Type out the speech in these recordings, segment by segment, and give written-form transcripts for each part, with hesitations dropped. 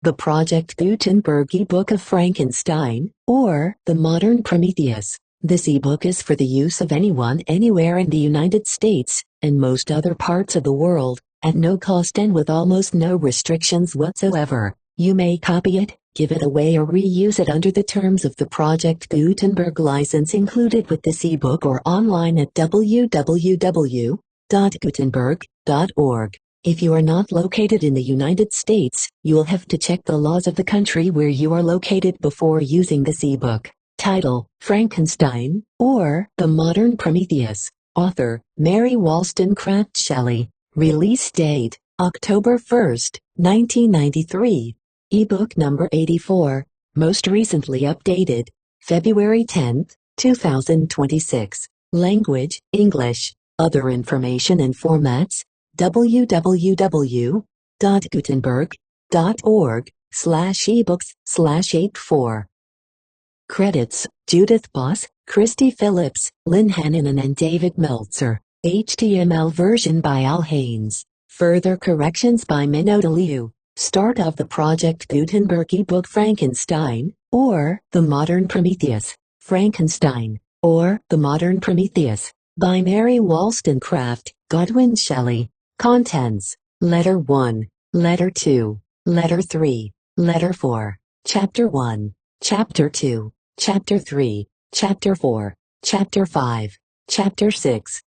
The Project Gutenberg ebook of Frankenstein, or The Modern Prometheus. This ebook is for the use of anyone anywhere in the United States and most other parts of the world, at no cost and with almost no restrictions whatsoever. You may copy it, give it away or reuse it under the terms of the Project Gutenberg license included with this ebook or online at www.gutenberg.org. If you are not located in the United States, you will have to check the laws of the country where you are located before using this ebook. Title: Frankenstein, or The Modern Prometheus. Author: Mary Shelley. Release date: October 1st, 1993. Ebook number 84. Most recently updated: February 10th, 2026. Language: English. Other information and formats: www.gutenberg.org/ebooks/84. Credits: Judith Boss, Christy Phillips, Lynn Hannon and David Meltzer. HTML version by Al Haynes. Further corrections by Minota Liu. Start of the Project Gutenberg ebook Frankenstein, or The Modern Prometheus. Frankenstein, or The Modern Prometheus, by Mary Wollstonecraft, Godwin Shelley. Contents: Letter 1, Letter 2, Letter 3, Letter 4, Chapter 1, Chapter 2, Chapter 3, Chapter 4, Chapter 5, Chapter 6,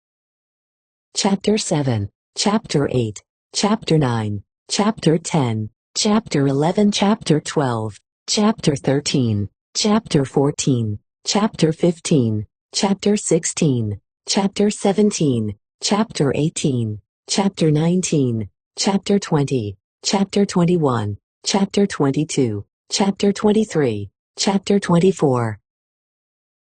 Chapter 7, Chapter 8, Chapter 9, Chapter 10, Chapter 11, Chapter 12, Chapter 13, Chapter 14, Chapter 15, Chapter 16, Chapter 17, Chapter 18, Chapter 19, Chapter 20, Chapter 21, Chapter 22, Chapter 23, Chapter 24.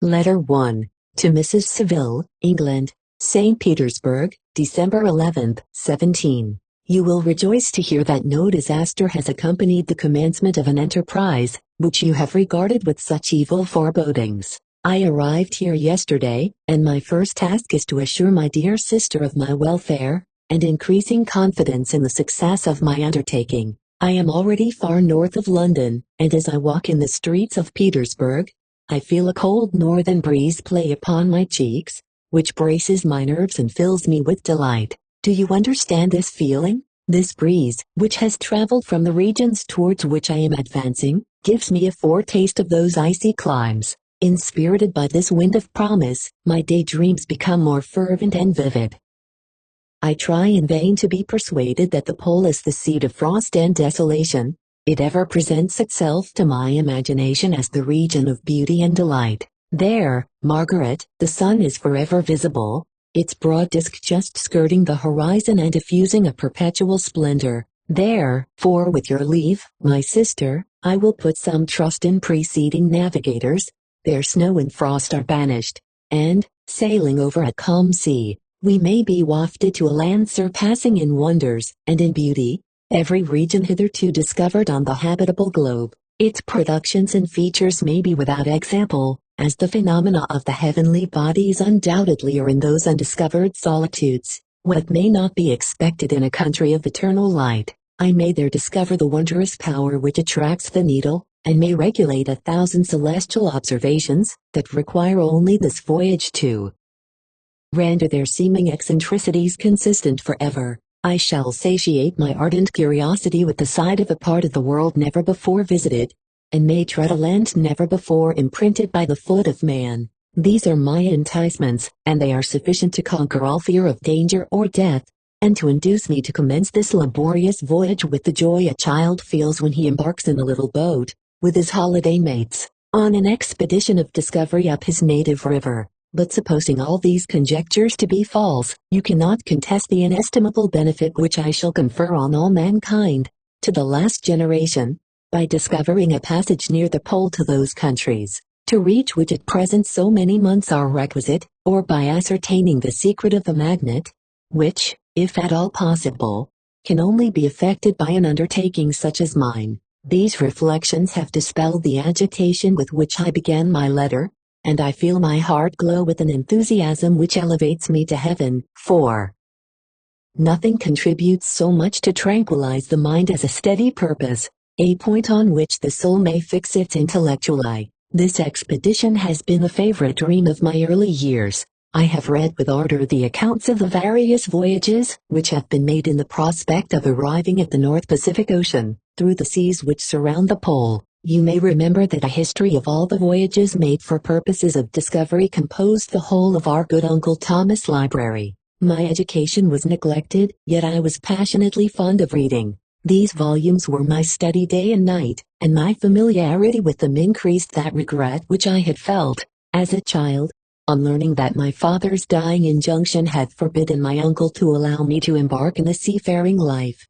Letter 1. To Mrs. Seville, England, St. Petersburg, December 11, 17. You will rejoice to hear that no disaster has accompanied the commencement of an enterprise, which you have regarded with such evil forebodings. I arrived here yesterday, and my first task is to assure my dear sister of my welfare, and increasing confidence in the success of my undertaking. I am already far north of London, and as I walk in the streets of Petersburg, I feel a cold northern breeze play upon my cheeks, which braces my nerves and fills me with delight. Do you understand this feeling? This breeze, which has traveled from the regions towards which I am advancing, gives me a foretaste of those icy climes. Inspirited by this wind of promise, my daydreams become more fervent and vivid. I try in vain to be persuaded that the pole is the seat of frost and desolation. It ever presents itself to my imagination as the region of beauty and delight. There, Margaret, the sun is forever visible, its broad disk just skirting the horizon and diffusing a perpetual splendor. There, for with your leave, my sister, I will put some trust in preceding navigators. Their snow and frost are banished, and, sailing over a calm sea, we may be wafted to a land surpassing in wonders and in beauty every region hitherto discovered on the habitable globe. Its productions and features may be without example, as the phenomena of the heavenly bodies undoubtedly are in those undiscovered solitudes. What may not be expected in a country of eternal light, I may there discover the wondrous power which attracts the needle, and may regulate 1,000 celestial observations that require only this voyage to render their seeming eccentricities consistent forever. I shall satiate my ardent curiosity with the sight of a part of the world never before visited, and may tread a land never before imprinted by the foot of man. These are my enticements, and they are sufficient to conquer all fear of danger or death, and to induce me to commence this laborious voyage with the joy a child feels when he embarks in a little boat, with his holiday mates, on an expedition of discovery up his native river. But supposing all these conjectures to be false, you cannot contest the inestimable benefit which I shall confer on all mankind, to the last generation, by discovering a passage near the pole to those countries, to reach which at present so many months are requisite, or by ascertaining the secret of the magnet, which, if at all possible, can only be effected by an undertaking such as mine. These reflections have dispelled the agitation with which I began my letter, and I feel my heart glow with an enthusiasm which elevates me to heaven. 4. Nothing contributes so much to tranquilize the mind as a steady purpose, a point on which the soul may fix its intellectual eye. This expedition has been a favorite dream of my early years. I have read with ardor the accounts of the various voyages which have been made in the prospect of arriving at the North Pacific Ocean, through the seas which surround the pole. You may remember that a history of all the voyages made for purposes of discovery composed the whole of our good Uncle Thomas' library. My education was neglected, yet I was passionately fond of reading. These volumes were my study day and night, and my familiarity with them increased that regret which I had felt, as a child, on learning that my father's dying injunction had forbidden my uncle to allow me to embark in the seafaring life.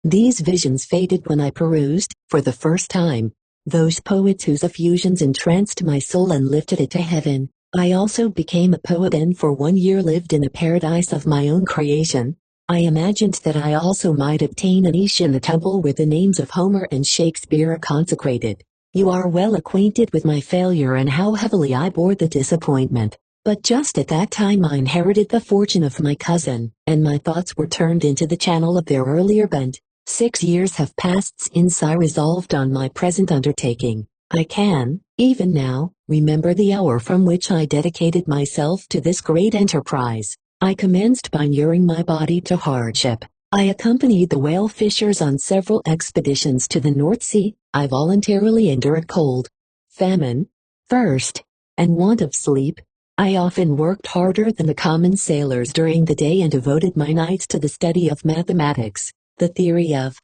These visions faded when I perused, for the first time, those poets whose effusions entranced my soul and lifted it to heaven. I also became a poet and for 1 year lived in a paradise of my own creation. I imagined that I also might obtain a niche in the temple where the names of Homer and Shakespeare are consecrated. You are well acquainted with my failure and how heavily I bore the disappointment. But just at that time I inherited the fortune of my cousin, and my thoughts were turned into the channel of their earlier bent. 6 years have passed since I resolved on my present undertaking. I can, even now, remember the hour from which I dedicated myself to this great enterprise. I commenced by inuring my body to hardship. I accompanied the whale fishers on several expeditions to the North Sea. I voluntarily endured cold, famine, thirst, and want of sleep. I often worked harder than the common sailors during the day and devoted my nights to the study of mathematics, the theory of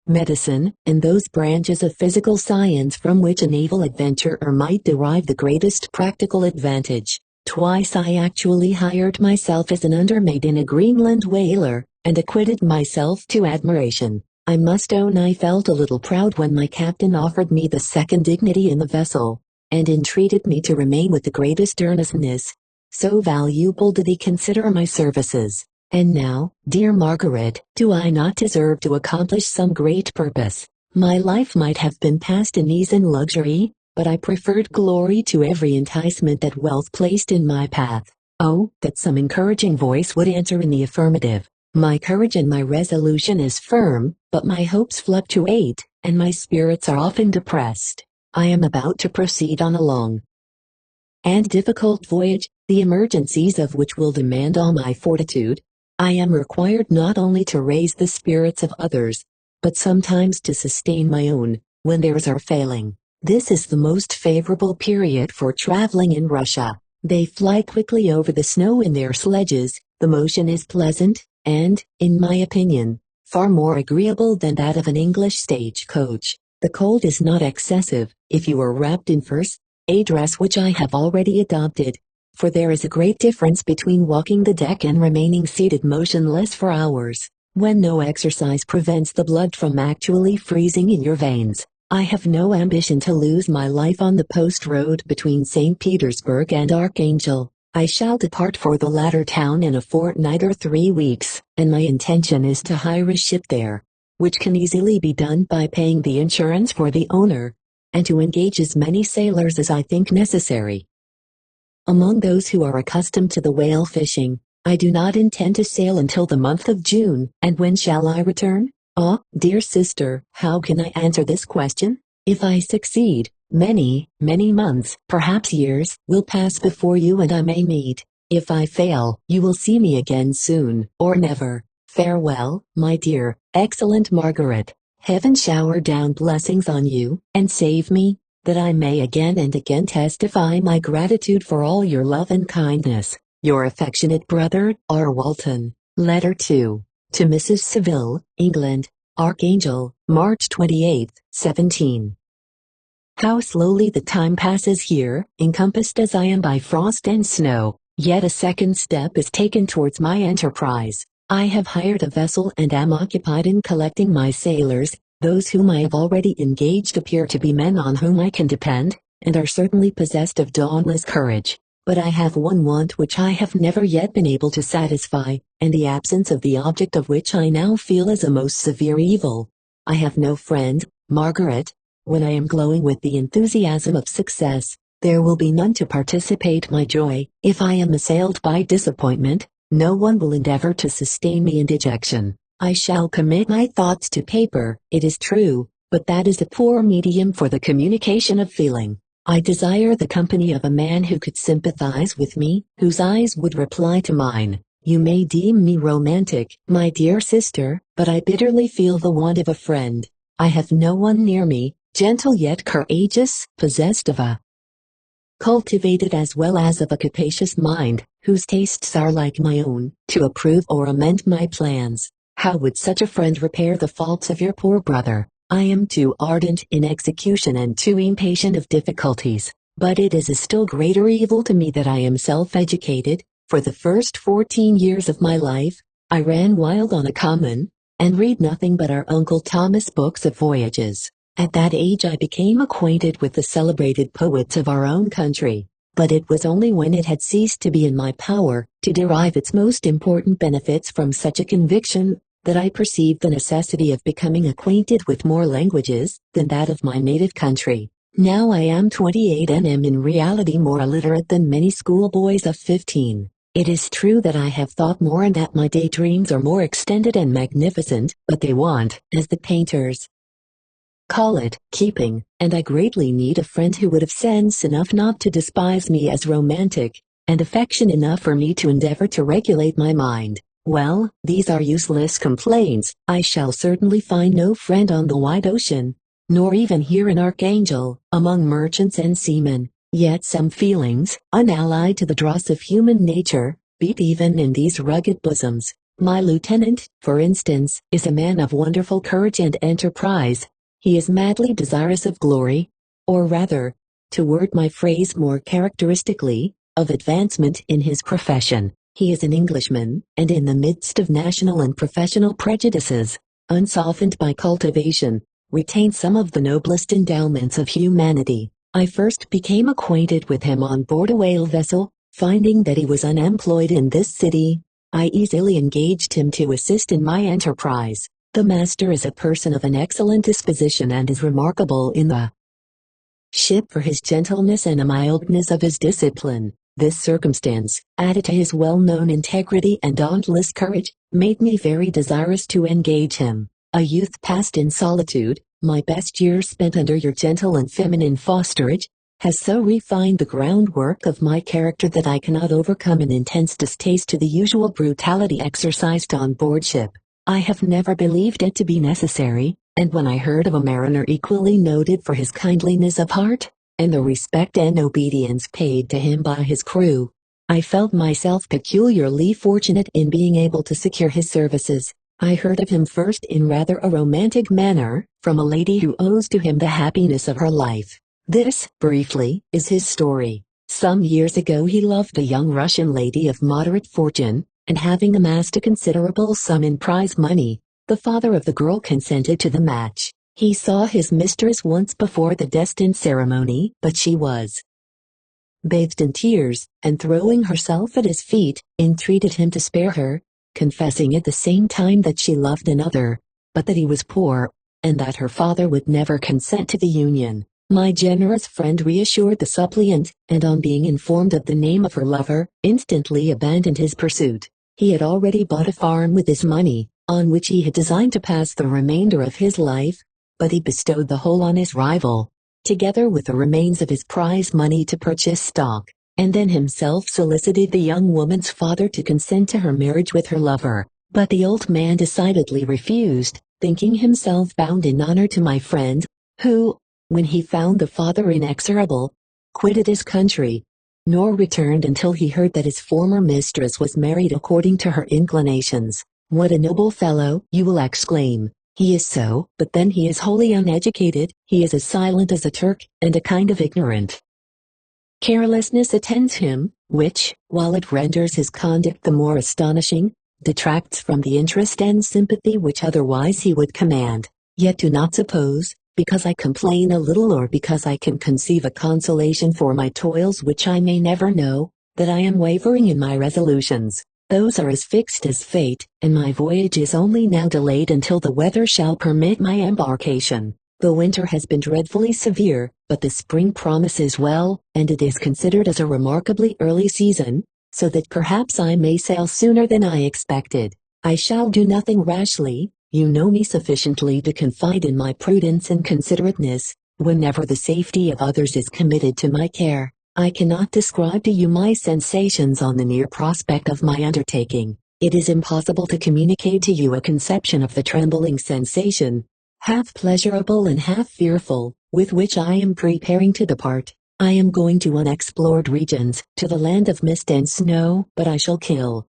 medicine, and those branches of physical science from which a naval adventurer might derive the greatest practical advantage. Twice I actually hired myself as an undermate in a Greenland whaler, and acquitted myself to admiration. I must own I felt a little proud when my captain offered me the second dignity in the vessel, and entreated me to remain with the greatest earnestness. So valuable did he consider my services. And now, dear Margaret, do I not deserve to accomplish some great purpose? My life might have been passed in ease and luxury, but I preferred glory to every enticement that wealth placed in my path. Oh, that some encouraging voice would answer in the affirmative. My courage and my resolution is firm, but my hopes fluctuate, and my spirits are often depressed. I am about to proceed on a long and difficult voyage, the emergencies of which will demand all my fortitude. I am required not only to raise the spirits of others, but sometimes to sustain my own, when theirs are failing. This is the most favorable period for traveling in Russia. They fly quickly over the snow in their sledges, the motion is pleasant, and, in my opinion, far more agreeable than that of an English stagecoach. The cold is not excessive, if you are wrapped in furs, a dress which I have already adopted, for there is a great difference between walking the deck and remaining seated motionless for hours, when no exercise prevents the blood from actually freezing in your veins. I have no ambition to lose my life on the post road between St. Petersburg and Archangel. I shall depart for the latter town in a fortnight or 3 weeks, and my intention is to hire a ship there, which can easily be done by paying the insurance for the owner, and to engage as many sailors as I think necessary. Among those who are accustomed to the whale fishing, I do not intend to sail until the month of June. And when shall I return? Ah, dear sister, how can I answer this question? If I succeed, many, many months, perhaps years, will pass before you and I may meet. If I fail, you will see me again soon, or never. Farewell, my dear, excellent Margaret. Heaven shower down blessings on you, and save me, that I may again and again testify my gratitude for all your love and kindness. Your affectionate brother, R. Walton. Letter 2. To Mrs. Seville, England, Archangel, March 28, 17. How slowly the time passes here, encompassed as I am by frost and snow, yet a second step is taken towards my enterprise. I have hired a vessel and am occupied in collecting my sailors. Those whom I have already engaged appear to be men on whom I can depend, and are certainly possessed of dauntless courage. But I have one want which I have never yet been able to satisfy, and the absence of the object of which I now feel is a most severe evil. I have no friend, Margaret. When I am glowing with the enthusiasm of success, there will be none to participate my joy. If I am assailed by disappointment, no one will endeavor to sustain me in dejection. I shall commit my thoughts to paper, it is true, but that is a poor medium for the communication of feeling. I desire the company of a man who could sympathize with me, whose eyes would reply to mine. You may deem me romantic, my dear sister, but I bitterly feel the want of a friend. I have no one near me, gentle yet courageous, possessed of a cultivated as well as of a capacious mind, whose tastes are like my own, to approve or amend my plans. How would such a friend repair the faults of your poor brother? I am too ardent in execution and too impatient of difficulties, but it is a still greater evil to me that I am self-educated. For the first 14 years of my life, I ran wild on a common, and read nothing but our Uncle Thomas' books of voyages. At that age I became acquainted with the celebrated poets of our own country, but it was only when it had ceased to be in my power to derive its most important benefits from such a conviction, that I perceived the necessity of becoming acquainted with more languages than that of my native country. Now I am 28 and am in reality more illiterate than many schoolboys of 15. It is true that I have thought more and that my daydreams are more extended and magnificent, but they want, as the painters call it, keeping, and I greatly need a friend who would have sense enough not to despise me as romantic, and affection enough for me to endeavor to regulate my mind. Well, these are useless complaints. I shall certainly find no friend on the wide ocean, nor even here in Archangel, among merchants and seamen. Yet some feelings, unallied to the dross of human nature, beat even in these rugged bosoms. My lieutenant, for instance, is a man of wonderful courage and enterprise. He is madly desirous of glory, or rather, to word my phrase more characteristically, of advancement in his profession. He is an Englishman, and in the midst of national and professional prejudices, unsoftened by cultivation, retains some of the noblest endowments of humanity. I first became acquainted with him on board a whale vessel. Finding that he was unemployed in this city, I easily engaged him to assist in my enterprise. The master is a person of an excellent disposition and is remarkable in the ship for his gentleness and the mildness of his discipline. This circumstance, added to his well-known integrity and dauntless courage, made me very desirous to engage him. A youth passed in solitude, my best years spent under your gentle and feminine fosterage, has so refined the groundwork of my character that I cannot overcome an intense distaste to the usual brutality exercised on board ship. I have never believed it to be necessary, and when I heard of a mariner equally noted for his kindliness of heart, and the respect and obedience paid to him by his crew, I felt myself peculiarly fortunate in being able to secure his services. I heard of him first in rather a romantic manner, from a lady who owes to him the happiness of her life. This, briefly, is his story. Some years ago he loved a young Russian lady of moderate fortune, and having amassed a considerable sum in prize money, the father of the girl consented to the match. He saw his mistress once before the destined ceremony, but she was bathed in tears, and throwing herself at his feet, entreated him to spare her, confessing at the same time that she loved another, but that he was poor, and that her father would never consent to the union. My generous friend reassured the suppliant, and on being informed of the name of her lover, instantly abandoned his pursuit. He had already bought a farm with his money, on which he had designed to pass the remainder of his life, but he bestowed the whole on his rival, together with the remains of his prize money to purchase stock, and then himself solicited the young woman's father to consent to her marriage with her lover. But the old man decidedly refused, thinking himself bound in honor to my friend, who, when he found the father inexorable, quitted his country, nor returned until he heard that his former mistress was married according to her inclinations. What a noble fellow, you will exclaim. He is so, but then he is wholly uneducated, he is as silent as a Turk, and a kind of ignorant carelessness attends him, which, while it renders his conduct the more astonishing, detracts from the interest and sympathy which otherwise he would command. Yet do not suppose, because I complain a little or because I can conceive a consolation for my toils which I may never know, that I am wavering in my resolutions. Those are as fixed as fate, and my voyage is only now delayed until the weather shall permit my embarkation. The winter has been dreadfully severe, but the spring promises well, and it is considered as a remarkably early season, so that perhaps I may sail sooner than I expected. I shall do nothing rashly. You know me sufficiently to confide in my prudence and considerateness, whenever the safety of others is committed to my care. I cannot describe to you my sensations on the near prospect of my undertaking. It is impossible to communicate to you a conception of the trembling sensation, half pleasurable and half fearful, with which I am preparing to depart. I am going to unexplored regions, to the land of mist and snow, but I shall kill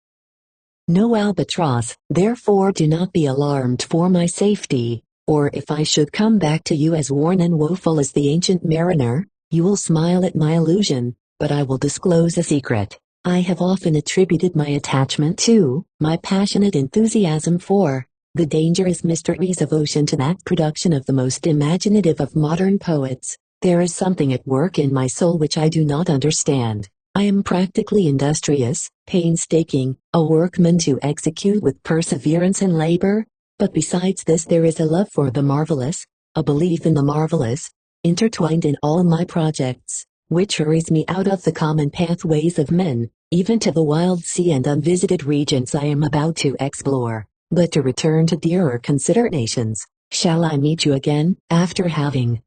no albatross. Therefore do not be alarmed for my safety, or if I should come back to you as worn and woeful as the ancient mariner, you will smile at my illusion, but I will disclose a secret. I have often attributed my attachment to, my passionate enthusiasm for, the dangerous mysteries of ocean to that production of the most imaginative of modern poets. There is something at work in my soul which I do not understand. I am practically industrious, painstaking, a workman to execute with perseverance and labor, but besides this there is a love for the marvelous, a belief in the marvelous, intertwined in all my projects, which hurries me out of the common pathways of men, even to the wild sea and unvisited regions I am about to explore. But to return to dearer considerations, shall I meet you again, after having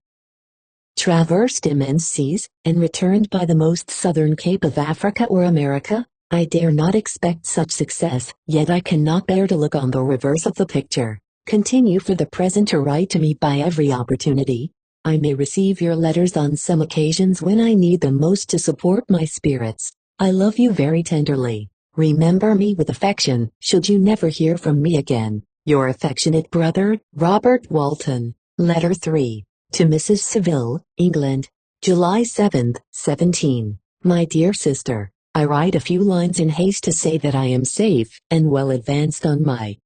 traversed immense seas, and returned by the most southern cape of Africa or America? I dare not expect such success, yet I cannot bear to look on the reverse of the picture. Continue for the present to write to me by every opportunity. I may receive your letters on some occasions when I need them most to support my spirits. I love you very tenderly. Remember me with affection, should you never hear from me again. Your affectionate brother, Robert Walton. Letter 3. To Mrs. Saville, England, July 7, 17. My dear sister, I write a few lines in haste to say that I am safe and well advanced on my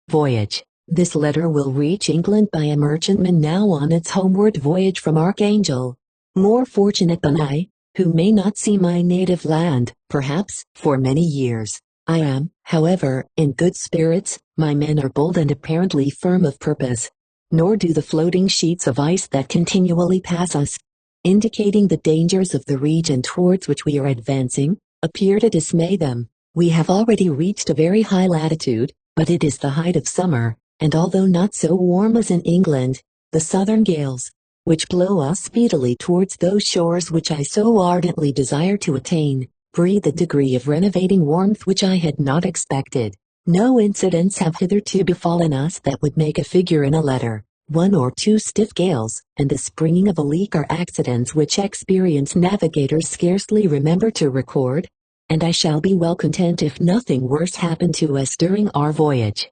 voyage. This letter will reach England by a merchantman now on its homeward voyage from Archangel. More fortunate than I, who may not see my native land, perhaps, for many years. I am, however, in good spirits, my men are bold and apparently firm of purpose. Nor do the floating sheets of ice that continually pass us, indicating the dangers of the region towards which we are advancing, appear to dismay them. We have already reached a very high latitude, but it is the height of summer, and although not so warm as in England, the southern gales, which blow us speedily towards those shores which I so ardently desire to attain, breathe a degree of renovating warmth which I had not expected. No incidents have hitherto befallen us that would make a figure in a letter. 1 or 2 stiff gales, and the springing of a leak are accidents which experienced navigators scarcely remember to record, and I shall be well content if nothing worse happen to us during our voyage.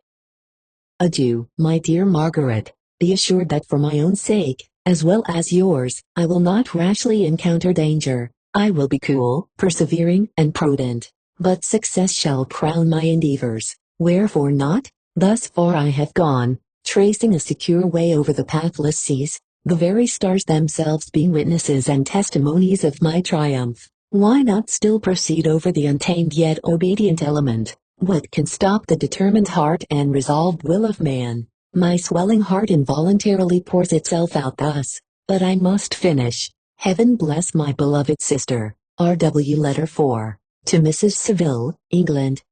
Adieu, my dear Margaret. Be assured that for my own sake, as well as yours, I will not rashly encounter danger. I will be cool, persevering, and prudent. But success shall crown my endeavors. Wherefore not? Thus far I have gone, tracing a secure way over the pathless seas, the very stars themselves being witnesses and testimonies of my triumph. Why not still proceed over the untamed yet obedient element? What can stop the determined heart and resolved will of man? My swelling heart involuntarily pours itself out thus, but I must finish. Heaven bless my beloved sister. R.W. Letter 4. To Mrs. Saville, England,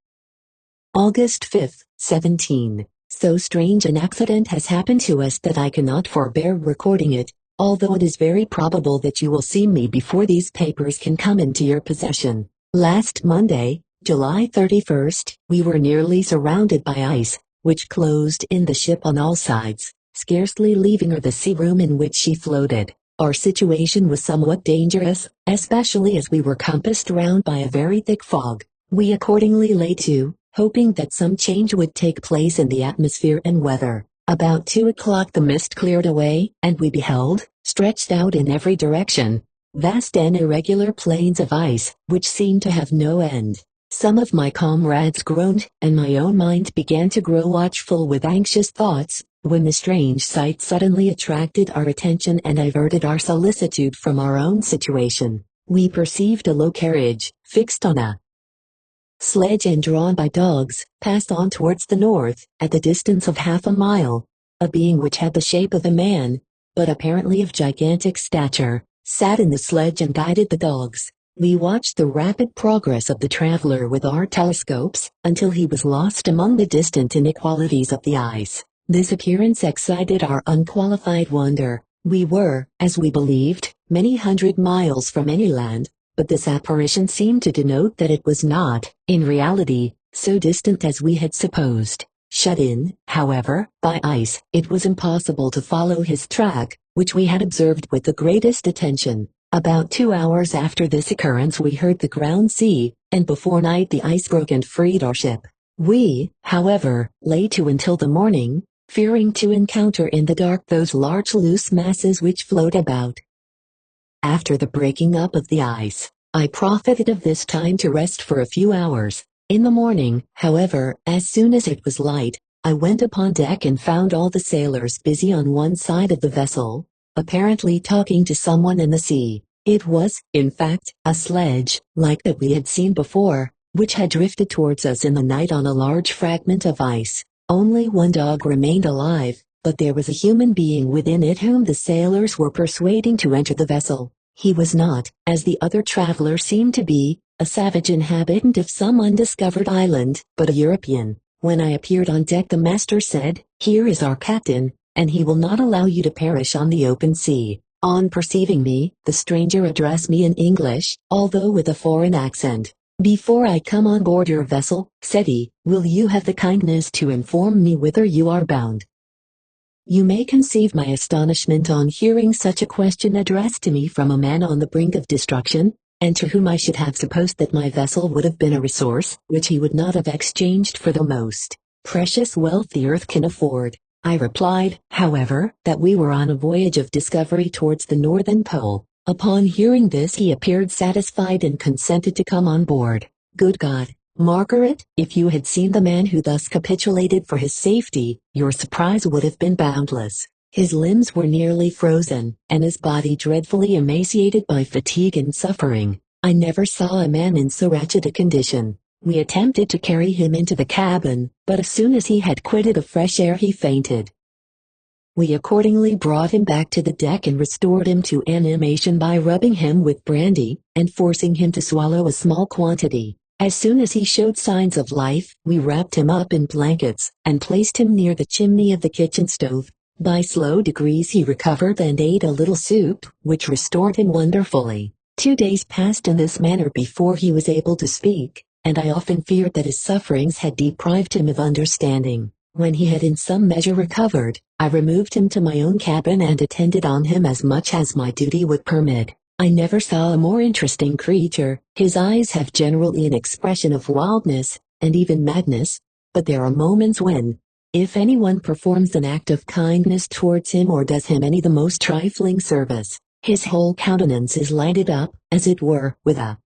August 5, 17. So strange an accident has happened to us that I cannot forbear recording it, although it is very probable that you will see me before these papers can come into your possession. Last Monday, July 31st, we were nearly surrounded by ice, which closed in the ship on all sides, scarcely leaving her the sea room in which she floated. Our situation was somewhat dangerous, especially as we were compassed round by a very thick fog. We accordingly lay to, hoping that some change would take place in the atmosphere and weather. About 2 o'clock the mist cleared away, and we beheld, stretched out in every direction, vast and irregular plains of ice, which seemed to have no end. Some of my comrades groaned, and my own mind began to grow watchful with anxious thoughts, when the strange sight suddenly attracted our attention and diverted our solicitude from our own situation. We perceived a low carriage, fixed on a sledge and drawn by dogs, passed on towards the north, at the distance of half a mile. A being which had the shape of a man, but apparently of gigantic stature, sat in the sledge and guided the dogs. We watched the rapid progress of the traveler with our telescopes, until he was lost among the distant inequalities of the ice. This appearance excited our unqualified wonder. We were, as we believed, many hundred miles from any land, but this apparition seemed to denote that it was not, in reality, so distant as we had supposed. Shut in, however, by ice, it was impossible to follow his track, which we had observed with the greatest attention. About 2 hours after this occurrence we heard the ground sea, and before night the ice broke and freed our ship. We, however, lay to until the morning, fearing to encounter in the dark those large loose masses which float about. After the breaking up of the ice, I profited of this time to rest for a few hours. In the morning, however, as soon as it was light, I went upon deck and found all the sailors busy on one side of the vessel, apparently talking to someone in the sea. It was, in fact, a sledge, like that we had seen before, which had drifted towards us in the night on a large fragment of ice. Only one dog remained alive, but there was a human being within it whom the sailors were persuading to enter the vessel. He was not, as the other traveler seemed to be, a savage inhabitant of some undiscovered island, but a European. When I appeared on deck the master said, "Here is our captain, and he will not allow you to perish on the open sea." On perceiving me, the stranger addressed me in English, although with a foreign accent. "Before I come on board your vessel," said he, "will you have the kindness to inform me whither you are bound?" You may conceive my astonishment on hearing such a question addressed to me from a man on the brink of destruction, and to whom I should have supposed that my vessel would have been a resource which he would not have exchanged for the most precious wealth the earth can afford. I replied, however, that we were on a voyage of discovery towards the northern pole. Upon hearing this he appeared satisfied and consented to come on board. Good God, Margaret, if you had seen the man who thus capitulated for his safety, your surprise would have been boundless. His limbs were nearly frozen, and his body dreadfully emaciated by fatigue and suffering. I never saw a man in so wretched a condition. We attempted to carry him into the cabin, but as soon as he had quitted the fresh air he fainted. We accordingly brought him back to the deck and restored him to animation by rubbing him with brandy, and forcing him to swallow a small quantity. As soon as he showed signs of life, we wrapped him up in blankets, and placed him near the chimney of the kitchen stove. By slow degrees he recovered and ate a little soup, which restored him wonderfully. 2 days passed in this manner before he was able to speak, and I often feared that his sufferings had deprived him of understanding. When he had in some measure recovered, I removed him to my own cabin and attended on him as much as my duty would permit. I never saw a more interesting creature. His eyes have generally an expression of wildness, and even madness, but there are moments when, if anyone performs an act of kindness towards him or does him any the most trifling service, his whole countenance is lighted up, as it were, with a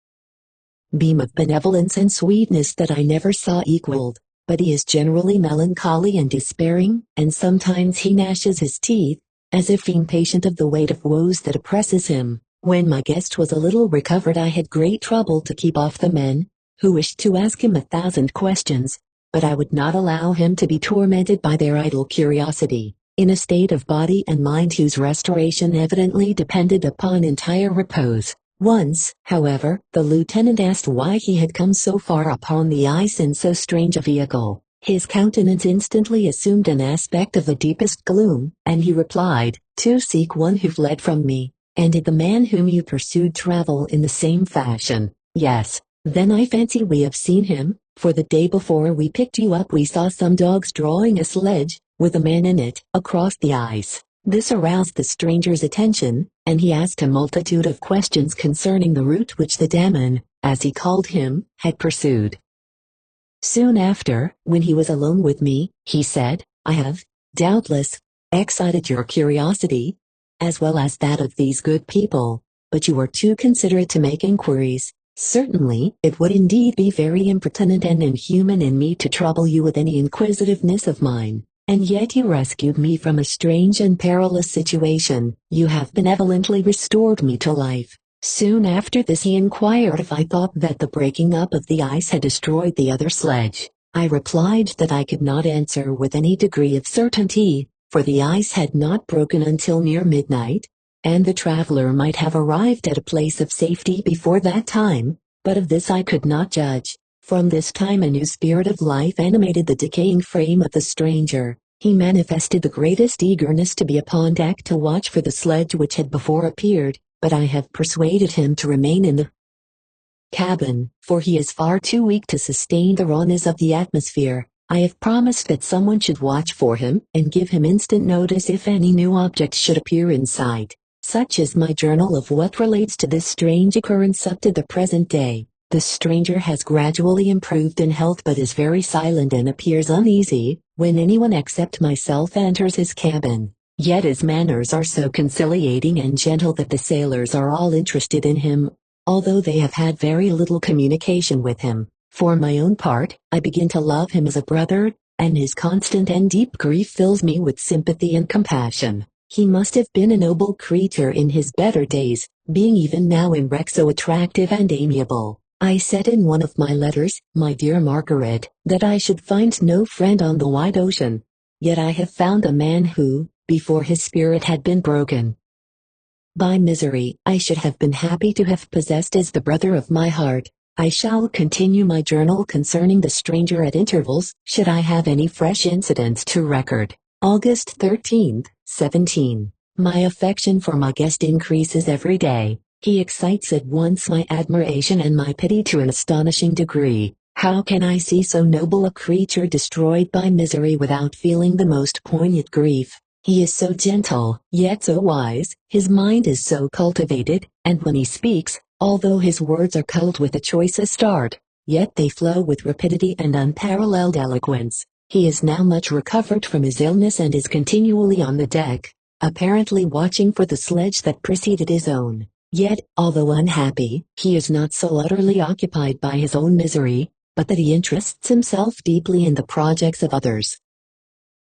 beam of benevolence and sweetness that I never saw equaled. But he is generally melancholy and despairing, and sometimes he gnashes his teeth, as if impatient of the weight of woes that oppresses him. When my guest was a little recovered I had great trouble to keep off the men, who wished to ask him 1,000 questions, but I would not allow him to be tormented by their idle curiosity. In a state of body and mind whose restoration evidently depended upon entire repose. Once, however, the lieutenant asked why he had come so far upon the ice in so strange a vehicle. His countenance instantly assumed an aspect of the deepest gloom, and he replied, "To seek one who fled from me." "And did the man whom you pursued travel in the same fashion?" "Yes." "Then I fancy we have seen him, for the day before we picked you up we saw some dogs drawing a sledge, with a man in it, across the ice." This aroused the stranger's attention, and he asked a multitude of questions concerning the route which the demon, as he called him, had pursued. Soon after, when he was alone with me, he said, "I have, doubtless, excited your curiosity, as well as that of these good people, but you are too considerate to make inquiries. Certainly, it would indeed be very impertinent and inhuman in me to trouble you with any inquisitiveness of mine. And yet you rescued me from a strange and perilous situation. You have benevolently restored me to life." Soon after this he inquired if I thought that the breaking up of the ice had destroyed the other sledge. I replied that I could not answer with any degree of certainty, for the ice had not broken until near midnight, and the traveler might have arrived at a place of safety before that time, but of this I could not judge. From this time a new spirit of life animated the decaying frame of the stranger. He manifested the greatest eagerness to be upon deck to watch for the sledge which had before appeared, but I have persuaded him to remain in the cabin, for he is far too weak to sustain the rawness of the atmosphere. I have promised that someone should watch for him and give him instant notice if any new object should appear in sight. Such is my journal of what relates to this strange occurrence up to the present day. The stranger has gradually improved in health but is very silent and appears uneasy when anyone except myself enters his cabin. Yet his manners are so conciliating and gentle that the sailors are all interested in him, although they have had very little communication with him. For my own part, I begin to love him as a brother, and his constant and deep grief fills me with sympathy and compassion. He must have been a noble creature in his better days, being even now in wreck so attractive and amiable. I said in one of my letters, my dear Margaret, that I should find no friend on the wide ocean. Yet I have found a man who, before his spirit had been broken by misery, I should have been happy to have possessed as the brother of my heart. I shall continue my journal concerning the stranger at intervals, should I have any fresh incidents to record. August 13th, 17. My affection for my guest increases every day. He excites at once my admiration and my pity to an astonishing degree. How can I see so noble a creature destroyed by misery without feeling the most poignant grief? He is so gentle, yet so wise, his mind is so cultivated, and when he speaks, although his words are culled with the choicest art, yet they flow with rapidity and unparalleled eloquence. He is now much recovered from his illness and is continually on the deck, apparently watching for the sledge that preceded his own. Yet, although unhappy, he is not so utterly occupied by his own misery, but that he interests himself deeply in the projects of others.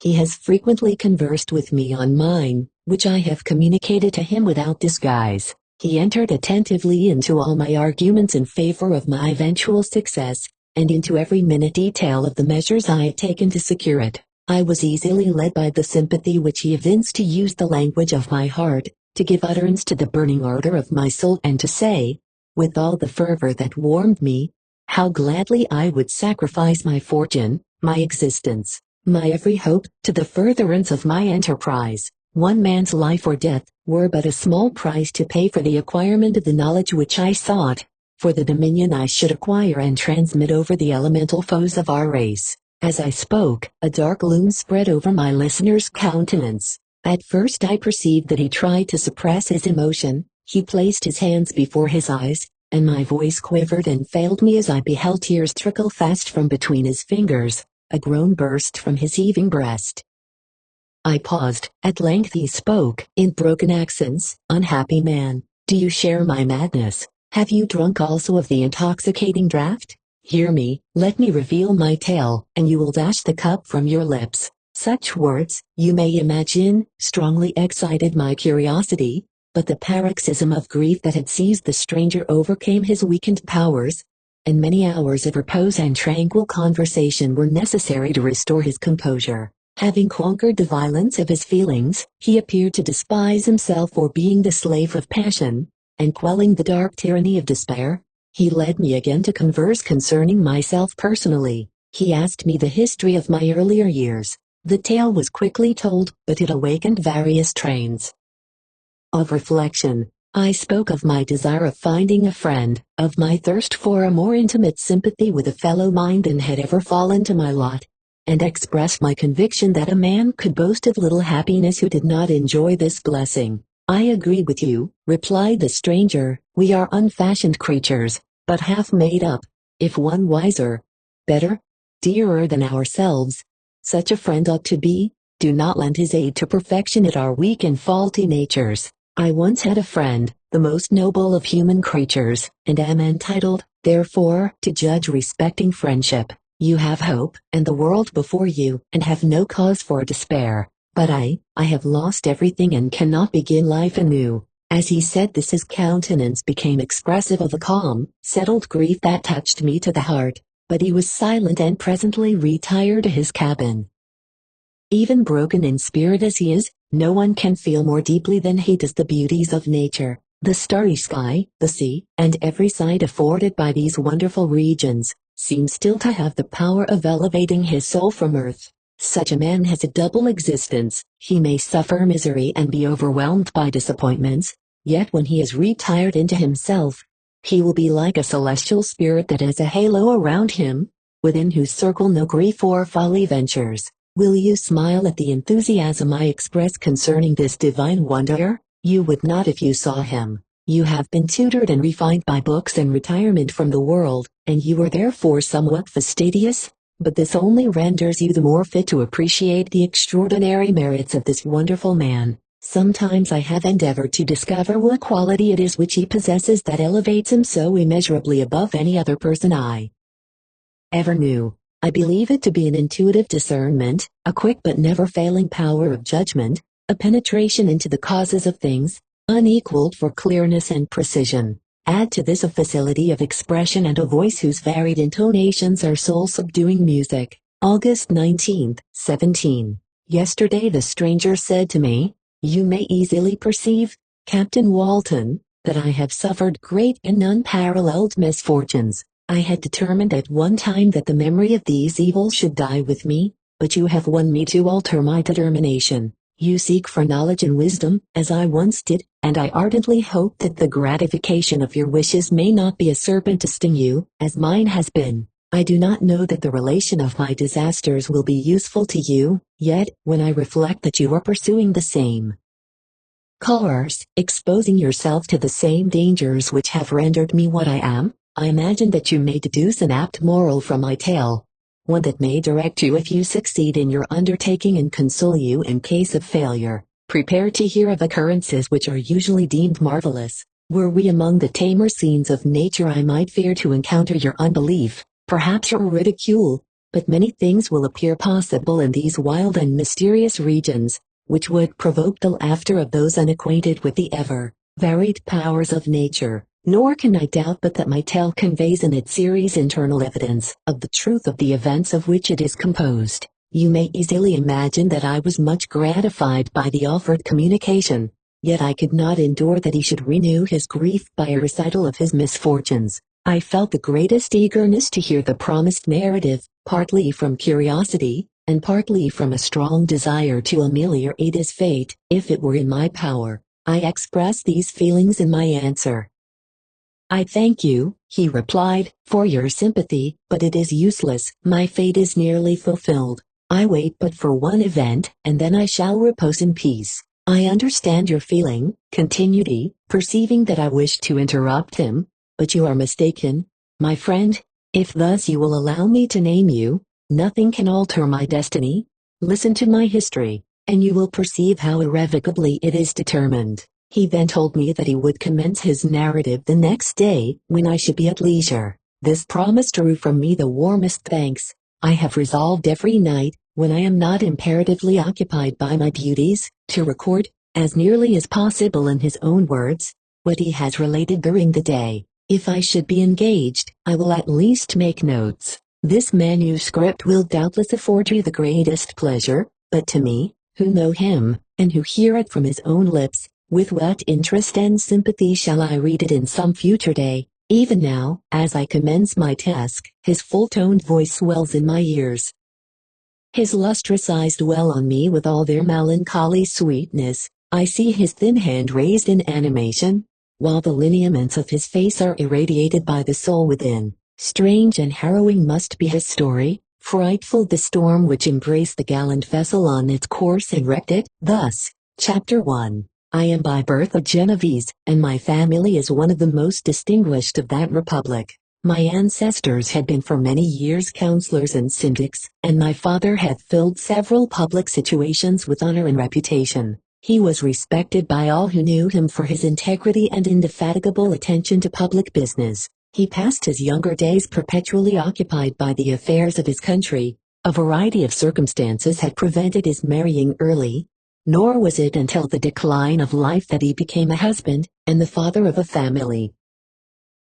He has frequently conversed with me on mine, which I have communicated to him without disguise. He entered attentively into all my arguments in favor of my eventual success, and into every minute detail of the measures I had taken to secure it. I was easily led by the sympathy which he evinced to use the language of my heart, to give utterance to the burning ardor of my soul and to say, with all the fervor that warmed me, how gladly I would sacrifice my fortune, my existence, my every hope, to the furtherance of my enterprise. One man's life or death were but a small price to pay for the acquirement of the knowledge which I sought, for the dominion I should acquire and transmit over the elemental foes of our race. As I spoke, a dark gloom spread over my listener's countenance. At first I perceived that he tried to suppress his emotion. He placed his hands before his eyes, and my voice quivered and failed me as I beheld tears trickle fast from between his fingers. A groan burst from his heaving breast. I paused. At length he spoke, in broken accents. Unhappy man, do you share my madness? Have you drunk also of the intoxicating draught? Hear me, let me reveal my tale, and you will dash the cup from your lips. Such words, you may imagine, strongly excited my curiosity, but the paroxysm of grief that had seized the stranger overcame his weakened powers, and many hours of repose and tranquil conversation were necessary to restore his composure. Having conquered the violence of his feelings, he appeared to despise himself for being the slave of passion, and quelling the dark tyranny of despair, he led me again to converse concerning myself personally. He asked me the history of my earlier years. The tale was quickly told, but it awakened various trains of reflection. I spoke of my desire of finding a friend, of my thirst for a more intimate sympathy with a fellow mind than had ever fallen to my lot, and expressed my conviction that a man could boast of little happiness who did not enjoy this blessing. I agree with you, replied the stranger. We are unfashioned creatures, but half made up. If one wiser, better, dearer than ourselves, such a friend ought to be, do not lend his aid to perfection at our weak and faulty natures. I once had a friend, the most noble of human creatures, and am entitled, therefore, to judge respecting friendship. You have hope, and the world before you, and have no cause for despair. But I have lost everything and cannot begin life anew. As he said this, his countenance became expressive of a calm, settled grief that touched me to the heart, but he was silent and presently retired to his cabin. Even broken in spirit as he is, No one can feel more deeply than he does the beauties of nature, the starry sky, the sea, and every sight afforded by these wonderful regions, seems still to have the power of elevating his soul from earth. Such a man has a double existence. He may suffer misery and be overwhelmed by disappointments, yet when he is retired into himself, he will be like a celestial spirit that has a halo around him, within whose circle no grief or folly ventures. Will you smile at the enthusiasm I express concerning this divine wonder? You would not if you saw him. You have been tutored and refined by books and retirement from the world, and you are therefore somewhat fastidious, but this only renders you the more fit to appreciate the extraordinary merits of this wonderful man. Sometimes I have endeavored to discover what quality it is which he possesses that elevates him so immeasurably above any other person I ever knew. I believe it to be an intuitive discernment, a quick but never failing power of judgment, a penetration into the causes of things, unequaled for clearness and precision. Add to this a facility of expression and a voice whose varied intonations are soul-subduing music. August 19, 17. Yesterday the stranger said to me, "You may easily perceive, Captain Walton, that I have suffered great and unparalleled misfortunes. I had determined at one time that the memory of these evils should die with me, but you have won me to alter my determination. You seek for knowledge and wisdom, as I once did, and I ardently hope that the gratification of your wishes may not be a serpent to sting you, as mine has been. I do not know that the relation of my disasters will be useful to you, yet, when I reflect that you are pursuing the same course, exposing yourself to the same dangers which have rendered me what I am, I imagine that you may deduce an apt moral from my tale, one that may direct you if you succeed in your undertaking and console you in case of failure. Prepare to hear of occurrences which are usually deemed marvelous. Were we among the tamer scenes of nature, I might fear to encounter your unbelief, perhaps your ridicule, but many things will appear possible in these wild and mysterious regions, which would provoke the laughter of those unacquainted with the ever-varied powers of nature. Nor can I doubt but that my tale conveys in its series internal evidence of the truth of the events of which it is composed. You may easily imagine that I was much gratified by the offered communication, yet I could not endure that he should renew his grief by a recital of his misfortunes. I felt the greatest eagerness to hear the promised narrative, partly from curiosity, and partly from a strong desire to ameliorate his fate, if it were in my power. I expressed these feelings in my answer. "I thank you," he replied, "for your sympathy, but it is useless. My fate is nearly fulfilled. I wait but for one event, and then I shall repose in peace." "I understand your feeling," continued he, perceiving that I wished to interrupt him, "but you are mistaken, my friend. If thus you will allow me to name you, nothing can alter my destiny. Listen to my history, and you will perceive how irrevocably it is determined." He then told me that he would commence his narrative the next day, when I should be at leisure. This promise drew from me the warmest thanks. I have resolved every night, when I am not imperatively occupied by my duties, to record, as nearly as possible in his own words, what he has related during the day. If I should be engaged, I will at least make notes. This manuscript will doubtless afford you the greatest pleasure, but to me, who know him, and who hear it from his own lips, with what interest and sympathy shall I read it in some future day? Even now, as I commence my task, his full-toned voice swells in my ears. His lustrous eyes dwell on me with all their melancholy sweetness. I see his thin hand raised in animation, while the lineaments of his face are irradiated by the soul within. Strange and harrowing must be his story, frightful the storm which embraced the gallant vessel on its course and wrecked it. Thus, Chapter 1. I am by birth a Genovese, and my family is one of the most distinguished of that republic. My ancestors had been for many years councillors and syndics, and my father had filled several public situations with honor and reputation. He was respected by all who knew him for his integrity and indefatigable attention to public business. He passed his younger days perpetually occupied by the affairs of his country. A variety of circumstances had prevented his marrying early, nor was it until the decline of life that he became a husband, and the father of a family.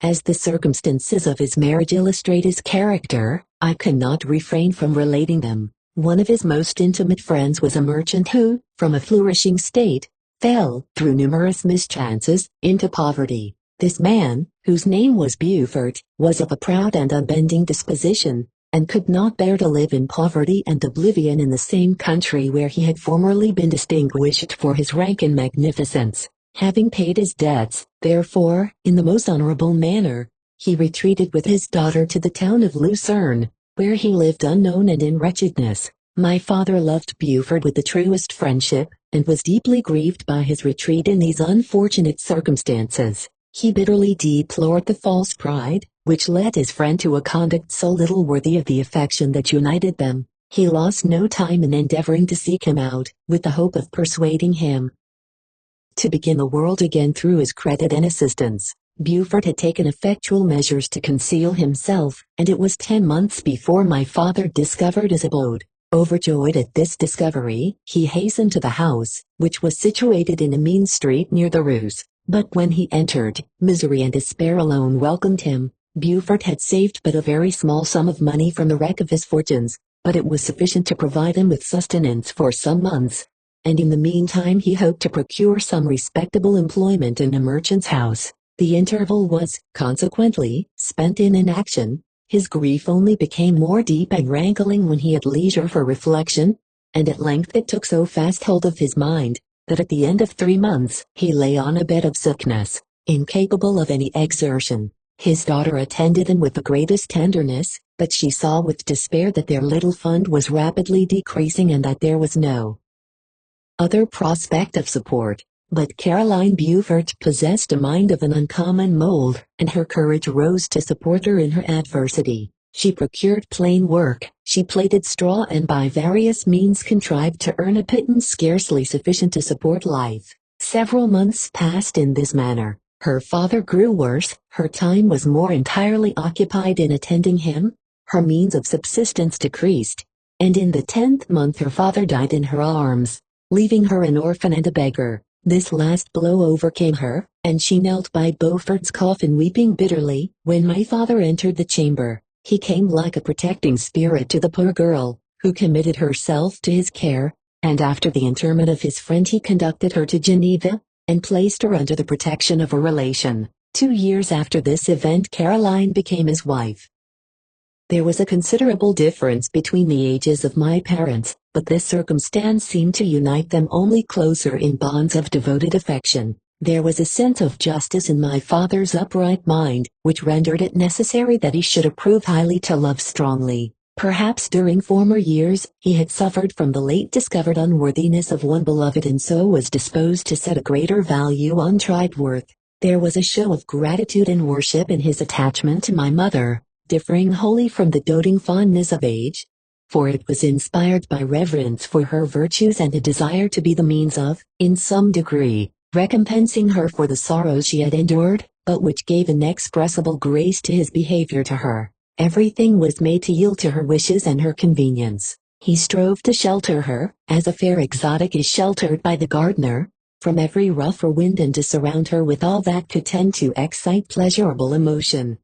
As the circumstances of his marriage illustrate his character, I cannot refrain from relating them. One of his most intimate friends was a merchant who, from a flourishing state, fell, through numerous mischances, into poverty. This man, whose name was Beaufort, was of a proud and unbending disposition, and could not bear to live in poverty and oblivion in the same country where he had formerly been distinguished for his rank and magnificence. Having paid his debts, therefore, in the most honorable manner, he retreated with his daughter to the town of Lucerne, where he lived unknown and in wretchedness. My father loved Beaufort with the truest friendship, and was deeply grieved by his retreat in these unfortunate circumstances. He bitterly deplored the false pride, which led his friend to a conduct so little worthy of the affection that united them. He lost no time in endeavoring to seek him out, with the hope of persuading him to begin the world again through his credit and assistance. Beaufort had taken effectual measures to conceal himself, and it was 10 months before my father discovered his abode. Overjoyed at this discovery, he hastened to the house, which was situated in a mean street near the Ruse. But when he entered, misery and despair alone welcomed him. Beaufort had saved but a very small sum of money from the wreck of his fortunes, but it was sufficient to provide him with sustenance for some months, and in the meantime he hoped to procure some respectable employment in a merchant's house. The interval was, consequently, spent in inaction. His grief only became more deep and rankling when he had leisure for reflection, and at length it took so fast hold of his mind, that at the end of 3 months he lay on a bed of sickness, incapable of any exertion. His daughter attended him with the greatest tenderness, but she saw with despair that their little fund was rapidly decreasing and that there was no other prospect of support. But Caroline Beaufort possessed a mind of an uncommon mold, and her courage rose to support her in her adversity. She procured plain work, she plaited straw and by various means contrived to earn a pittance scarcely sufficient to support life. Several months passed in this manner. Her father grew worse, her time was more entirely occupied in attending him, her means of subsistence decreased, and in the 10th month her father died in her arms, leaving her an orphan and a beggar. This last blow overcame her, and she knelt by Beaufort's coffin weeping bitterly. When my father entered the chamber, he came like a protecting spirit to the poor girl, who committed herself to his care, and after the interment of his friend he conducted her to Geneva, and placed her under the protection of a relation. 2 years after this event Caroline became his wife. There was a considerable difference between the ages of my parents, but this circumstance seemed to unite them only closer in bonds of devoted affection. There was a sense of justice in my father's upright mind, which rendered it necessary that he should approve highly to love strongly. Perhaps during former years, he had suffered from the late discovered unworthiness of one beloved and so was disposed to set a greater value on tried worth. There was a show of gratitude and worship in his attachment to my mother, differing wholly from the doting fondness of age, for it was inspired by reverence for her virtues and a desire to be the means of, in some degree, recompensing her for the sorrows she had endured, but which gave inexpressible grace to his behavior to her. Everything was made to yield to her wishes and her convenience. He strove to shelter her, as a fair exotic is sheltered by the gardener, from every rougher wind and to surround her with all that could tend to excite pleasurable emotion.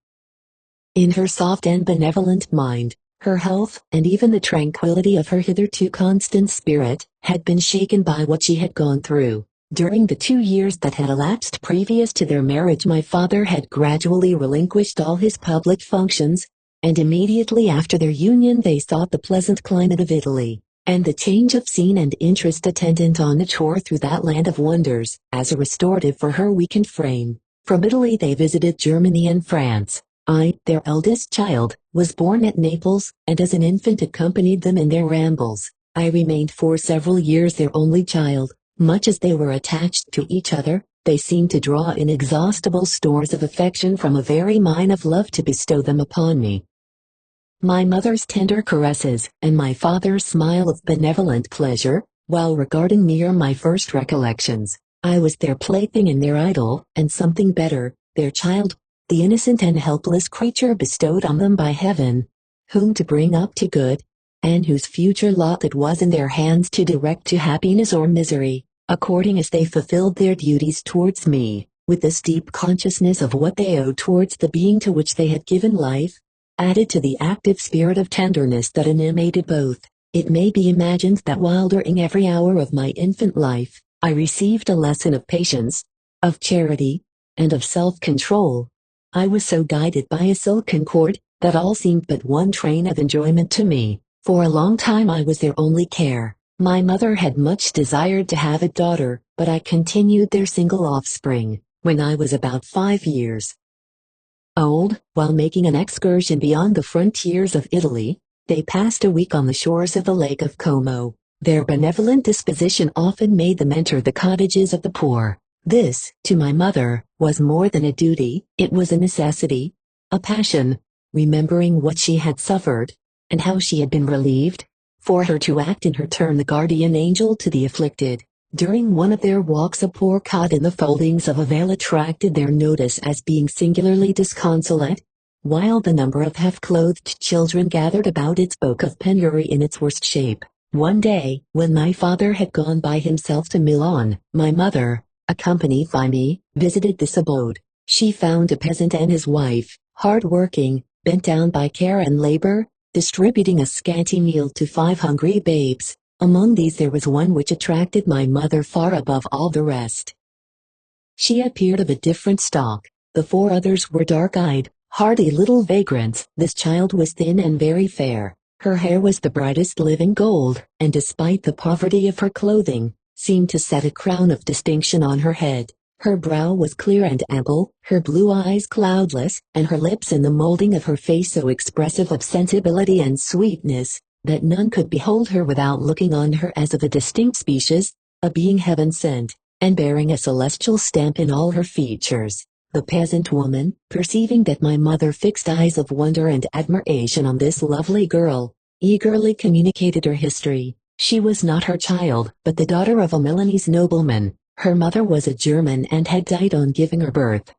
In her soft and benevolent mind, her health, and even the tranquility of her hitherto constant spirit, had been shaken by what she had gone through. During the 2 years that had elapsed previous to their marriage my father had gradually relinquished all his public functions, and immediately after their union they sought the pleasant climate of Italy, and the change of scene and interest attendant on a tour through that land of wonders, as a restorative for her weakened frame. From Italy they visited Germany and France. I, their eldest child, was born at Naples, and as an infant accompanied them in their rambles. I remained for several years their only child. Much as they were attached to each other, they seemed to draw inexhaustible stores of affection from a very mine of love to bestow them upon me. My mother's tender caresses, and my father's smile of benevolent pleasure, while regarding me are my first recollections. I was their plaything and their idol, and something better, their child, the innocent and helpless creature bestowed on them by heaven, whom to bring up to good, and whose future lot it was in their hands to direct to happiness or misery, according as they fulfilled their duties towards me, with this deep consciousness of what they owed towards the being to which they had given life, added to the active spirit of tenderness that animated both. It may be imagined that while during every hour of my infant life, I received a lesson of patience, of charity, and of self-control. I was so guided by a silken cord, that all seemed but one train of enjoyment to me. For a long time I was their only care. My mother had much desired to have a daughter, but I continued their single offspring. When I was about 5 years old, while making an excursion beyond the frontiers of Italy, they passed a week on the shores of the Lake of Como. Their benevolent disposition often made them enter the cottages of the poor. This, to my mother, was more than a duty, it was a necessity, a passion, remembering what she had suffered, and how she had been relieved, for her to act in her turn the guardian angel to the afflicted. During one of their walks a poor cot in the foldings of a veil attracted their notice as being singularly disconsolate, while the number of half-clothed children gathered about it spoke of penury in its worst shape. One day, when my father had gone by himself to Milan, my mother, accompanied by me, visited this abode. She found a peasant and his wife, hard-working, bent down by care and labor, distributing a scanty meal to 5 hungry babes. Among these there was one which attracted my mother far above all the rest. She appeared of a different stock. The 4 others were dark-eyed, hardy little vagrants. This child was thin and very fair. Her hair was the brightest living gold, and despite the poverty of her clothing, seemed to set a crown of distinction on her head. Her brow was clear and ample, her blue eyes cloudless, and her lips and the molding of her face so expressive of sensibility and sweetness, that none could behold her without looking on her as of a distinct species, a being heaven-sent, and bearing a celestial stamp in all her features. The peasant woman, perceiving that my mother fixed eyes of wonder and admiration on this lovely girl, eagerly communicated her history. She was not her child, but the daughter of a Milanese nobleman. Her mother was a German and had died on giving her birth.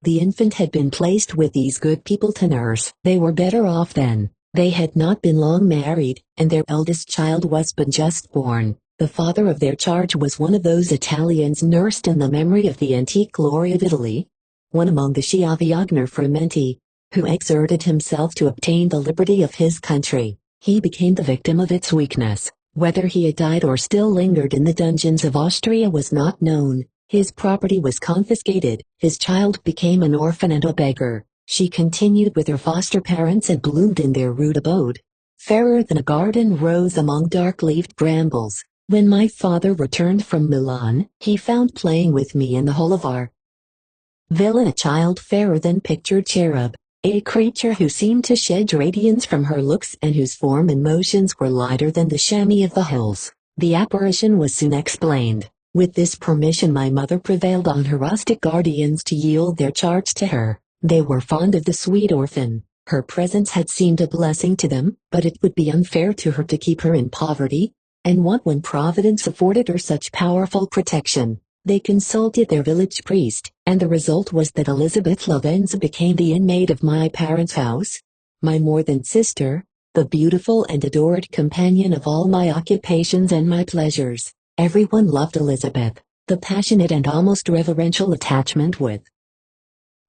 The infant had been placed with these good people to nurse. They were better off then. They had not been long married, and their eldest child was but just born. The father of their charge was one of those Italians nursed in the memory of the antique glory of Italy, one among the Schiavi Frumenti, who exerted himself to obtain the liberty of his country. He became the victim of its weakness. Whether he had died or still lingered in the dungeons of Austria was not known. His property was confiscated. His child became an orphan and a beggar. She continued with her foster parents and bloomed in their rude abode, fairer than a garden rose among dark-leaved brambles. When my father returned from Milan, he found playing with me in the hall of our villa a child fairer than pictured cherub, a creature who seemed to shed radiance from her looks and whose form and motions were lighter than the chamois of the hills. The apparition was soon explained. With this permission my mother prevailed on her rustic guardians to yield their charge to her. They were fond of the sweet orphan. Her presence had seemed a blessing to them, but it would be unfair to her to keep her in poverty and want when Providence afforded her such powerful protection. They consulted their village priest, and the result was that Elizabeth Lavenza became the inmate of my parents' house, my more than sister, the beautiful and adored companion of all my occupations and my pleasures. Everyone loved Elizabeth. The passionate and almost reverential attachment with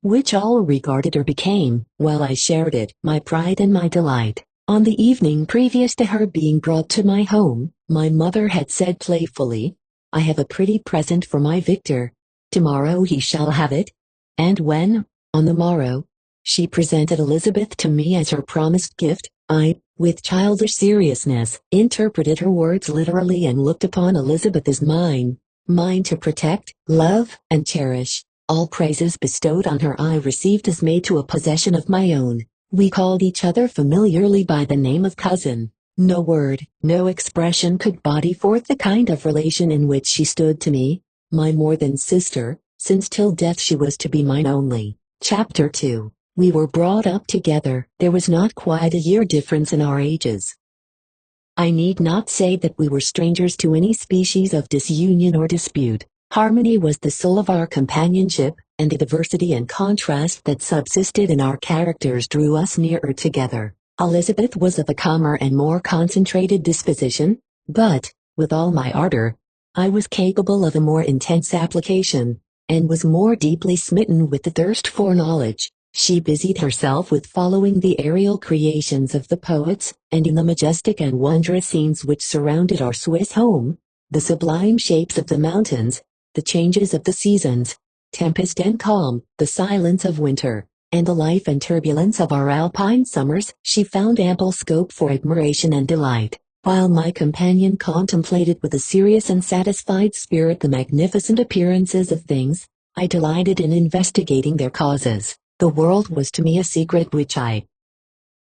which all regarded her became, while I shared it, my pride and my delight. On the evening previous to her being brought to my home, my mother had said playfully, "I have a pretty present for my Victor. Tomorrow he shall have it." And when, on the morrow, she presented Elizabeth to me as her promised gift, I, with childish seriousness, interpreted her words literally and looked upon Elizabeth as mine to protect, love, and cherish. All praises bestowed on her I received as made to a possession of my own. We called each other familiarly by the name of cousin. No word, no expression could body forth the kind of relation in which she stood to me, my more than sister, since till death she was to be mine only. Chapter 2. We were brought up together. There was not quite a year difference in our ages. I need not say that we were strangers to any species of disunion or dispute. Harmony was the soul of our companionship, and the diversity and contrast that subsisted in our characters drew us nearer together. Elizabeth was of a calmer and more concentrated disposition, but, with all my ardor, I was capable of a more intense application, and was more deeply smitten with the thirst for knowledge. She busied herself with following the aerial creations of the poets, and in the majestic and wondrous scenes which surrounded our Swiss home, the sublime shapes of the mountains, the changes of the seasons, tempest and calm, the silence of winter, and the life and turbulence of our alpine summers, she found ample scope for admiration and delight, while my companion contemplated with a serious and satisfied spirit the magnificent appearances of things. I delighted in investigating their causes. The world was to me a secret which I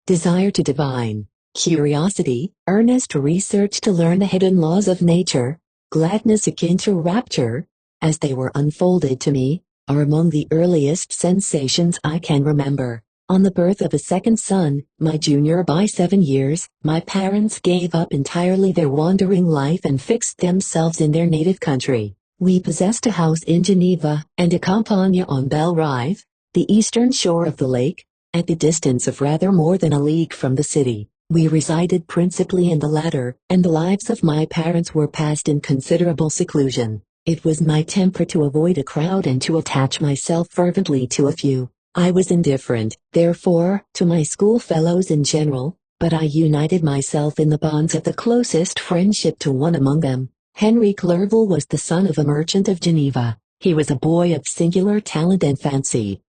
desired to divine. Curiosity, earnest research to learn the hidden laws of nature, gladness akin to rapture, as they were unfolded to me, are among the earliest sensations I can remember. On the birth of a second son, my junior by 7 years, my parents gave up entirely their wandering life and fixed themselves in their native country. We possessed a house in Geneva, and a campagne on Belle Rive, the eastern shore of the lake, at the distance of rather more than a league from the city. We resided principally in the latter, and the lives of my parents were passed in considerable seclusion. It was my temper to avoid a crowd and to attach myself fervently to a few. I was indifferent, therefore, to my schoolfellows in general, but I united myself in the bonds of the closest friendship to one among them. Henry Clerval was the son of a merchant of Geneva. He was a boy of singular talent and fancy.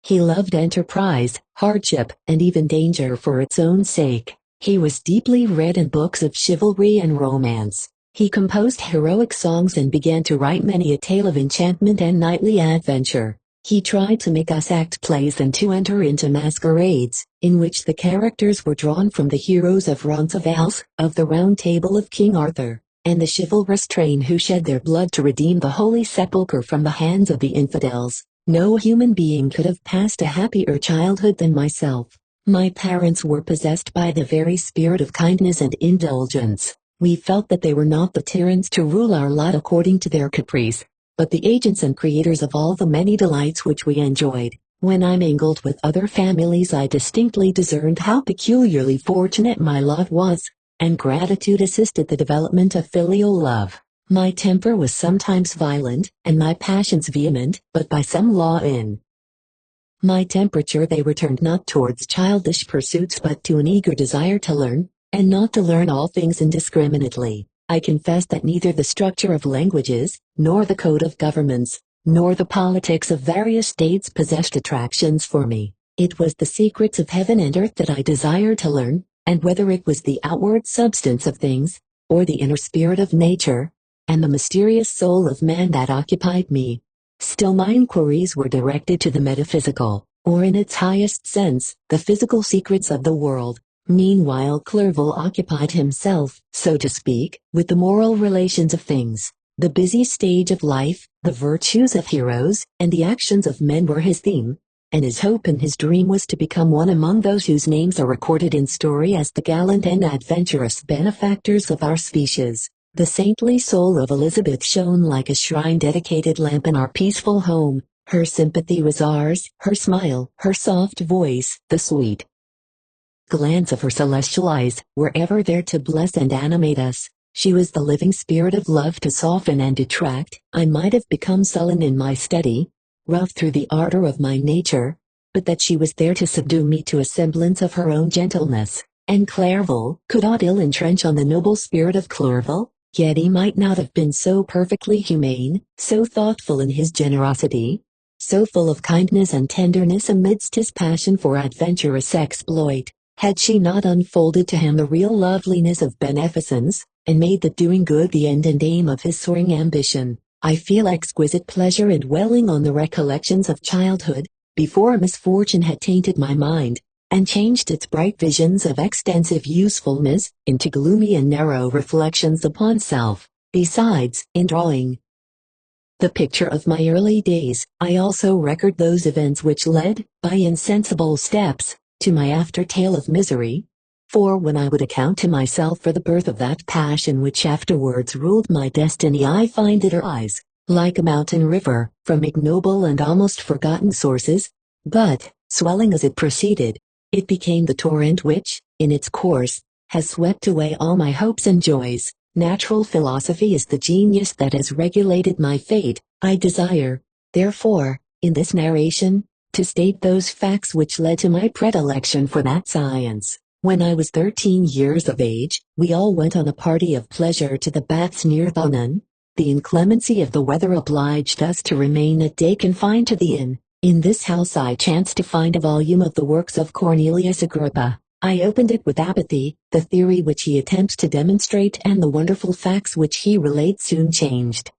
He loved enterprise, hardship, and even danger for its own sake. He was deeply read in books of chivalry and romance. He composed heroic songs and began to write many a tale of enchantment and knightly adventure. He tried to make us act plays and to enter into masquerades, in which the characters were drawn from the heroes of Roncesvalles, of the Round Table of King Arthur, and the chivalrous train who shed their blood to redeem the Holy Sepulchre from the hands of the infidels. No human being could have passed a happier childhood than myself. My parents were possessed by the very spirit of kindness and indulgence. We felt that they were not the tyrants to rule our lot according to their caprice, but the agents and creators of all the many delights which we enjoyed. When I mingled with other families I distinctly discerned how peculiarly fortunate my lot was, and gratitude assisted the development of filial love. My temper was sometimes violent, and my passions vehement, but by some law in my temperature they were turned not towards childish pursuits but to an eager desire to learn, and not to learn all things indiscriminately. I confess that neither the structure of languages, nor the code of governments, nor the politics of various states possessed attractions for me. It was the secrets of heaven and earth that I desired to learn, and whether it was the outward substance of things, or the inner spirit of nature, and the mysterious soul of man that occupied me. Still my inquiries were directed to the metaphysical, or in its highest sense, the physical secrets of the world. Meanwhile Clerval occupied himself, so to speak, with the moral relations of things. The busy stage of life, the virtues of heroes, and the actions of men were his theme, and his hope and his dream was to become one among those whose names are recorded in story as the gallant and adventurous benefactors of our species. The saintly soul of Elizabeth shone like a shrine dedicated lamp in our peaceful home. Her sympathy was ours, her smile, her soft voice, the sweet glance of her celestial eyes, were ever there to bless and animate us. She was the living spirit of love to soften and detract. I might have become sullen in my study, rough through the ardor of my nature, but that she was there to subdue me to a semblance of her own gentleness. And Clerval could not ill entrench on the noble spirit of Clerval, yet he might not have been so perfectly humane, so thoughtful in his generosity, so full of kindness and tenderness amidst his passion for adventurous exploit, had she not unfolded to him the real loveliness of beneficence, and made the doing good the end and aim of his soaring ambition. I feel exquisite pleasure in dwelling on the recollections of childhood, before misfortune had tainted my mind, and changed its bright visions of extensive usefulness into gloomy and narrow reflections upon self. Besides, in drawing the picture of my early days, I also record those events which led, by insensible steps, to my after tale of misery. For when I would account to myself for the birth of that passion which afterwards ruled my destiny, I find it arise, like a mountain river, from ignoble and almost forgotten sources, but, swelling as it proceeded, it became the torrent which, in its course, has swept away all my hopes and joys. Natural philosophy is the genius that has regulated my fate. I desire, therefore, in this narration, to state those facts which led to my predilection for that science. When I was 13 years of age, we all went on a party of pleasure to the baths near Thunen. The inclemency of the weather obliged us to remain a day confined to the inn. In this house I chanced to find a volume of the works of Cornelius Agrippa. I opened it with apathy. The theory which he attempts to demonstrate and the wonderful facts which he relates soon changed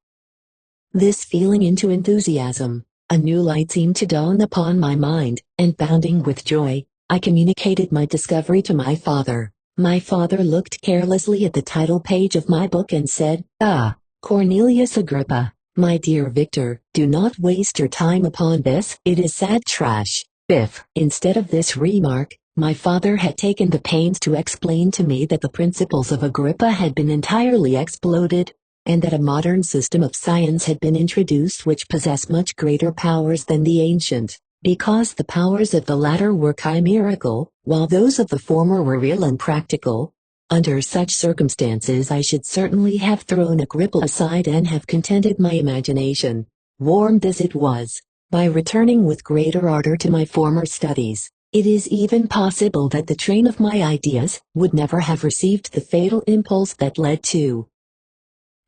this feeling into enthusiasm. A new light seemed to dawn upon my mind, and bounding with joy, I communicated my discovery to my father. My father looked carelessly at the title page of my book and said, "Ah, Cornelius Agrippa, my dear Victor, do not waste your time upon this. It is sad trash." Biff. Instead of this remark, my father had taken the pains to explain to me that the principles of Agrippa had been entirely exploded, and that a modern system of science had been introduced which possessed much greater powers than the ancient, because the powers of the latter were chimerical, while those of the former were real and practical. Under such circumstances I should certainly have thrown Agrippa aside and have contented my imagination, warmed as it was, by returning with greater ardor to my former studies. It is even possible that the train of my ideas would never have received the fatal impulse that led to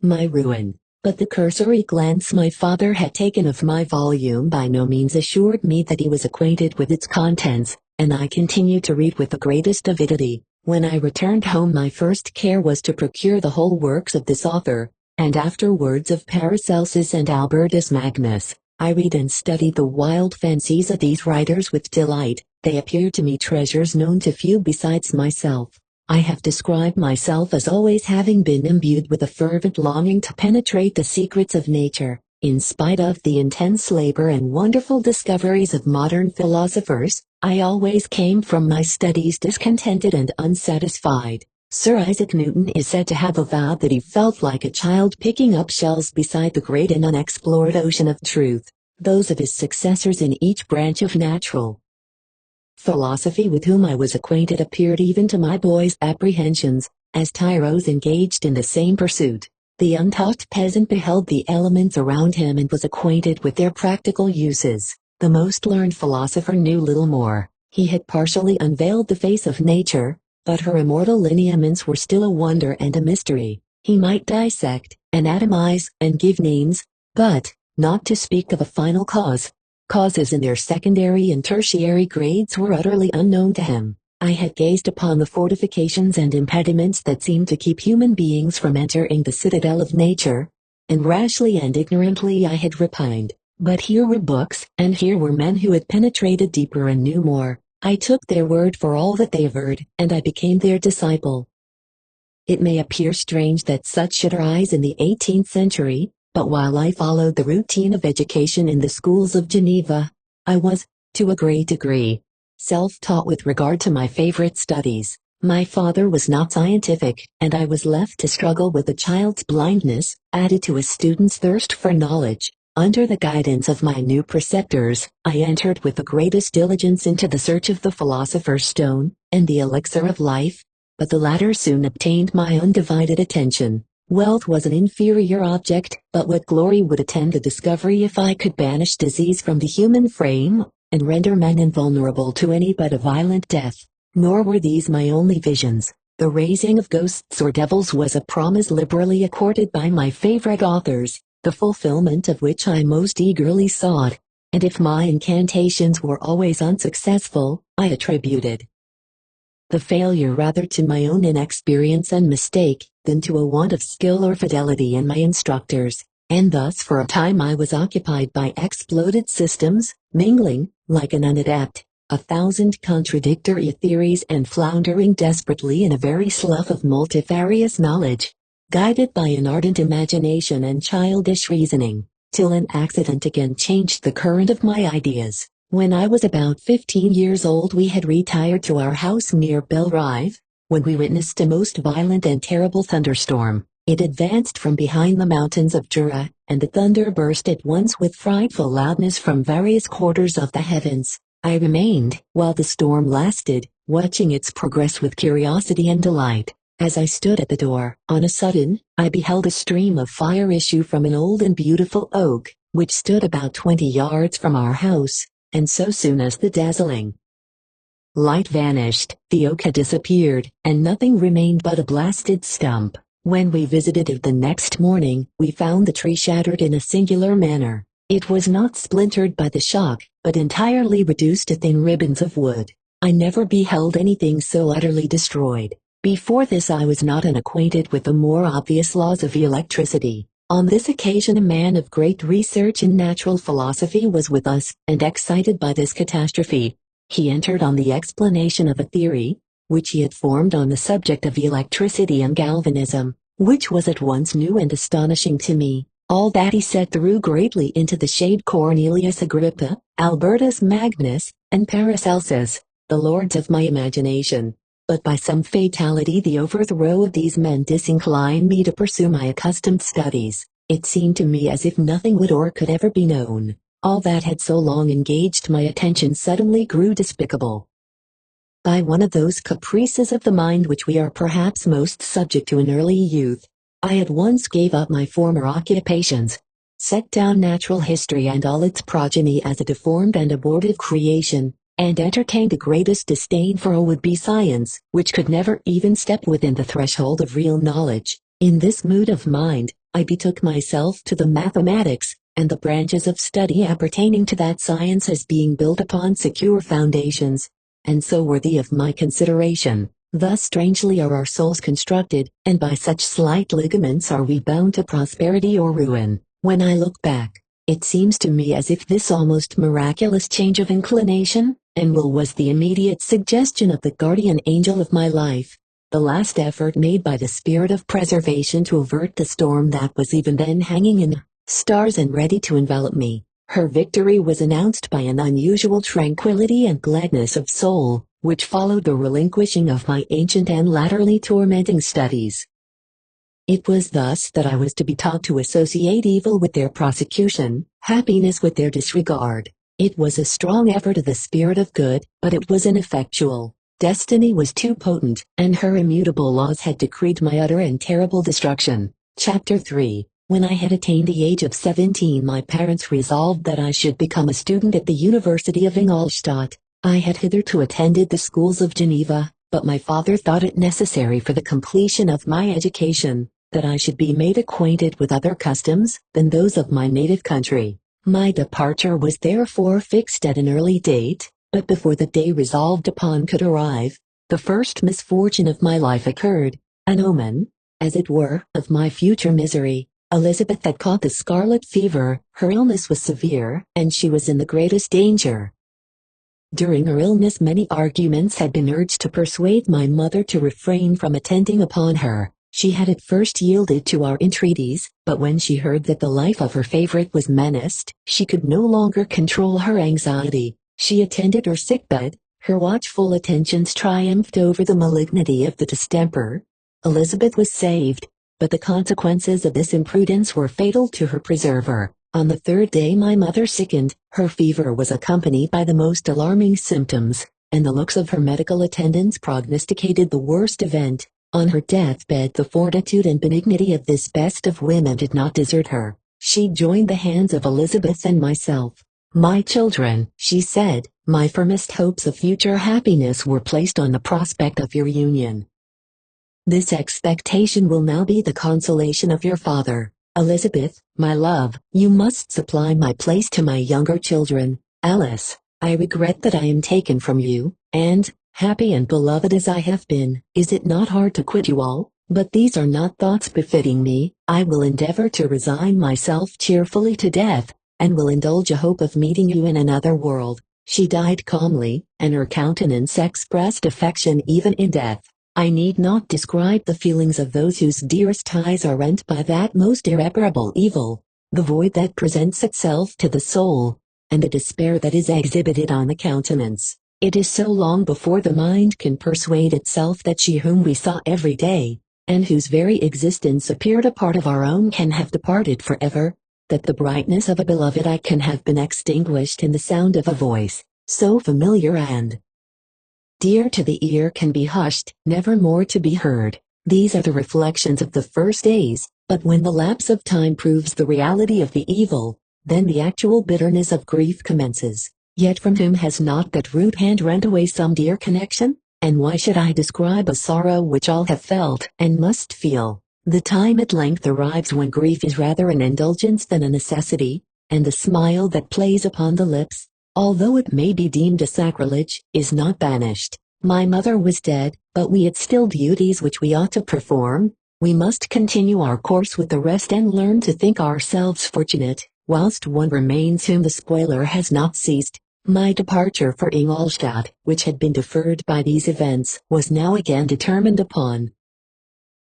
my ruin. But the cursory glance my father had taken of my volume by no means assured me that he was acquainted with its contents, and I continued to read with the greatest avidity. When I returned home my first care was to procure the whole works of this author, and afterwards of Paracelsus and Albertus Magnus. I read and studied the wild fancies of these writers with delight. They appeared to me treasures known to few besides myself. I have described myself as always having been imbued with a fervent longing to penetrate the secrets of nature. In spite of the intense labor and wonderful discoveries of modern philosophers, I always came from my studies discontented and unsatisfied. Sir Isaac Newton is said to have avowed that he felt like a child picking up shells beside the great and unexplored ocean of truth. Those of his successors in each branch of natural philosophy with whom I was acquainted appeared even to my boy's apprehensions, as tyros engaged in the same pursuit. The untaught peasant beheld the elements around him and was acquainted with their practical uses. The most learned philosopher knew little more. He had partially unveiled the face of nature, but her immortal lineaments were still a wonder and a mystery. He might dissect, anatomize, and give names, but, not to speak of a final causes in their secondary and tertiary grades were utterly unknown to him. I had gazed upon the fortifications and impediments that seemed to keep human beings from entering the citadel of nature, and rashly and ignorantly I had repined. But here were books, and here were men who had penetrated deeper and knew more. I took their word for all that they averred, and I became their disciple. It may appear strange that such should arise in the 18th century, but while I followed the routine of education in the schools of Geneva, I was, to a great degree, self-taught with regard to my favorite studies. My father was not scientific, and I was left to struggle with a child's blindness, added to a student's thirst for knowledge. Under the guidance of my new preceptors, I entered with the greatest diligence into the search of the philosopher's stone, and the elixir of life, but the latter soon obtained my undivided attention. Wealth was an inferior object, but what glory would attend the discovery if I could banish disease from the human frame, and render man invulnerable to any but a violent death. Nor were these my only visions. The raising of ghosts or devils was a promise liberally accorded by my favorite authors, the fulfillment of which I most eagerly sought, and if my incantations were always unsuccessful, I attributed the failure rather to my own inexperience and mistake, than to a want of skill or fidelity in my instructors, and thus for a time I was occupied by exploded systems, mingling, like an unadept, 1,000 contradictory theories and floundering desperately in a very slough of multifarious knowledge, guided by an ardent imagination and childish reasoning, till an accident again changed the current of my ideas. When I was about 15 years old we had retired to our house near Belrive, when we witnessed a most violent and terrible thunderstorm. It advanced from behind the mountains of Jura, and the thunder burst at once with frightful loudness from various quarters of the heavens. I remained, while the storm lasted, watching its progress with curiosity and delight. As I stood at the door, on a sudden, I beheld a stream of fire issue from an old and beautiful oak, which stood about 20 yards from our house. and so soon as the dazzling light vanished, the oak had disappeared, and nothing remained but a blasted stump. When we visited it the next morning, we found the tree shattered in a singular manner. It was not splintered by the shock, but entirely reduced to thin ribbons of wood. I never beheld anything so utterly destroyed. Before this I was not unacquainted with the more obvious laws of electricity. On this occasion a man of great research in natural philosophy was with us, and excited by this catastrophe, he entered on the explanation of a theory, which he had formed on the subject of electricity and galvanism, which was at once new and astonishing to me. All that he said threw greatly into the shade Cornelius Agrippa, Albertus Magnus, and Paracelsus, the lords of my imagination. But by some fatality the overthrow of these men disinclined me to pursue my accustomed studies. It seemed to me as if nothing would or could ever be known. All that had so long engaged my attention suddenly grew despicable. By one of those caprices of the mind which we are perhaps most subject to in early youth, I at once gave up my former occupations, set down natural history and all its progeny as a deformed and abortive creation, and entertained the greatest disdain for a would-be science, which could never even step within the threshold of real knowledge. In this mood of mind, I betook myself to the mathematics, and the branches of study appertaining to that science as being built upon secure foundations, and so worthy of my consideration. Thus strangely are our souls constructed, and by such slight ligaments are we bound to prosperity or ruin. When I look back, it seems to me as if this almost miraculous change of inclination and will was the immediate suggestion of the guardian angel of my life, the last effort made by the spirit of preservation to avert the storm that was even then hanging in stars and ready to envelop me. Her victory was announced by an unusual tranquility and gladness of soul, which followed the relinquishing of my ancient and latterly tormenting studies. It was thus that I was to be taught to associate evil with their prosecution, happiness with their disregard. It was a strong effort of the spirit of good, but it was ineffectual. Destiny was too potent, and her immutable laws had decreed my utter and terrible destruction. Chapter 3. When I had attained the age of 17, my parents resolved that I should become a student at the University of Ingolstadt. I had hitherto attended the schools of Geneva, but my father thought it necessary for the completion of my education that I should be made acquainted with other customs than those of my native country. My departure was therefore fixed at an early date, but before the day resolved upon could arrive, the first misfortune of my life occurred, an omen, as it were, of my future misery. Elizabeth had caught the scarlet fever, her illness was severe, and she was in the greatest danger. During her illness many arguments had been urged to persuade my mother to refrain from attending upon her. She had at first yielded to our entreaties, but when she heard that the life of her favorite was menaced, she could no longer control her anxiety. She attended her sickbed, her watchful attentions triumphed over the malignity of the distemper. Elizabeth was saved, but the consequences of this imprudence were fatal to her preserver. On the third day my mother sickened, her fever was accompanied by the most alarming symptoms, and the looks of her medical attendants prognosticated the worst event. On her deathbed the fortitude and benignity of this best of women did not desert her. She joined the hands of Elizabeth and myself. "My children," she said, "my firmest hopes of future happiness were placed on the prospect of your union. This expectation will now be the consolation of your father. Elizabeth, my love, you must supply my place to my younger children. Alice, I regret that I am taken from you, and, happy and beloved as I have been, is it not hard to quit you all? But these are not thoughts befitting me. I will endeavor to resign myself cheerfully to death, and will indulge a hope of meeting you in another world." She died calmly, and her countenance expressed affection even in death. I need not describe the feelings of those whose dearest ties are rent by that most irreparable evil, the void that presents itself to the soul, and the despair that is exhibited on the countenance. It is so long before the mind can persuade itself that she whom we saw every day, and whose very existence appeared a part of our own, can have departed forever, that the brightness of a beloved eye can have been extinguished in the sound of a voice, so familiar and dear to the ear, can be hushed, never more to be heard. These are the reflections of the first days, but when the lapse of time proves the reality of the evil, then the actual bitterness of grief commences. Yet from whom has not that rude hand rent away some dear connection? And why should I describe a sorrow which all have felt and must feel? The time at length arrives when grief is rather an indulgence than a necessity, and the smile that plays upon the lips, although it may be deemed a sacrilege, is not banished. My mother was dead, but we had still duties which we ought to perform. We must continue our course with the rest and learn to think ourselves fortunate, whilst one remains whom the spoiler has not seized. My departure for Ingolstadt, which had been deferred by these events, was now again determined upon.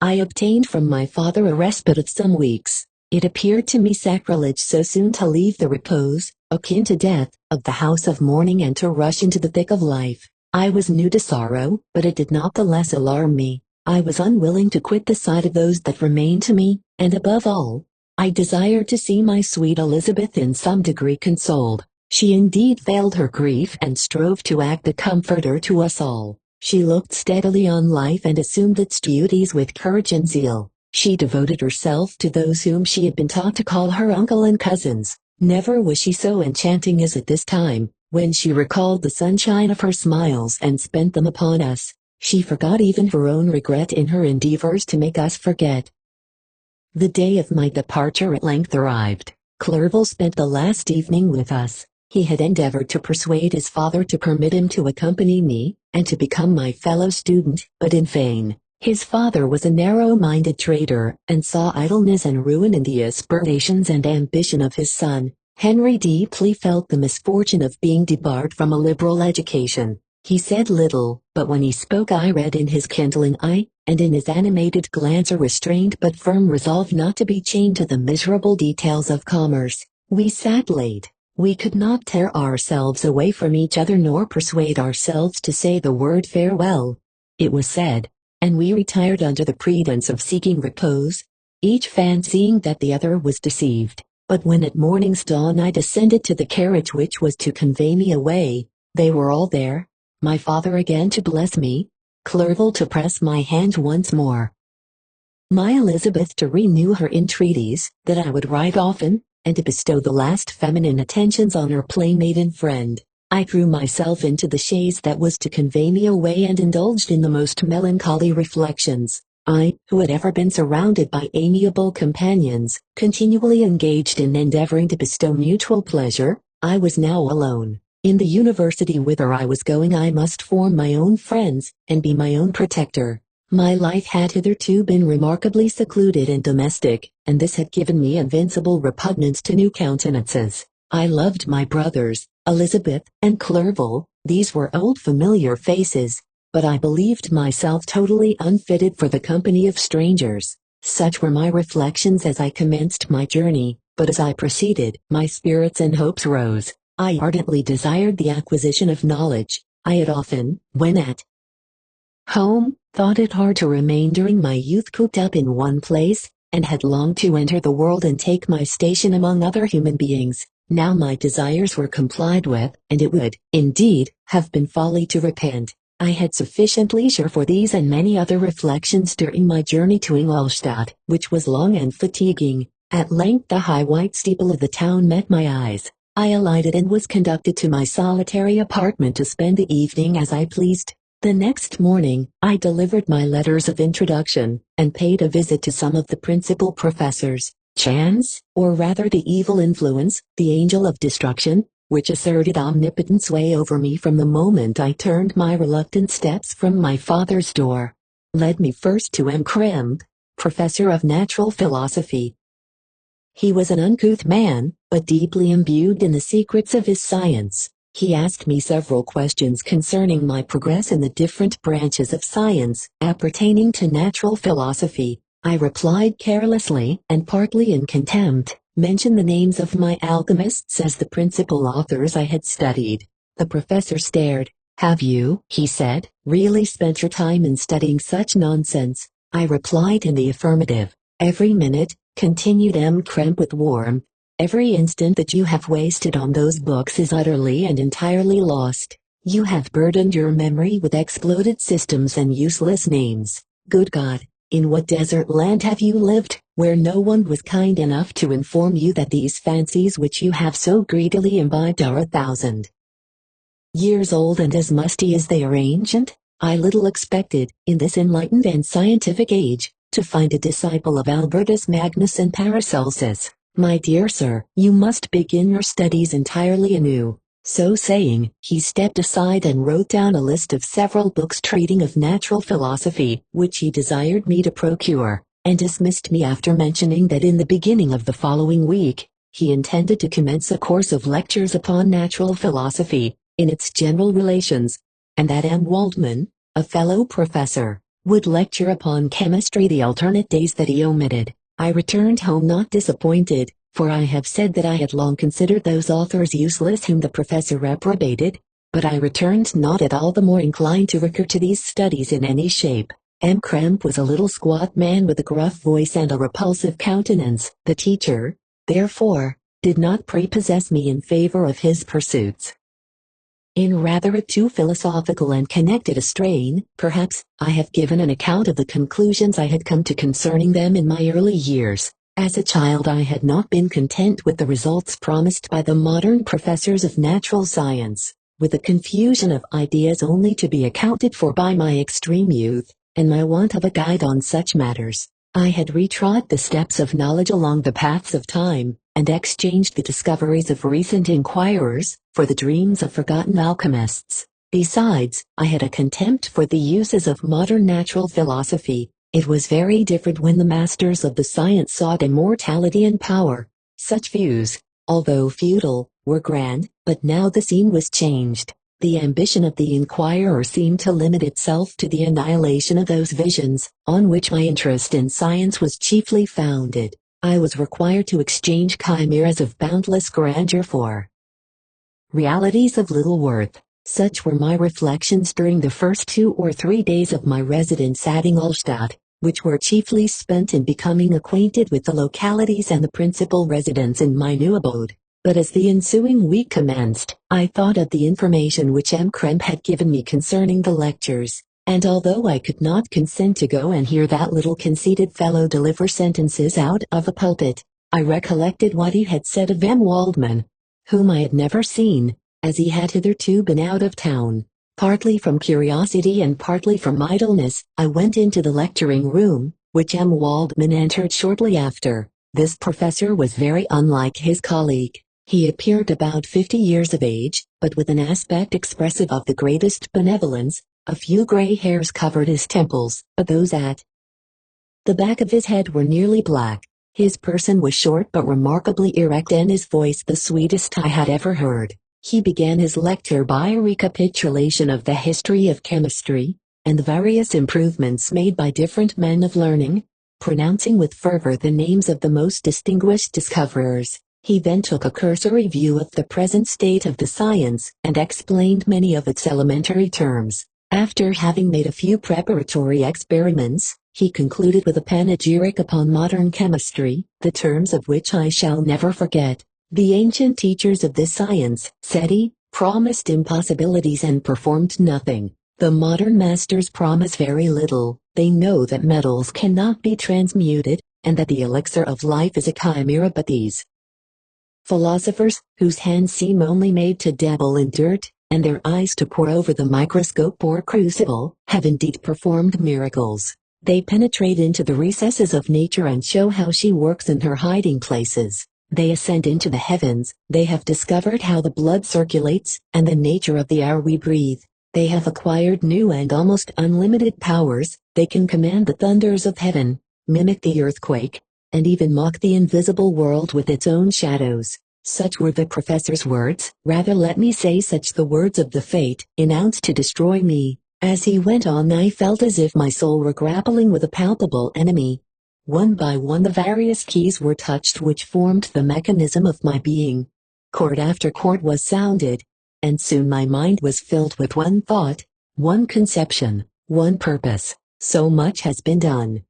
I obtained from my father a respite of some weeks. It appeared to me sacrilege so soon to leave the repose, akin to death, of the house of mourning and to rush into the thick of life. I was new to sorrow, but it did not the less alarm me. I was unwilling to quit the side of those that remained to me, and above all, I desired to see my sweet Elizabeth in some degree consoled. She indeed veiled her grief and strove to act a comforter to us all. She looked steadily on life and assumed its duties with courage and zeal. She devoted herself to those whom she had been taught to call her uncle and cousins. Never was she so enchanting as at this time, when she recalled the sunshine of her smiles and spent them upon us. She forgot even her own regret in her endeavors to make us forget. The day of my departure at length arrived. Clerval spent the last evening with us. He had endeavored to persuade his father to permit him to accompany me, and to become my fellow student, but in vain. His father was a narrow-minded trader, and saw idleness and ruin in the aspirations and ambition of his son. Henry deeply felt the misfortune of being debarred from a liberal education. He said little, but when he spoke I read in his kindling eye, and in his animated glance a restrained but firm resolve not to be chained to the miserable details of commerce. We sat late. We could not tear ourselves away from each other nor persuade ourselves to say the word farewell. It was said, and we retired under the pretense of seeking repose, each fancying that the other was deceived. But when at morning's dawn I descended to the carriage which was to convey me away, they were all there, my father again to bless me, Clerval to press my hand once more, my Elizabeth to renew her entreaties that I would write often, and to bestow the last feminine attentions on her playmate and friend. I threw myself into the chaise that was to convey me away and indulged in the most melancholy reflections. I, who had ever been surrounded by amiable companions, continually engaged in endeavoring to bestow mutual pleasure, I was now alone. In the university whither I was going I must form my own friends, and be my own protector. My life had hitherto been remarkably secluded and domestic, and this had given me invincible repugnance to new countenances. I loved my brothers, Elizabeth and Clerval. These were old familiar faces, but I believed myself totally unfitted for the company of strangers. Such were my reflections as I commenced my journey, but as I proceeded, my spirits and hopes rose. I ardently desired the acquisition of knowledge. I had often, when at home, thought it hard to remain during my youth cooped up in one place, and had longed to enter the world and take my station among other human beings. Now my desires were complied with, and it would, indeed, have been folly to repent. I had sufficient leisure for these and many other reflections during my journey to Ingolstadt, which was long and fatiguing. At length the high white steeple of the town met my eyes. I alighted and was conducted to my solitary apartment to spend the evening as I pleased. The next morning, I delivered my letters of introduction, and paid a visit to some of the principal professors. Chance, or rather the evil influence, the angel of destruction, which asserted omnipotent sway over me from the moment I turned my reluctant steps from my father's door, led me first to M. Krempe, professor of natural philosophy. He was an uncouth man, but deeply imbued in the secrets of his science. He asked me several questions concerning my progress in the different branches of science appertaining to natural philosophy. I replied carelessly, and partly in contempt, mentioned the names of my alchemists as the principal authors I had studied. The professor stared. "Have you," he said, "really spent your time in studying such nonsense?" I replied in the affirmative. "Every minute," continued M. Krempe with warmth, "every instant that you have wasted on those books is utterly and entirely lost. You have burdened your memory with exploded systems and useless names. Good God, in what desert land have you lived, where no one was kind enough to inform you that these fancies which you have so greedily imbibed are 1,000 years old and as musty as they are ancient. I little expected, in this enlightened and scientific age, to find a disciple of Albertus Magnus and Paracelsus. My dear sir, you must begin your studies entirely anew. So saying, he stepped aside and wrote down a list of several books treating of natural philosophy, which he desired me to procure, and dismissed me after mentioning that in the beginning of the following week, he intended to commence a course of lectures upon natural philosophy, in its general relations, and that M. Waldman, a fellow professor, would lecture upon chemistry the alternate days that he omitted. I returned home not disappointed, for I have said that I had long considered those authors useless whom the professor reprobated, but I returned not at all the more inclined to recur to these studies in any shape. M. Kremp was a little squat man with a gruff voice and a repulsive countenance. The teacher, therefore, did not prepossess me in favor of his pursuits. In rather a too philosophical and connected a strain, perhaps, I have given an account of the conclusions I had come to concerning them in my early years. As a child I had not been content with the results promised by the modern professors of natural science, with a confusion of ideas only to be accounted for by my extreme youth, and my want of a guide on such matters. I had retrod the steps of knowledge along the paths of time, and exchanged the discoveries of recent inquirers for the dreams of forgotten alchemists. Besides, I had a contempt for the uses of modern natural philosophy. It was very different when the masters of the science sought immortality and power. Such views, although futile, were grand, but now the scene was changed. The ambition of the inquirer seemed to limit itself to the annihilation of those visions, on which my interest in science was chiefly founded. I was required to exchange chimeras of boundless grandeur for realities of little worth. Such were my reflections during the first 2 or 3 days of my residence at Ingolstadt, which were chiefly spent in becoming acquainted with the localities and the principal residents in my new abode. But as the ensuing week commenced, I thought of the information which M. Kremp had given me concerning the lectures, and although I could not consent to go and hear that little conceited fellow deliver sentences out of a pulpit, I recollected what he had said of M. Waldman, whom I had never seen, as he had hitherto been out of town. Partly from curiosity and partly from idleness, I went into the lecturing room, which M. Waldman entered shortly after. This professor was very unlike his colleague. He appeared about 50 years of age, but with an aspect expressive of the greatest benevolence. A few gray hairs covered his temples, but those at the back of his head were nearly black. His person was short but remarkably erect and his voice the sweetest I had ever heard. He began his lecture by a recapitulation of the history of chemistry, and the various improvements made by different men of learning, pronouncing with fervor the names of the most distinguished discoverers. He then took a cursory view of the present state of the science, and explained many of its elementary terms. After having made a few preparatory experiments, he concluded with a panegyric upon modern chemistry, the terms of which I shall never forget. The ancient teachers of this science, said he, promised impossibilities and performed nothing. The modern masters promise very little. They know that metals cannot be transmuted, and that the elixir of life is a chimera, but these philosophers, whose hands seem only made to dabble in dirt, and their eyes to pore over the microscope or crucible, have indeed performed miracles. They penetrate into the recesses of nature and show how she works in her hiding places. They ascend into the heavens. They have discovered how the blood circulates, and the nature of the air we breathe. They have acquired new and almost unlimited powers. They can command the thunders of heaven, mimic the earthquake, and even mock the invisible world with its own shadows. Such were the professor's words, rather let me say such the words of the fate, announced to destroy me. As he went on I felt as if my soul were grappling with a palpable enemy. One by one the various keys were touched which formed the mechanism of my being. Chord after chord was sounded, and soon my mind was filled with one thought, one conception, one purpose. So much has been done,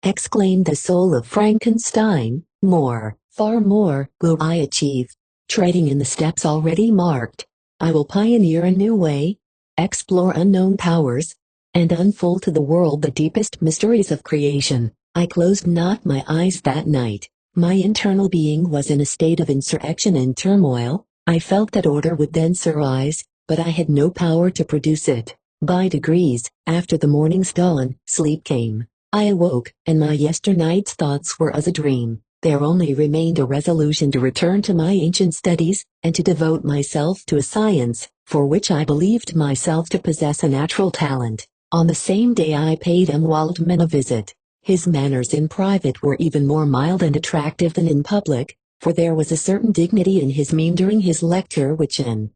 exclaimed the soul of Frankenstein. More, far more, will I achieve. Treading in the steps already marked, I will pioneer a new way, explore unknown powers, and unfold to the world the deepest mysteries of creation. I closed not my eyes that night. My internal being was in a state of insurrection and turmoil. I felt that order would thence arise, but I had no power to produce it. By degrees, after the morning's dawn, sleep came. I awoke, and my yesternight's thoughts were as a dream. There only remained a resolution to return to my ancient studies, and to devote myself to a science, for which I believed myself to possess a natural talent. On the same day I paid M. Waldman a visit. His manners in private were even more mild and attractive than in public, for there was a certain dignity in his mien during his lecture which in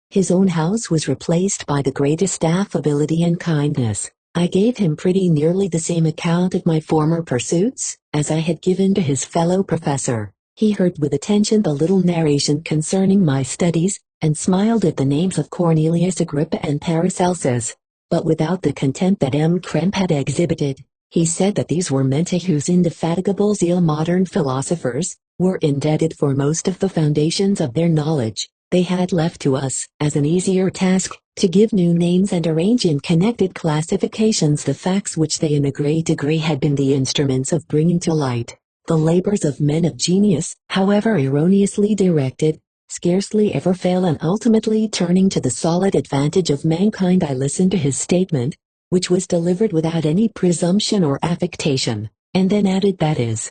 his own house was replaced by the greatest affability and kindness. I gave him pretty nearly the same account of my former pursuits as I had given to his fellow professor. He heard with attention the little narration concerning my studies, and smiled at the names of Cornelius Agrippa and Paracelsus, but without the contempt that M. Krempe had exhibited. He said that these were men to whose indefatigable zeal modern philosophers were indebted for most of the foundations of their knowledge. They had left to us, as an easier task, to give new names and arrange in connected classifications the facts which they in a great degree had been the instruments of bringing to light. The labors of men of genius, however erroneously directed, scarcely ever fail in ultimately turning to the solid advantage of mankind. I listened to his statement, which was delivered without any presumption or affectation, and then added that his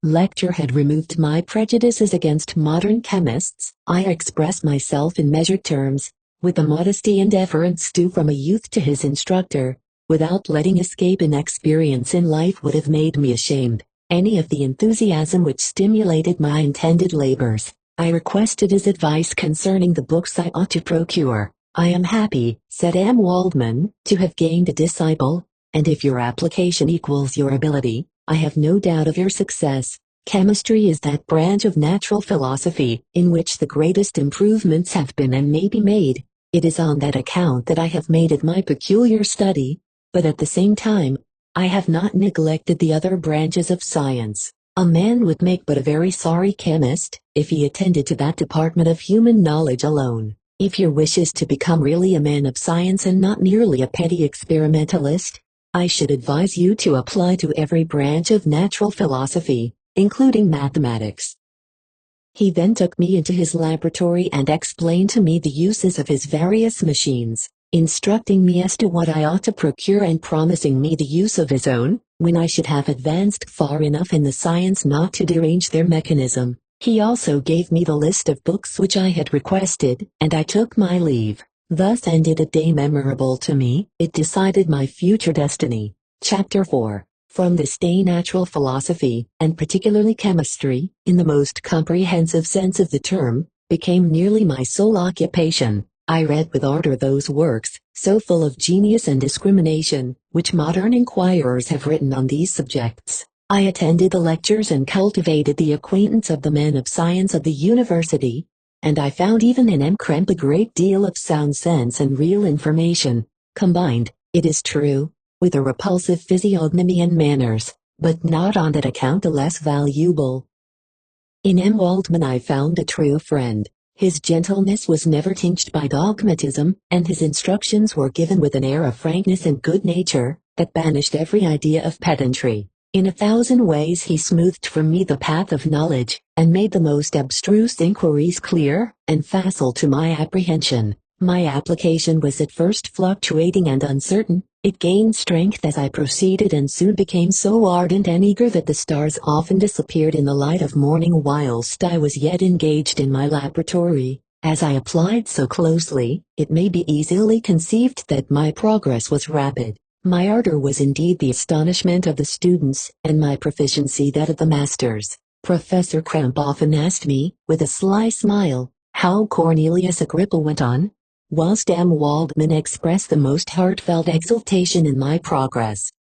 lecture had removed my prejudices against modern chemists. I expressed myself in measured terms, with the modesty and deference due from a youth to his instructor, without letting escape inexperience in life would have made me ashamed. Any of the enthusiasm which stimulated my intended labors. I requested his advice concerning the books I ought to procure. I am happy, said M. Waldman, to have gained a disciple, and if your application equals your ability, I have no doubt of your success. Chemistry is that branch of natural philosophy in which the greatest improvements have been and may be made. It is on that account that I have made it my peculiar study, but at the same time, I have not neglected the other branches of science. A man would make but a very sorry chemist if he attended to that department of human knowledge alone. If your wish is to become really a man of science and not merely a petty experimentalist, I should advise you to apply to every branch of natural philosophy, including mathematics. He then took me into his laboratory and explained to me the uses of his various machines, instructing me as to what I ought to procure and promising me the use of his own, when I should have advanced far enough in the science not to derange their mechanism. He also gave me the list of books which I had requested, and I took my leave. Thus ended a day memorable to me. It decided my future destiny. Chapter 4. From this day natural philosophy, and particularly chemistry, in the most comprehensive sense of the term, became nearly my sole occupation. I read with ardor those works, so full of genius and discrimination, which modern inquirers have written on these subjects. I attended the lectures and cultivated the acquaintance of the men of science of the university, and I found even in M. Krempe a great deal of sound sense and real information, combined, it is true, with a repulsive physiognomy and manners, but not on that account the less valuable. In M. Waldman I found a true friend. His gentleness was never tinged by dogmatism, and his instructions were given with an air of frankness and good nature that banished every idea of pedantry. In 1,000 ways he smoothed for me the path of knowledge, and made the most abstruse inquiries clear and facile to my apprehension. My application was at first fluctuating and uncertain. It gained strength as I proceeded and soon became so ardent and eager that the stars often disappeared in the light of morning whilst I was yet engaged in my laboratory. As I applied so closely, it may be easily conceived that my progress was rapid. My ardor was indeed the astonishment of the students, and my proficiency that of the masters. Professor Krempe often asked me, with a sly smile, how Cornelius Agrippa went on, whilst M. Waldman expressed the most heartfelt exultation in my progress.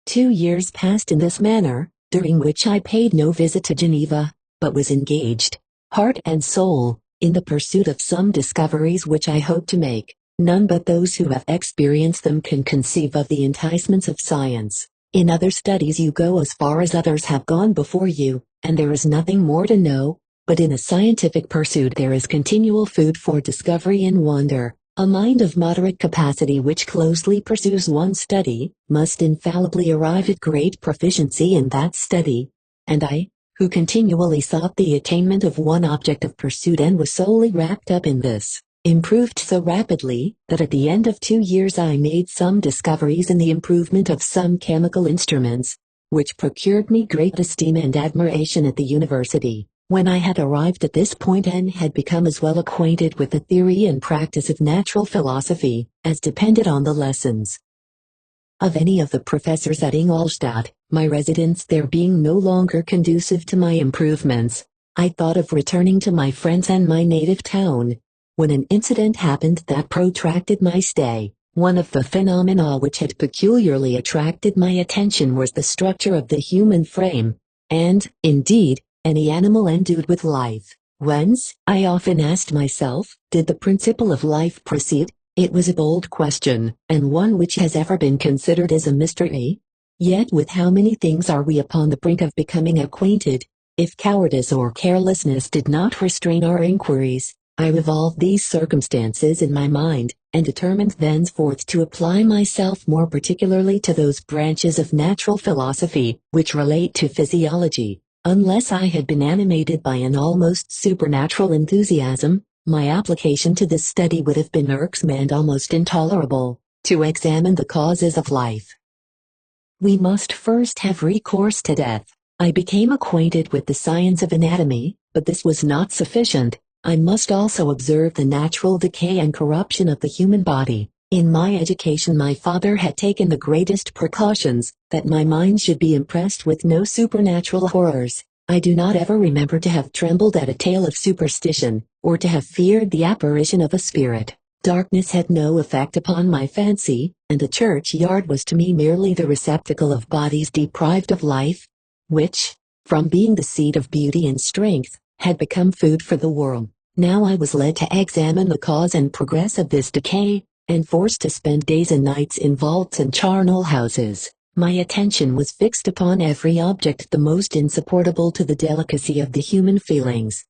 2 years passed in this manner, during which I paid no visit to Geneva, but was engaged, heart and soul, in the pursuit of some discoveries which I hope to make. None but those who have experienced them can conceive of the enticements of science. In other studies you go as far as others have gone before you, and there is nothing more to know, but in a scientific pursuit there is continual food for discovery and wonder. A mind of moderate capacity which closely pursues one study, must infallibly arrive at great proficiency in that study, and I, who continually sought the attainment of one object of pursuit and was solely wrapped up in this, improved so rapidly that at the end of 2 years I made some discoveries in the improvement of some chemical instruments, which procured me great esteem and admiration at the university. When I had arrived at this point and had become as well acquainted with the theory and practice of natural philosophy as depended on the lessons of any of the professors at Ingolstadt, my residence there being no longer conducive to my improvements, I thought of returning to my friends and my native town, when an incident happened that protracted my stay. One of the phenomena which had peculiarly attracted my attention was the structure of the human frame, and, indeed, any animal endued with life. Whence, I often asked myself, did the principle of life proceed? It was a bold question, and one which has ever been considered as a mystery. Yet with how many things are we upon the brink of becoming acquainted, if cowardice or carelessness did not restrain our inquiries. I revolved these circumstances in my mind, and determined thenceforth to apply myself more particularly to those branches of natural philosophy which relate to physiology. Unless I had been animated by an almost supernatural enthusiasm, my application to this study would have been irksome and almost intolerable. To examine the causes of life, we must first have recourse to death. I became acquainted with the science of anatomy, but this was not sufficient. I must also observe the natural decay and corruption of the human body. In my education my father had taken the greatest precautions, that my mind should be impressed with no supernatural horrors. I do not ever remember to have trembled at a tale of superstition, or to have feared the apparition of a spirit. Darkness had no effect upon my fancy, and a churchyard was to me merely the receptacle of bodies deprived of life, which, from being the seat of beauty and strength, had become food for the worm. Now I was led to examine the cause and progress of this decay, and forced to spend days and nights in vaults and charnel houses. My attention was fixed upon every object the most insupportable to the delicacy of the human feelings.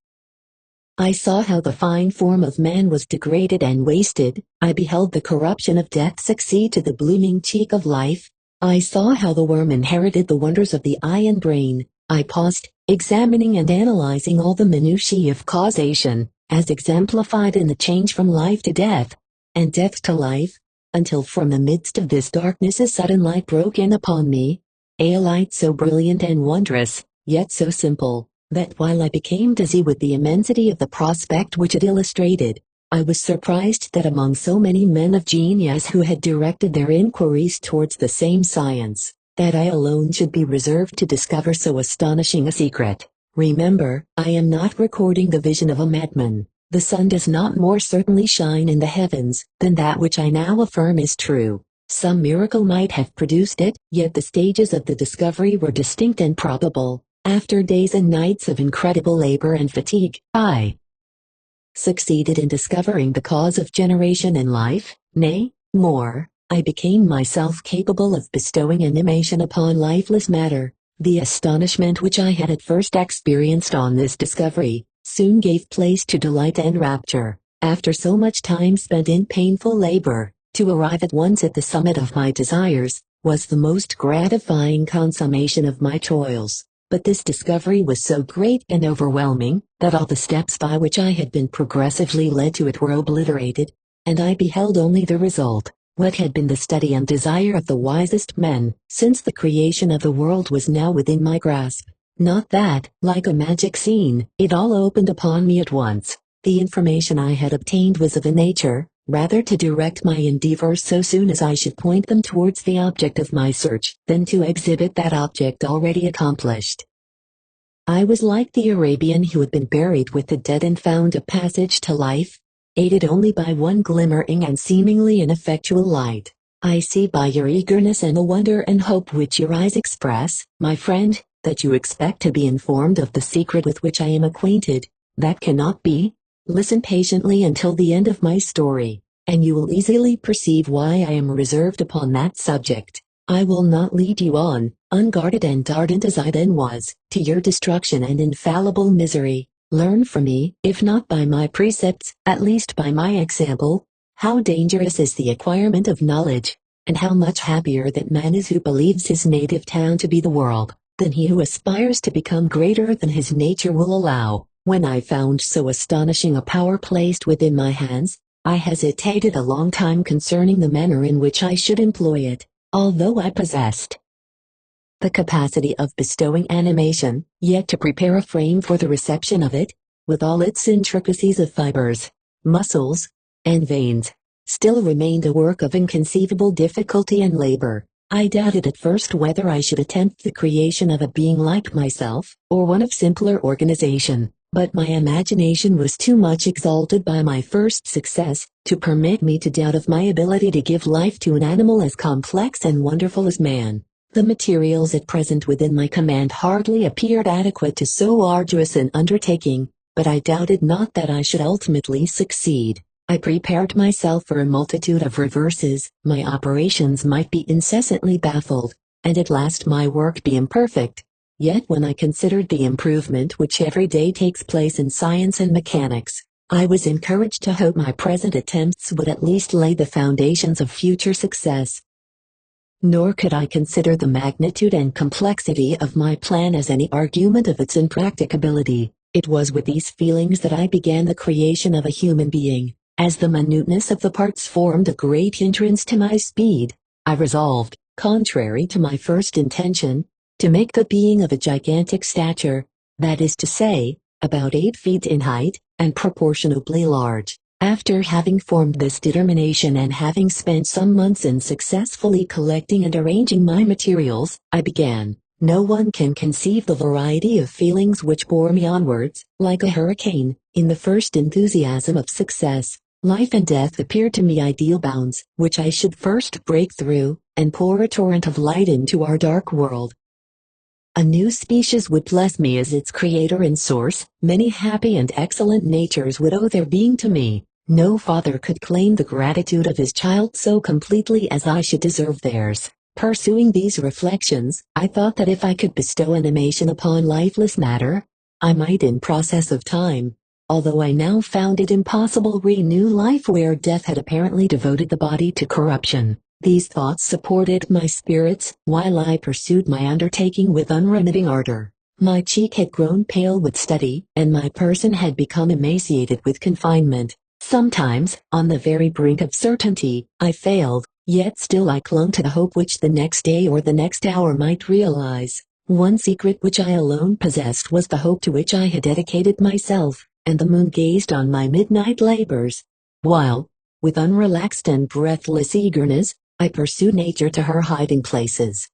I saw how the fine form of man was degraded and wasted. I beheld the corruption of death succeed to the blooming cheek of life. I saw how the worm inherited the wonders of the eye and brain. I paused, examining and analyzing all the minutiae of causation, as exemplified in the change from life to death, and death to life, until from the midst of this darkness a sudden light broke in upon me, a light so brilliant and wondrous, yet so simple, that while I became dizzy with the immensity of the prospect which it illustrated, I was surprised that among so many men of genius who had directed their inquiries towards the same science, that I alone should be reserved to discover so astonishing a secret. Remember, I am not recording the vision of a madman. The sun does not more certainly shine in the heavens than that which I now affirm is true. Some miracle might have produced it, yet the stages of the discovery were distinct and probable. After days and nights of incredible labor and fatigue, I succeeded in discovering the cause of generation in life. Nay, more, I became myself capable of bestowing animation upon lifeless matter. The astonishment which I had at first experienced on this discovery soon gave place to delight and rapture. After so much time spent in painful labor, to arrive at once at the summit of my desires was the most gratifying consummation of my toils. But this discovery was so great and overwhelming that all the steps by which I had been progressively led to it were obliterated, and I beheld only the result. What had been the study and desire of the wisest men since the creation of the world was now within my grasp. Not that, like a magic scene, it all opened upon me at once. The information I had obtained was of a nature, rather to direct my endeavors so soon as I should point them towards the object of my search, than to exhibit that object already accomplished. I was like the Arabian who had been buried with the dead and found a passage to life, aided only by one glimmering and seemingly ineffectual light. I see by your eagerness and the wonder and hope which your eyes express, my friend, that you expect to be informed of the secret with which I am acquainted. That cannot be. Listen patiently until the end of my story, and you will easily perceive why I am reserved upon that subject. I will not lead you on, unguarded and ardent as I then was, to your destruction and infallible misery. Learn from me, if not by my precepts, at least by my example, how dangerous is the acquirement of knowledge, and how much happier that man is who believes his native town to be the world, than he who aspires to become greater than his nature will allow. When I found so astonishing a power placed within my hands, I hesitated a long time concerning the manner in which I should employ it, although I possessed the capacity of bestowing animation, yet to prepare a frame for the reception of it, with all its intricacies of fibers, muscles, and veins, still remained a work of inconceivable difficulty and labor. I doubted at first whether I should attempt the creation of a being like myself, or one of simpler organization, but my imagination was too much exalted by my first success to permit me to doubt of my ability to give life to an animal as complex and wonderful as man. The materials at present within my command hardly appeared adequate to so arduous an undertaking, but I doubted not that I should ultimately succeed. I prepared myself for a multitude of reverses, my operations might be incessantly baffled, and at last my work be imperfect. Yet when I considered the improvement which every day takes place in science and mechanics, I was encouraged to hope my present attempts would at least lay the foundations of future success. Nor could I consider the magnitude and complexity of my plan as any argument of its impracticability. It was with these feelings that I began the creation of a human being. As the minuteness of the parts formed a great hindrance to my speed, I resolved, contrary to my first intention, to make the being of a gigantic stature, that is to say, about 8 feet in height, and proportionably large. After having formed this determination and having spent some months in successfully collecting and arranging my materials, I began. No one can conceive the variety of feelings which bore me onwards, like a hurricane, in the first enthusiasm of success. Life and death appeared to me ideal bounds, which I should first break through, and pour a torrent of light into our dark world. A new species would bless me as its creator and source. Many happy and excellent natures would owe their being to me. No father could claim the gratitude of his child so completely as I should deserve theirs. Pursuing these reflections, I thought that if I could bestow animation upon lifeless matter, I might in process of time, although I now found it impossible, renew life where death had apparently devoted the body to corruption. These thoughts supported my spirits, while I pursued my undertaking with unremitting ardor. My cheek had grown pale with study, and my person had become emaciated with confinement. Sometimes, on the very brink of certainty, I failed, yet still I clung to the hope which the next day or the next hour might realize. One secret which I alone possessed was the hope to which I had dedicated myself, and the moon gazed on my midnight labors, while, with unrelaxed and breathless eagerness, I pursued nature to her hiding places.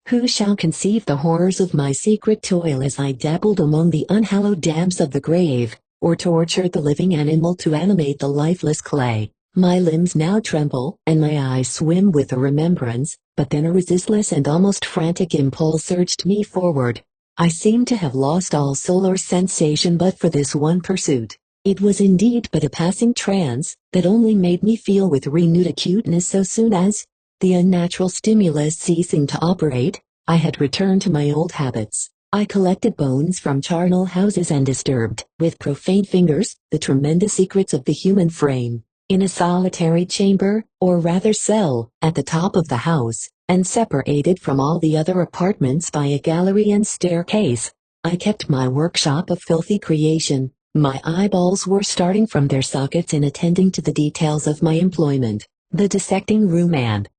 Who shall conceive the horrors of my secret toil as I dabbled among the unhallowed damps of the grave, or tortured the living animal to animate the lifeless clay? My limbs now tremble, and my eyes swim with the remembrance, but then a resistless and almost frantic impulse urged me forward. I seemed to have lost all soul or sensation but for this one pursuit. It was indeed but a passing trance, that only made me feel with renewed acuteness so soon as, the unnatural stimulus ceasing to operate, I had returned to my old habits. I collected bones from charnel houses and disturbed, with profane fingers, the tremendous secrets of the human frame. In a solitary chamber, or rather cell, at the top of the house, and separated from all the other apartments by a gallery and staircase, I kept my workshop of filthy creation. My eyeballs were starting from their sockets in attending to the details of my employment. The dissecting room and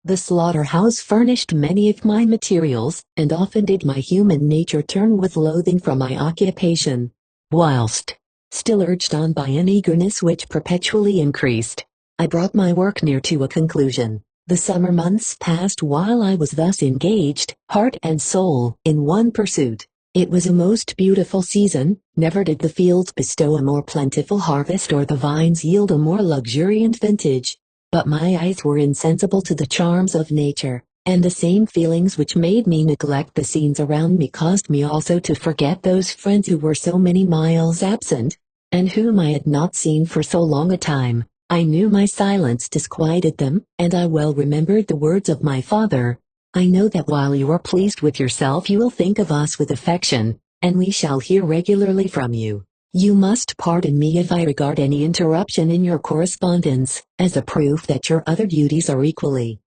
the slaughterhouse furnished many of my materials, and often did my human nature turn with loathing from my occupation, whilst, still urged on by an eagerness which perpetually increased, I brought my work near to a conclusion. The summer months passed while I was thus engaged, heart and soul, in one pursuit. It was a most beautiful season. Never did the fields bestow a more plentiful harvest or the vines yield a more luxuriant vintage. But my eyes were insensible to the charms of nature, and the same feelings which made me neglect the scenes around me caused me also to forget those friends who were so many miles absent, and whom I had not seen for so long a time. I knew my silence disquieted them, and I well remembered the words of my father. I know that while you are pleased with yourself you will think of us with affection, and we shall hear regularly from you. You must pardon me if I regard any interruption in your correspondence as a proof that your other duties are equally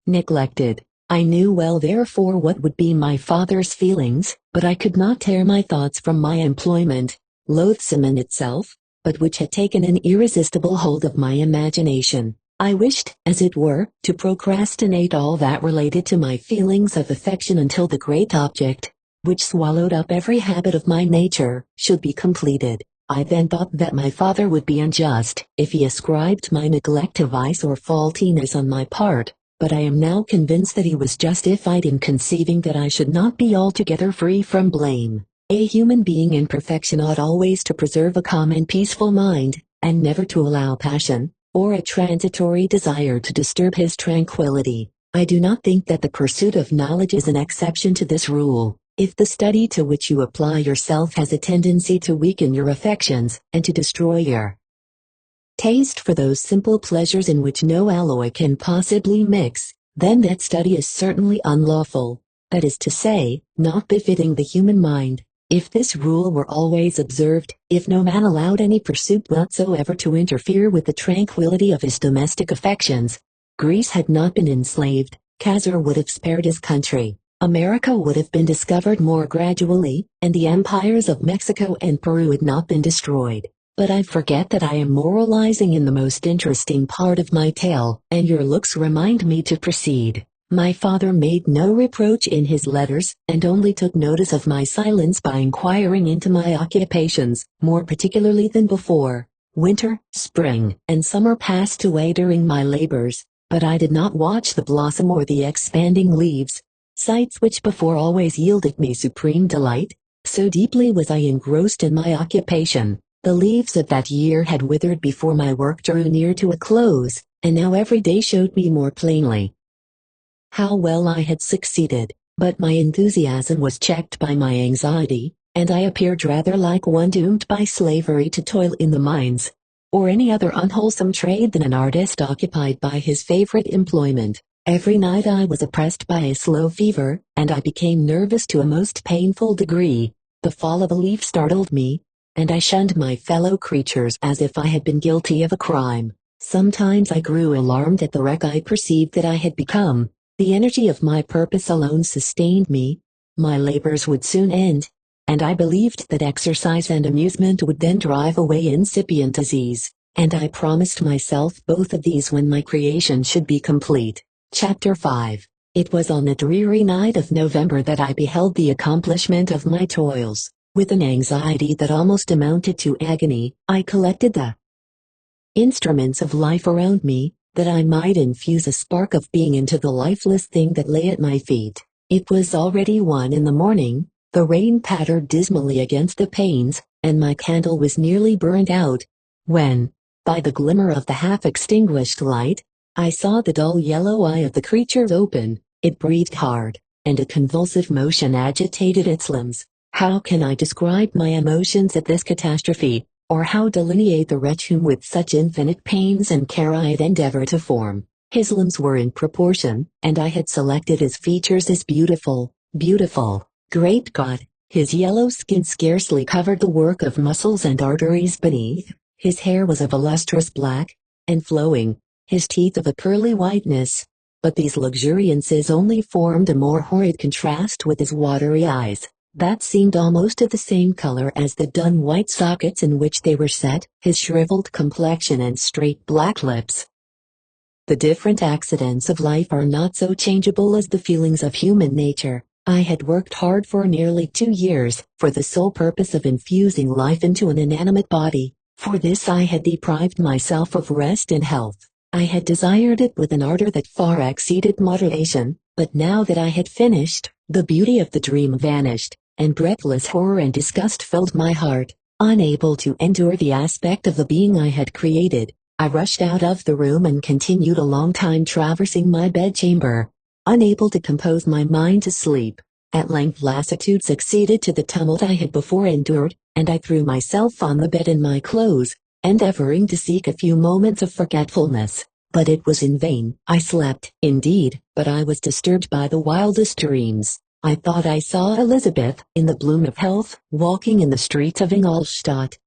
neglected. I knew well therefore what would be my father's feelings, but I could not tear my thoughts from my employment, loathsome in itself, but which had taken an irresistible hold of my imagination. I wished, as it were, to procrastinate all that related to my feelings of affection until the great object, which swallowed up every habit of my nature, should be completed. I then thought that my father would be unjust if he ascribed my neglect to vice or faultiness on my part, but I am now convinced that he was justified in conceiving that I should not be altogether free from blame. A human being in perfection ought always to preserve a calm and peaceful mind, and never to allow passion, or a transitory desire to disturb his tranquility. I do not think that the pursuit of knowledge is an exception to this rule. If the study to which you apply yourself has a tendency to weaken your affections, and to destroy your taste for those simple pleasures in which no alloy can possibly mix, then that study is certainly unlawful, that is to say, not befitting the human mind. If this rule were always observed, if no man allowed any pursuit whatsoever to interfere with the tranquility of his domestic affections, Greece had not been enslaved, Khazar would have spared his country, America would have been discovered more gradually, and the empires of Mexico and Peru had not been destroyed. But I forget that I am moralizing in the most interesting part of my tale, and your looks remind me to proceed. My father made no reproach in his letters, and only took notice of my silence by inquiring into my occupations, more particularly than before. Winter, spring, and summer passed away during my labors, but I did not watch the blossom or the expanding leaves, sights which before always yielded me supreme delight, so deeply was I engrossed in my occupation. The leaves of that year had withered before my work drew near to a close, and now every day showed me more plainly how well I had succeeded, but my enthusiasm was checked by my anxiety, and I appeared rather like one doomed by slavery to toil in the mines, or any other unwholesome trade than an artist occupied by his favorite employment. Every night I was oppressed by a slow fever, and I became nervous to a most painful degree. The fall of a leaf startled me, and I shunned my fellow creatures as if I had been guilty of a crime. Sometimes I grew alarmed at the wreck I perceived that I had become. The energy of my purpose alone sustained me. My labors would soon end, and I believed that exercise and amusement would then drive away incipient disease, and I promised myself both of these when my creation should be complete. Chapter 5. It was on a dreary night of November that I beheld the accomplishment of my toils. With an anxiety that almost amounted to agony, I collected the instruments of life around me, that I might infuse a spark of being into the lifeless thing that lay at my feet. It was already 1 in the morning, the rain pattered dismally against the panes, and my candle was nearly burned out, when, by the glimmer of the half-extinguished light, I saw the dull yellow eye of the creature open. It breathed hard, and a convulsive motion agitated its limbs. How can I describe my emotions at this catastrophe, or how delineate the wretch whom with such infinite pains and care I had endeavored to form? His limbs were in proportion, and I had selected his features as beautiful. Great God, his yellow skin scarcely covered the work of muscles and arteries beneath. His hair was of a lustrous black, and flowing, his teeth of a pearly whiteness, but these luxuriances only formed a more horrid contrast with his watery eyes, that seemed almost of the same color as the dun white sockets in which they were set, his shriveled complexion and straight black lips. The different accidents of life are not so changeable as the feelings of human nature. I had worked hard for nearly 2 years, for the sole purpose of infusing life into an inanimate body. For this I had deprived myself of rest and health. I had desired it with an ardor that far exceeded moderation, but now that I had finished, the beauty of the dream vanished, and breathless horror and disgust filled my heart. Unable to endure the aspect of the being I had created, I rushed out of the room and continued a long time traversing my bedchamber, unable to compose my mind to sleep. At length lassitude succeeded to the tumult I had before endured, and I threw myself on the bed in my clothes, endeavoring to seek a few moments of forgetfulness. But it was in vain. I slept, indeed, but I was disturbed by the wildest dreams. I thought I saw Elizabeth, in the bloom of health, walking in the streets of Ingolstadt.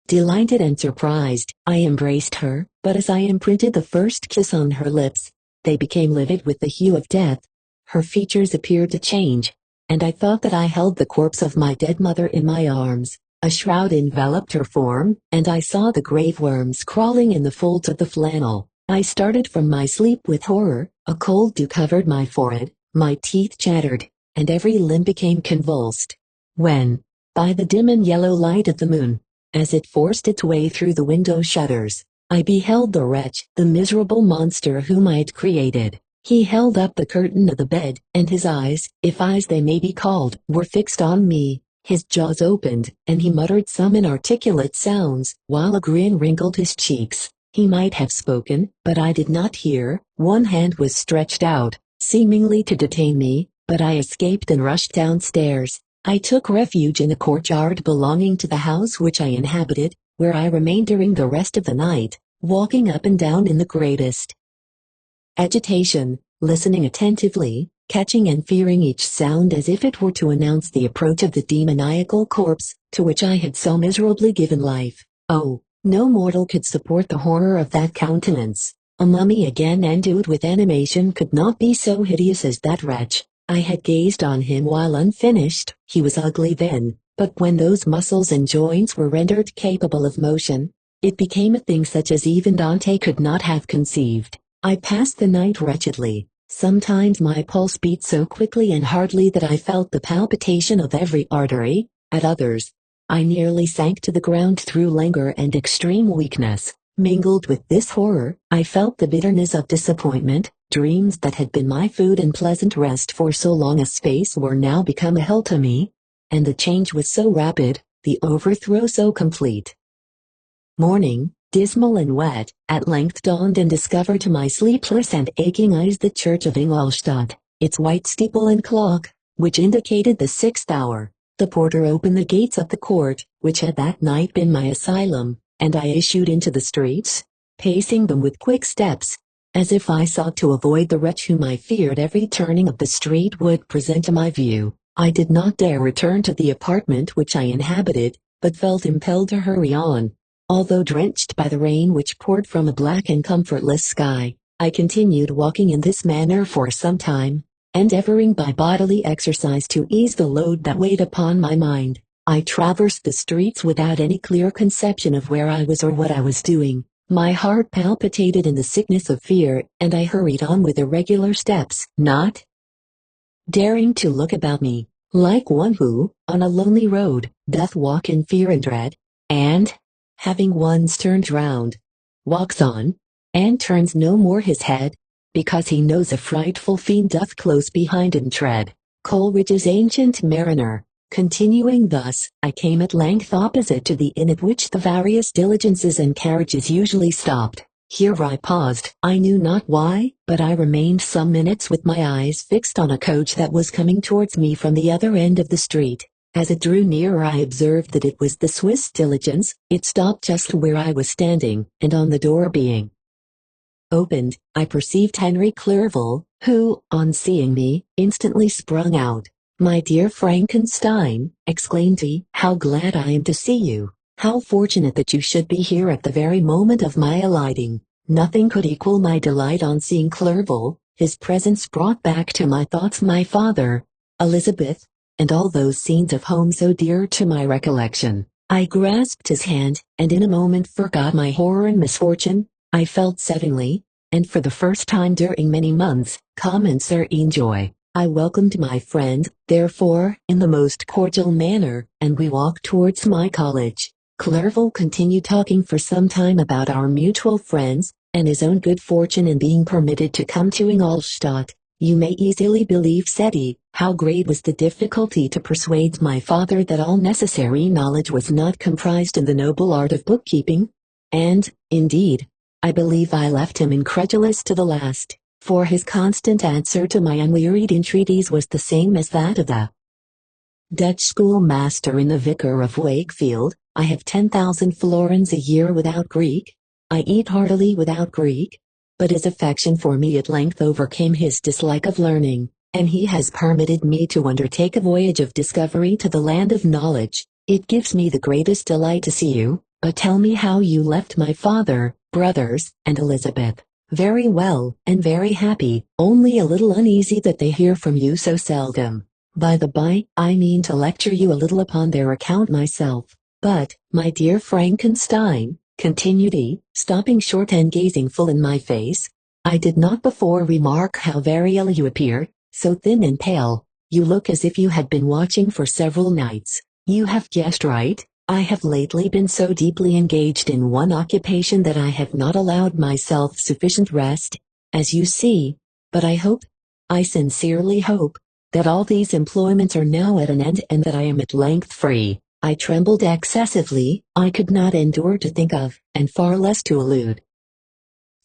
Delighted and surprised, I embraced her, but as I imprinted the first kiss on her lips, they became livid with the hue of death. Her features appeared to change, and I thought that I held the corpse of my dead mother in my arms. A shroud enveloped her form, and I saw the grave worms crawling in the folds of the flannel. I started from my sleep with horror, a cold dew covered my forehead, my teeth chattered, and every limb became convulsed. When, by the dim and yellow light of the moon, as it forced its way through the window shutters, I beheld the wretch, the miserable monster whom I had created. He held up the curtain of the bed, and his eyes, if eyes they may be called, were fixed on me. His jaws opened, and he muttered some inarticulate sounds, while a grin wrinkled his cheeks. He might have spoken, but I did not hear. One hand was stretched out, seemingly to detain me, but I escaped and rushed downstairs. I took refuge in a courtyard belonging to the house which I inhabited, where I remained during the rest of the night, walking up and down in the greatest agitation, listening attentively, catching and fearing each sound as if it were to announce the approach of the demoniacal corpse, to which I had so miserably given life. Oh, no mortal could support the horror of that countenance. A mummy again endued with animation could not be so hideous as that wretch. I had gazed on him while unfinished. He was ugly then, but when those muscles and joints were rendered capable of motion, it became a thing such as even Dante could not have conceived. I passed the night wretchedly. Sometimes my pulse beat so quickly and hardly that I felt the palpitation of every artery. At others, I nearly sank to the ground through languor and extreme weakness. Mingled with this horror, I felt the bitterness of disappointment. Dreams that had been my food and pleasant rest for so long a space were now become a hell to me. And the change was so rapid, the overthrow so complete. Morning, dismal and wet, at length dawned and discovered to my sleepless and aching eyes the church of Ingolstadt, its white steeple and clock, which indicated the 6th hour. The porter opened the gates of the court, which had that night been my asylum, and I issued into the streets, pacing them with quick steps, as if I sought to avoid the wretch whom I feared every turning of the street would present to my view. I did not dare return to the apartment which I inhabited, but felt impelled to hurry on. Although drenched by the rain which poured from a black and comfortless sky, I continued walking in this manner for some time, endeavoring by bodily exercise to ease the load that weighed upon my mind. I traversed the streets without any clear conception of where I was or what I was doing. My heart palpitated in the sickness of fear, and I hurried on with irregular steps, not daring to look about me, like one who, on a lonely road, doth walk in fear and dread, and, having once turned round, walks on, and turns no more his head, because he knows a frightful fiend doth close behind him tread. Coleridge's Ancient Mariner. Continuing thus, I came at length opposite to the inn at which the various diligences and carriages usually stopped. Here I paused. I knew not why, but I remained some minutes with my eyes fixed on a coach that was coming towards me from the other end of the street. As it drew nearer I observed that it was the Swiss diligence. It stopped just where I was standing, and on the door being opened, I perceived Henry Clerval, who, on seeing me, instantly sprung out. "My dear Frankenstein," exclaimed he, "how glad I am to see you! How fortunate that you should be here at the very moment of my alighting!" Nothing could equal my delight on seeing Clerval. His presence brought back to my thoughts my father, Elizabeth, and all those scenes of home so dear to my recollection. I grasped his hand, and in a moment forgot my horror and misfortune. I felt suddenly, and for the first time during many months, calm and serene joy. I welcomed my friend, therefore, in the most cordial manner, and we walked towards my college. Clerval continued talking for some time about our mutual friends, and his own good fortune in being permitted to come to Ingolstadt. "You may easily believe," said he, "how great was the difficulty to persuade my father that all necessary knowledge was not comprised in the noble art of bookkeeping. And, indeed, I believe I left him incredulous to the last, for his constant answer to my unwearied entreaties was the same as that of the Dutch schoolmaster in the Vicar of Wakefield. I have 10,000 florins a year without Greek. I eat heartily without Greek." But his affection for me at length overcame his dislike of learning, and he has permitted me to undertake a voyage of discovery to the land of knowledge. It gives me the greatest delight to see you, but tell me how you left my father, brothers, and Elizabeth. "Very well, and very happy, only a little uneasy that they hear from you so seldom. By the by, I mean to lecture you a little upon their account myself. But, my dear Frankenstein, continued he, stopping short and gazing full in my face, I did not before remark how very ill you appear, so thin and pale. You look as if you had been watching for several nights. You have guessed right. I have lately been so deeply engaged in one occupation that I have not allowed myself sufficient rest, as you see. But I sincerely hope, that all these employments are now at an end and that I am at length free. I trembled excessively. I could not endure to think of, and far less to allude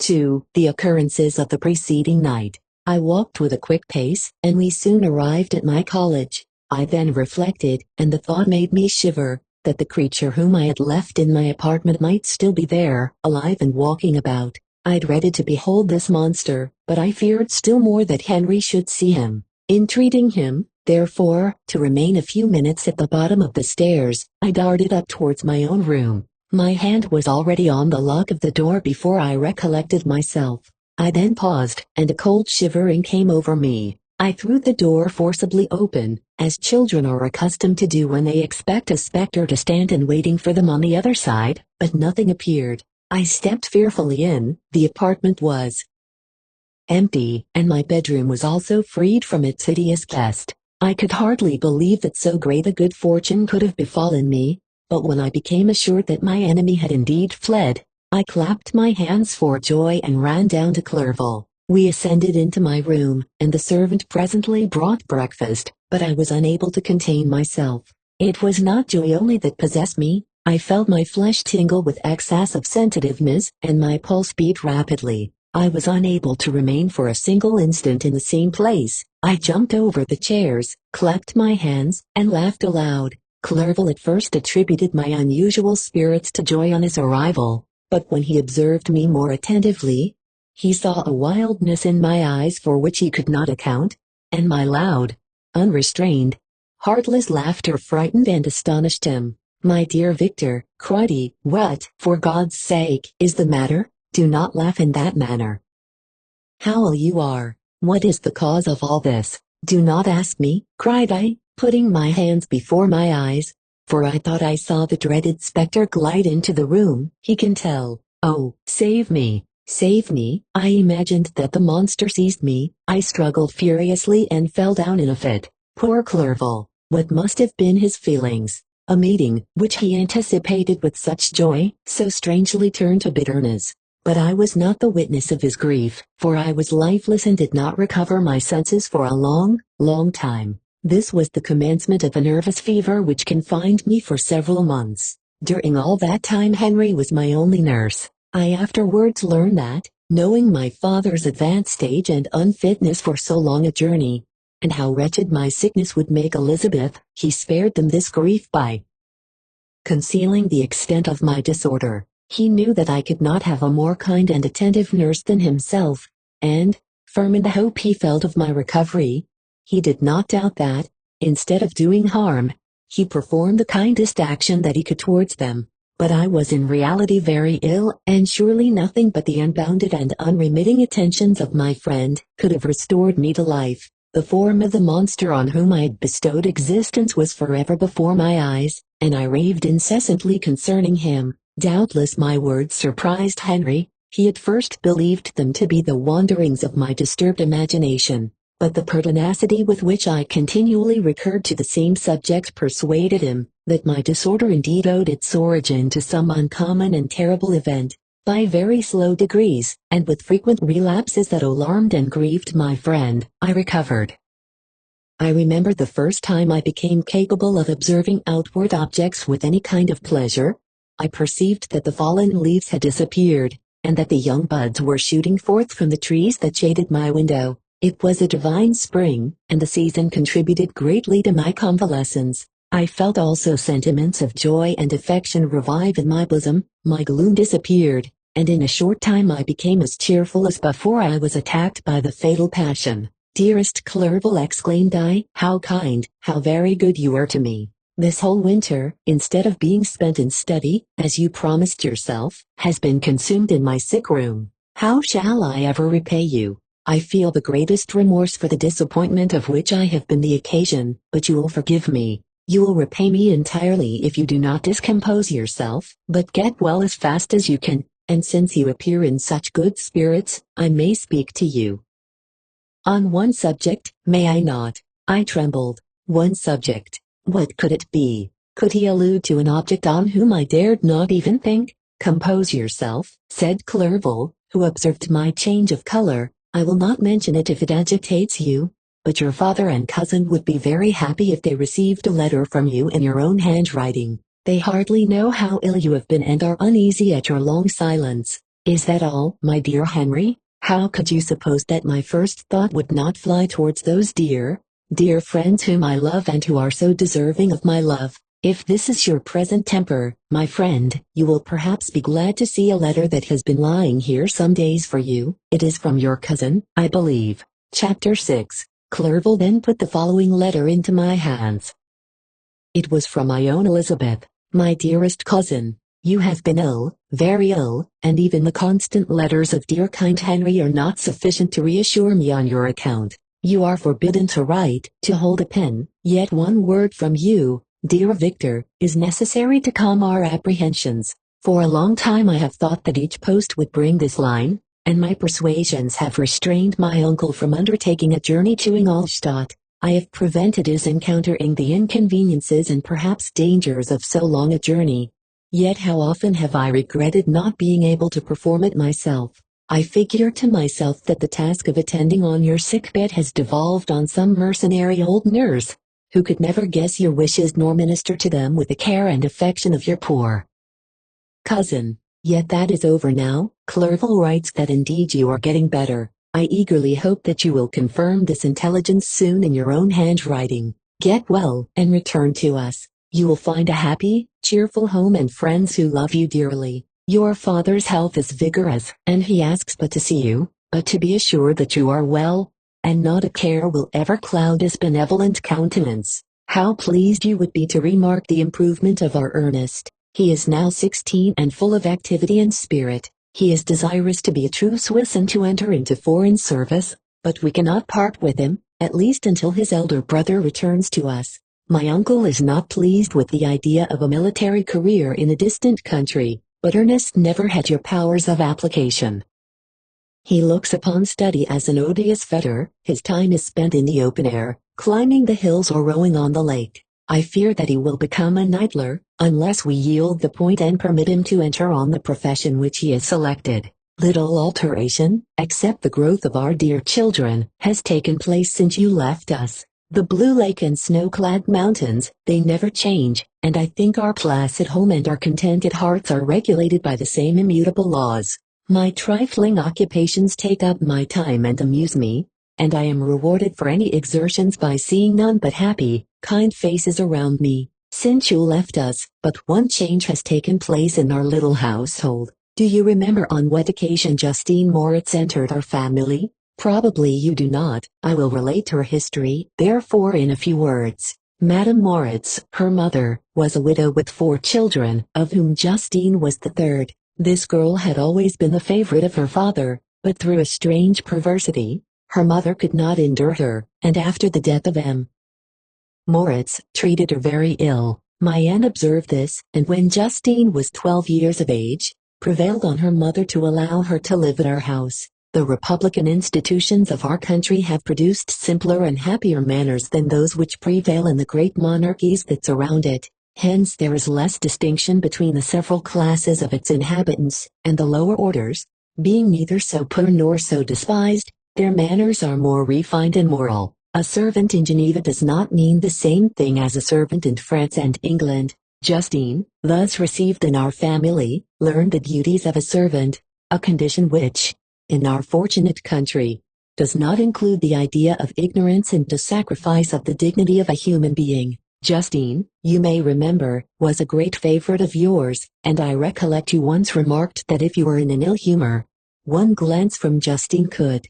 to, the occurrences of the preceding night. I walked with a quick pace, and we soon arrived at my college. I then reflected, and the thought made me shiver, that the creature whom I had left in my apartment might still be there, alive and walking about. I dreaded to behold this monster, but I feared still more that Henry should see him. Entreating him, therefore, to remain a few minutes at the bottom of the stairs, I darted up towards my own room. My hand was already on the lock of the door before I recollected myself. I then paused, and a cold shivering came over me. I threw the door forcibly open, as children are accustomed to do when they expect a spectre to stand in waiting for them on the other side, but nothing appeared. I stepped fearfully in. The apartment was empty, and my bedroom was also freed from its hideous guest. I could hardly believe that so great a good fortune could have befallen me, but when I became assured that my enemy had indeed fled, I clapped my hands for joy and ran down to Clerval. We ascended into my room, and the servant presently brought breakfast, but I was unable to contain myself. It was not joy only that possessed me. I felt my flesh tingle with excess of sensitiveness, and my pulse beat rapidly. I was unable to remain for a single instant in the same place. I jumped over the chairs, clapped my hands, and laughed aloud. Clerval at first attributed my unusual spirits to joy on his arrival, but when he observed me more attentively, he saw a wildness in my eyes for which he could not account, and my loud, unrestrained, heartless laughter frightened and astonished him. "My dear Victor," cried he, "what, for God's sake, is the matter? Do not laugh in that manner. How ill you are! What is the cause of all this?" "Do not ask me," cried I, putting my hands before my eyes, for I thought I saw the dreaded spectre glide into the room. "He can tell. Oh, save me! Save me!" I imagined that the monster seized me. I struggled furiously and fell down in a fit. Poor Clerval! What must have been his feelings? A meeting, which he anticipated with such joy, so strangely turned to bitterness. But I was not the witness of his grief, for I was lifeless and did not recover my senses for a long, long time. This was the commencement of a nervous fever which confined me for several months. During all that time Henry was my only nurse. I afterwards learned that, knowing my father's advanced age and unfitness for so long a journey, and how wretched my sickness would make Elizabeth, he spared them this grief by concealing the extent of my disorder. He knew that I could not have a more kind and attentive nurse than himself, and, firm in the hope he felt of my recovery, he did not doubt that, instead of doing harm, he performed the kindest action that he could towards them. But I was in reality very ill, and surely nothing but the unbounded and unremitting attentions of my friend could have restored me to life. The form of the monster on whom I had bestowed existence was forever before my eyes, and I raved incessantly concerning him. Doubtless my words surprised Henry. He at first believed them to be the wanderings of my disturbed imagination, but the pertinacity with which I continually recurred to the same subject persuaded him that my disorder indeed owed its origin to some uncommon and terrible event. By very slow degrees, and with frequent relapses that alarmed and grieved my friend, I recovered. I remember the first time I became capable of observing outward objects with any kind of pleasure. I perceived that the fallen leaves had disappeared, and that the young buds were shooting forth from the trees that shaded my window. It was a divine spring, and the season contributed greatly to my convalescence. I felt also sentiments of joy and affection revive in my bosom. My gloom disappeared, and in a short time I became as cheerful as before I was attacked by the fatal passion. "Dearest Clerval," exclaimed I, "how kind, how very good you are to me. This whole winter, instead of being spent in study, as you promised yourself, has been consumed in my sick room. How shall I ever repay you? I feel the greatest remorse for the disappointment of which I have been the occasion, but you will forgive me. You will repay me entirely if you do not discompose yourself, but get well as fast as you can, and since you appear in such good spirits, I may speak to you. On one subject, may I not? I trembled. One subject. What could it be? Could he allude to an object on whom I dared not even think? Compose yourself, said Clerval, who observed my change of color. I will not mention it if it agitates you, but your father and cousin would be very happy if they received a letter from you in your own handwriting. They hardly know how ill you have been and are uneasy at your long silence. Is that all, my dear Henry? How could you suppose that my first thought would not fly towards those dear friends whom I love and who are so deserving of my love? If this is your present temper, my friend, you will perhaps be glad to see a letter that has been lying here some days for you. It is from your cousin, I believe. Chapter 6. Clerval then put the following letter into my hands. It was from my own Elizabeth. My dearest cousin, you have been ill, very ill, and even the constant letters of dear kind Henry are not sufficient to reassure me on your account. You are forbidden to write, to hold a pen, yet one word from you, dear Victor, is necessary to calm our apprehensions. For a long time I have thought that each post would bring this line, and my persuasions have restrained my uncle from undertaking a journey to Ingolstadt. I have prevented his encountering the inconveniences and perhaps dangers of so long a journey. Yet how often have I regretted not being able to perform it myself. I figure to myself that the task of attending on your sickbed has devolved on some mercenary old nurse, who could never guess your wishes nor minister to them with the care and affection of your poor cousin. Yet that is over now. Clerval writes that indeed you are getting better. I eagerly hope that you will confirm this intelligence soon in your own handwriting. Get well and return to us. You will find a happy, cheerful home and friends who love you dearly. Your father's health is vigorous, and he asks but to see you, but to be assured that you are well, and not a care will ever cloud his benevolent countenance. How pleased you would be to remark the improvement of our Ernest. He is now 16 and full of activity and spirit. He is desirous to be a true Swiss and to enter into foreign service, but we cannot part with him, at least until his elder brother returns to us. My uncle is not pleased with the idea of a military career in a distant country, but Ernest never had your powers of application. He looks upon study as an odious fetter. His time is spent in the open air, climbing the hills or rowing on the lake. I fear that he will become a Neitler, unless we yield the point and permit him to enter on the profession which he has selected. Little alteration, except the growth of our dear children, has taken place since you left us. The blue lake and snow-clad mountains, they never change, and I think our placid home and our contented hearts are regulated by the same immutable laws. My trifling occupations take up my time and amuse me, and I am rewarded for any exertions by seeing none but happy, kind faces around me. Since you left us, but one change has taken place in our little household. Do you remember on what occasion Justine Moritz entered our family? Probably you do not. I will relate her history, therefore, in a few words. Madame Moritz, her mother, was a widow with 4 children, of whom Justine was the third. This girl had always been the favorite of her father, but through a strange perversity, her mother could not endure her, and after the death of M. Moritz treated her very ill. My aunt observed this, and when Justine was 12 years of age, prevailed on her mother to allow her to live at our house. The republican institutions of our country have produced simpler and happier manners than those which prevail in the great monarchies that surround it. Hence there is less distinction between the several classes of its inhabitants, and the lower orders, being neither so poor nor so despised, their manners are more refined and moral. A servant in Geneva does not mean the same thing as a servant in France and England. Justine, thus received in our family, learned the duties of a servant, a condition which, in our fortunate country, does not include the idea of ignorance and the sacrifice of the dignity of a human being. Justine, you may remember, was a great favorite of yours, and I recollect you once remarked that if you were in an ill humor, one glance from Justine could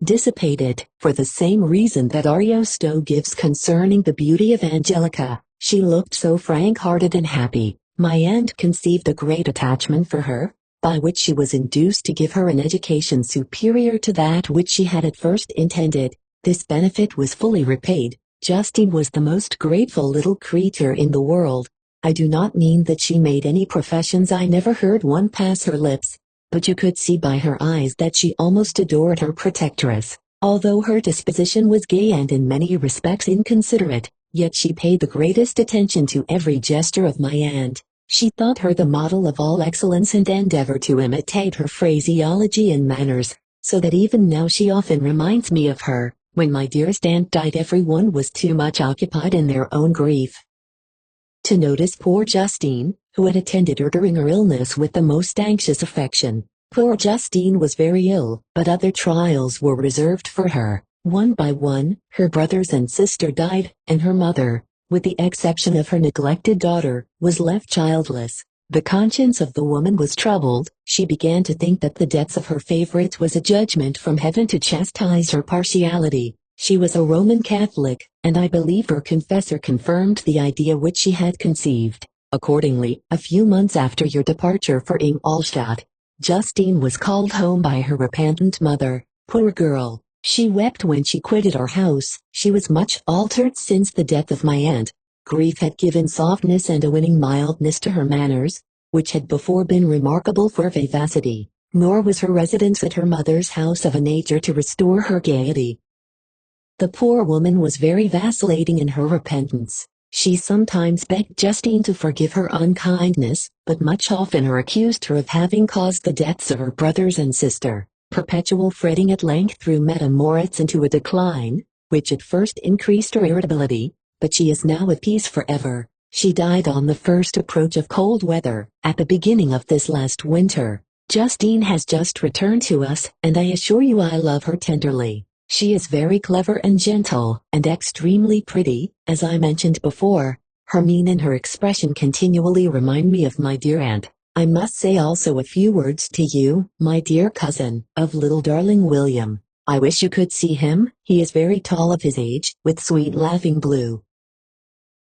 dissipate it, for the same reason that Ariosto gives concerning the beauty of Angelica. She looked so frank-hearted and happy. My aunt conceived a great attachment for her, by which she was induced to give her an education superior to that which she had at first intended. This benefit was fully repaid, Justine was the most grateful little creature in the world. I do not mean that she made any professions, I never heard one pass her lips, but you could see by her eyes that she almost adored her protectress. Although her disposition was gay and in many respects inconsiderate, yet she paid the greatest attention to every gesture of my aunt. She thought her the model of all excellence and endeavored to imitate her phraseology and manners, so that even now she often reminds me of her. When my dearest aunt died, everyone was too much occupied in their own grief to notice poor Justine, who had attended her during her illness with the most anxious affection. Poor Justine was very ill, but other trials were reserved for her. One by one, her brothers and sister died, and her mother, with the exception of her neglected daughter, was left childless. The conscience of the woman was troubled. She began to think that the deaths of her favorites was a judgment from heaven to chastise her partiality. She was a Roman Catholic, and I believe her confessor confirmed the idea which she had conceived. Accordingly, a few months after your departure for Ingolstadt, Justine was called home by her repentant mother. Poor girl, she wept when she quitted our house. She was much altered since the death of my aunt. Grief had given softness and a winning mildness to her manners, which had before been remarkable for vivacity, nor was her residence at her mother's house of a nature to restore her gaiety. The poor woman was very vacillating in her repentance. She sometimes begged Justine to forgive her unkindness, but much oftener accused her of having caused the deaths of her brothers and sister. Perpetual fretting at length threw Madame Moritz into a decline, which at first increased her irritability, but she is now at peace forever. She died on the first approach of cold weather, at the beginning of this last winter. Justine has just returned to us, and I assure you I love her tenderly. She is very clever and gentle, and extremely pretty, as I mentioned before. Her mien and her expression continually remind me of my dear aunt. I must say also a few words to you, my dear cousin, of little darling William. I wish you could see him. He is very tall of his age, with sweet laughing blue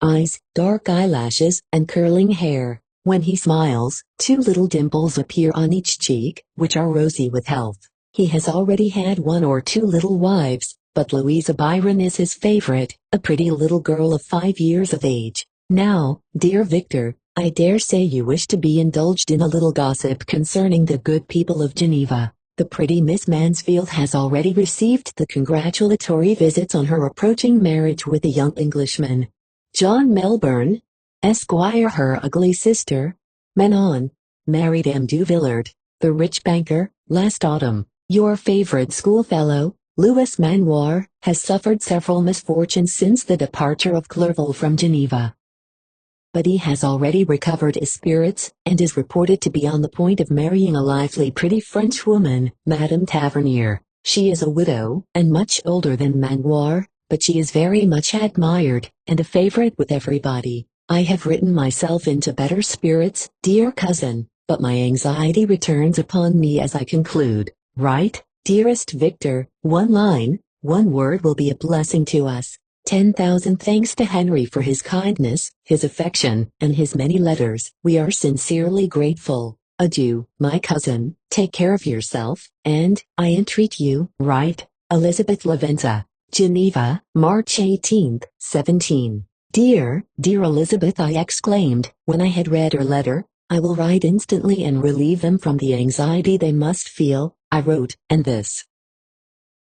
eyes, dark eyelashes, and curling hair. When he smiles, two little dimples appear on each cheek, which are rosy with health. He has already had one or two little wives, but Louisa Byron is his favorite, a pretty little girl of 5 years of age. Now, dear Victor, I dare say you wish to be indulged in a little gossip concerning the good people of Geneva. The pretty Miss Mansfield has already received the congratulatory visits on her approaching marriage with a young Englishman, John Melbourne, Esquire. Her ugly sister, Manon, married M. du Villard, the rich banker, last autumn. Your favorite schoolfellow, Louis Manoir, has suffered several misfortunes since the departure of Clerval from Geneva. But he has already recovered his spirits, and is reported to be on the point of marrying a lively pretty French woman, Madame Tavernier. She is a widow, and much older than Manoir, but she is very much admired, and a favorite with everybody. I have written myself into better spirits, dear cousin, but my anxiety returns upon me as I conclude. Write, dearest Victor, one line, one word will be a blessing to us. 10,000 thanks to Henry for his kindness, his affection, and his many letters. We are sincerely grateful. Adieu, my cousin, take care of yourself, and, I entreat you, write, Elizabeth Lavenza. Geneva, March 18, 17. Dear, dear Elizabeth, I exclaimed, when I had read her letter, I will write instantly and relieve them from the anxiety they must feel. I wrote, and this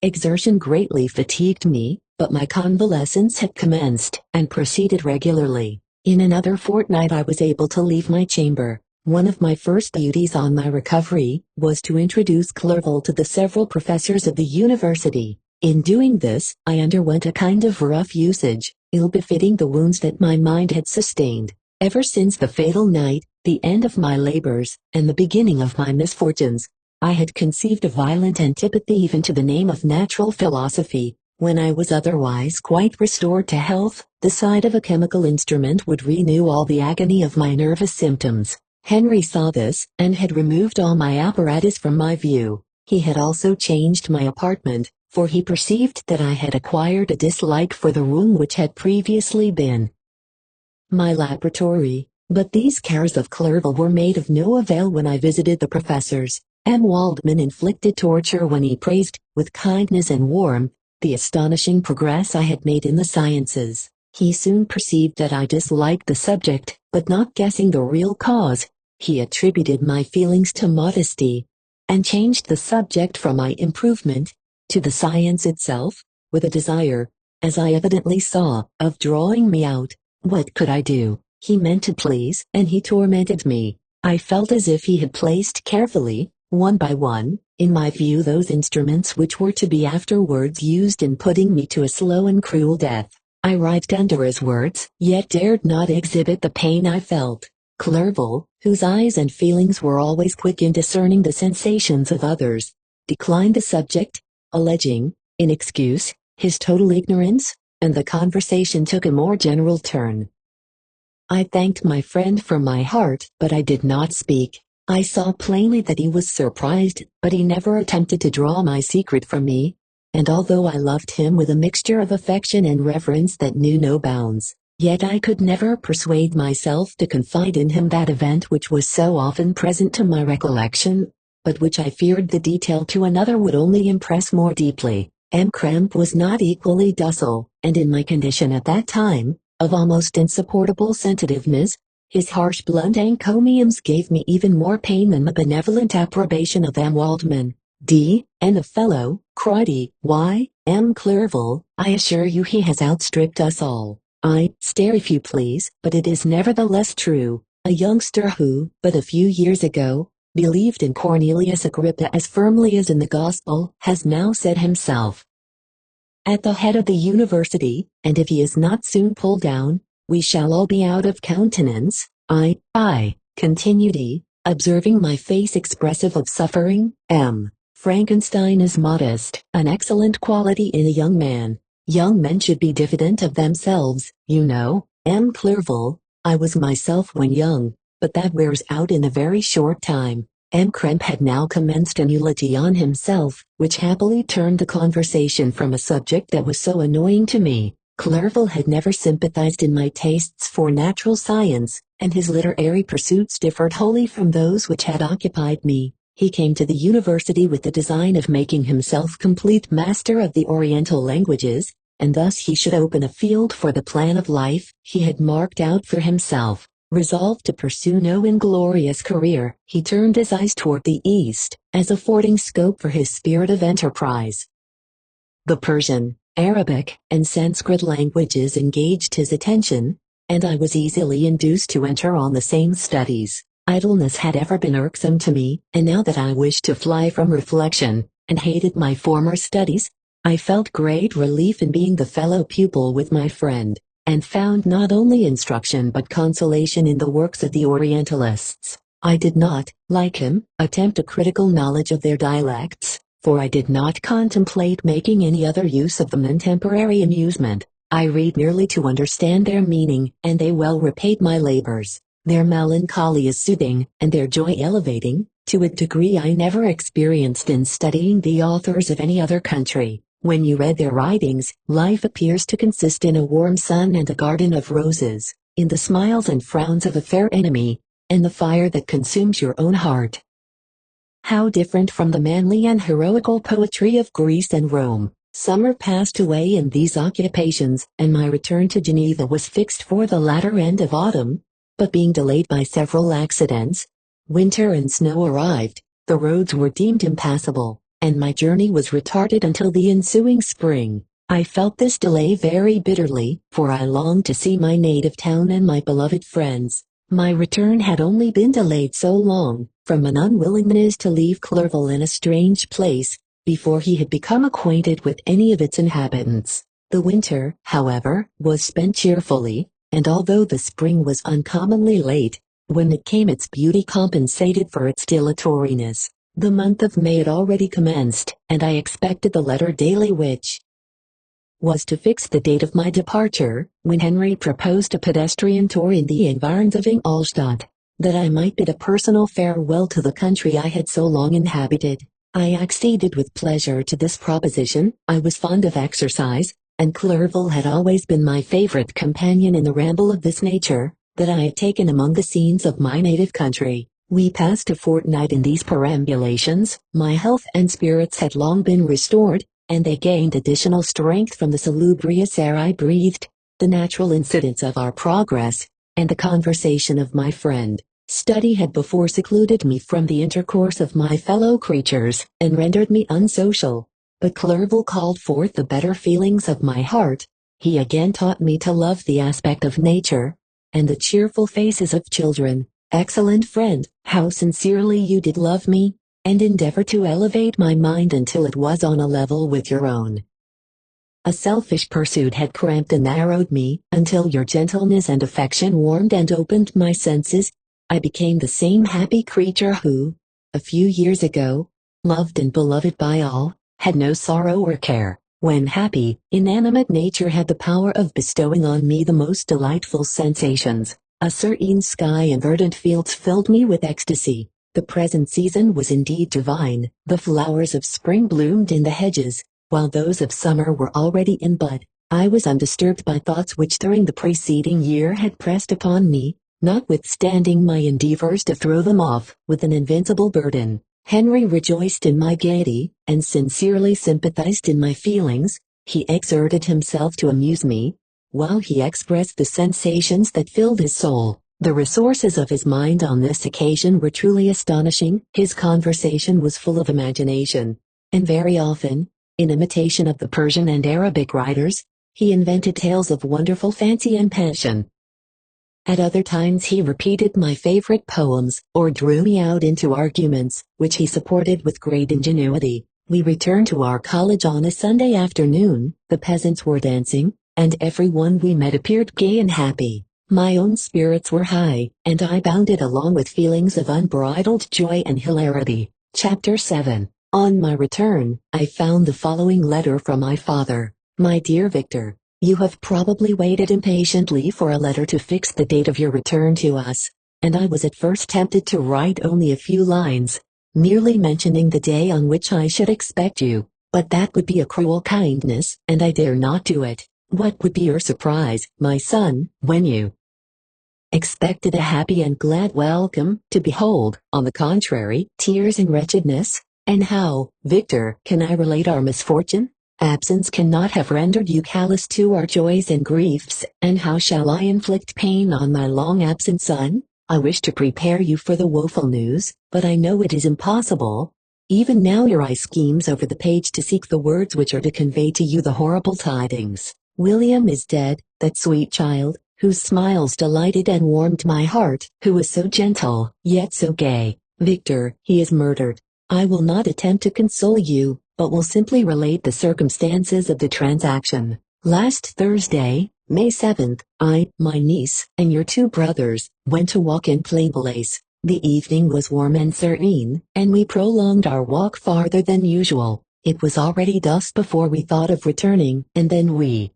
exertion greatly fatigued me, but my convalescence had commenced, and proceeded regularly. In another fortnight I was able to leave my chamber. One of my first duties on my recovery was to introduce Clerval to the several professors of the university. In doing this, I underwent a kind of rough usage, ill-befitting the wounds that my mind had sustained. Ever since the fatal night, the end of my labors, and the beginning of my misfortunes, I had conceived a violent antipathy even to the name of natural philosophy. When I was otherwise quite restored to health, the sight of a chemical instrument would renew all the agony of my nervous symptoms. Henry saw this, and had removed all my apparatus from my view. He had also changed my apartment, for he perceived that I had acquired a dislike for the room which had previously been my laboratory. But these cares of Clerval were made of no avail when I visited the professors. M. Waldman inflicted torture when he praised, with kindness and warmth, the astonishing progress I had made in the sciences. He soon perceived that I disliked the subject, but not guessing the real cause, he attributed my feelings to modesty, and changed the subject from my improvement to the science itself, with a desire, as I evidently saw, of drawing me out. What could I do? He meant to please, and he tormented me. I felt as if he had placed carefully, one by one, in my view those instruments which were to be afterwards used in putting me to a slow and cruel death. I writhed under his words, yet dared not exhibit the pain I felt. Clerval, whose eyes and feelings were always quick in discerning the sensations of others, declined the subject, alleging, in excuse, his total ignorance, and the conversation took a more general turn. I thanked my friend from my heart, but I did not speak. I saw plainly that he was surprised, but he never attempted to draw my secret from me, and although I loved him with a mixture of affection and reverence that knew no bounds, yet I could never persuade myself to confide in him that event which was so often present to my recollection, but which I feared the detail to another would only impress more deeply. M. Krempe was not equally docile, and in my condition at that time, of almost insupportable sensitiveness, his harsh blunt encomiums gave me even more pain than the benevolent approbation of M. Waldman. And a fellow, cried he, why, M. Clerval, I assure you he has outstripped us all. I stare if you please, but it is nevertheless true. A youngster who, but a few years ago, believed in Cornelius Agrippa as firmly as in the gospel, has now set himself at the head of the university, and if he is not soon pulled down, we shall all be out of countenance. I, continued he, observing my face expressive of suffering. M. Frankenstein is modest, an excellent quality in a young man. Young men should be diffident of themselves, you know. M. Clerval, I was myself when young, but that wears out in a very short time. M. Krempe had now commenced an eulogy on himself, which happily turned the conversation from a subject that was so annoying to me. Clerval had never sympathized in my tastes for natural science, and his literary pursuits differed wholly from those which had occupied me. He came to the university with the design of making himself complete master of the Oriental languages, and thus he should open a field for the plan of life he had marked out for himself. Resolved to pursue no inglorious career, he turned his eyes toward the east, as affording scope for his spirit of enterprise. The Persian, Arabic, and Sanskrit languages engaged his attention, and I was easily induced to enter on the same studies. Idleness had ever been irksome to me, and now that I wished to fly from reflection, and hated my former studies, I felt great relief in being the fellow pupil with my friend, and found not only instruction but consolation in the works of the Orientalists. I did not, like him, attempt a critical knowledge of their dialects, for I did not contemplate making any other use of them than temporary amusement. I read merely to understand their meaning, and they well repaid my labors. Their melancholy is soothing, and their joy elevating, to a degree I never experienced in studying the authors of any other country. When you read their writings, life appears to consist in a warm sun and a garden of roses, in the smiles and frowns of a fair enemy, and the fire that consumes your own heart. How different from the manly and heroical poetry of Greece and Rome! Summer passed away in these occupations, and my return to Geneva was fixed for the latter end of autumn, but being delayed by several accidents, winter and snow arrived, the roads were deemed impassable, and my journey was retarded until the ensuing spring. I felt this delay very bitterly, for I longed to see my native town and my beloved friends. My return had only been delayed so long, from an unwillingness to leave Clerval in a strange place, before he had become acquainted with any of its inhabitants. The winter, however, was spent cheerfully, and although the spring was uncommonly late, when it came its beauty compensated for its dilatoriness. The month of May had already commenced, and I expected the letter daily which was to fix the date of my departure, when Henry proposed a pedestrian tour in the environs of Ingolstadt, that I might bid a personal farewell to the country I had so long inhabited. I acceded with pleasure to this proposition. I was fond of exercise, and Clerval had always been my favorite companion in the ramble of this nature that I had taken among the scenes of my native country. We passed a fortnight in these perambulations. My health and spirits had long been restored, and they gained additional strength from the salubrious air I breathed, the natural incidents of our progress, and the conversation of my friend. Study had before secluded me from the intercourse of my fellow creatures, and rendered me unsocial. But Clerval called forth the better feelings of my heart. He again taught me to love the aspect of nature, and the cheerful faces of children. Excellent friend, how sincerely you did love me, and endeavor to elevate my mind until it was on a level with your own. A selfish pursuit had cramped and narrowed me, until your gentleness and affection warmed and opened my senses. I became the same happy creature who, a few years ago, loved and beloved by all, had no sorrow or care. When happy, inanimate nature had the power of bestowing on me the most delightful sensations. A serene sky and verdant fields filled me with ecstasy. The present season was indeed divine. The flowers of spring bloomed in the hedges, while those of summer were already in bud. I was undisturbed by thoughts which during the preceding year had pressed upon me, notwithstanding my endeavors to throw them off with an invincible burden. Henry rejoiced in my gaiety, and sincerely sympathized in my feelings. He exerted himself to amuse me, while he expressed the sensations that filled his soul. The resources of his mind on this occasion were truly astonishing. His conversation was full of imagination, and very often, in imitation of the Persian and Arabic writers, he invented tales of wonderful fancy and passion. At other times he repeated my favorite poems, or drew me out into arguments, which he supported with great ingenuity. We returned to our college on a Sunday afternoon. The peasants were dancing, and everyone we met appeared gay and happy. My own spirits were high, and I bounded along with feelings of unbridled joy and hilarity. Chapter 7. On my return, I found the following letter from my father. My dear Victor, you have probably waited impatiently for a letter to fix the date of your return to us, and I was at first tempted to write only a few lines, merely mentioning the day on which I should expect you, but that would be a cruel kindness, and I dare not do it. What would be your surprise, my son, when you expected a happy and glad welcome, to behold, on the contrary, tears and wretchedness? And how, Victor, can I relate our misfortune? Absence cannot have rendered you callous to our joys and griefs, and how shall I inflict pain on my long-absent son? I wish to prepare you for the woeful news, but I know it is impossible. Even now your eye schemes over the page to seek the words which are to convey to you the horrible tidings. William is dead, that sweet child, whose smiles delighted and warmed my heart, who was so gentle, yet so gay. Victor, he is murdered. I will not attempt to console you, but will simply relate the circumstances of the transaction. Last Thursday, May 7th, I, my niece, and your two brothers, went to walk in Plainblaze. The evening was warm and serene, and we prolonged our walk farther than usual. It was already dusk before we thought of returning, and then we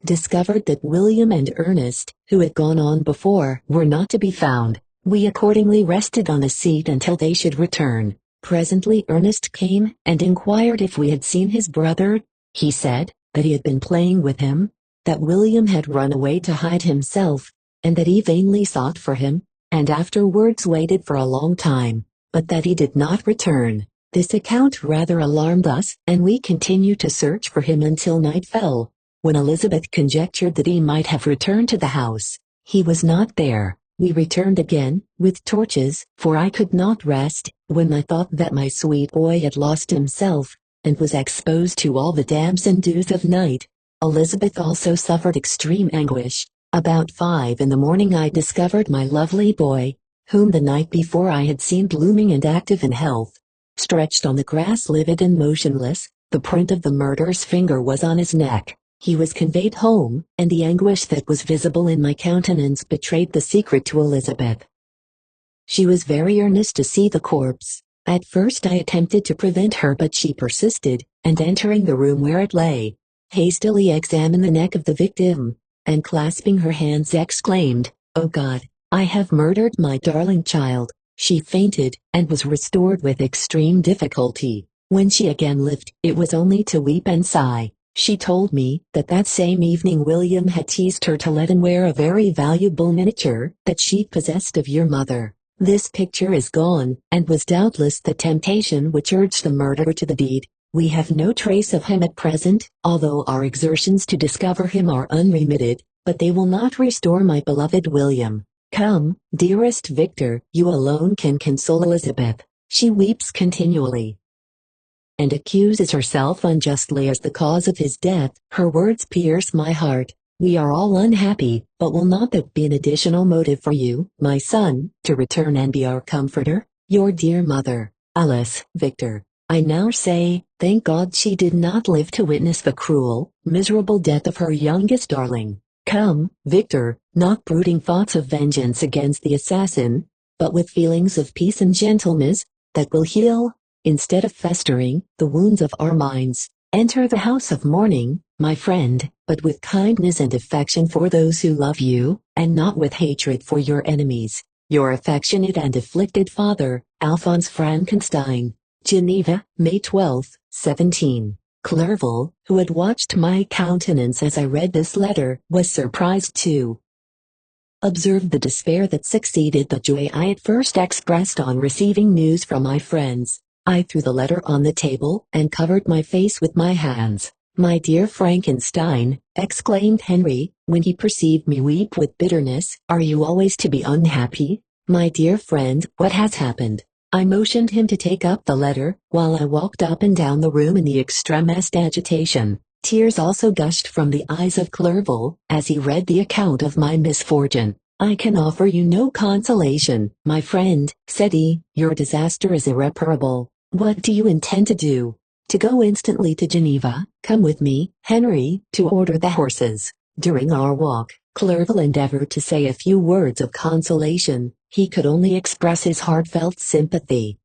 discovered that William and Ernest, who had gone on before, were not to be found. We accordingly rested on a seat until they should return. Presently Ernest came and inquired if we had seen his brother. He said that he had been playing with him, that William had run away to hide himself, and that he vainly sought for him, and afterwards waited for a long time, but that he did not return. This account rather alarmed us, and we continued to search for him until night fell, when Elizabeth conjectured that he might have returned to the house. He was not there. We returned again, with torches, for I could not rest, when I thought that my sweet boy had lost himself, and was exposed to all the damps and dews of night. Elizabeth also suffered extreme anguish. About 5 in the morning I discovered my lovely boy, whom the night before I had seen blooming and active in health, stretched on the grass livid and motionless. The print of the murderer's finger was on his neck. He was conveyed home, and the anguish that was visible in my countenance betrayed the secret to Elizabeth. She was very earnest to see the corpse. At first I attempted to prevent her, but she persisted, and entering the room where it lay, hastily examined the neck of the victim, and clasping her hands exclaimed, "Oh God, I have murdered my darling child." She fainted, and was restored with extreme difficulty. When she again lived, it was only to weep and sigh. She told me that that same evening William had teased her to let him wear a very valuable miniature that she possessed of your mother. This picture is gone, and was doubtless the temptation which urged the murderer to the deed. We have no trace of him at present, although our exertions to discover him are unremitted, but they will not restore my beloved William. Come, dearest Victor, you alone can console Elizabeth. She weeps continually and accuses herself unjustly as the cause of his death. Her words pierce my heart. We are all unhappy, but will not that be an additional motive for you, my son, to return and be our comforter? Your dear mother, Alice. Victor. I now say, thank God she did not live to witness the cruel, miserable death of her youngest darling. Come, Victor, not brooding thoughts of vengeance against the assassin, but with feelings of peace and gentleness, that will heal, instead of festering, the wounds of our minds. Enter the house of mourning, my friend, but with kindness and affection for those who love you, and not with hatred for your enemies. Your affectionate and afflicted father, Alphonse Frankenstein. Geneva, May 12, 17. Clerval, who had watched my countenance as I read this letter, was surprised too. Observe the despair that succeeded the joy I at first expressed on receiving news from my friends. I threw the letter on the table and covered my face with my hands. My dear Frankenstein, exclaimed Henry, when he perceived me weep with bitterness, are you always to be unhappy? My dear friend, what has happened? I motioned him to take up the letter, while I walked up and down the room in the extremest agitation. Tears also gushed from the eyes of Clerval, as he read the account of my misfortune. I can offer you no consolation, my friend, said he. Your disaster is irreparable. What do you intend to do? To go instantly to Geneva. Come with me, Henry, to order the horses. During our walk, Clerval endeavored to say a few words of consolation. He could only express his heartfelt sympathy.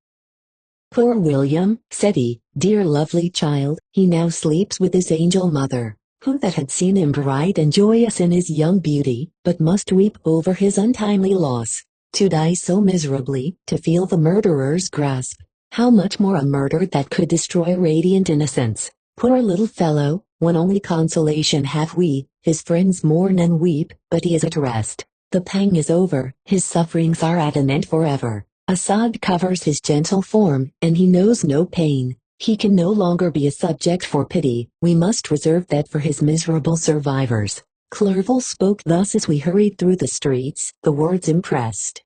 Poor William, said he, dear lovely child, he now sleeps with his angel mother. Who that had seen him bright and joyous in his young beauty, but must weep over his untimely loss. To die so miserably, to feel the murderer's grasp. How much more a murder that could destroy radiant innocence. Poor little fellow, one only consolation have we, his friends mourn and weep, but he is at rest. The pang is over, his sufferings are at an end forever. A sod covers his gentle form, and he knows no pain. He can no longer be a subject for pity. We must reserve that for his miserable survivors. Clerval spoke thus as we hurried through the streets. The words impressed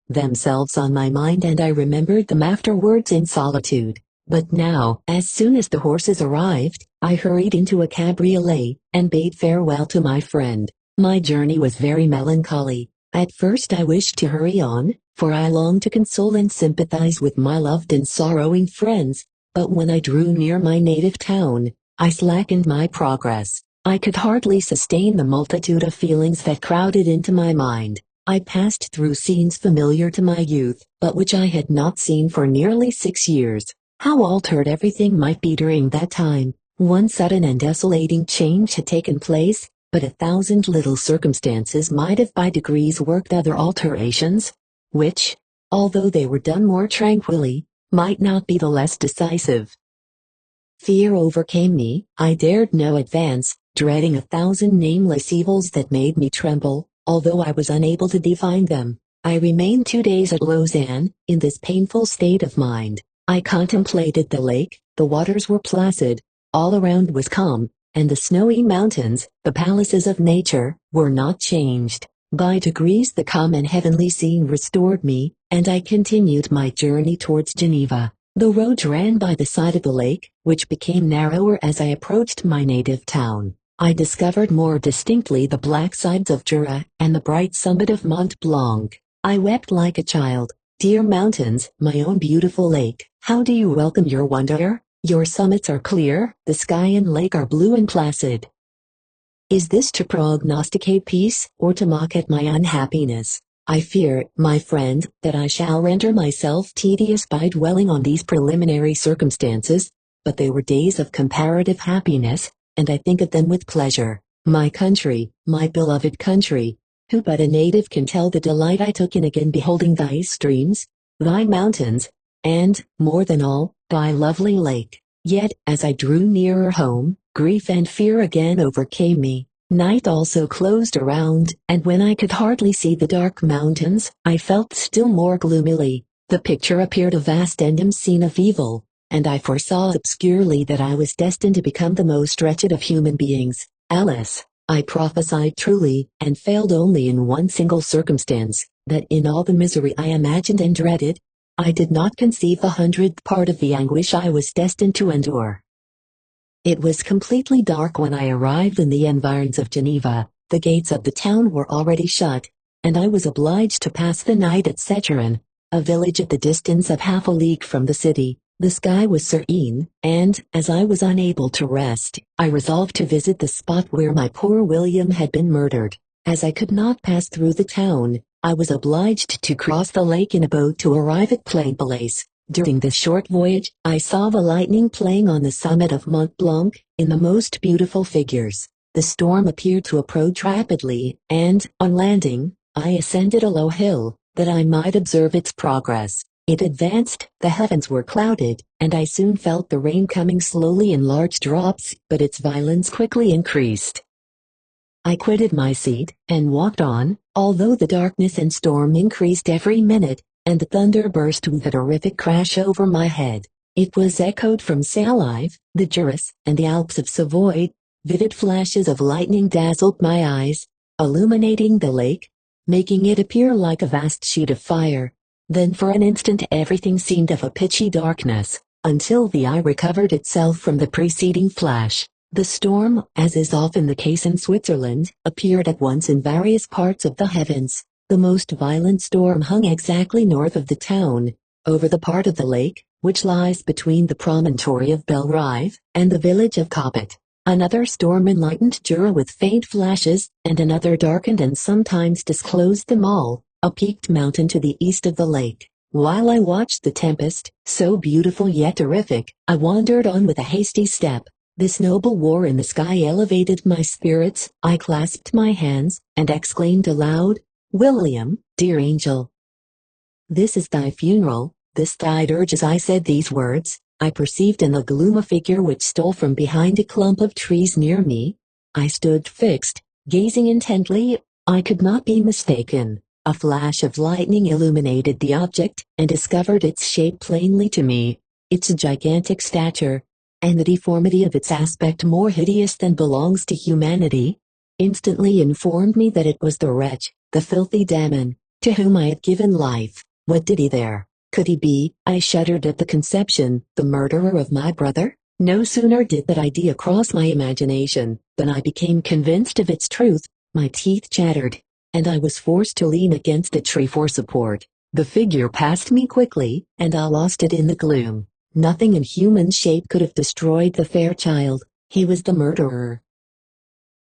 themselves on my mind, and I remembered them afterwards in solitude. But now, as soon as the horses arrived, I hurried into a cabriolet, and bade farewell to my friend. My journey was very melancholy. At first I wished to hurry on, for I longed to console and sympathize with my loved and sorrowing friends, but when I drew near my native town, I slackened my progress. I could hardly sustain the multitude of feelings that crowded into my mind. I passed through scenes familiar to my youth, but which I had not seen for nearly 6 years. How altered everything might be during that time! One sudden and desolating change had taken place, but 1,000 little circumstances might have by degrees worked other alterations, which, although they were done more tranquilly, might not be the less decisive. Fear overcame me. I dared no advance, dreading 1,000 nameless evils that made me tremble, although I was unable to define them. I remained 2 days at Lausanne, in this painful state of mind. I contemplated the lake, the waters were placid, all around was calm, and the snowy mountains, the palaces of nature, were not changed. By degrees the calm and heavenly scene restored me, and I continued my journey towards Geneva. The road ran by the side of the lake, which became narrower as I approached my native town. I discovered more distinctly the black sides of Jura, and the bright summit of Mont Blanc. I wept like a child. Dear mountains, my own beautiful lake, how do you welcome your wanderer? Your summits are clear, the sky and lake are blue and placid. Is this to prognosticate peace, or to mock at my unhappiness? I fear, my friend, that I shall render myself tedious by dwelling on these preliminary circumstances, but they were days of comparative happiness, and I think of them with pleasure. My country, my beloved country, who but a native can tell the delight I took in again beholding thy streams, thy mountains, and, more than all, thy lovely lake. Yet, as I drew nearer home, grief and fear again overcame me. Night also closed around, and when I could hardly see the dark mountains, I felt still more gloomily. The picture appeared a vast and dim scene of evil, and I foresaw obscurely that I was destined to become the most wretched of human beings. Alice, I prophesied truly, and failed only in one single circumstance, that in all the misery I imagined and dreaded, I did not conceive the 100th part of the anguish I was destined to endure. It was completely dark when I arrived in the environs of Geneva. The gates of the town were already shut, and I was obliged to pass the night at Secheron, a village at the distance of half a league from the city. The sky was serene, and, as I was unable to rest, I resolved to visit the spot where my poor William had been murdered. As I could not pass through the town, I was obliged to cross the lake in a boat to arrive at Plainpalais. During this short voyage, I saw the lightning playing on the summit of Mont Blanc, in the most beautiful figures. The storm appeared to approach rapidly, and, on landing, I ascended a low hill, that I might observe its progress. It advanced, the heavens were clouded, and I soon felt the rain coming slowly in large drops, but its violence quickly increased. I quitted my seat, and walked on, although the darkness and storm increased every minute, and the thunder burst with a terrific crash over my head. It was echoed from Salive, the Jura, and the Alps of Savoy. Vivid flashes of lightning dazzled my eyes, illuminating the lake, making it appear like a vast sheet of fire. Then for an instant everything seemed of a pitchy darkness, until the eye recovered itself from the preceding flash. The storm, as is often the case in Switzerland, appeared at once in various parts of the heavens. The most violent storm hung exactly north of the town, over the part of the lake, which lies between the promontory of Belrive and the village of Coppet. Another storm enlightened Jura with faint flashes, and another darkened and sometimes disclosed them all, a peaked mountain to the east of the lake. While I watched the tempest, so beautiful yet terrific, I wandered on with a hasty step. This noble war in the sky elevated my spirits. I clasped my hands, and exclaimed aloud, "William, dear angel, this is thy funeral, this thy dirge." As I said these words, I perceived in the gloom a figure which stole from behind a clump of trees near me. I stood fixed, gazing intently. I could not be mistaken. A flash of lightning illuminated the object, and discovered its shape plainly to me, its gigantic stature, and the deformity of its aspect more hideous than belongs to humanity, instantly informed me that it was the wretch, the filthy demon, to whom I had given life. What did he there? Could he be, I shuddered at the conception, the murderer of my brother? No sooner did that idea cross my imagination, than I became convinced of its truth. My teeth chattered, and I was forced to lean against a tree for support. The figure passed me quickly, and I lost it in the gloom. Nothing in human shape could have destroyed the fair child. He was the murderer.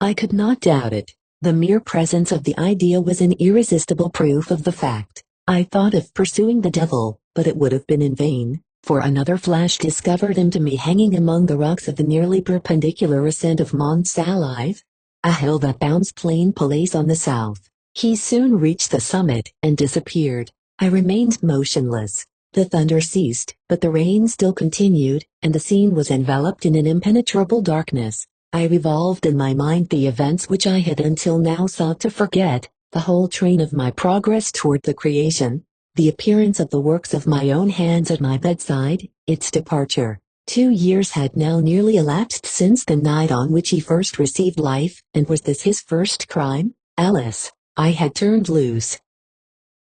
I could not doubt it. The mere presence of the idea was an irresistible proof of the fact. I thought of pursuing the devil, but it would have been in vain, for another flash discovered him to me hanging among the rocks of the nearly perpendicular ascent of Mont Salive, a hill that bounds Plainpalais on the south. He soon reached the summit and disappeared. I remained motionless. The thunder ceased, but the rain still continued, and the scene was enveloped in an impenetrable darkness. I revolved in my mind the events which I had until now sought to forget, the whole train of my progress toward the creation, the appearance of the works of my own hands at my bedside, its departure. 2 years had now nearly elapsed since the night on which he first received life, and was this his first crime? Alice, I had turned loose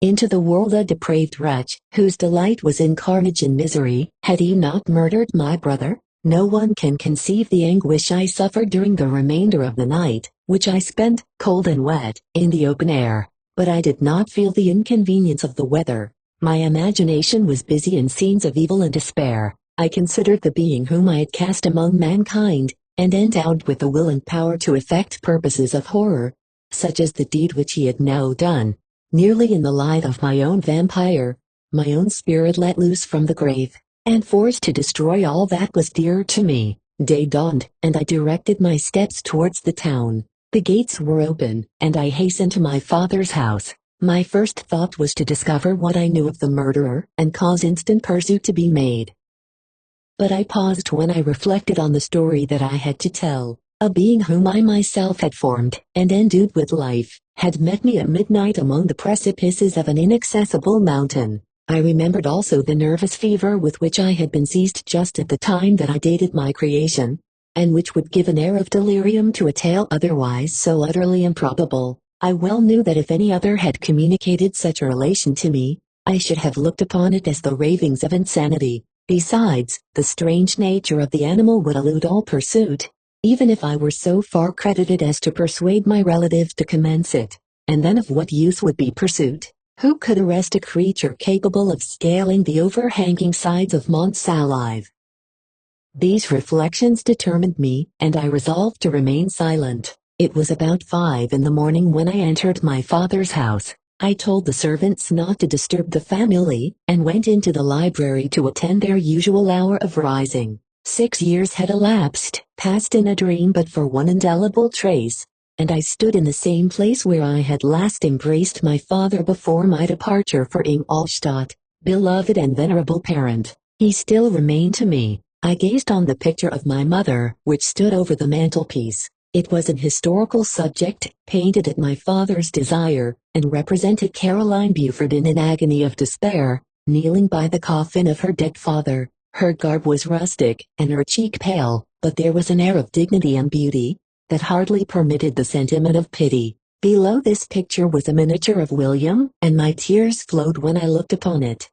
into the world a depraved wretch, whose delight was in carnage and misery. Had he not murdered my brother? No one can conceive the anguish I suffered during the remainder of the night, which I spent, cold and wet, in the open air. But I did not feel the inconvenience of the weather. My imagination was busy in scenes of evil and despair. I considered the being whom I had cast among mankind, and endowed with the will and power to effect purposes of horror, such as the deed which he had now done. Nearly in the light of my own vampire, my own spirit let loose from the grave, and forced to destroy all that was dear to me. Day dawned, and I directed my steps towards the town. The gates were open, and I hastened to my father's house. My first thought was to discover what I knew of the murderer, and cause instant pursuit to be made. But I paused when I reflected on the story that I had to tell. A being whom I myself had formed, and endued with life, had met me at midnight among the precipices of an inaccessible mountain. I remembered also the nervous fever with which I had been seized just at the time that I dated my creation, and which would give an air of delirium to a tale otherwise so utterly improbable. I well knew that if any other had communicated such a relation to me, I should have looked upon it as the ravings of insanity. Besides, the strange nature of the animal would elude all pursuit, even if I were so far credited as to persuade my relatives to commence it. And then of what use would be pursuit? Who could arrest a creature capable of scaling the overhanging sides of Mont Salve? These reflections determined me, and I resolved to remain silent. It was about 5 in the morning when I entered my father's house. I told the servants not to disturb the family, and went into the library to attend their usual hour of rising. 6 years had elapsed, passed in a dream but for one indelible trace, and I stood in the same place where I had last embraced my father before my departure for Ingolstadt. Beloved and venerable parent, he still remained to me. I gazed on the picture of my mother, which stood over the mantelpiece. It was an historical subject, painted at my father's desire, and represented Caroline Beaufort in an agony of despair, kneeling by the coffin of her dead father. Her garb was rustic, and her cheek pale, but there was an air of dignity and beauty that hardly permitted the sentiment of pity. Below this picture was a miniature of William, and my tears flowed when I looked upon it.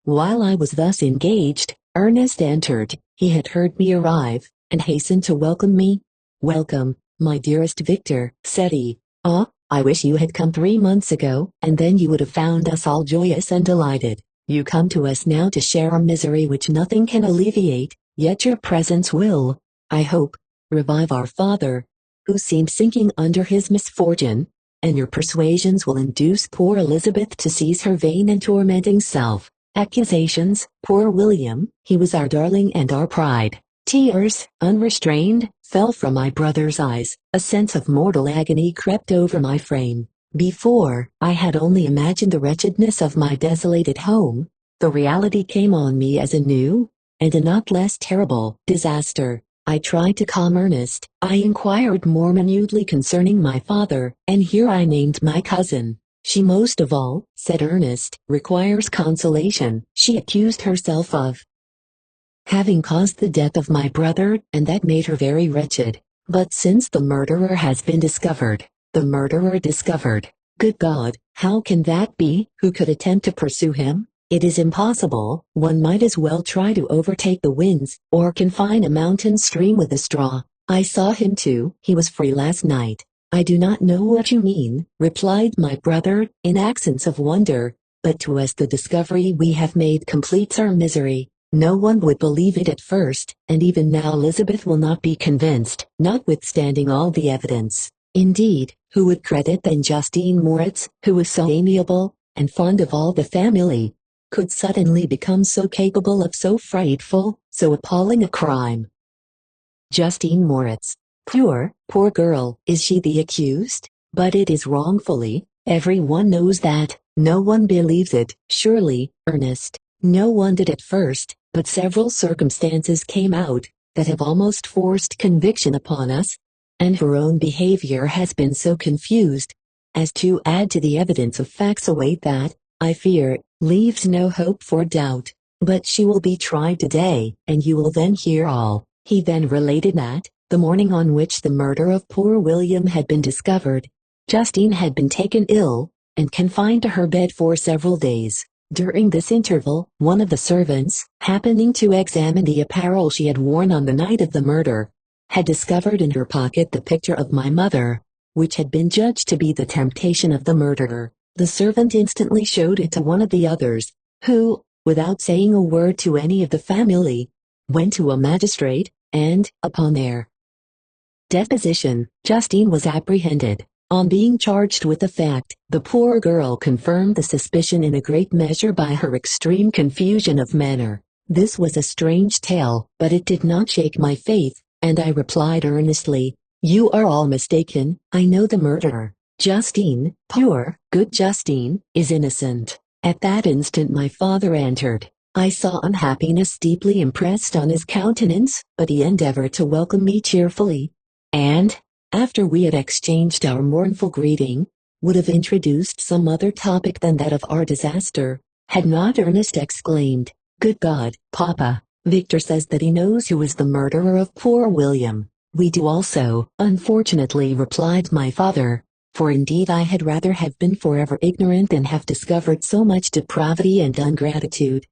While I was thus engaged, Ernest entered. He had heard me arrive, and hastened to welcome me. "Welcome, my dearest Victor," said he. "Ah, I wish you had come 3 months ago, and then you would have found us all joyous and delighted. You come to us now to share a misery which nothing can alleviate, yet your presence will, I hope, revive our father, who seems sinking under his misfortune, and your persuasions will induce poor Elizabeth to cease her vain and tormenting self-accusations. Poor William, he was our darling and our pride." Tears, unrestrained, fell from my brother's eyes. A sense of mortal agony crept over my frame. Before, I had only imagined the wretchedness of my desolated home. The reality came on me as a new, and a not less terrible, disaster. I tried to calm Ernest. I inquired more minutely concerning my father, and here I named my cousin. "She most of all," said Ernest, "requires consolation. She accused herself of having caused the death of my brother, and that made her very wretched. But since the murderer has been discovered, good God, how can that be? Who could attempt to pursue him? It is impossible. One might as well try to overtake the winds, or confine a mountain stream with a straw. I saw him too. He was free last night." "I do not know what you mean," replied my brother, in accents of wonder, "but to us the discovery we have made completes our misery. No one would believe it at first, and even now Elizabeth will not be convinced, notwithstanding all the evidence. Indeed, who would credit that Justine Moritz, who was so amiable, and fond of all the family, could suddenly become so capable of so frightful, so appalling a crime? Justine Moritz. Poor girl, is she the accused? But it is wrongfully. Every one knows that. No one believes it, surely, Ernest. No one did at first, but several circumstances came out that have almost forced conviction upon us, and her own behavior has been so confused as to add to the evidence of facts await that, I fear, leaves no hope for doubt. But she will be tried today, and you will then hear all." He then related that, the morning on which the murder of poor William had been discovered, Justine had been taken ill, and confined to her bed for several days. During this interval, one of the servants, happening to examine the apparel she had worn on the night of the murder, had discovered in her pocket the picture of my mother, which had been judged to be the temptation of the murderer. The servant instantly showed it to one of the others, who, without saying a word to any of the family, went to a magistrate, and, upon their deposition, Justine was apprehended. On being charged with the fact, the poor girl confirmed the suspicion in a great measure by her extreme confusion of manner. This was a strange tale, but it did not shake my faith, and I replied earnestly, "You are all mistaken. I know the murderer. Justine, poor, good Justine, is innocent." At that instant my father entered. I saw unhappiness deeply impressed on his countenance, but he endeavored to welcome me cheerfully, and, after we had exchanged our mournful greeting, would have introduced some other topic than that of our disaster. Had not Ernest exclaimed, "Good God, Papa, Victor says that he knows who is the murderer of poor William." "We do also, unfortunately," replied my father, "for indeed I had rather have been forever ignorant than have discovered so much depravity and ingratitude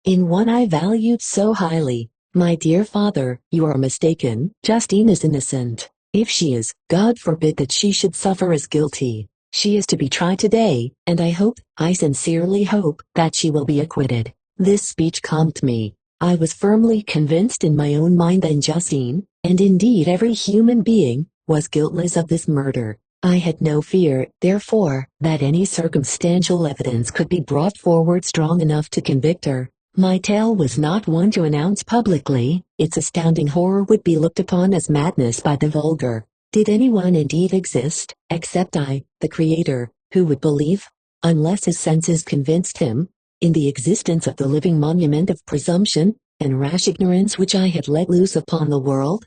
in one I valued so highly." "My dear father, you are mistaken. Justine is innocent. If she is, God forbid that she should suffer as guilty. She is to be tried today, and I sincerely hope, that she will be acquitted." This speech calmed me. I was firmly convinced in my own mind that Justine, and indeed every human being, was guiltless of this murder. I had no fear, therefore, that any circumstantial evidence could be brought forward strong enough to convict her. My tale was not one to announce publicly. Its astounding horror would be looked upon as madness by the vulgar. Did anyone indeed exist, except I, the Creator, who would believe, unless his senses convinced him, in the existence of the living monument of presumption and rash ignorance which I had let loose upon the world?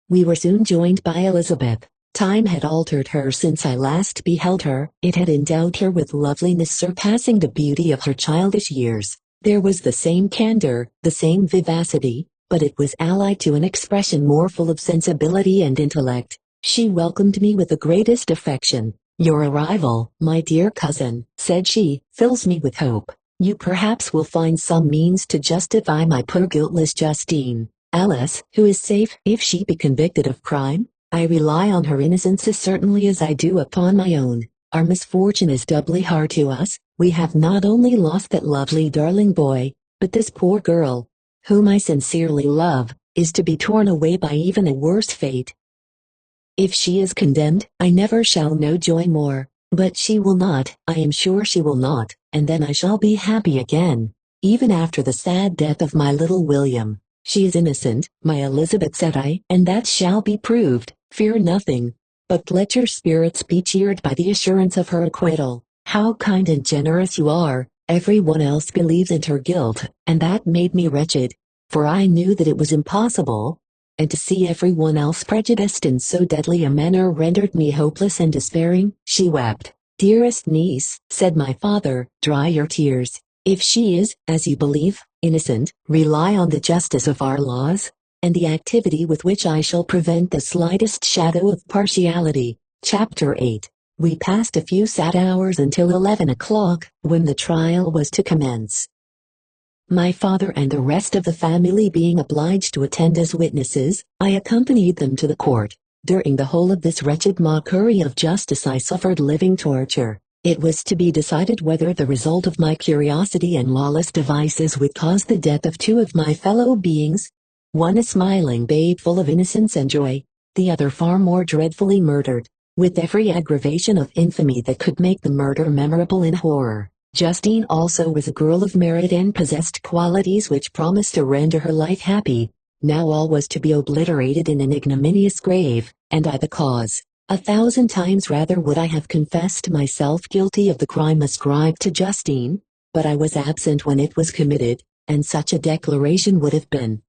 We were soon joined by Elizabeth. Time had altered her since I last beheld her. It had endowed her with loveliness surpassing the beauty of her childish years. There was the same candor, the same vivacity, but it was allied to an expression more full of sensibility and intellect. She welcomed me with the greatest affection. "Your arrival, my dear cousin," said she, "fills me with hope. You perhaps will find some means to justify my poor guiltless Justine. Alice, who is safe if she be convicted of crime. I rely on her innocence as certainly as I do upon my own. Our misfortune is doubly hard to us. We have not only lost that lovely darling boy, but this poor girl, whom I sincerely love, is to be torn away by even a worse fate. If she is condemned, I never shall know joy more. But she will not, I am sure she will not, and then I shall be happy again, even after the sad death of my little William. She is innocent, my Elizabeth, said I, and that shall be proved. Fear nothing, but let your spirits be cheered by the assurance of her acquittal. How kind and generous you are! Every one else believes in her guilt, and that made me wretched, for I knew that it was impossible, and to see every one else prejudiced in so deadly a manner rendered me hopeless and despairing. She wept. "Dearest niece," said my father, "dry your tears. If she is, as you believe, innocent, rely on the justice of our laws, and the activity with which I shall prevent the slightest shadow of partiality." Chapter 8. We passed a few sad hours until 11 o'clock, when the trial was to commence. My father and the rest of the family being obliged to attend as witnesses, I accompanied them to the court. During the whole of this wretched mockery of justice I suffered living torture. It was to be decided whether the result of my curiosity and lawless devices would cause the death of two of my fellow beings, one a smiling babe full of innocence and joy, the other far more dreadfully murdered, with every aggravation of infamy that could make the murder memorable in horror. Justine also was a girl of merit and possessed qualities which promised to render her life happy. Now all was to be obliterated in an ignominious grave, and I the cause. 1,000 times rather would I have confessed myself guilty of the crime ascribed to Justine, but I was absent when it was committed, and such a declaration would have been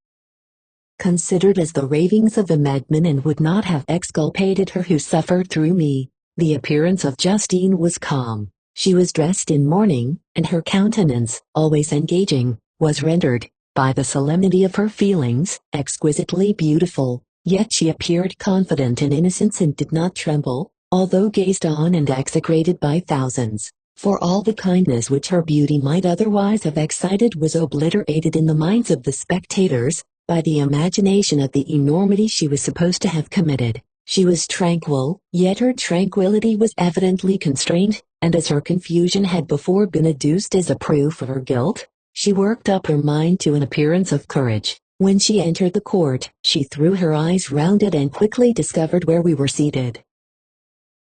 considered as the ravings of a madman and would not have exculpated her who suffered through me. The appearance of Justine was calm. She was dressed in mourning, and her countenance, always engaging, was rendered, by the solemnity of her feelings, exquisitely beautiful. Yet she appeared confident in innocence and did not tremble, although gazed on and execrated by thousands. For all the kindness which her beauty might otherwise have excited was obliterated in the minds of the spectators, by the imagination of the enormity she was supposed to have committed. She was tranquil, yet her tranquillity was evidently constrained, and as her confusion had before been adduced as a proof of her guilt, she worked up her mind to an appearance of courage. When she entered the court, she threw her eyes round it and quickly discovered where we were seated.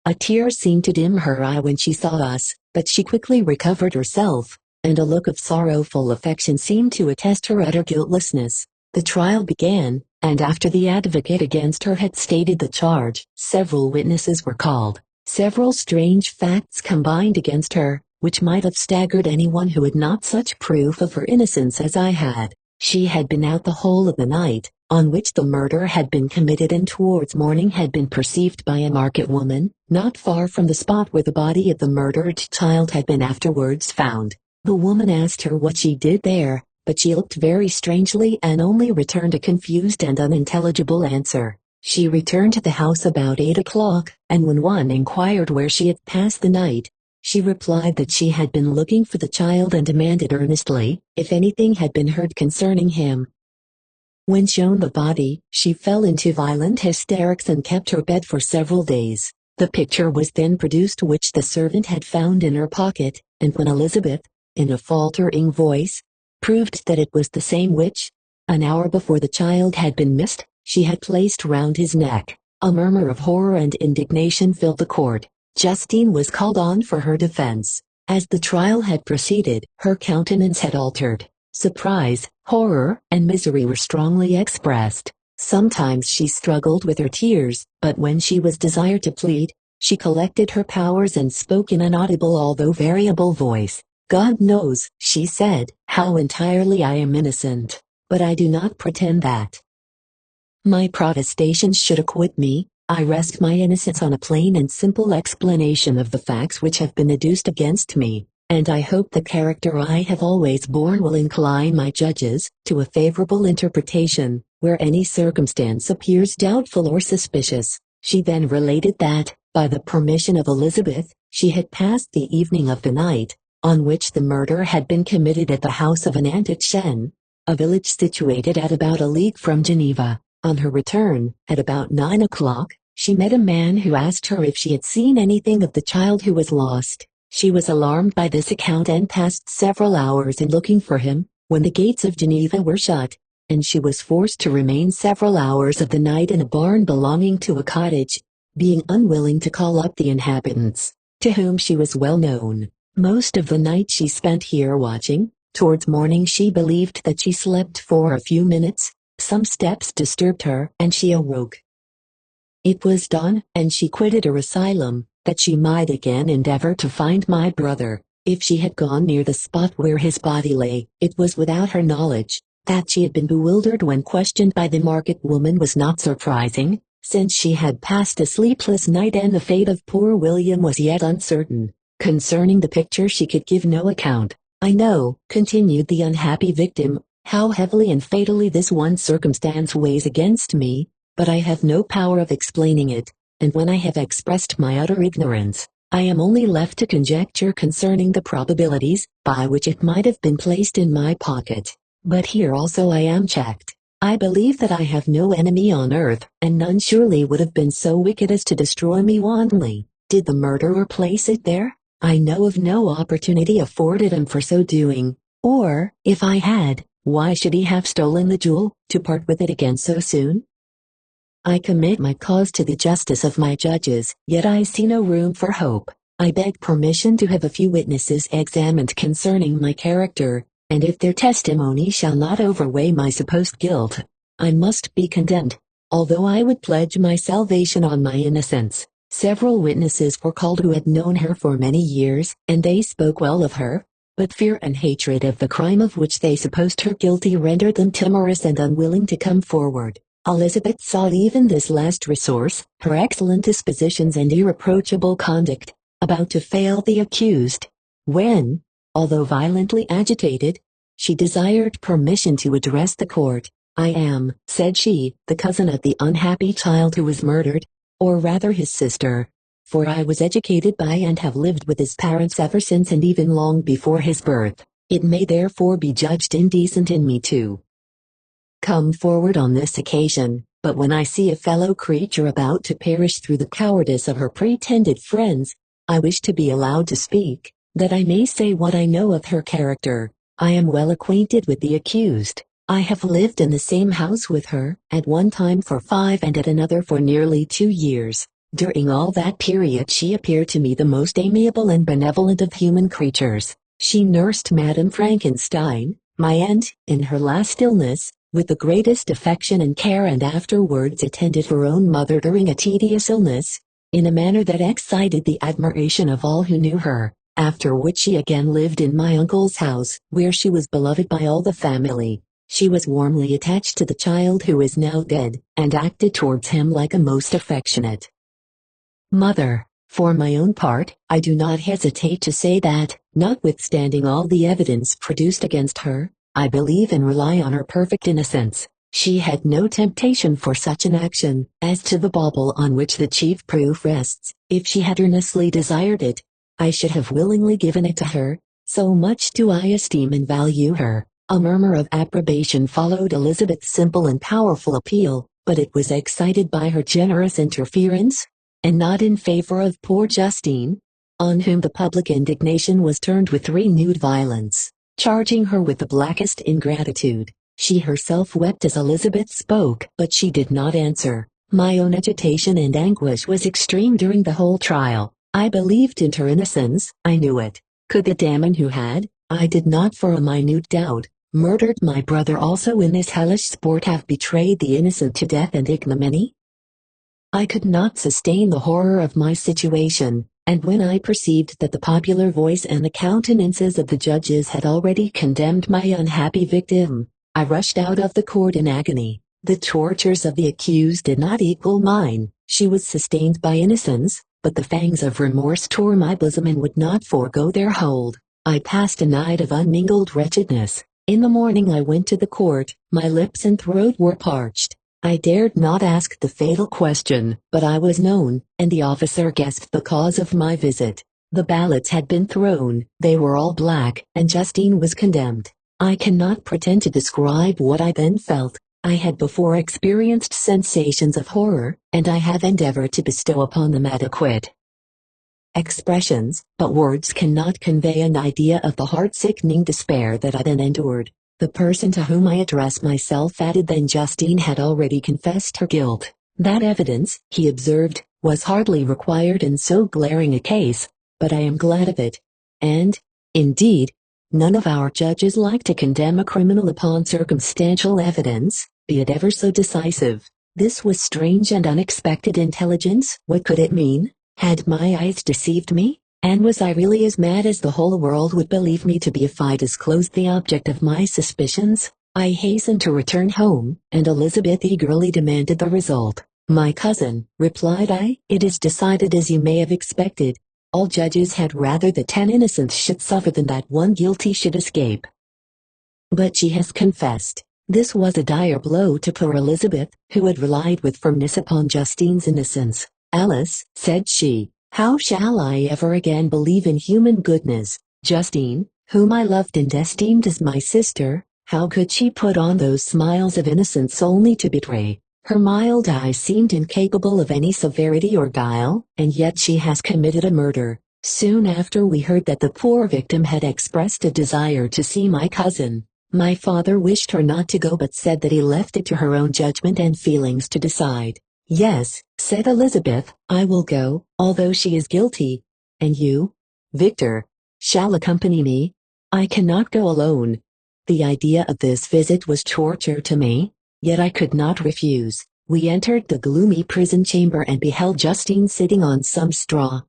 A tear seemed to dim her eye when she saw us, but she quickly recovered herself, and a look of sorrowful affection seemed to attest her utter guiltlessness. The trial began, and after the advocate against her had stated the charge, several witnesses were called. Several strange facts combined against her, which might have staggered anyone who had not such proof of her innocence as I had. She had been out the whole of the night, on which the murder had been committed, and towards morning had been perceived by a market woman, not far from the spot where the body of the murdered child had been afterwards found. The woman asked her what she did there, but she looked very strangely and only returned a confused and unintelligible answer. She returned to the house about 8 o'clock, and when one inquired where she had passed the night, she replied that she had been looking for the child and demanded earnestly if anything had been heard concerning him. When shown the body, she fell into violent hysterics and kept her bed for several days. The picture was then produced which the servant had found in her pocket, and when Elizabeth, in a faltering voice, proved that it was the same which, an hour before the child had been missed, she had placed round his neck, a murmur of horror and indignation filled the court. Justine was called on for her defense. As the trial had proceeded, her countenance had altered. Surprise, horror, and misery were strongly expressed. Sometimes she struggled with her tears, but when she was desired to plead, she collected her powers and spoke in an audible although variable voice. "God knows," she said, "how entirely I am innocent, but I do not pretend that my protestations should acquit me. I rest my innocence on a plain and simple explanation of the facts which have been adduced against me, and I hope the character I have always borne will incline my judges to a favorable interpretation, where any circumstance appears doubtful or suspicious." She then related that, by the permission of Elizabeth, she had passed the evening of the night on which the murder had been committed at the house of an aunt at Shen, a village situated at about a league from Geneva. On her return, at about 9 o'clock, she met a man who asked her if she had seen anything of the child who was lost. She was alarmed by this account and passed several hours in looking for him, when the gates of Geneva were shut, and she was forced to remain several hours of the night in a barn belonging to a cottage, being unwilling to call up the inhabitants, to whom she was well known. Most of the night she spent here watching. Towards morning she believed that she slept for a few minutes. Some steps disturbed her, and she awoke. It was dawn, and she quitted her asylum, that she might again endeavor to find my brother. If she had gone near the spot where his body lay, it was without her knowledge. That she had been bewildered when questioned by the market woman was not surprising, since she had passed a sleepless night and the fate of poor William was yet uncertain. Concerning the picture she could give no account. "I know," continued the unhappy victim, "how heavily and fatally this one circumstance weighs against me, but I have no power of explaining it, and when I have expressed my utter ignorance, I am only left to conjecture concerning the probabilities by which it might have been placed in my pocket. But here also I am checked. I believe that I have no enemy on earth, and none surely would have been so wicked as to destroy me wantonly. Did the murderer place it there? I know of no opportunity afforded him for so doing, or, if I had, why should he have stolen the jewel, to part with it again so soon? I commit my cause to the justice of my judges, yet I see no room for hope. I beg permission to have a few witnesses examined concerning my character, and if their testimony shall not overweigh my supposed guilt, I must be condemned, although I would pledge my salvation on my innocence. Several witnesses were called who had known her for many years, and they spoke well of her, but fear and hatred of the crime of which they supposed her guilty rendered them timorous and unwilling to come forward. Elizabeth saw even this last resource, her excellent dispositions and irreproachable conduct, about to fail the accused, when, although violently agitated, she desired permission to address the court. "I am," said she, "the cousin of the unhappy child who was murdered, or rather his sister, for I was educated by and have lived with his parents ever since and even long before his birth. It may therefore be judged indecent in me to come forward on this occasion, but when I see a fellow creature about to perish through the cowardice of her pretended friends, I wish to be allowed to speak, that I may say what I know of her character. I am well acquainted with the accused. I have lived in the same house with her, at one time for 5 and at another for nearly 2 years. During all that period she appeared to me the most amiable and benevolent of human creatures. She nursed Madame Frankenstein, my aunt, in her last illness, with the greatest affection and care, and afterwards attended her own mother during a tedious illness, in a manner that excited the admiration of all who knew her, after which she again lived in my uncle's house, where she was beloved by all the family. She was warmly attached to the child who is now dead, and acted towards him like a most affectionate mother. For my own part, I do not hesitate to say that, Notwithstanding all the evidence produced against her, I believe and rely on her perfect innocence. She had no temptation for such an action. As to the bauble on which the chief proof rests, if she had earnestly desired it, I should have willingly given it to her, so much do I esteem and value her. A murmur of approbation followed Elizabeth's simple and powerful appeal, but it was excited by her generous interference, and not in favor of poor Justine, on whom the public indignation was turned with renewed violence, charging her with the blackest ingratitude. She herself wept as Elizabeth spoke, but she did not answer. My own agitation and anguish was extreme during the whole trial. I believed in her innocence, I knew it. Could the damned who had, I did not for a minute doubt, murdered my brother also in this hellish sport have betrayed the innocent to death and ignominy? I could not sustain the horror of my situation, and when I perceived that the popular voice and the countenances of the judges had already condemned my unhappy victim, I rushed out of the court in agony. The tortures of the accused did not equal mine. She was sustained by innocence, but the fangs of remorse tore my bosom and would not forego their hold. I passed a night of unmingled wretchedness. In the morning I went to the court, my lips and throat were parched. I dared not ask the fatal question, but I was known, and the officer guessed the cause of my visit. The ballots had been thrown, they were all black, and Justine was condemned. I cannot pretend to describe what I then felt. I had before experienced sensations of horror, and I have endeavored to bestow upon them adequate expressions, but words cannot convey an idea of the heart-sickening despair that I then endured. The person to whom I addressed myself added that Justine had already confessed her guilt. That evidence, he observed, was hardly required in so glaring a case, but I am glad of it. And, indeed, none of our judges like to condemn a criminal upon circumstantial evidence, be it ever so decisive. This was strange and unexpected intelligence. What could it mean? Had my eyes deceived me? And was I really as mad as the whole world would believe me to be if I disclosed the object of my suspicions? I hastened to return home, and Elizabeth eagerly demanded the result. "My cousin," replied I, "it is decided as you may have expected. All judges had rather that 10 innocents should suffer than that one guilty should escape. But she has confessed." This was a dire blow to poor Elizabeth, who had relied with firmness upon Justine's innocence. "Alice," said she, "how shall I ever again believe in human goodness? Justine, whom I loved and esteemed as my sister, how could she put on those smiles of innocence only to betray? Her mild eyes seemed incapable of any severity or guile, and yet she has committed a murder." Soon after we heard that the poor victim had expressed a desire to see my cousin. My father wished her not to go, but said that he left it to her own judgment and feelings to decide. "Yes," said Elizabeth, "I will go, although she is guilty. And you, Victor, shall accompany me. I cannot go alone." The idea of this visit was torture to me, yet I could not refuse. We entered the gloomy prison chamber and beheld Justine sitting on some straw.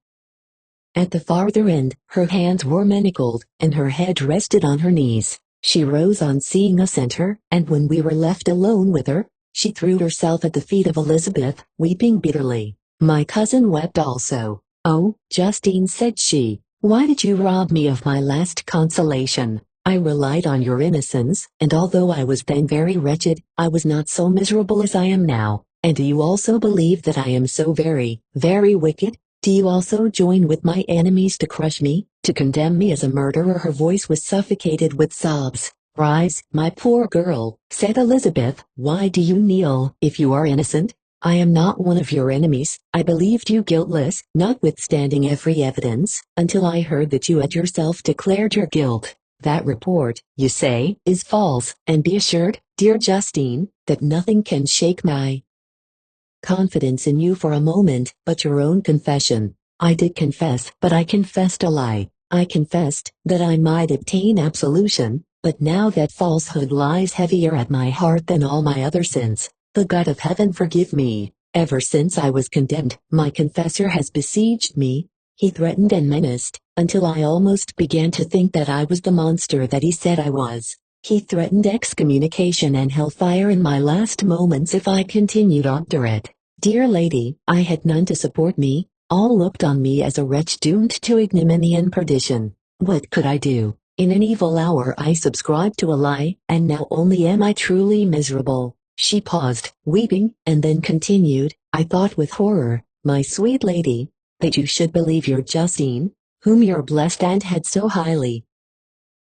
At the farther end, her hands were manacled, and her head rested on her knees. She rose on seeing us enter, and when we were left alone with her, she threw herself at the feet of Elizabeth, weeping bitterly. My cousin wept also. "Oh, Justine," said she, "why did you rob me of my last consolation? I relied on your innocence, and although I was then very wretched, I was not so miserable as I am now. And do you also believe that I am so very, very wicked? Do you also join with my enemies to crush me, to condemn me as a murderer?" Her voice was suffocated with sobs. "Rise, my poor girl," said Elizabeth. "Why do you kneel? If you are innocent, I am not one of your enemies. I believed you guiltless, notwithstanding every evidence, until I heard that you had yourself declared your guilt. That report, you say, is false, and be assured, dear Justine, that nothing can shake my confidence in you for a moment, but your own confession. I did confess, but I confessed a lie. I confessed that I might obtain absolution, but now that falsehood lies heavier at my heart than all my other sins. The God of heaven forgive me. Ever since I was condemned, my confessor has besieged me. He threatened and menaced, until I almost began to think that I was the monster that he said I was. He threatened excommunication and hellfire in my last moments if I continued obdurate. Dear lady, I had none to support me. All looked on me as a wretch doomed to ignominy and perdition. What could I do? In an evil hour I subscribed to a lie, and now only am I truly miserable." She paused, weeping, and then continued, "I thought with horror, my sweet lady, that you should believe your Justine, whom you blessed and had so highly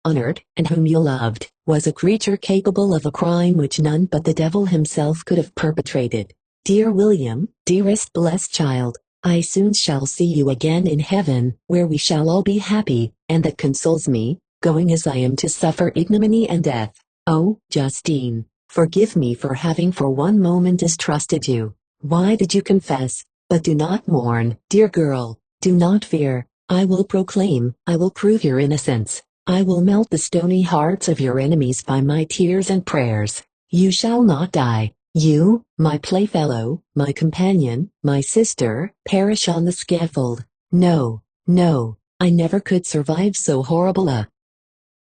honored, and whom you loved, was a creature capable of a crime which none but the devil himself could have perpetrated. Dear William, dearest blessed child, I soon shall see you again in heaven, where we shall all be happy, and that consoles me, going as I am to suffer ignominy and death. Oh, Justine, forgive me for having for one moment distrusted you. Why did you confess? But do not mourn, dear girl, do not fear. I will prove your innocence. I will melt the stony hearts of your enemies by my tears and prayers. You shall not die. You, my playfellow, my companion, my sister, perish on the scaffold. No, no, I never could survive so horrible a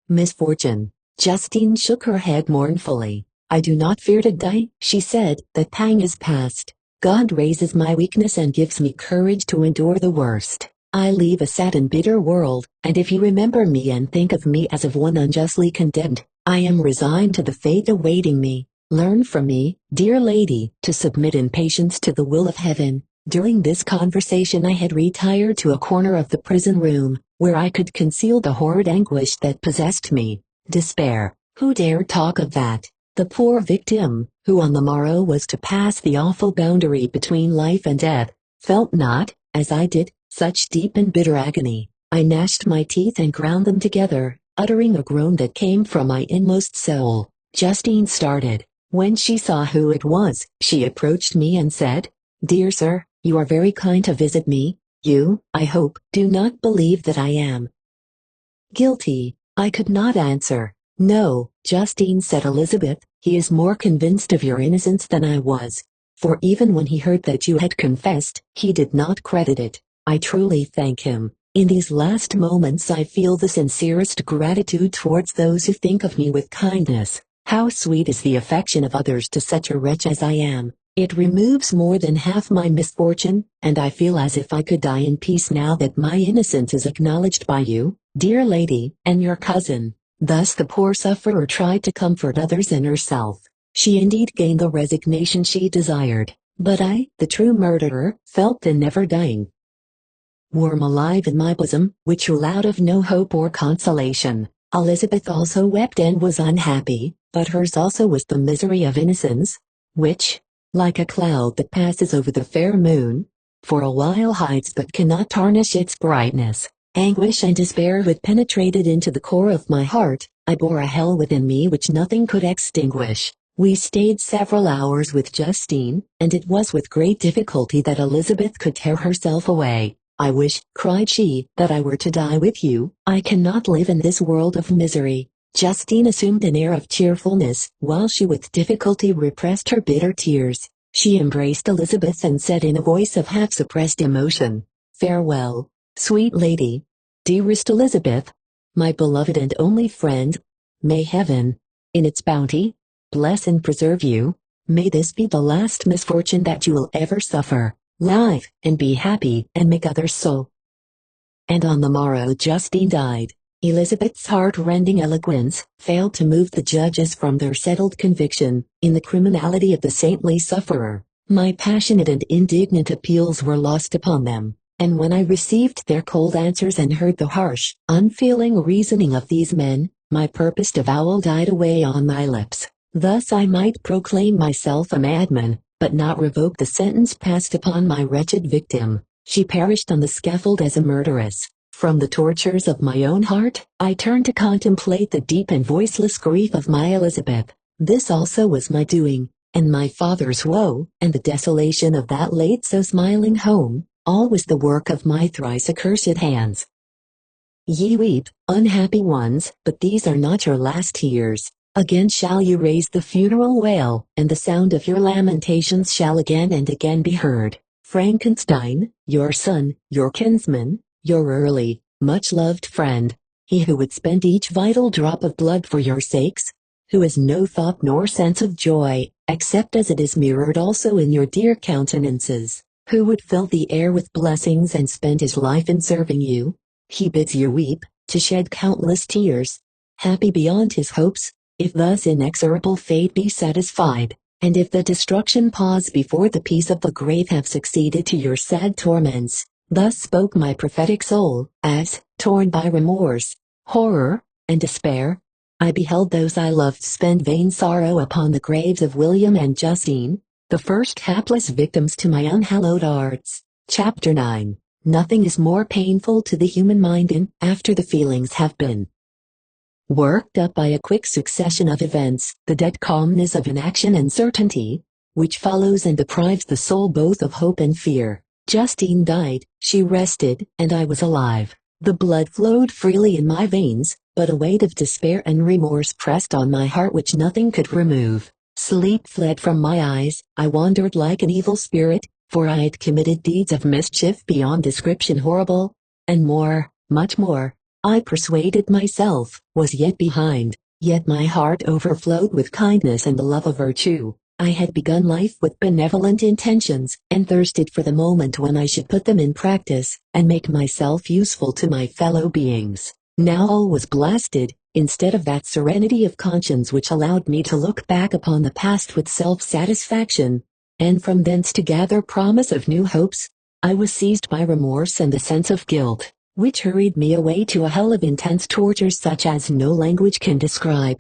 misfortune." Justine shook her head mournfully. "I do not fear to die," she said, "that pang is past. God raises my weakness and gives me courage to endure the worst. I leave a sad and bitter world, and if you remember me and think of me as of one unjustly condemned, I am resigned to the fate awaiting me. Learn from me, dear lady, to submit in patience to the will of heaven." During this conversation I had retired to a corner of the prison room, where I could conceal the horrid anguish that possessed me. Despair. Who dared talk of that? The poor victim, who on the morrow was to pass the awful boundary between life and death, felt not, as I did, such deep and bitter agony. I gnashed my teeth and ground them together, uttering a groan that came from my inmost soul. Justine started. When she saw who it was, she approached me and said, "Dear sir, you are very kind to visit me. You, I hope, do not believe that I am guilty." I could not answer. "No, Justine," said Elizabeth, "he is more convinced of your innocence than I was. For even when he heard that you had confessed, he did not credit it. I truly thank him. In these last moments I feel the sincerest gratitude towards those who think of me with kindness. How sweet is the affection of others to such a wretch as I am. It removes more than half my misfortune, and I feel as if I could die in peace now that my innocence is acknowledged by you, dear lady, and your cousin." Thus the poor sufferer tried to comfort others and herself. She indeed gained the resignation she desired, but I, the true murderer, felt the never-dying worm alive in my bosom, which allowed of no hope or consolation. Elizabeth also wept and was unhappy, but hers also was the misery of innocence, which, like a cloud that passes over the fair moon, for a while hides but cannot tarnish its brightness. Anguish and despair had penetrated into the core of my heart. I bore a hell within me which nothing could extinguish. We stayed several hours with Justine, and it was with great difficulty that Elizabeth could tear herself away. "I wish," cried she, "that I were to die with you. I cannot live in this world of misery." Justine assumed an air of cheerfulness, while she with difficulty repressed her bitter tears. She embraced Elizabeth and said in a voice of half-suppressed emotion, "Farewell, sweet lady. Dearest Elizabeth, my beloved and only friend. May heaven, in its bounty, bless and preserve you. May this be the last misfortune that you will ever suffer. Live, and be happy, and make others so." And on the morrow Justine died. Elizabeth's heart-rending eloquence failed to move the judges from their settled conviction in the criminality of the saintly sufferer. My passionate and indignant appeals were lost upon them, and when I received their cold answers and heard the harsh, unfeeling reasoning of these men, my purposed avowal died away on my lips. Thus I might proclaim myself a madman, but not revoke the sentence passed upon my wretched victim. She perished on the scaffold as a murderess. From the tortures of my own heart, I turned to contemplate the deep and voiceless grief of my Elizabeth. This also was my doing, and my father's woe, and the desolation of that late so smiling home, all was the work of my thrice accursed hands. Ye weep, unhappy ones, but these are not your last tears. Again shall you raise the funeral wail, and the sound of your lamentations shall again and again be heard. Frankenstein, your son, your kinsman, your early, much-loved friend, he who would spend each vital drop of blood for your sakes, who has no thought nor sense of joy, except as it is mirrored also in your dear countenances, who would fill the air with blessings and spend his life in serving you, he bids you weep, to shed countless tears. Happy beyond his hopes, if thus inexorable fate be satisfied, and if the destruction pause before the peace of the grave have succeeded to your sad torments. Thus spoke my prophetic soul, as, torn by remorse, horror, and despair, I beheld those I loved spend vain sorrow upon the graves of William and Justine, the first hapless victims to my unhallowed arts. Chapter 9. Nothing is more painful to the human mind than, after the feelings have been worked up by a quick succession of events, the dead calmness of inaction and certainty, which follows and deprives the soul both of hope and fear. Justine died, she rested, and I was alive. The blood flowed freely in my veins, but a weight of despair and remorse pressed on my heart which nothing could remove. Sleep fled from my eyes, I wandered like an evil spirit, for I had committed deeds of mischief beyond description horrible, and more, much more, I persuaded myself, was yet behind, yet my heart overflowed with kindness and the love of virtue. I had begun life with benevolent intentions, and thirsted for the moment when I should put them in practice, and make myself useful to my fellow beings. Now all was blasted, instead of that serenity of conscience which allowed me to look back upon the past with self-satisfaction, and from thence to gather promise of new hopes. I was seized by remorse and the sense of guilt, which hurried me away to a hell of intense tortures such as no language can describe.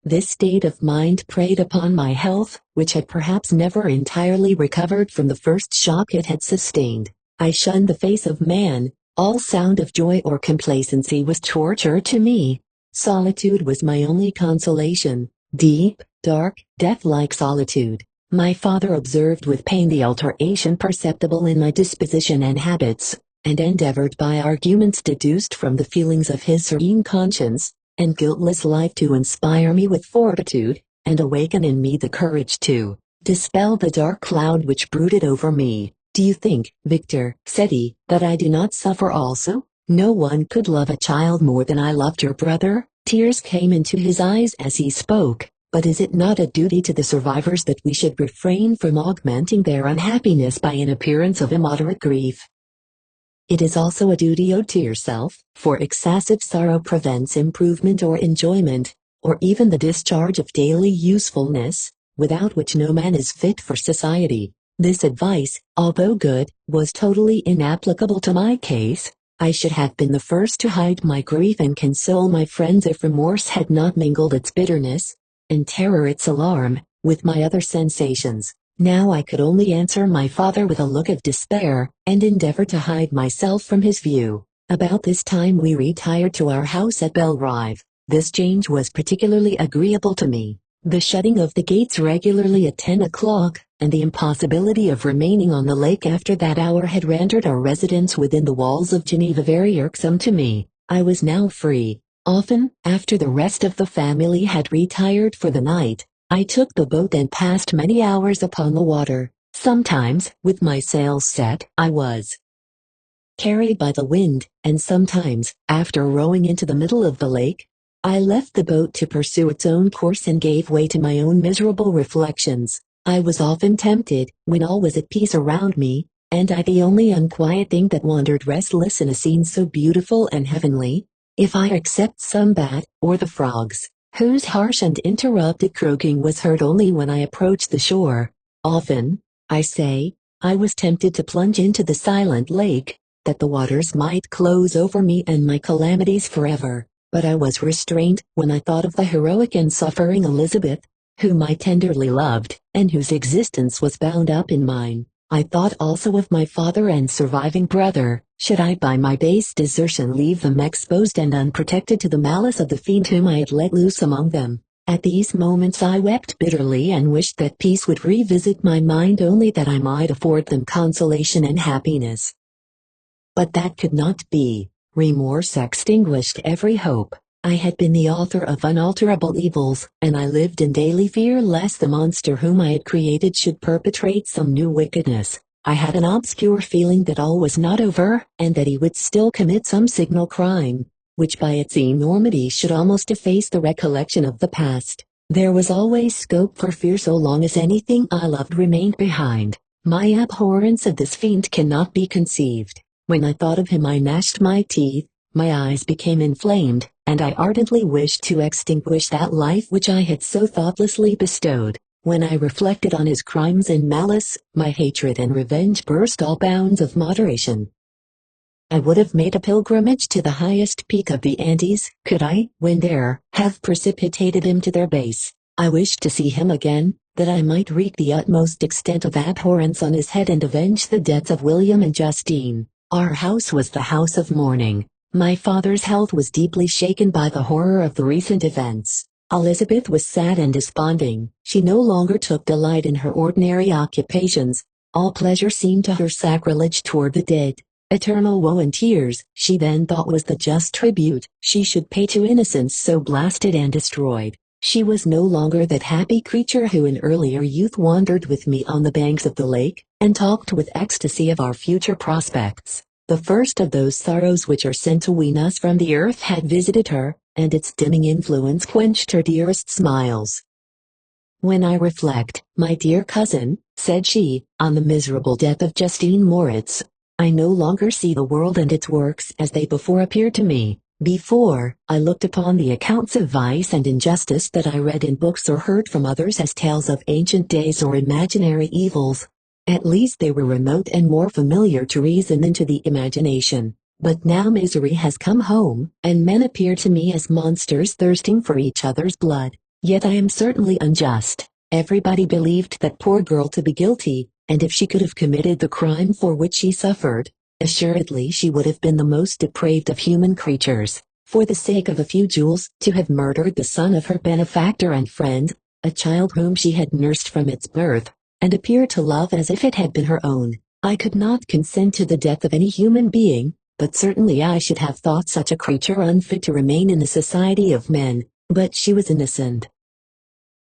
This state of mind preyed upon my health, which had perhaps never entirely recovered from the first shock it had sustained. I shunned the face of man, all sound of joy or complacency was torture to me. Solitude was my only consolation, deep, dark, death-like solitude. My father observed with pain the alteration perceptible in my disposition and habits, and endeavored by arguments deduced from the feelings of his serene conscience and guiltless life to inspire me with fortitude, and awaken in me the courage to dispel the dark cloud which brooded over me. Do you think, Victor, said he, that I do not suffer also? No one could love a child more than I loved your brother. Tears came into his eyes as he spoke. But is it not a duty to the survivors that we should refrain from augmenting their unhappiness by an appearance of immoderate grief? It is also a duty owed to yourself, for excessive sorrow prevents improvement or enjoyment, or even the discharge of daily usefulness, without which no man is fit for society. This advice, although good, was totally inapplicable to my case. I should have been the first to hide my grief and console my friends if remorse had not mingled its bitterness, and terror its alarm, with my other sensations. Now I could only answer my father with a look of despair, and endeavor to hide myself from his view. About this time we retired to our house at Belrive. This change was particularly agreeable to me. The shutting of the gates regularly at 10 o'clock, and the impossibility of remaining on the lake after that hour had rendered our residence within the walls of Geneva very irksome to me. I was now free. Often, after the rest of the family had retired for the night, I took the boat and passed many hours upon the water. Sometimes, with my sails set, I was carried by the wind, and sometimes, after rowing into the middle of the lake, I left the boat to pursue its own course and gave way to my own miserable reflections. I was often tempted, when all was at peace around me, and I the only unquiet thing that wandered restless in a scene so beautiful and heavenly, if I except some bat, or the frogs, whose harsh and interrupted croaking was heard only when I approached the shore. Often, I say, I was tempted to plunge into the silent lake, that the waters might close over me and my calamities forever, but I was restrained when I thought of the heroic and suffering Elizabeth, whom I tenderly loved, and whose existence was bound up in mine. I thought also of my father and surviving brother. Should I by my base desertion leave them exposed and unprotected to the malice of the fiend whom I had let loose among them? At these moments I wept bitterly and wished that peace would revisit my mind only that I might afford them consolation and happiness. But that could not be. Remorse extinguished every hope. I had been the author of unalterable evils, and I lived in daily fear lest the monster whom I had created should perpetrate some new wickedness. I had an obscure feeling that all was not over, and that he would still commit some signal crime, which by its enormity should almost efface the recollection of the past. There was always scope for fear so long as anything I loved remained behind. My abhorrence of this fiend cannot be conceived. When I thought of him I gnashed my teeth. my eyes became inflamed, and I ardently wished to extinguish that life which I had so thoughtlessly bestowed. When I reflected on his crimes and malice, my hatred and revenge burst all bounds of moderation. I would have made a pilgrimage to the highest peak of the Andes, could I, when there, have precipitated him to their base. I wished to see him again, that I might wreak the utmost extent of abhorrence on his head and avenge the deaths of William and Justine. Our house was the house of mourning. My father's health was deeply shaken by the horror of the recent events. Elizabeth was sad and desponding. She no longer took delight in her ordinary occupations. All pleasure seemed to her sacrilege toward the dead. Eternal woe and tears, she then thought, was the just tribute she should pay to innocence so blasted and destroyed. She was no longer that happy creature who in earlier youth wandered with me on the banks of the lake, and talked with ecstasy of our future prospects. The first of those sorrows which are sent to wean us from the earth had visited her, and its dimming influence quenched her dearest smiles. "When I reflect, my dear cousin," said she, "on the miserable death of Justine Moritz, I no longer see the world and its works as they before appeared to me. Before, I looked upon the accounts of vice and injustice that I read in books or heard from others as tales of ancient days or imaginary evils. At least they were remote and more familiar to reason than to the imagination. But now misery has come home, and men appear to me as monsters thirsting for each other's blood. Yet I am certainly unjust. Everybody believed that poor girl to be guilty, and if she could have committed the crime for which she suffered, assuredly she would have been the most depraved of human creatures. For the sake of a few jewels, to have murdered the son of her benefactor and friend, a child whom she had nursed from its birth, and appeared to love as if it had been her own. I could not consent to the death of any human being, but certainly I should have thought such a creature unfit to remain in the society of men. But she was innocent.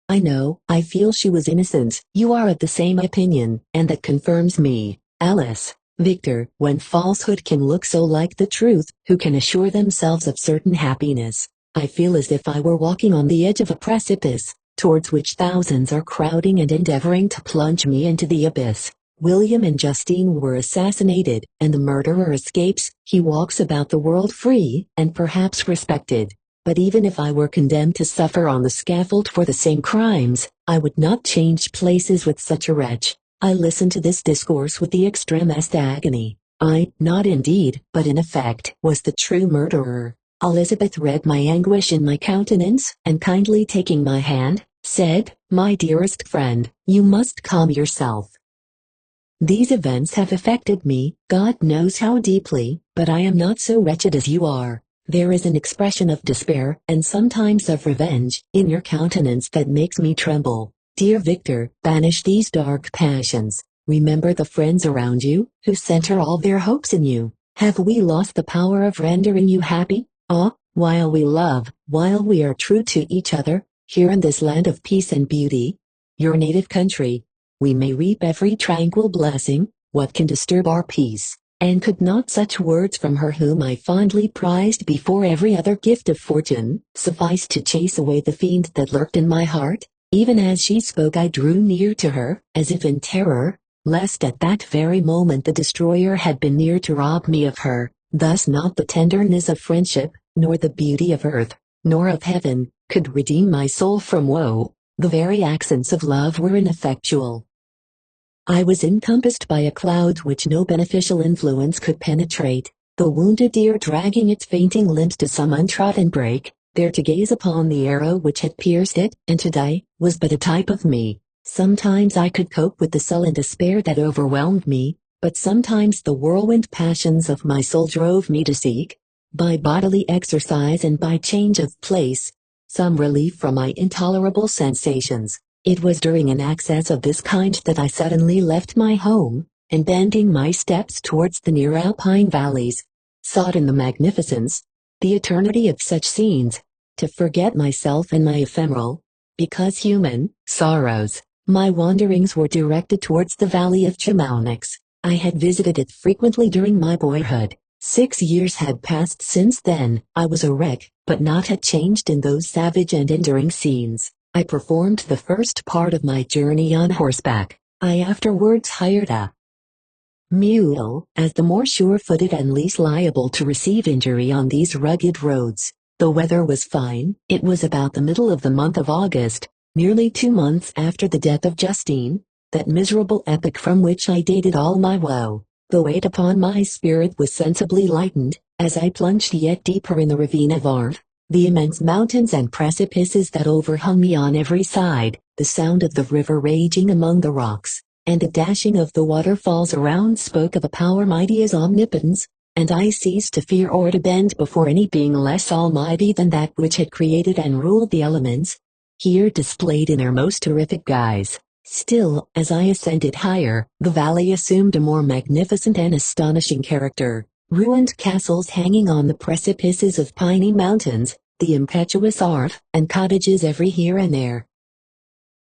I know, I feel she was innocent. You are of the same opinion, and that confirms me, Alice. Victor, when falsehood can look so like the truth, who can assure themselves of certain happiness? I feel as if I were walking on the edge of a precipice, towards which thousands are crowding and endeavoring to plunge me into the abyss. William and Justine were assassinated, and the murderer escapes. He walks about the world free, and perhaps respected. But even if I were condemned to suffer on the scaffold for the same crimes, I would not change places with such a wretch. I listened to this discourse with the extremest agony. I, not indeed, but in effect, was the true murderer. Elizabeth read my anguish in my countenance, and kindly taking my hand, said, "My dearest friend, you must calm yourself. These events have affected me, God knows how deeply, but I am not so wretched as you are. There is an expression of despair, and sometimes of revenge, in your countenance that makes me tremble. Dear Victor, banish these dark passions. Remember the friends around you, who center all their hopes in you. Have we lost the power of rendering you happy? Ah, while we love, while we are true to each other, here in this land of peace and beauty, your native country, we may reap every tranquil blessing. What can disturb our peace? And could not such words from her whom I fondly prized before every other gift of fortune, suffice to chase away the fiend that lurked in my heart? Even as she spoke I drew near to her, as if in terror, lest at that very moment the destroyer had been near to rob me of her. Thus not the tenderness of friendship, nor the beauty of earth, nor of heaven, could redeem my soul from woe. The very accents of love were ineffectual. I was encompassed by a cloud which no beneficial influence could penetrate. The wounded deer dragging its fainting limbs to some untrodden brake, there to gaze upon the arrow which had pierced it, and to die, was but a type of me. Sometimes I could cope with the sullen despair that overwhelmed me, but sometimes the whirlwind passions of my soul drove me to seek, by bodily exercise and by change of place, some relief from my intolerable sensations. It was during an access of this kind that I suddenly left my home, and bending my steps towards the near alpine valleys, sought in the magnificence, the eternity of such scenes, to forget myself and my ephemeral, because human, sorrows. My wanderings were directed towards the valley of Chamonix. I had visited it frequently during my boyhood. 6 years had passed since then. I was a wreck, but not had changed in those savage and enduring scenes. I performed the first part of my journey on horseback. I afterwards hired a Mule, as the more sure-footed and least liable to receive injury on these rugged roads. The weather was fine. It was about the middle of the month of August, nearly 2 months after the death of Justine, that miserable epoch from which I dated all my woe. The weight upon my spirit was sensibly lightened, as I plunged yet deeper in the ravine of Arve. The immense mountains and precipices that overhung me on every side, the sound of the river raging among the rocks, and the dashing of the waterfalls around spoke of a power mighty as omnipotence, and I ceased to fear or to bend before any being less almighty than that which had created and ruled the elements, here displayed in their most terrific guise. Still, as I ascended higher, the valley assumed a more magnificent and astonishing character. Ruined castles hanging on the precipices of piny mountains, the impetuous Arve, and cottages every here and there,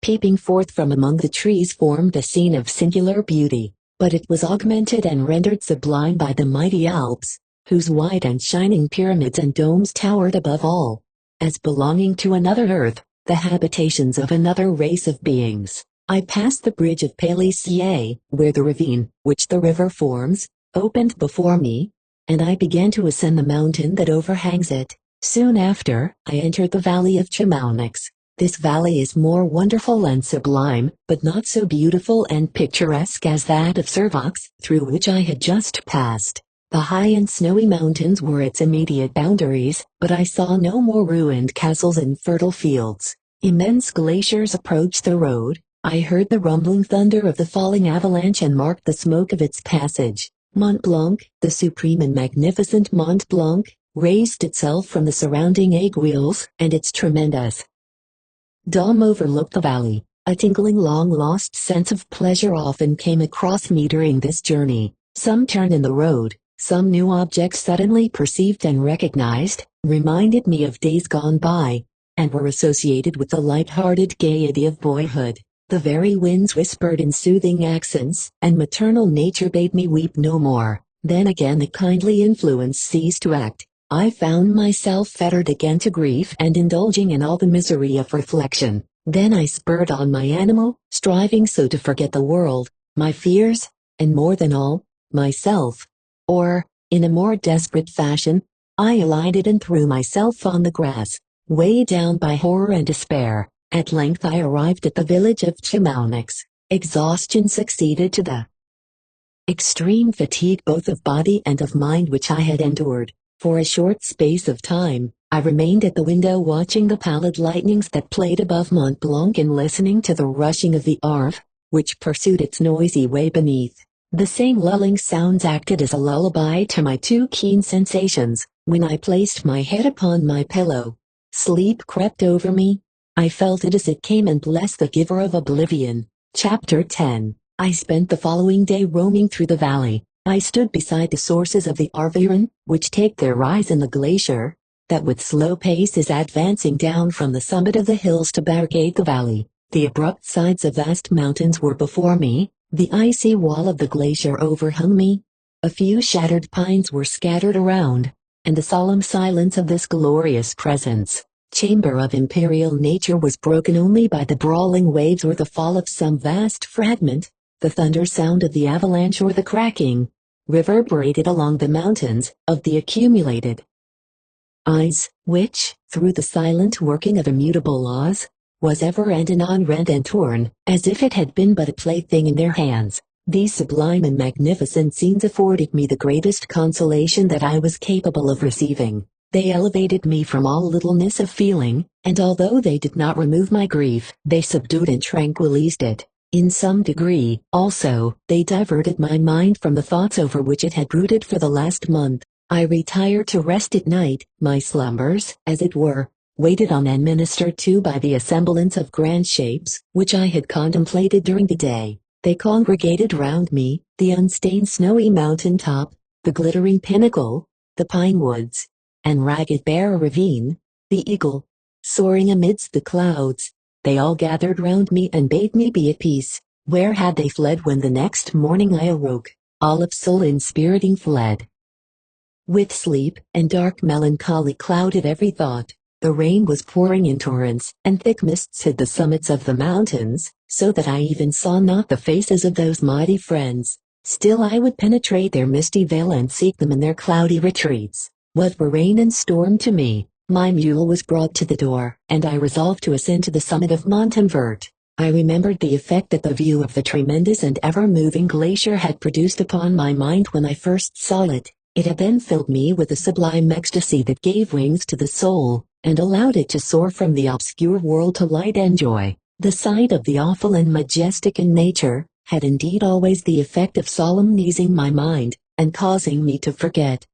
peeping forth from among the trees, formed a scene of singular beauty, but it was augmented and rendered sublime by the mighty Alps, whose wide and shining pyramids and domes towered above all, as belonging to another earth, the habitations of another race of beings. I passed the bridge of Palisier, where the ravine, which the river forms, opened before me, and I began to ascend the mountain that overhangs it. Soon after, I entered the valley of Chemaunix. This valley is more wonderful and sublime, but not so beautiful and picturesque as that of Servox, through which I had just passed. The high and snowy mountains were its immediate boundaries, but I saw no more ruined castles and fertile fields. Immense glaciers approached the road. I heard the rumbling thunder of the falling avalanche and marked the smoke of its passage. Mont Blanc, the supreme and magnificent Mont Blanc, raised itself from the surrounding aiguilles, and its tremendous dome overlooked the valley. A tingling long-lost sense of pleasure often came across me during this journey. Some turn in the road, some new object suddenly perceived and recognized, reminded me of days gone by, and were associated with the light-hearted gaiety of boyhood. The very winds whispered in soothing accents, and maternal nature bade me weep no more. Then again the kindly influence ceased to act. I found myself fettered again to grief and indulging in all the misery of reflection. Then I spurred on my animal, striving so to forget the world, my fears, and more than all, myself. Or, in a more desperate fashion, I alighted and threw myself on the grass, weighed down by horror and despair. At length I arrived at the village of Chemaunix. Exhaustion succeeded to the extreme fatigue both of body and of mind which I had endured. For a short space of time, I remained at the window watching the pallid lightnings that played above Mont Blanc and listening to the rushing of the Arve, which pursued its noisy way beneath. The same lulling sounds acted as a lullaby to my too keen sensations. When I placed my head upon my pillow, sleep crept over me. I felt it as it came and blessed the giver of oblivion. Chapter 10. I spent the following day roaming through the valley. I stood beside the sources of the Arveiron, which take their rise in the glacier, that with slow pace is advancing down from the summit of the hills to barricade the valley. The abrupt sides of vast mountains were before me, the icy wall of the glacier overhung me. A few shattered pines were scattered around, and the solemn silence of this glorious presence, chamber of imperial nature, was broken only by the brawling waves or the fall of some vast fragment, the thunder sound of the avalanche or the cracking, reverberated along the mountains, of the accumulated ice, which, through the silent working of immutable laws, was ever and anon rent and torn, as if it had been but a plaything in their hands. These sublime and magnificent scenes afforded me the greatest consolation that I was capable of receiving. They elevated me from all littleness of feeling, and although they did not remove my grief, they subdued and tranquilized it. In some degree, also, they diverted my mind from the thoughts over which it had brooded for the last month. I retired to rest at night, my slumbers, as it were, waited on and ministered to by the assemblance of grand shapes, which I had contemplated during the day. They congregated round me, the unstained snowy mountain top, the glittering pinnacle, the pine woods, and ragged bare ravine, the eagle, soaring amidst the clouds. They all gathered round me and bade me be at peace. Where had they fled when the next morning I awoke, all of soul inspiriting fled? With sleep, and dark melancholy clouded every thought. The rain was pouring in torrents, and thick mists hid the summits of the mountains, so that I even saw not the faces of those mighty friends. Still I would penetrate their misty veil and seek them in their cloudy retreats. What were rain and storm to me? My mule was brought to the door, and I resolved to ascend to the summit of Montanvert. I remembered the effect that the view of the tremendous and ever-moving glacier had produced upon my mind when I first saw it. It had then filled me with a sublime ecstasy that gave wings to the soul, and allowed it to soar from the obscure world to light and joy. The sight of the awful and majestic in nature had indeed always the effect of solemnizing my mind, and causing me to forget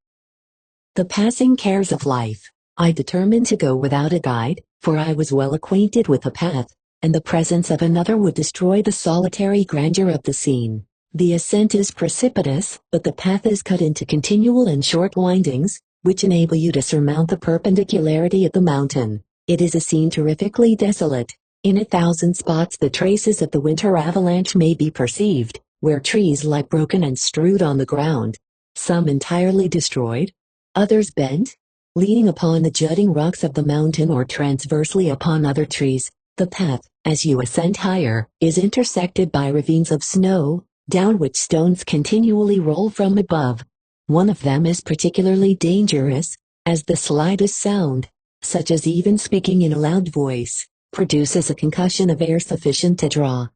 the passing cares of life. I determined to go without a guide, for I was well acquainted with the path, and the presence of another would destroy the solitary grandeur of the scene. The ascent is precipitous, but the path is cut into continual and short windings, which enable you to surmount the perpendicularity of the mountain. It is a scene terrifically desolate. In 1,000 spots the traces of the winter avalanche may be perceived, where trees lie broken and strewed on the ground, some entirely destroyed, others bent, leaning upon the jutting rocks of the mountain or transversely upon other trees. The path, as you ascend higher, is intersected by ravines of snow, down which stones continually roll from above. One of them is particularly dangerous, as the slightest sound, such as even speaking in a loud voice, produces a concussion of air sufficient to draw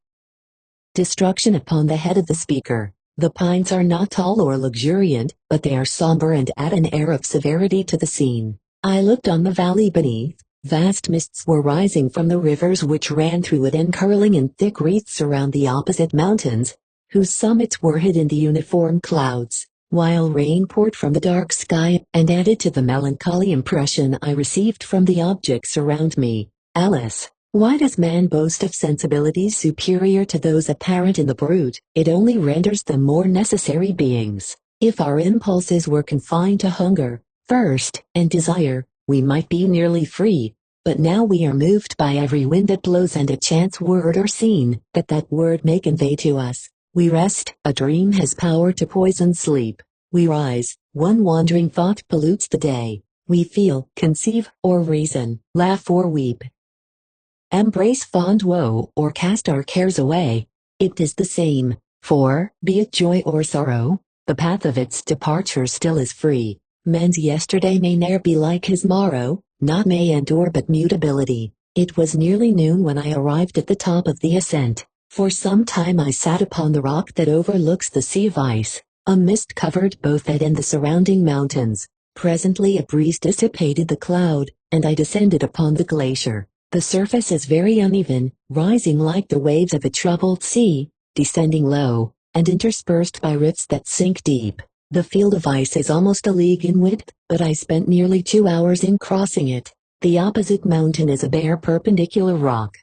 destruction upon the head of the speaker. The pines are not tall or luxuriant, but they are somber and add an air of severity to the scene. I looked on the valley beneath. Vast mists were rising from the rivers which ran through it and curling in thick wreaths around the opposite mountains, whose summits were hid in the uniform clouds, while rain poured from the dark sky and added to the melancholy impression I received from the objects around me. Alice, why does man boast of sensibilities superior to those apparent in the brute? It only renders them more necessary beings. If our impulses were confined to hunger, thirst, and desire, we might be nearly free, but now we are moved by every wind that blows and a chance word or scene that word may convey to us. We rest, a dream has power to poison sleep. We rise, one wandering thought pollutes the day. We feel, conceive, or reason, laugh or weep, embrace fond woe or cast our cares away. It is the same, for, be it joy or sorrow, the path of its departure still is free. Man's yesterday may ne'er be like his morrow, not may endure but mutability. It was nearly noon when I arrived at the top of the ascent. For some time I sat upon the rock that overlooks the sea of ice. A mist covered both that and the surrounding mountains. Presently a breeze dissipated the cloud, and I descended upon the glacier. The surface is very uneven, rising like the waves of a troubled sea, descending low, and interspersed by rifts that sink deep. The field of ice is almost a league in width, but I spent nearly 2 hours in crossing it. The opposite mountain is a bare perpendicular rock.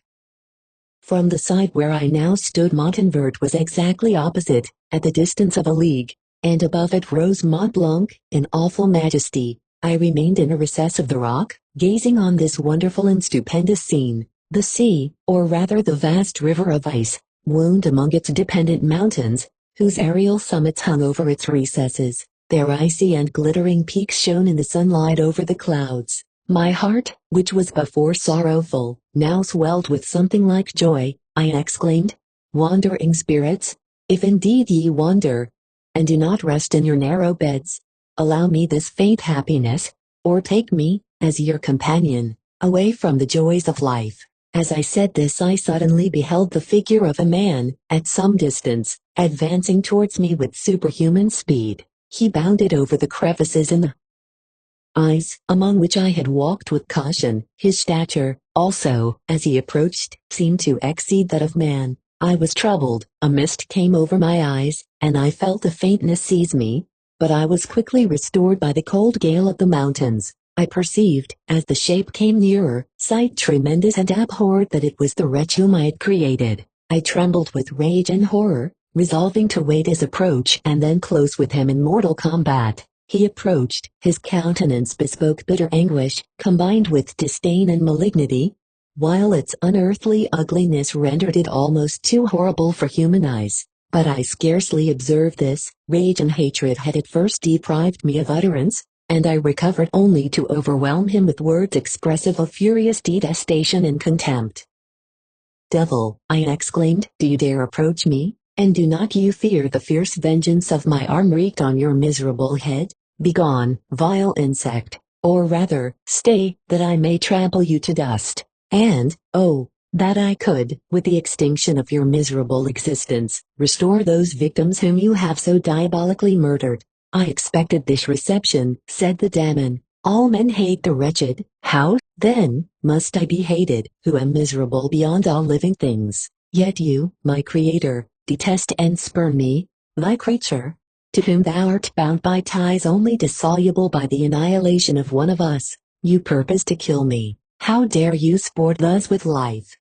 From the side where I now stood Montanvert was exactly opposite, at the distance of a league, and above it rose Mont Blanc, in awful majesty. I remained in a recess of the rock, gazing on this wonderful and stupendous scene. The sea, or rather the vast river of ice, wound among its dependent mountains, whose aerial summits hung over its recesses. Their icy and glittering peaks shone in the sunlight over the clouds. My heart, which was before sorrowful, now swelled with something like joy. I exclaimed, "Wandering spirits, if indeed ye wander, and do not rest in your narrow beds, allow me this faint happiness, or take me, as your companion, away from the joys of life." As I said this I suddenly beheld the figure of a man, at some distance, advancing towards me with superhuman speed. He bounded over the crevices in the ice, among which I had walked with caution. His stature, also, as he approached, seemed to exceed that of man. I was troubled, a mist came over my eyes, and I felt a faintness seize me, but I was quickly restored by the cold gale of the mountains. I perceived, as the shape came nearer, sight tremendous, and abhorred that it was the wretch whom I had created. I trembled with rage and horror, resolving to wait his approach and then close with him in mortal combat. He approached, his countenance bespoke bitter anguish, combined with disdain and malignity, while its unearthly ugliness rendered it almost too horrible for human eyes. But I scarcely observed this. Rage and hatred had at first deprived me of utterance, and I recovered only to overwhelm him with words expressive of furious detestation and contempt. "Devil," I exclaimed, "do you dare approach me? And do not you fear the fierce vengeance of my arm wreaked on your miserable head? Begone, vile insect, or rather, stay, that I may trample you to dust. And, oh, that I could, with the extinction of your miserable existence, restore those victims whom you have so diabolically murdered. I expected this reception, said the demon. All men hate the wretched. How, then, must I be hated, who am miserable beyond all living things? Yet you, my creator, detest and spurn me, thy creature, to whom thou art bound by ties only dissoluble by the annihilation of one of us. You purpose to kill me. How dare you sport thus with life?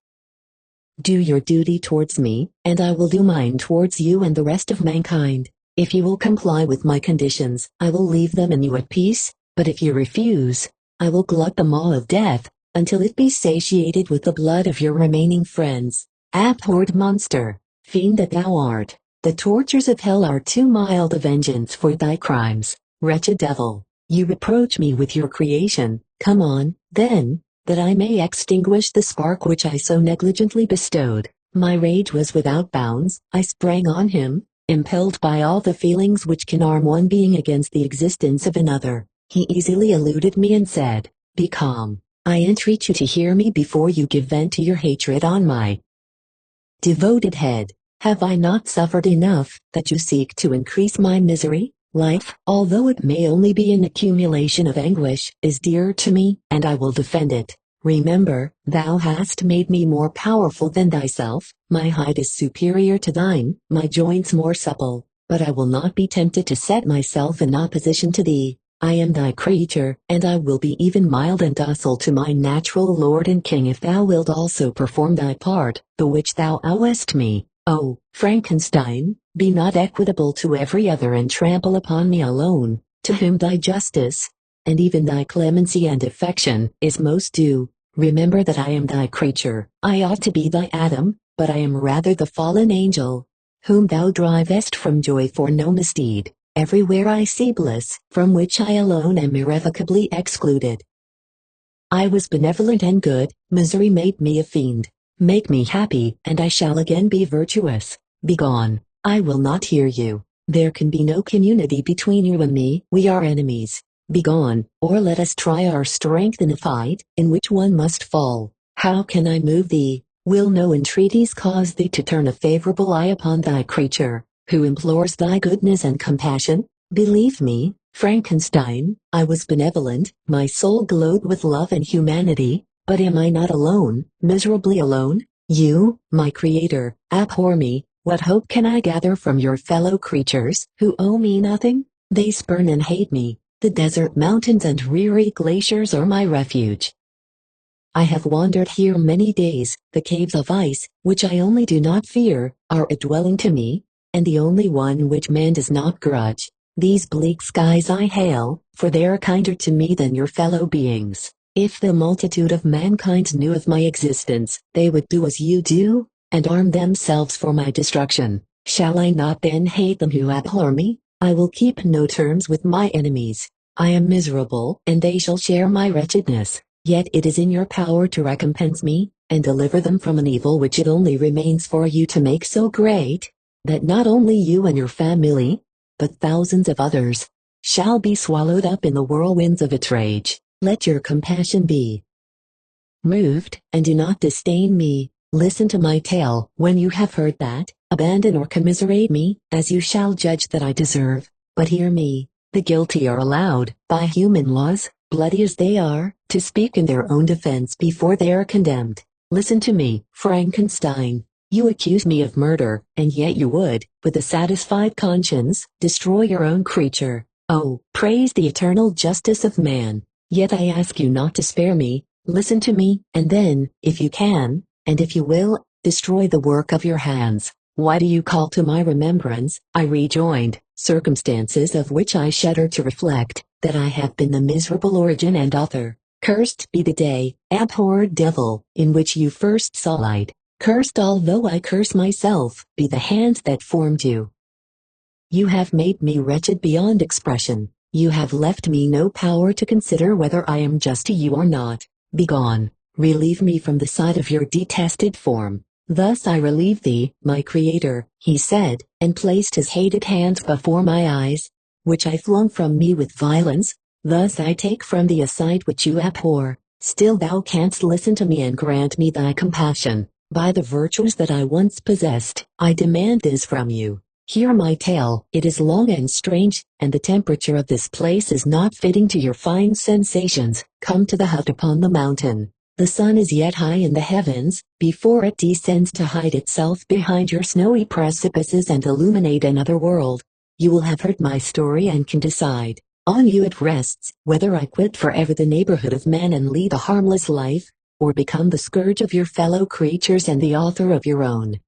Do your duty towards me, and I will do mine towards you and the rest of mankind. If you will comply with my conditions, I will leave them and you at peace, but if you refuse, I will glut the maw of death, until it be satiated with the blood of your remaining friends. Abhorred monster, fiend that thou art, the tortures of hell are too mild a vengeance for thy crimes. Wretched devil, you reproach me with your creation. Come on, then, that I may extinguish the spark which I so negligently bestowed. My rage was without bounds. I sprang on him, impelled by all the feelings which can arm one being against the existence of another. He easily eluded me and said, "Be calm. I entreat you to hear me before you give vent to your hatred on my devoted head. Have I not suffered enough, that you seek to increase my misery? Life, although it may only be an accumulation of anguish, is dear to me, and I will defend it. Remember, thou hast made me more powerful than thyself, my height is superior to thine, my joints more supple, but I will not be tempted to set myself in opposition to thee. I am thy creature, and I will be even mild and docile to my natural lord and king if thou wilt also perform thy part, the which thou owest me. Oh, Frankenstein, be not equitable to every other and trample upon me alone, to whom thy justice, and even thy clemency and affection, is most due. Remember that I am thy creature. I ought to be thy Adam, but I am rather the fallen angel, whom thou drivest from joy for no misdeed. Everywhere I see bliss, from which I alone am irrevocably excluded. I was benevolent and good, misery made me a fiend. Make me happy, and I shall again be virtuous. Begone, I will not hear you. There can be no community between you and me, we are enemies. Begone, or let us try our strength in a fight, in which one must fall. How can I move thee? Will no entreaties cause thee to turn a favorable eye upon thy creature, who implores thy goodness and compassion? Believe me, Frankenstein, I was benevolent, my soul glowed with love and humanity. But am I not alone, miserably alone? You, my creator, abhor me. What hope can I gather from your fellow creatures, who owe me nothing? They spurn and hate me. The desert mountains and dreary glaciers are my refuge. I have wandered here many days. The caves of ice, which I only do not fear, are a dwelling to me, and the only one which man does not grudge. These bleak skies I hail, for they are kinder to me than your fellow beings. If the multitude of mankind knew of my existence, they would do as you do, and arm themselves for my destruction. Shall I not then hate them who abhor me? I will keep no terms with my enemies. I am miserable, and they shall share my wretchedness. Yet it is in your power to recompense me, and deliver them from an evil which it only remains for you to make so great, that not only you and your family, but thousands of others, shall be swallowed up in the whirlwinds of its rage. Let your compassion be moved, and do not disdain me. Listen to my tale. When you have heard that, abandon or commiserate me, as you shall judge that I deserve. But hear me, the guilty are allowed, by human laws, bloody as they are, to speak in their own defense before they are condemned. Listen to me, Frankenstein. You accuse me of murder, and yet you would, with a satisfied conscience, destroy your own creature. Oh, praise the eternal justice of man. Yet I ask you not to spare me. Listen to me, and then, if you can, and if you will, destroy the work of your hands. Why do you call to my remembrance, I rejoined, circumstances of which I shudder to reflect, that I have been the miserable origin and author? Cursed be the day, abhorred devil, in which you first saw light. Cursed, although I curse myself, be the hand that formed you. You have made me wretched beyond expression. You have left me no power to consider whether I am just to you or not. Begone, relieve me from the sight of your detested form. Thus I relieve thee, my Creator, he said, and placed his hated hands before my eyes, which I flung from me with violence. Thus I take from thee a sight which you abhor. Still thou canst listen to me and grant me thy compassion. By the virtues that I once possessed, I demand this from you. Hear my tale. It is long and strange, and the temperature of this place is not fitting to your fine sensations. Come to the hut upon the mountain. The sun is yet high in the heavens, before it descends to hide itself behind your snowy precipices and illuminate another world. You will have heard my story and can decide. On you it rests, whether I quit forever the neighborhood of men and lead a harmless life, or become the scourge of your fellow creatures and the author of your own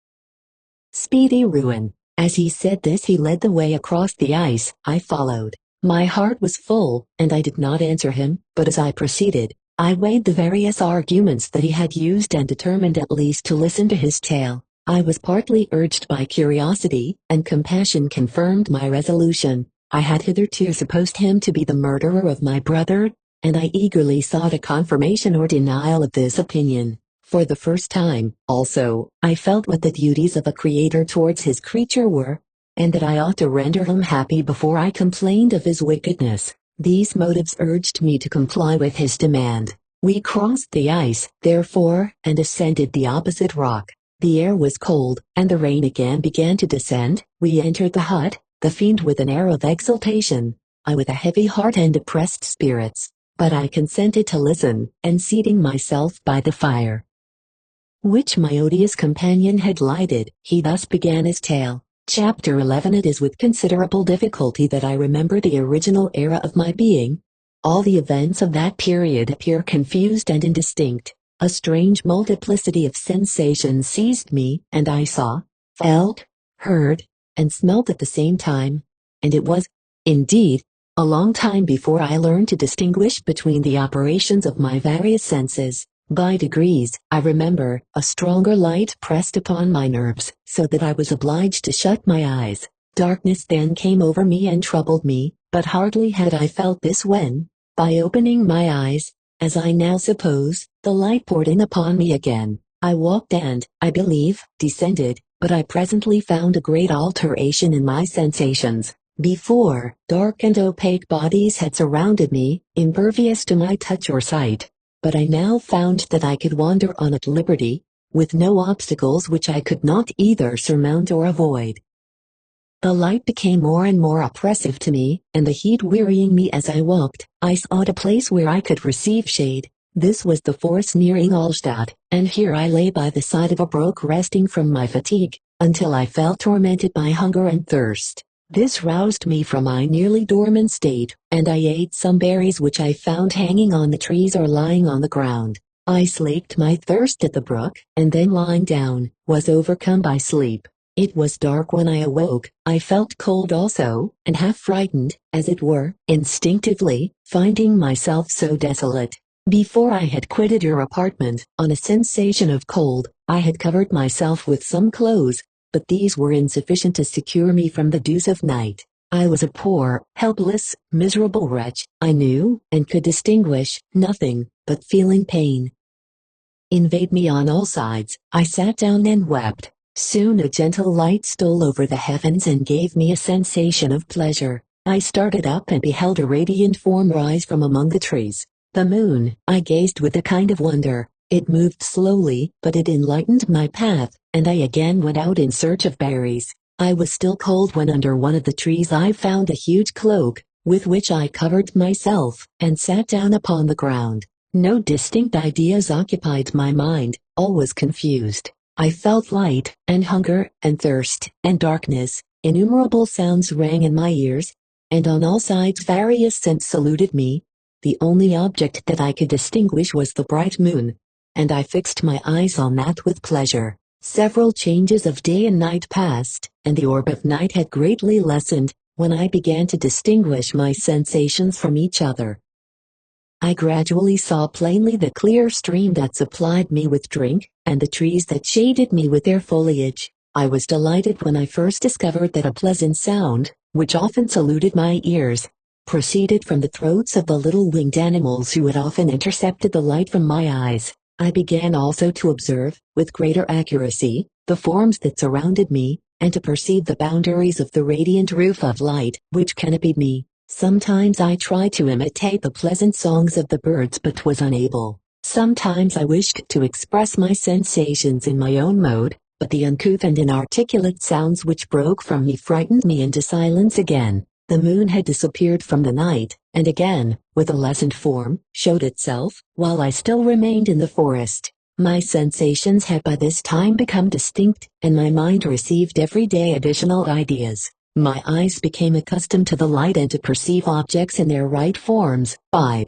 speedy ruin. As he said this, he led the way across the ice. I followed. My heart was full, and I did not answer him, but as I proceeded, I weighed the various arguments that he had used and determined at least to listen to his tale. I was partly urged by curiosity, and compassion confirmed my resolution. I had hitherto supposed him to be the murderer of my brother, and I eagerly sought a confirmation or denial of this opinion. For the first time, also, I felt what the duties of a creator towards his creature were, and that I ought to render him happy before I complained of his wickedness. These motives urged me to comply with his demand. We crossed the ice, therefore, and ascended the opposite rock. The air was cold, and the rain again began to descend. We entered the hut, the fiend with an air of exultation, I with a heavy heart and depressed spirits. But I consented to listen, and seating myself by the fire, which my odious companion had lighted, he thus began his tale. Chapter 11. It is with considerable difficulty that I remember the original era of my being. All the events of that period appear confused and indistinct. A strange multiplicity of sensations seized me, and I saw, felt, heard, and smelt at the same time, and it was, indeed, a long time before I learned to distinguish between the operations of my various senses. By degrees, I remember, a stronger light pressed upon my nerves, so that I was obliged to shut my eyes. Darkness then came over me and troubled me, but hardly had I felt this when, by opening my eyes, as I now suppose, the light poured in upon me again. I walked and, I believe, descended, but I presently found a great alteration in my sensations. Before, dark and opaque bodies had surrounded me, impervious to my touch or sight. But I now found that I could wander on at liberty, with no obstacles which I could not either surmount or avoid. The light became more and more oppressive to me, and the heat wearying me as I walked, I sought a place where I could receive shade. This was the forest near Ingolstadt, and here I lay by the side of a brook resting from my fatigue, until I felt tormented by hunger and thirst. This roused me from my nearly dormant state, and I ate some berries which I found hanging on the trees or lying on the ground. I slaked my thirst at the brook, and then lying down, was overcome by sleep. It was dark when I awoke. I felt cold also, and half frightened, as it were, instinctively, finding myself so desolate. Before I had quitted your apartment, on a sensation of cold, I had covered myself with some clothes, but these were insufficient to secure me from the dews of night. I was a poor, helpless, miserable wretch. I knew, and could distinguish, nothing, but feeling pain invade me on all sides. I sat down and wept. Soon a gentle light stole over the heavens and gave me a sensation of pleasure. I started up and beheld a radiant form rise from among the trees. The moon. I gazed with a kind of wonder. It moved slowly, but it enlightened my path, and I again went out in search of berries. I was still cold when under one of the trees I found a huge cloak, with which I covered myself, and sat down upon the ground. No distinct ideas occupied my mind, all was confused. I felt light, and hunger, and thirst, and darkness. Innumerable sounds rang in my ears, and on all sides various scents saluted me. The only object that I could distinguish was the bright moon, and I fixed my eyes on that with pleasure. Several changes of day and night passed, and the orb of night had greatly lessened, when I began to distinguish my sensations from each other. I gradually saw plainly the clear stream that supplied me with drink, and the trees that shaded me with their foliage. I was delighted when I first discovered that a pleasant sound, which often saluted my ears, proceeded from the throats of the little winged animals who had often intercepted the light from my eyes. I began also to observe, with greater accuracy, the forms that surrounded me, and to perceive the boundaries of the radiant roof of light which canopied me. Sometimes I tried to imitate the pleasant songs of the birds but was unable. Sometimes I wished to express my sensations in my own mode, but the uncouth and inarticulate sounds which broke from me frightened me into silence again. The moon had disappeared from the night, and again, with a lessened form, showed itself, while I still remained in the forest. My sensations had by this time become distinct, and my mind received every day additional ideas. My eyes became accustomed to the light and to perceive objects in their right forms. I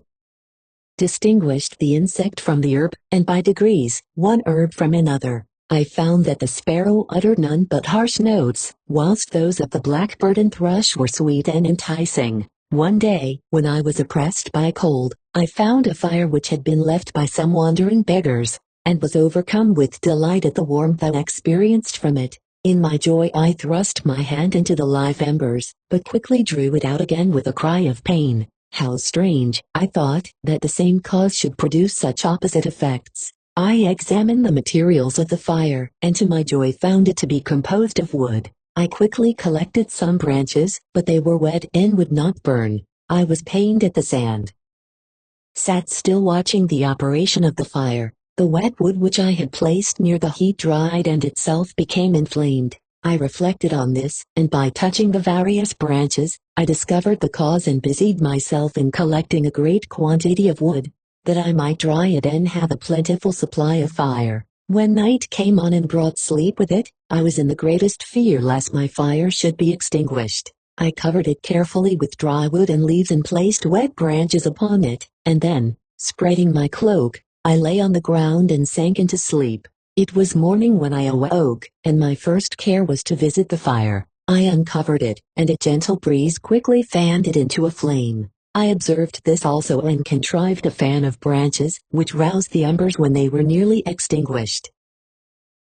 distinguished the insect from the herb, and by degrees, one herb from another. I found that the sparrow uttered none but harsh notes, whilst those of the blackbird and thrush were sweet and enticing. One day, when I was oppressed by a cold, I found a fire which had been left by some wandering beggars, and was overcome with delight at the warmth I experienced from it. In my joy I thrust my hand into the live embers, but quickly drew it out again with a cry of pain. How strange, I thought, that the same cause should produce such opposite effects. I examined the materials of the fire, and to my joy found it to be composed of wood. I quickly collected some branches, but they were wet and would not burn. I was pained at this and sat still watching the operation of the fire. The wet wood which I had placed near the heat dried and itself became inflamed. I reflected on this, and by touching the various branches, I discovered the cause and busied myself in collecting a great quantity of wood, that I might dry it and have a plentiful supply of fire. When night came on and brought sleep with it, I was in the greatest fear lest my fire should be extinguished. I covered it carefully with dry wood and leaves and placed wet branches upon it, and then, spreading my cloak, I lay on the ground and sank into sleep. It was morning when I awoke, and my first care was to visit the fire. I uncovered it, and a gentle breeze quickly fanned it into a flame. I observed this also and contrived a fan of branches, which roused the embers when they were nearly extinguished.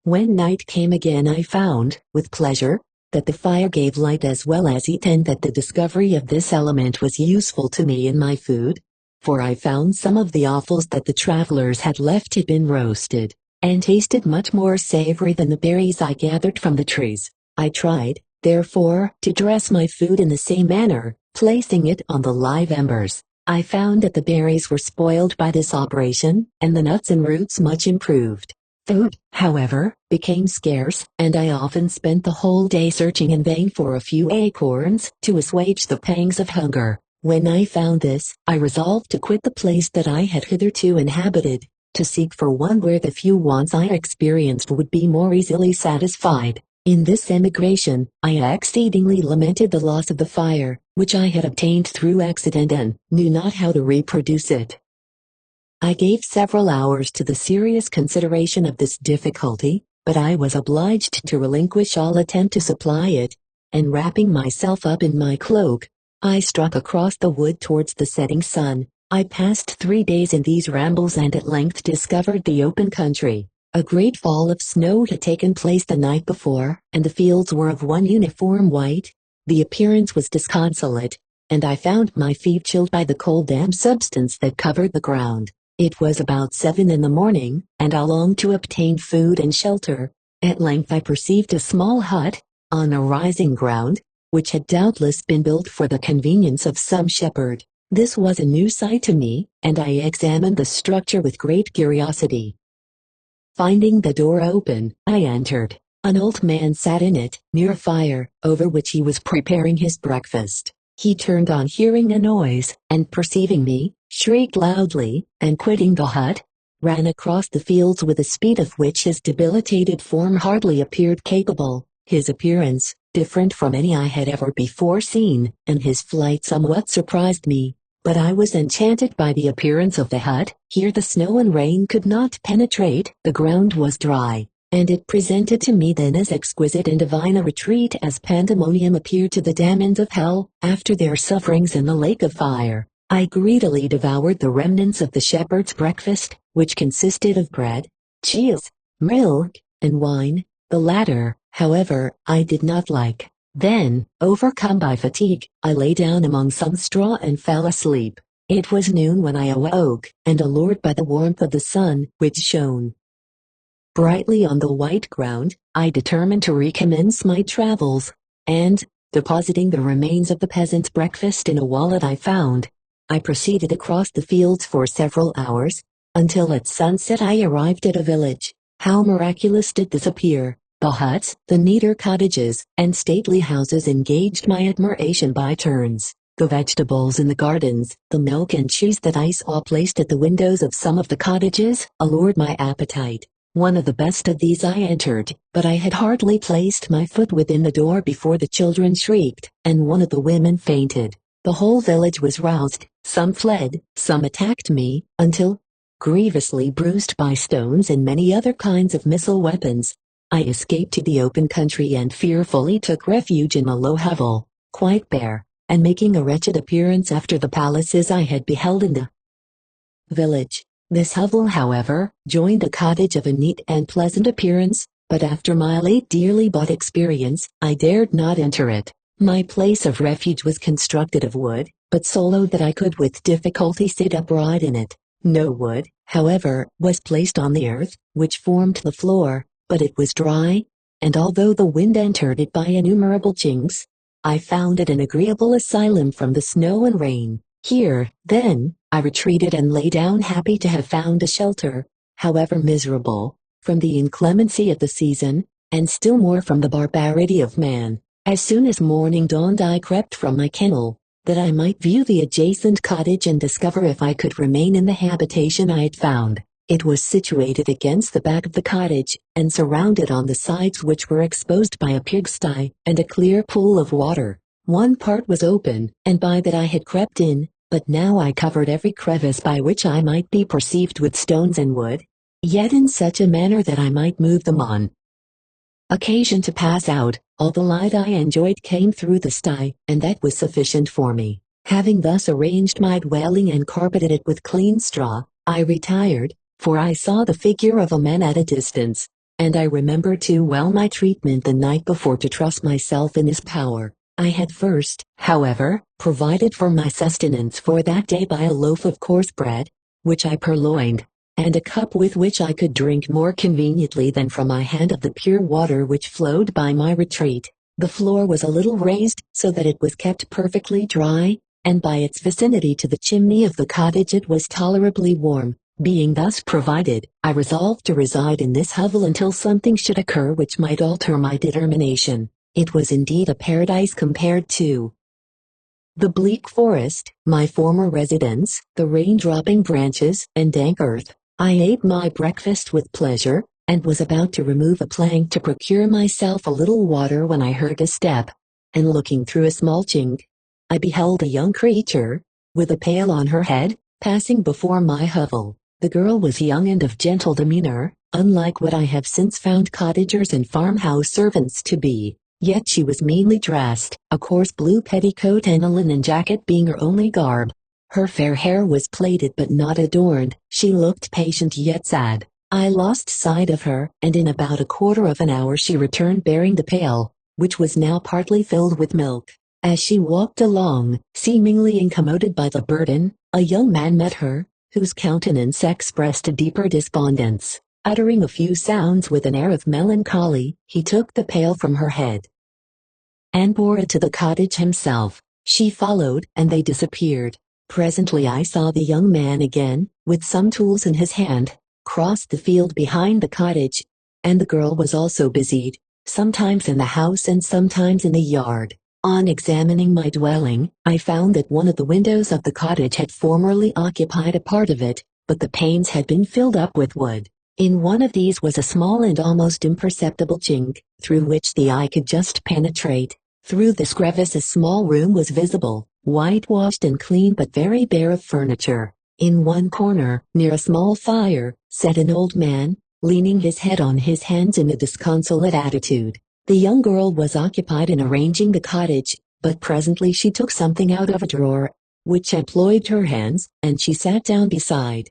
When night came again I found, with pleasure, that the fire gave light as well as heat and that the discovery of this element was useful to me in my food, for I found some of the offals that the travelers had left had been roasted, and tasted much more savory than the berries I gathered from the trees. I tried, therefore, to dress my food in the same manner, placing it on the live embers. I found that the berries were spoiled by this operation, and the nuts and roots much improved. Food, however, became scarce, and I often spent the whole day searching in vain for a few acorns to assuage the pangs of hunger. When I found this, I resolved to quit the place that I had hitherto inhabited, to seek for one where the few wants I experienced would be more easily satisfied. In this emigration, I exceedingly lamented the loss of the fire, which I had obtained through accident and knew not how to reproduce it. I gave several hours to the serious consideration of this difficulty, but I was obliged to relinquish all attempt to supply it, and wrapping myself up in my cloak, I struck across the wood towards the setting sun. I passed 3 days in these rambles and at length discovered the open country. A great fall of snow had taken place the night before, and the fields were of one uniform white. The appearance was disconsolate, and I found my feet chilled by the cold damp substance that covered the ground. It was about 7 in the morning, and I longed to obtain food and shelter. At length I perceived a small hut, on a rising ground, which had doubtless been built for the convenience of some shepherd. This was a new sight to me, and I examined the structure with great curiosity. Finding the door open, I entered. An old man sat in it, near a fire, over which he was preparing his breakfast. He turned on hearing a noise, and perceiving me, shrieked loudly, and quitting the hut, ran across the fields with a speed of which his debilitated form hardly appeared capable. His appearance, different from any I had ever before seen, and his flight somewhat surprised me. But I was enchanted by the appearance of the hut. Here the snow and rain could not penetrate, the ground was dry, and it presented to me then as exquisite and divine a retreat as pandemonium appeared to the demons of hell, after their sufferings in the lake of fire. I greedily devoured the remnants of the shepherd's breakfast, which consisted of bread, cheese, milk, and wine. The latter, however, I did not like. Then, overcome by fatigue, I lay down among some straw and fell asleep. It was noon when I awoke, and allured by the warmth of the sun, which shone brightly on the white ground, I determined to recommence my travels, and, depositing the remains of the peasant's breakfast in a wallet I found, I proceeded across the fields for several hours, until at sunset I arrived at a village. How miraculous did this appear! The huts, the neater cottages, and stately houses engaged my admiration by turns. The vegetables in the gardens, the milk and cheese that I saw placed at the windows of some of the cottages, allured my appetite. One of the best of these I entered, but I had hardly placed my foot within the door before the children shrieked, and one of the women fainted. The whole village was roused, some fled, some attacked me, until, grievously bruised by stones and many other kinds of missile weapons, I escaped to the open country and fearfully took refuge in a low hovel, quite bare, and making a wretched appearance after the palaces I had beheld in the village. This hovel, however, joined a cottage of a neat and pleasant appearance, but after my late dearly bought experience, I dared not enter it. My place of refuge was constructed of wood, but so low that I could with difficulty sit upright in it. No wood, however, was placed on the earth, which formed the floor, but it was dry, and although the wind entered it by innumerable chinks, I found it an agreeable asylum from the snow and rain. Here, then, I retreated and lay down happy to have found a shelter, however miserable, from the inclemency of the season, and still more from the barbarity of man. As soon as morning dawned I crept from my kennel, that I might view the adjacent cottage and discover if I could remain in the habitation I had found. It was situated against the back of the cottage, and surrounded on the sides which were exposed by a pigsty, and a clear pool of water. One part was open, and by that I had crept in, but now I covered every crevice by which I might be perceived with stones and wood, yet in such a manner that I might move them on occasion to pass out. All the light I enjoyed came through the sty, and that was sufficient for me. Having thus arranged my dwelling and carpeted it with clean straw, I retired, for I saw the figure of a man at a distance, and I remembered too well my treatment the night before to trust myself in his power. I had first, however, provided for my sustenance for that day by a loaf of coarse bread, which I purloined, and a cup with which I could drink more conveniently than from my hand of the pure water which flowed by my retreat. The floor was a little raised, so that it was kept perfectly dry, and by its vicinity to the chimney of the cottage it was tolerably warm. Being thus provided, I resolved to reside in this hovel until something should occur which might alter my determination. It was indeed a paradise compared to the bleak forest, my former residence, the rain-dropping branches, and dank earth. I ate my breakfast with pleasure, and was about to remove a plank to procure myself a little water when I heard a step, and looking through a small chink, I beheld a young creature, with a pail on her head, passing before my hovel. The girl was young and of gentle demeanor, unlike what I have since found cottagers and farmhouse servants to be. Yet she was meanly dressed, a coarse blue petticoat and a linen jacket being her only garb. Her fair hair was plaited but not adorned. She looked patient yet sad. I lost sight of her, and in about a quarter of an hour she returned bearing the pail, which was now partly filled with milk. As she walked along, seemingly incommoded by the burden, a young man met her, whose countenance expressed a deeper despondence. Uttering a few sounds with an air of melancholy, he took the pail from her head and bore it to the cottage himself. She followed, and they disappeared. Presently I saw the young man again, with some tools in his hand, cross the field behind the cottage, and the girl was also busied, sometimes in the house and sometimes in the yard. On examining my dwelling, I found that one of the windows of the cottage had formerly occupied a part of it, but the panes had been filled up with wood. In one of these was a small and almost imperceptible chink, through which the eye could just penetrate. Through this crevice a small room was visible, whitewashed and clean but very bare of furniture. In one corner, near a small fire, sat an old man, leaning his head on his hands in a disconsolate attitude. The young girl was occupied in arranging the cottage, but presently she took something out of a drawer, which employed her hands, and she sat down beside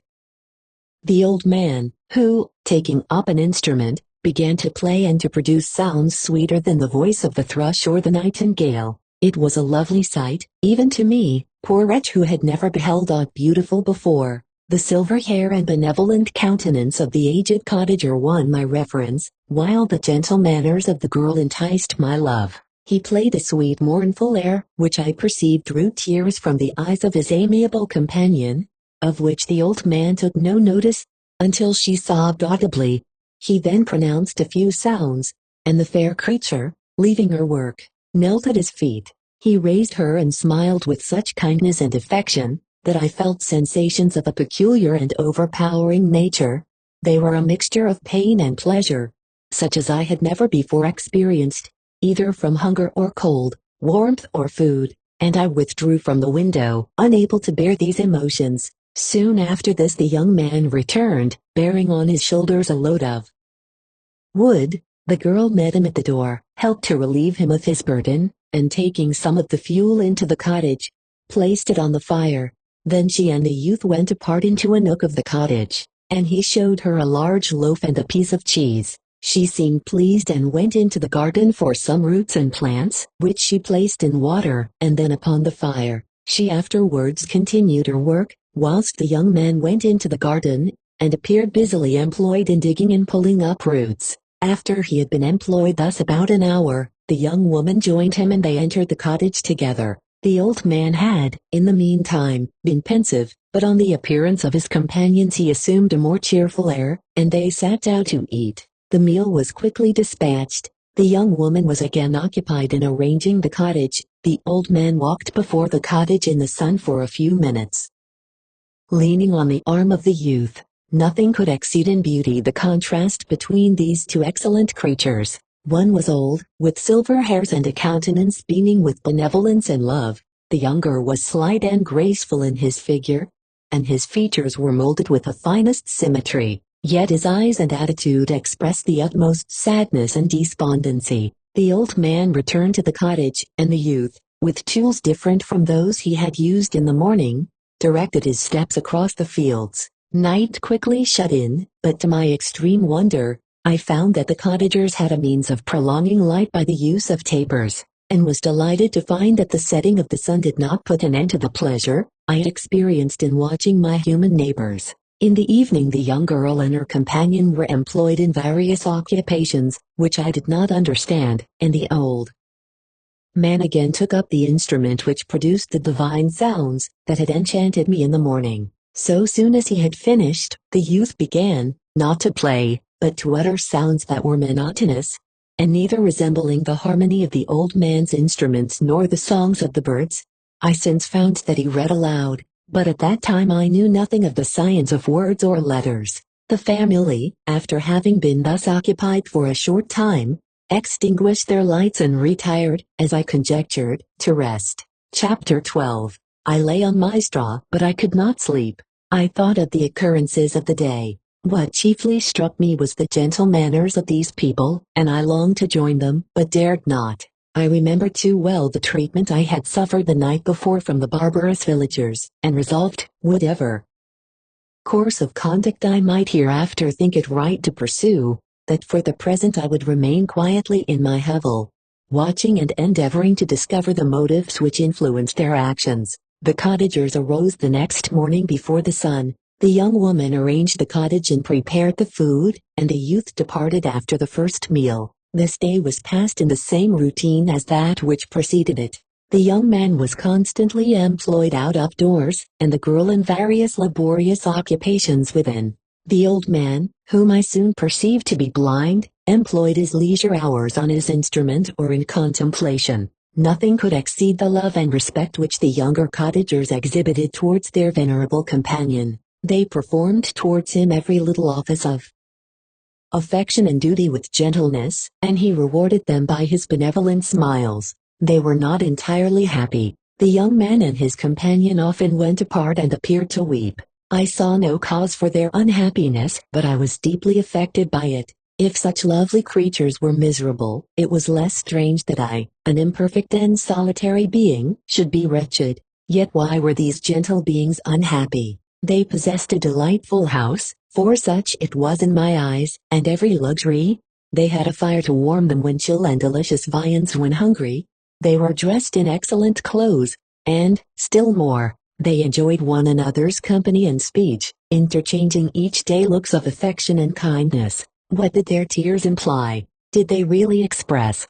the old man, who, taking up an instrument, began to play and to produce sounds sweeter than the voice of the thrush or the nightingale. It was a lovely sight, even to me, Poor wretch who had never beheld aught beautiful before. The silver hair and benevolent countenance of the aged cottager won my reverence, while the gentle manners of the girl enticed my love. He played a sweet mournful air, which I perceived drew tears from the eyes of his amiable companion, of which the old man took no notice, until she sobbed audibly. He then pronounced a few sounds, and the fair creature, leaving her work, knelt at his feet. He raised her and smiled with such kindness and affection, that I felt sensations of a peculiar and overpowering nature. They were a mixture of pain and pleasure, such as I had never before experienced, either from hunger or cold, warmth or food, and I withdrew from the window, unable to bear these emotions. Soon after this the young man returned, bearing on his shoulders a load of wood. The girl met him at the door, helped to relieve him of his burden, and taking some of the fuel into the cottage, placed it on the fire. Then she and the youth went apart into a nook of the cottage, and he showed her a large loaf and a piece of cheese. She seemed pleased and went into the garden for some roots and plants, which she placed in water, and then upon the fire. She afterwards continued her work, whilst the young man went into the garden, and appeared busily employed in digging and pulling up roots. After he had been employed thus about an hour, the young woman joined him and they entered the cottage together. The old man had, in the meantime, been pensive, but on the appearance of his companions he assumed a more cheerful air, and they sat down to eat. The meal was quickly dispatched. The young woman was again occupied in arranging the cottage. The old man walked before the cottage in the sun for a few minutes, leaning on the arm of the youth. Nothing could exceed in beauty the contrast between these two excellent creatures. One was old, with silver hairs and a countenance beaming with benevolence and love. The younger was slight and graceful in his figure, and his features were molded with the finest symmetry, yet his eyes and attitude expressed the utmost sadness and despondency. The old man returned to the cottage, and the youth, with tools different from those he had used in the morning, directed his steps across the fields. Night quickly shut in, but to my extreme wonder, I found that the cottagers had a means of prolonging light by the use of tapers, and was delighted to find that the setting of the sun did not put an end to the pleasure I had experienced in watching my human neighbors. In the evening the young girl and her companion were employed in various occupations, which I did not understand, and the old man again took up the instrument which produced the divine sounds that had enchanted me in the morning. So soon as he had finished, the youth began, not to play, but to utter sounds that were monotonous, and neither resembling the harmony of the old man's instruments nor the songs of the birds. I since found that he read aloud, but at that time I knew nothing of the science of words or letters. The family, after having been thus occupied for a short time, extinguished their lights and retired, as I conjectured, to rest. Chapter 12. I lay on my straw, but I could not sleep. I thought of the occurrences of the day. What chiefly struck me was the gentle manners of these people, and I longed to join them, but dared not. I remembered too well the treatment I had suffered the night before from the barbarous villagers, and resolved, whatever course of conduct I might hereafter think it right to pursue, that for the present I would remain quietly in my hovel, watching and endeavoring to discover the motives which influenced their actions. The cottagers arose the next morning before the sun. The young woman arranged the cottage and prepared the food, and the youth departed after the first meal. This day was passed in the same routine as that which preceded it. The young man was constantly employed out of doors, and the girl in various laborious occupations within. The old man, whom I soon perceived to be blind, employed his leisure hours on his instrument or in contemplation. Nothing could exceed the love and respect which the younger cottagers exhibited towards their venerable companion. They performed towards him every little office of affection and duty with gentleness, and he rewarded them by his benevolent smiles. They were not entirely happy. The young man and his companion often went apart and appeared to weep. I saw no cause for their unhappiness, but I was deeply affected by it. If such lovely creatures were miserable, it was less strange that I, an imperfect and solitary being, should be wretched. Yet why were these gentle beings unhappy? They possessed a delightful house, for such it was in my eyes, and every luxury. They had a fire to warm them when chill and delicious viands when hungry. They were dressed in excellent clothes, And, still more, they enjoyed one another's company and speech, interchanging each day looks of affection and kindness. What did their tears imply? Did they really express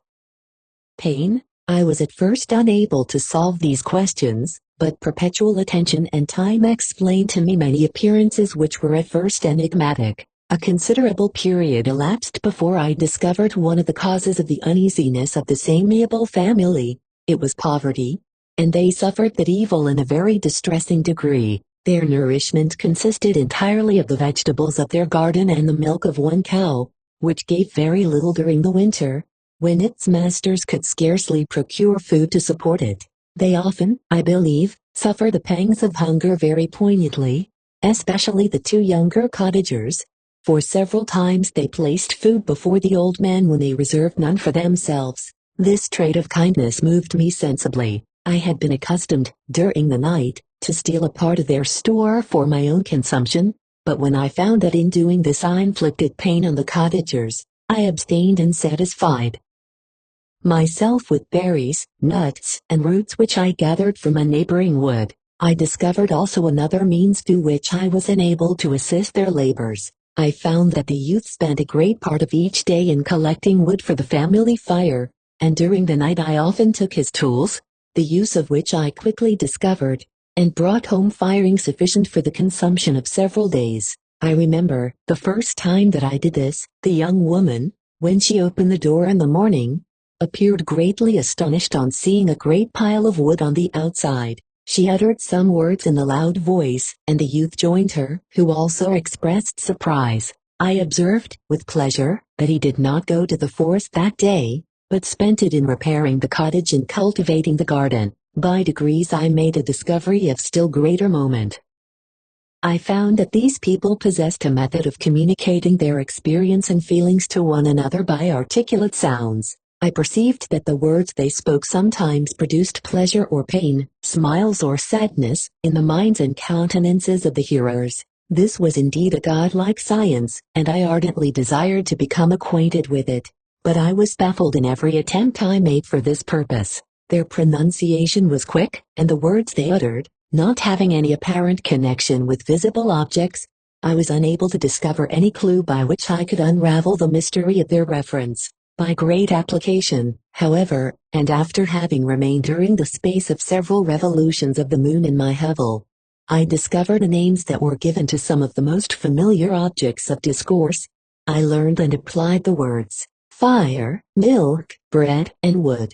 pain? I was at first unable to solve these questions, but perpetual attention and time explained to me many appearances which were at first enigmatic. A considerable period elapsed before I discovered one of the causes of the uneasiness of this amiable family. It was poverty, and they suffered that evil in a very distressing degree. Their nourishment consisted entirely of the vegetables of their garden and the milk of one cow, which gave very little during the winter, when its masters could scarcely procure food to support it. They often, I believe, suffered the pangs of hunger very poignantly, especially the two younger cottagers, for several times they placed food before the old man when they reserved none for themselves. This trait of kindness moved me sensibly. I had been accustomed, during the night, to steal a part of their store for my own consumption, but when I found that in doing this I inflicted pain on the cottagers, I abstained and satisfied myself with berries, nuts, and roots which I gathered from a neighboring wood. I discovered also another means through which I was enabled to assist their labors. I found that the youth spent a great part of each day in collecting wood for the family fire, and during the night I often took his tools, the use of which I quickly discovered, and brought home firing sufficient for the consumption of several days. I remember, the first time that I did this, the young woman, when she opened the door in the morning, appeared greatly astonished on seeing a great pile of wood on the outside. She uttered some words in a loud voice, and the youth joined her, who also expressed surprise. I observed, with pleasure, that he did not go to the forest that day, but spent it in repairing the cottage and cultivating the garden. By degrees I made a discovery of still greater moment. I found that these people possessed a method of communicating their experience and feelings to one another by articulate sounds. I perceived that the words they spoke sometimes produced pleasure or pain, smiles or sadness, in the minds and countenances of the hearers. This was indeed a godlike science, and I ardently desired to become acquainted with it. But I was baffled in every attempt I made for this purpose. Their pronunciation was quick, and the words they uttered, not having any apparent connection with visible objects, I was unable to discover any clue by which I could unravel the mystery of their reference. By great application, however, and after having remained during the space of several revolutions of the moon in my hovel, I discovered the names that were given to some of the most familiar objects of discourse. I learned and applied the words fire, milk, bread, and wood.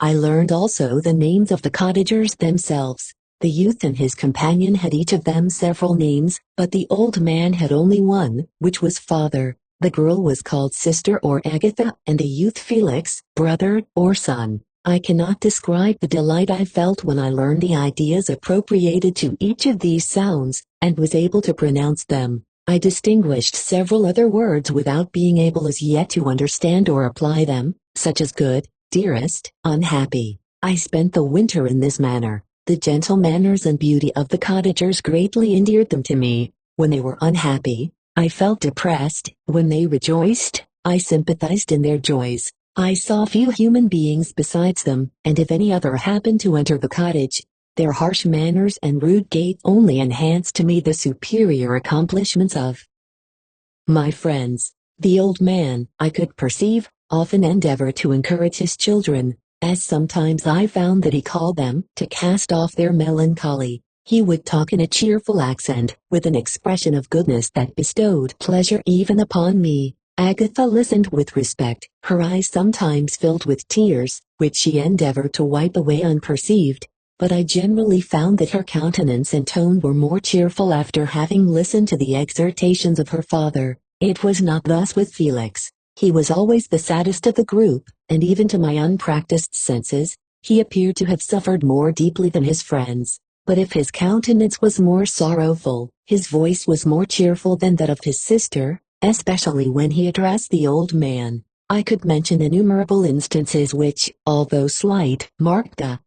I learned also the names of the cottagers themselves. The youth and his companion had each of them several names, but the old man had only one, which was father. The girl was called sister or Agatha, and the youth Felix, brother or son. I cannot describe the delight I felt when I learned the ideas appropriated to each of these sounds, and was able to pronounce them. I distinguished several other words without being able as yet to understand or apply them, such as good, dearest, unhappy. I spent the winter in this manner. The gentle manners and beauty of the cottagers greatly endeared them to me. When they were unhappy, I felt depressed. When they rejoiced, I sympathized in their joys. I saw few human beings besides them, and if any other happened to enter the cottage, their harsh manners and rude gait only enhanced to me the superior accomplishments of my friends. The old man, I could perceive, often endeavored to encourage his children, as sometimes I found that he called them to cast off their melancholy. He would talk in a cheerful accent, with an expression of goodness that bestowed pleasure even upon me. Agatha listened with respect, her eyes sometimes filled with tears, which she endeavored to wipe away unperceived, but I generally found that her countenance and tone were more cheerful after having listened to the exhortations of her father. It was not thus with Felix. He was always the saddest of the group, and even to my unpracticed senses, he appeared to have suffered more deeply than his friends. But if his countenance was more sorrowful, his voice was more cheerful than that of his sister, especially when he addressed the old man. I could mention innumerable instances which, although slight, marked the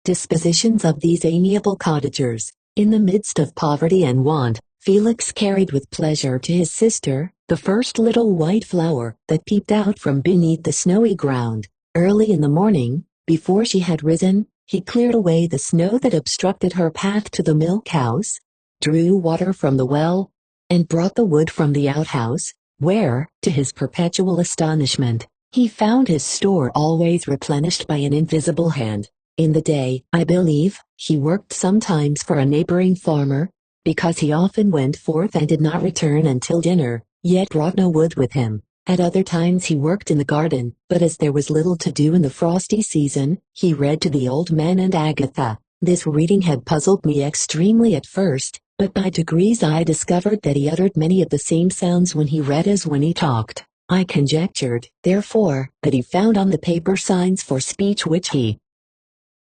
dispositions of these amiable cottagers. In the midst of poverty and want, Felix carried with pleasure to his sister the first little white flower that peeped out from beneath the snowy ground. Early in the morning, before she had risen, He cleared away the snow that obstructed her path to the milk house, drew water from the well, and brought the wood from the outhouse, where, to his perpetual astonishment, he found his store always replenished by an invisible hand. In the day, I believe, he worked sometimes for a neighboring farmer, because he often went forth and did not return until dinner, yet brought no wood with him. At other times he worked in the garden, but as there was little to do in the frosty season, he read to the old man and Agatha. This reading had puzzled me extremely at first, but by degrees I discovered that he uttered many of the same sounds when he read as when he talked. I conjectured, therefore, that he found on the paper signs for speech which he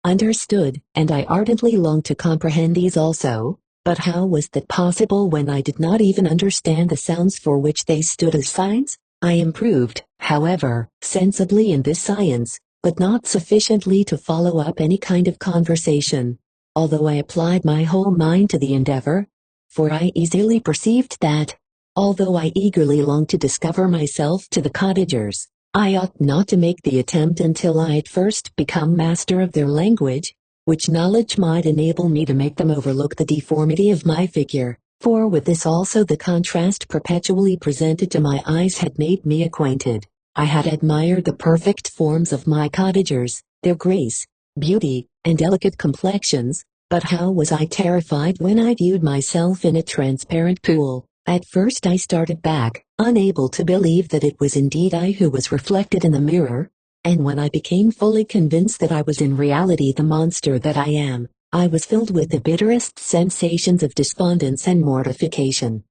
understood, and I ardently longed to comprehend these also. But how was that possible when I did not even understand the sounds for which they stood as signs? I improved, however, sensibly in this science, but not sufficiently to follow up any kind of conversation, although I applied my whole mind to the endeavor, for I easily perceived that, although I eagerly longed to discover myself to the cottagers, I ought not to make the attempt until I had first become master of their language, which knowledge might enable me to make them overlook the deformity of my figure. For with this also the contrast perpetually presented to my eyes had made me acquainted. I had admired the perfect forms of my cottagers, their grace, beauty, and delicate complexions, but how was I terrified when I viewed myself in a transparent pool. At first I started back, unable to believe that it was indeed I who was reflected in the mirror, and when I became fully convinced that I was in reality the monster that I am, I was filled with the bitterest sensations of despondence and mortification.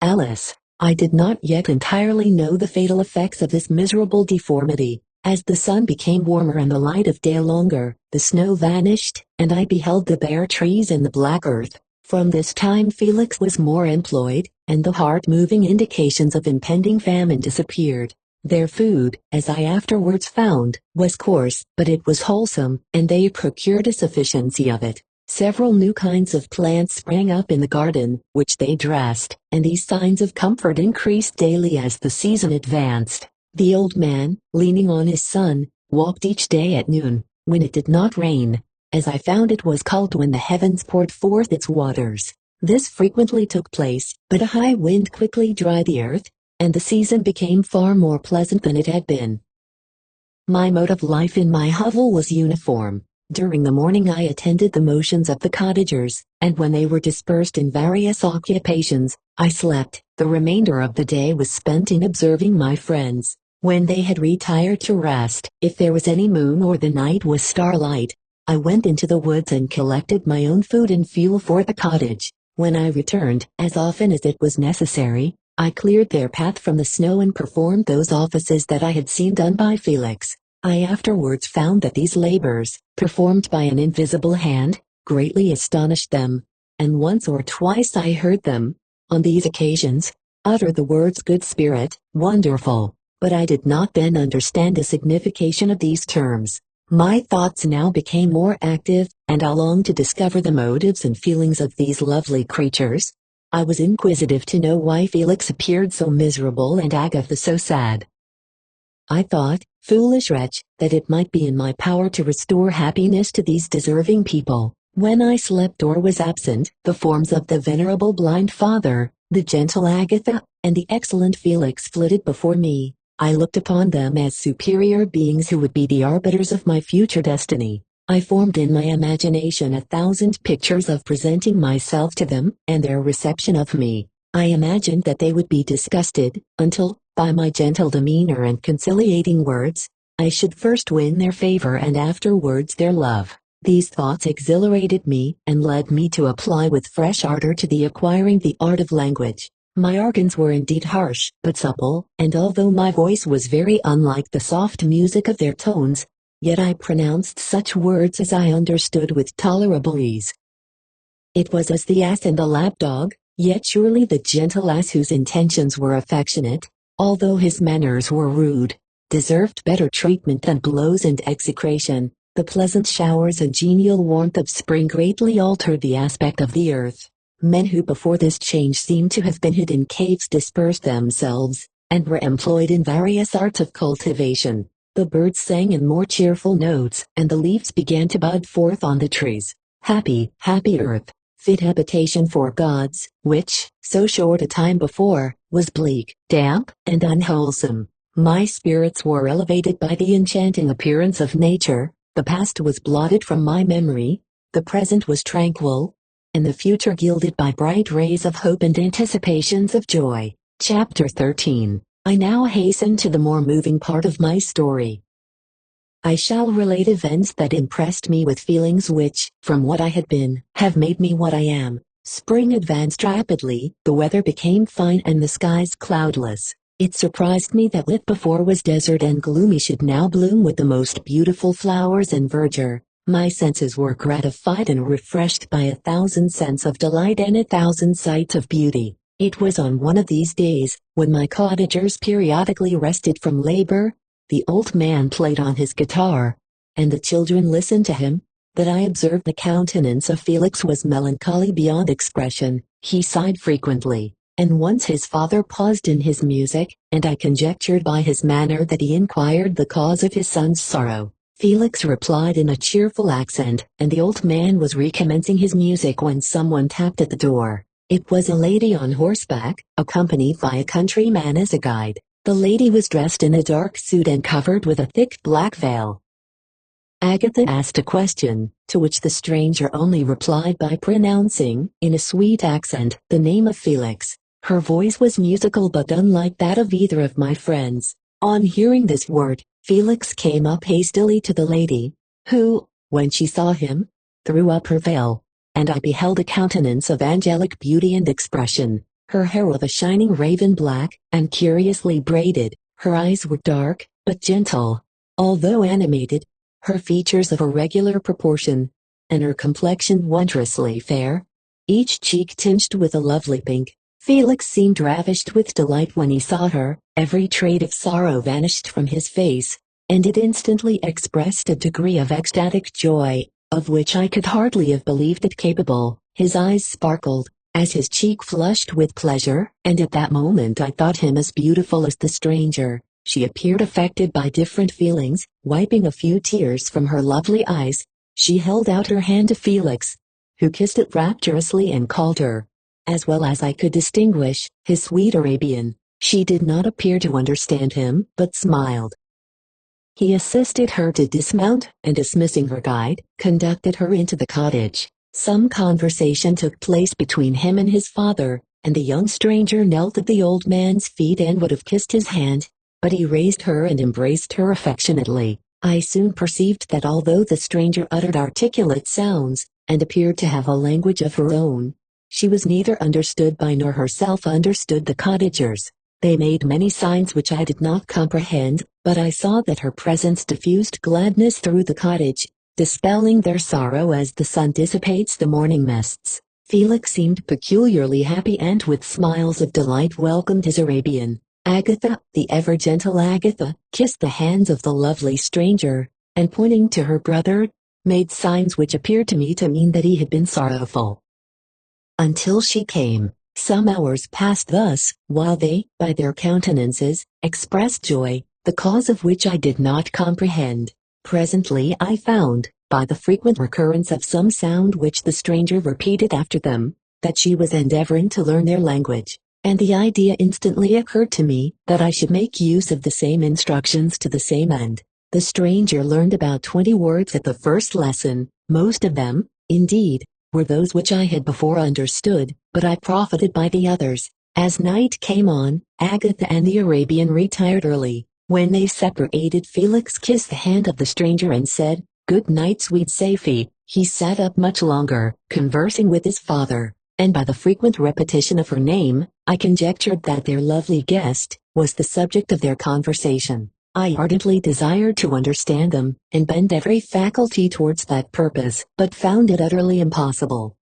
Alice, I did not yet entirely know the fatal effects of this miserable deformity. As the sun became warmer and the light of day longer, the snow vanished, and I beheld the bare trees and the black earth. From this time Felix was more employed, and the heart-moving indications of impending famine disappeared. Their food, as I afterwards found, was coarse, but it was wholesome, and they procured a sufficiency of it. Several new kinds of plants sprang up in the garden, which they dressed, and these signs of comfort increased daily as the season advanced. The old man, leaning on his son, walked each day at noon, when it did not rain, as I found it was called when the heavens poured forth its waters. This frequently took place, but a high wind quickly dried the earth, and the season became far more pleasant than it had been. My mode of life in my hovel was uniform. During the morning I attended the motions of the cottagers, and when they were dispersed in various occupations, I slept. The remainder of the day was spent in observing my friends. When they had retired to rest, if there was any moon or the night was starlight, I went into the woods and collected my own food and fuel for the cottage. When I returned, as often as it was necessary, I cleared their path from the snow and performed those offices that I had seen done by Felix. I afterwards found that these labors, performed by an invisible hand, greatly astonished them, and once or twice I heard them, on these occasions, utter the words good spirit, wonderful, but I did not then understand the signification of these terms. My thoughts now became more active, and I longed to discover the motives and feelings of these lovely creatures. I was inquisitive to know why Felix appeared so miserable and Agatha so sad. I thought, foolish wretch, that it might be in my power to restore happiness to these deserving people. When I slept or was absent, the forms of the venerable blind father, the gentle Agatha, and the excellent Felix flitted before me. I looked upon them as superior beings who would be the arbiters of my future destiny. I formed in my imagination 1,000 pictures of presenting myself to them, and their reception of me. I imagined that they would be disgusted, until, by my gentle demeanor and conciliating words, I should first win their favor and afterwards their love. These thoughts exhilarated me, and led me to apply with fresh ardor to the acquiring the art of language. My organs were indeed harsh, but supple, and although my voice was very unlike the soft music of their tones, yet I pronounced such words as I understood with tolerable ease. It was as the ass and the lapdog, yet surely the gentle ass whose intentions were affectionate, although his manners were rude, deserved better treatment than blows and execration. The pleasant showers and genial warmth of spring greatly altered the aspect of the earth. Men who before this change seemed to have been hid in caves dispersed themselves, and were employed in various arts of cultivation. The birds sang in more cheerful notes, and the leaves began to bud forth on the trees. Happy, happy earth, fit habitation for gods, which, so short a time before, was bleak, damp, and unwholesome. My spirits were elevated by the enchanting appearance of nature, the past was blotted from my memory, the present was tranquil, and the future gilded by bright rays of hope and anticipations of joy. Chapter 13. I now hasten to the more moving part of my story. I shall relate events that impressed me with feelings which, from what I had been, have made me what I am. Spring advanced rapidly, the weather became fine and the skies cloudless. It surprised me that what before was desert and gloomy should now bloom with the most beautiful flowers and verdure. My senses were gratified and refreshed by 1,000 scents of delight and 1,000 sights of beauty. It was on one of these days, when my cottagers periodically rested from labor, the old man played on his guitar, and the children listened to him, that I observed the countenance of Felix was melancholy beyond expression. He sighed frequently, and once his father paused in his music, and I conjectured by his manner that he inquired the cause of his son's sorrow. Felix replied in a cheerful accent, and the old man was recommencing his music when someone tapped at the door. It was a lady on horseback, accompanied by a countryman as a guide. The lady was dressed in a dark suit and covered with a thick black veil. Agatha asked a question, to which the stranger only replied by pronouncing, in a sweet accent, the name of Felix. Her voice was musical but unlike that of either of my friends. On hearing this word, Felix came up hastily to the lady, who, when she saw him, threw up her veil, and I beheld a countenance of angelic beauty and expression, her hair of a shining raven black, and curiously braided. Her eyes were dark, but gentle, although animated, her features of irregular proportion, and her complexion wondrously fair, each cheek tinged with a lovely pink. Felix seemed ravished with delight when he saw her, every trait of sorrow vanished from his face, and it instantly expressed a degree of ecstatic joy, of which I could hardly have believed it capable. His eyes sparkled, as his cheek flushed with pleasure, and at that moment I thought him as beautiful as the stranger. She appeared affected by different feelings, wiping a few tears from her lovely eyes. She held out her hand to Felix, who kissed it rapturously and called her, as well as I could distinguish, his sweet Arabian. She did not appear to understand him, but smiled. He assisted her to dismount, and dismissing her guide, conducted her into the cottage. Some conversation took place between him and his father, and the young stranger knelt at the old man's feet and would have kissed his hand, but he raised her and embraced her affectionately. I soon perceived that although the stranger uttered articulate sounds, and appeared to have a language of her own, she was neither understood by nor herself understood the cottagers. They made many signs which I did not comprehend, but I saw that her presence diffused gladness through the cottage, dispelling their sorrow as the sun dissipates the morning mists. Felix seemed peculiarly happy and with smiles of delight welcomed his Arabian. Agatha, the ever-gentle Agatha, kissed the hands of the lovely stranger, and pointing to her brother, made signs which appeared to me to mean that he had been sorrowful. Until she came. Some hours passed thus, while they, by their countenances, expressed joy, the cause of which I did not comprehend. Presently I found, by the frequent recurrence of some sound which the stranger repeated after them, that she was endeavoring to learn their language, and the idea instantly occurred to me that I should make use of the same instructions to the same end. The stranger learned about 20 words at the first lesson. Most of them, indeed, were those which I had before understood, but I profited by the others. As night came on, Agatha and the Arabian retired early. When they separated, Felix kissed the hand of the stranger and said, "Good night, sweet Safie." He sat up much longer, conversing with his father, and by the frequent repetition of her name, I conjectured that their lovely guest was the subject of their conversation. I ardently desired to understand them, and bent every faculty towards that purpose, but found it utterly impossible.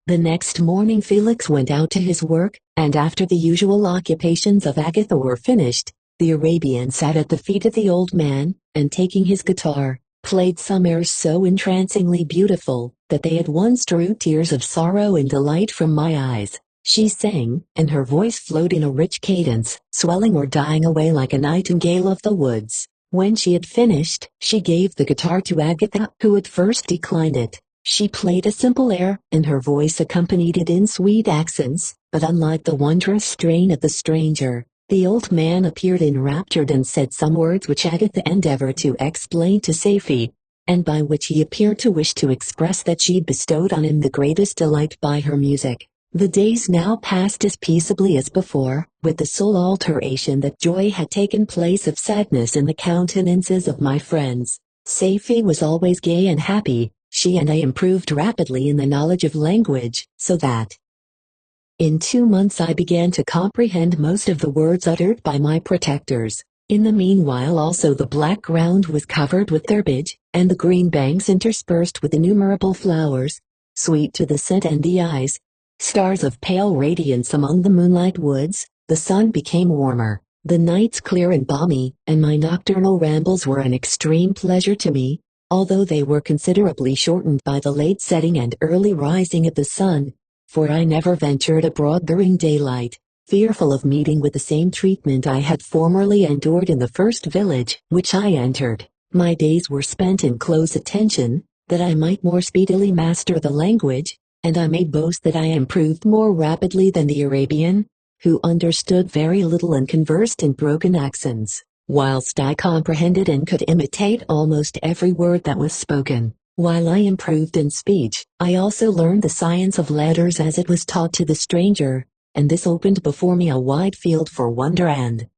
The next morning Felix went out to his work, and after the usual occupations of Agatha were finished, the Arabian sat at the feet of the old man, and taking his guitar, played some airs so entrancingly beautiful, that they at once drew tears of sorrow and delight from my eyes. She sang, and her voice flowed in a rich cadence, swelling or dying away like a nightingale of the woods. When she had finished, she gave the guitar to Agatha, who at first declined it. She played a simple air, and her voice accompanied it in sweet accents, but unlike the wondrous strain of the stranger, the old man appeared enraptured and said some words which Agatha endeavored to explain to Safie, and by which he appeared to wish to express that she bestowed on him the greatest delight by her music. The days now passed as peaceably as before, with the sole alteration that joy had taken place of sadness in the countenances of my friends. Safie was always gay and happy. She and I improved rapidly in the knowledge of language, so that in 2 months I began to comprehend most of the words uttered by my protectors. In the meanwhile also the black ground was covered with herbage, and the green banks interspersed with innumerable flowers, sweet to the scent and the eyes, stars of pale radiance among the moonlight woods. The sun became warmer, the nights clear and balmy, and my nocturnal rambles were an extreme pleasure to me, although they were considerably shortened by the late setting and early rising of the sun, for I never ventured abroad during daylight, fearful of meeting with the same treatment I had formerly endured in the first village which I entered. My days were spent in close attention, that I might more speedily master the language, and I may boast that I improved more rapidly than the Arabian, who understood very little and conversed in broken accents, whilst I comprehended and could imitate almost every word that was spoken. While I improved in speech, I also learned the science of letters as it was taught to the stranger, and this opened before me a wide field for wonder and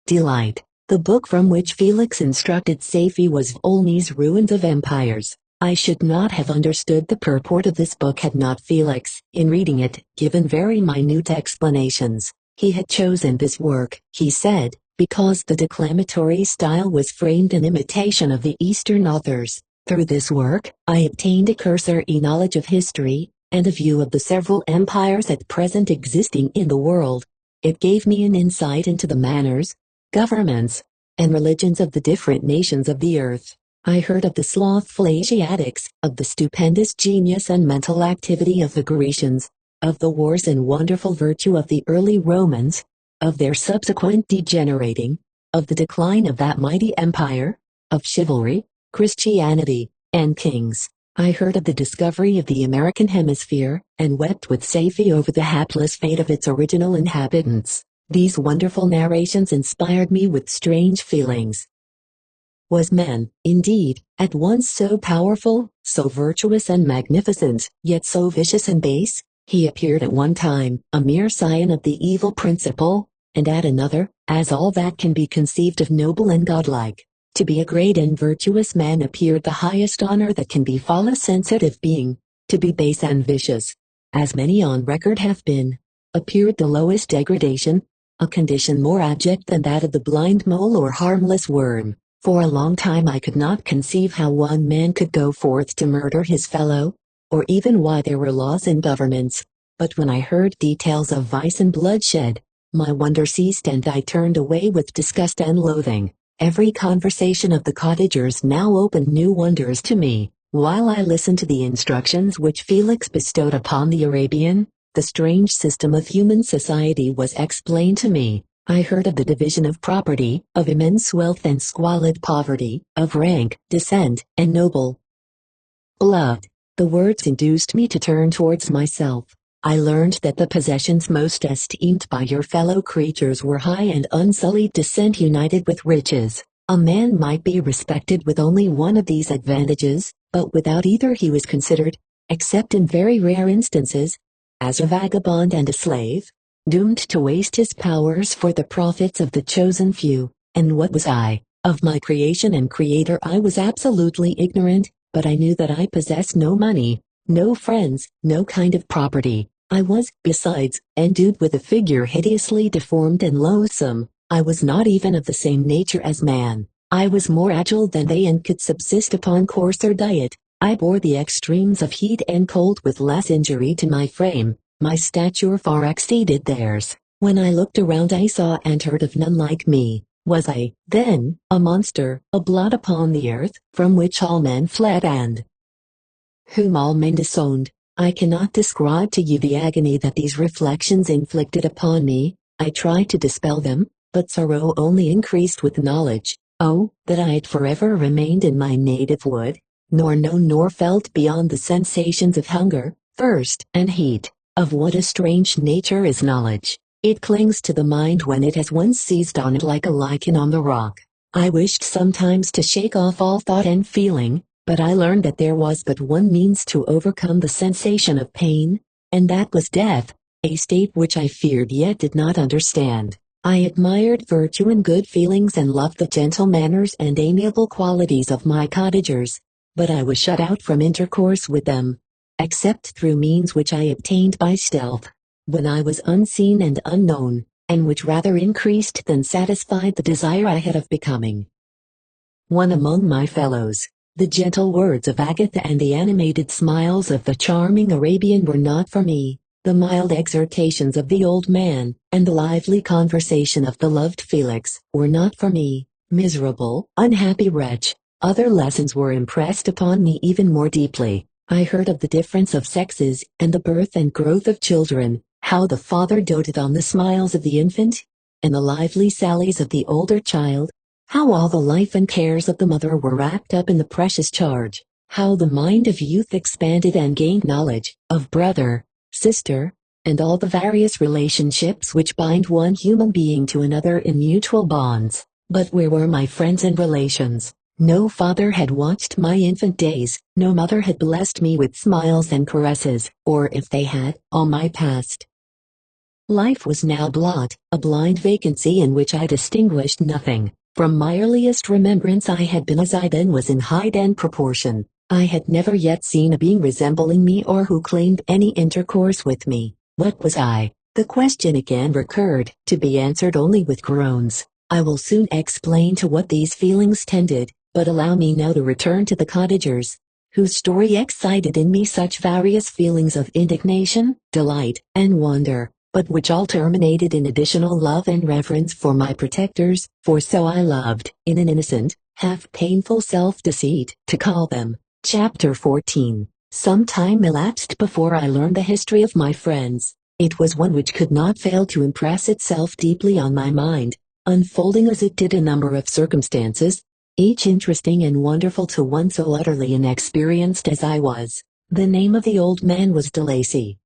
delight. The book from which Felix instructed Safie was Olney's Ruins of Empires. I should not have understood the purport of this book had not Felix, in reading it, given very minute explanations. He had chosen this work, he said, because the declamatory style was framed in imitation of the Eastern authors. Through this work, I obtained a cursory knowledge of history, and a view of the several empires at present existing in the world. It gave me an insight into the manners, governments, and religions of the different nations of the earth. I heard of the slothful Asiatics, of the stupendous genius and mental activity of the Grecians, of the wars and wonderful virtue of the early Romans, of their subsequent degenerating, of the decline of that mighty empire, of chivalry, Christianity, and kings. I heard of the discovery of the American hemisphere, and wept with Safie over the hapless fate of its original inhabitants. These wonderful narrations inspired me with strange feelings. Was man, indeed, at once so powerful, so virtuous and magnificent, yet so vicious and base? He appeared at one time a mere scion of the evil principle, and at another, as all that can be conceived of noble and godlike. To be a great and virtuous man appeared the highest honor that can befall a sensitive being. To be base and vicious, as many on record have been, appeared the lowest degradation, a condition more abject than that of the blind mole or harmless worm. For a long time I could not conceive how one man could go forth to murder his fellow, or even why there were laws and governments. But when I heard details of vice and bloodshed, my wonder ceased and I turned away with disgust and loathing. Every conversation of the cottagers now opened new wonders to me. While I listened to the instructions which Felix bestowed upon the Arabian, the strange system of human society was explained to me. I heard of the division of property, of immense wealth and squalid poverty, of rank, descent, and noble blood. The words induced me to turn towards myself. I learned that the possessions most esteemed by your fellow creatures were high and unsullied descent united with riches. A man might be respected with only one of these advantages, but without either he was considered, except in very rare instances, as a vagabond and a slave, doomed to waste his powers for the profits of the chosen few. And what was I? Of my creation and creator I was absolutely ignorant, but I knew that I possessed no money, no friends, no kind of property. I was, besides, endued with a figure hideously deformed and loathsome. I was not even of the same nature as man. I was more agile than they and could subsist upon coarser diet. I bore the extremes of heat and cold with less injury to my frame. My stature far exceeded theirs. When I looked around I saw and heard of none like me. Was I, then, a monster, a blot upon the earth, from which all men fled and whom all men disowned? I cannot describe to you the agony that these reflections inflicted upon me. I tried to dispel them, but sorrow only increased with knowledge. Oh, that I had forever remained in my native wood, nor known nor felt beyond the sensations of hunger, thirst, and heat. Of what a strange nature is knowledge. It clings to the mind when it has once seized on it like a lichen on the rock. I wished sometimes to shake off all thought and feeling, but I learned that there was but one means to overcome the sensation of pain, and that was death, a state which I feared yet did not understand. I admired virtue and good feelings and loved the gentle manners and amiable qualities of my cottagers, but I was shut out from intercourse with them, except through means which I obtained by stealth, when I was unseen and unknown, and which rather increased than satisfied the desire I had of becoming one among my fellows. The gentle words of Agatha and the animated smiles of the charming Arabian were not for me. The mild exhortations of the old man, and the lively conversation of the loved Felix, were not for me. Miserable, unhappy wretch, other lessons were impressed upon me even more deeply. I heard of the difference of sexes, and the birth and growth of children, how the father doted on the smiles of the infant, and the lively sallies of the older child, how all the life and cares of the mother were wrapped up in the precious charge, how the mind of youth expanded and gained knowledge, of brother, sister, and all the various relationships which bind one human being to another in mutual bonds. But where were my friends and relations? No father had watched my infant days, no mother had blessed me with smiles and caresses, or if they had, all my past life was now blot, a blind vacancy in which I distinguished nothing. From my earliest remembrance I had been as I then was in height and proportion. I had never yet seen a being resembling me or who claimed any intercourse with me. What was I? The question again recurred, to be answered only with groans. I will soon explain to what these feelings tended, but allow me now to return to the cottagers, whose story excited in me such various feelings of indignation, delight, and wonder, but which all terminated in additional love and reverence for my protectors, for so I loved, in an innocent, half-painful self-deceit, to call them. Chapter 14. Some time elapsed before I learned the history of my friends. It was one which could not fail to impress itself deeply on my mind, unfolding as it did a number of circumstances, each interesting and wonderful to one so utterly inexperienced as I was. The name of the old man was de Lacy.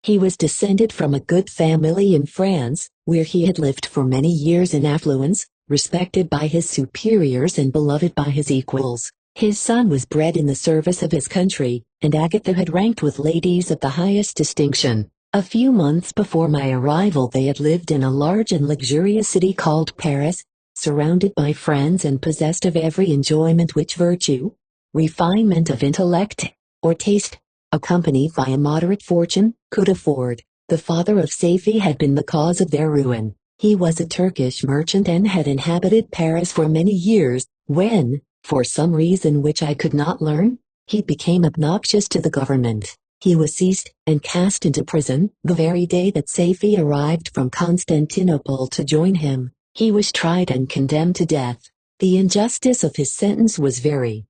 He was descended from a good family in France, where he had lived for many years in affluence, respected by his superiors and beloved by his equals. His son was bred in the service of his country, and Agatha had ranked with ladies of the highest distinction. A few months before my arrival they had lived in a large and luxurious city called Paris, surrounded by friends and possessed of every enjoyment which virtue, refinement of intellect, or taste, accompanied by a moderate fortune, could afford. The father of Safie had been the cause of their ruin. He was a Turkish merchant and had inhabited Paris for many years, when, for some reason which I could not learn, he became obnoxious to the government. He was seized and cast into prison the very day that Safie arrived from Constantinople to join him. He was tried and condemned to death. The injustice of his sentence was very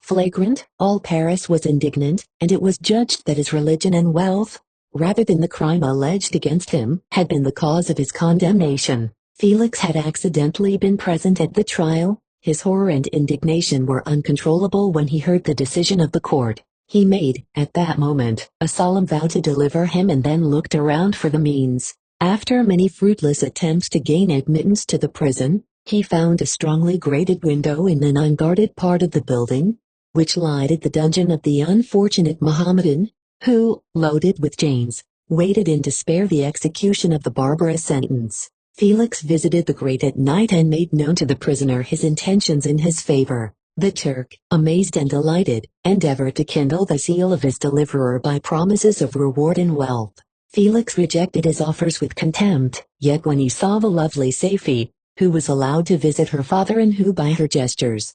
flagrant. All Paris was indignant, and it was judged that his religion and wealth, rather than the crime alleged against him, had been the cause of his condemnation. Felix had accidentally been present at the trial. His horror and indignation were uncontrollable when he heard the decision of the court. He made, at that moment, a solemn vow to deliver him and then looked around for the means. After many fruitless attempts to gain admittance to the prison, he found a strongly grated window in an unguarded part of the building, which lighted the dungeon of the unfortunate Mohammedan, who, loaded with chains, waited in despair the execution of the barbarous sentence. Felix visited the grate at night and made known to the prisoner his intentions in his favor. The Turk, amazed and delighted, endeavored to kindle the zeal of his deliverer by promises of reward and wealth. Felix rejected his offers with contempt, yet when he saw the lovely Safie, who was allowed to visit her father and who by her gestures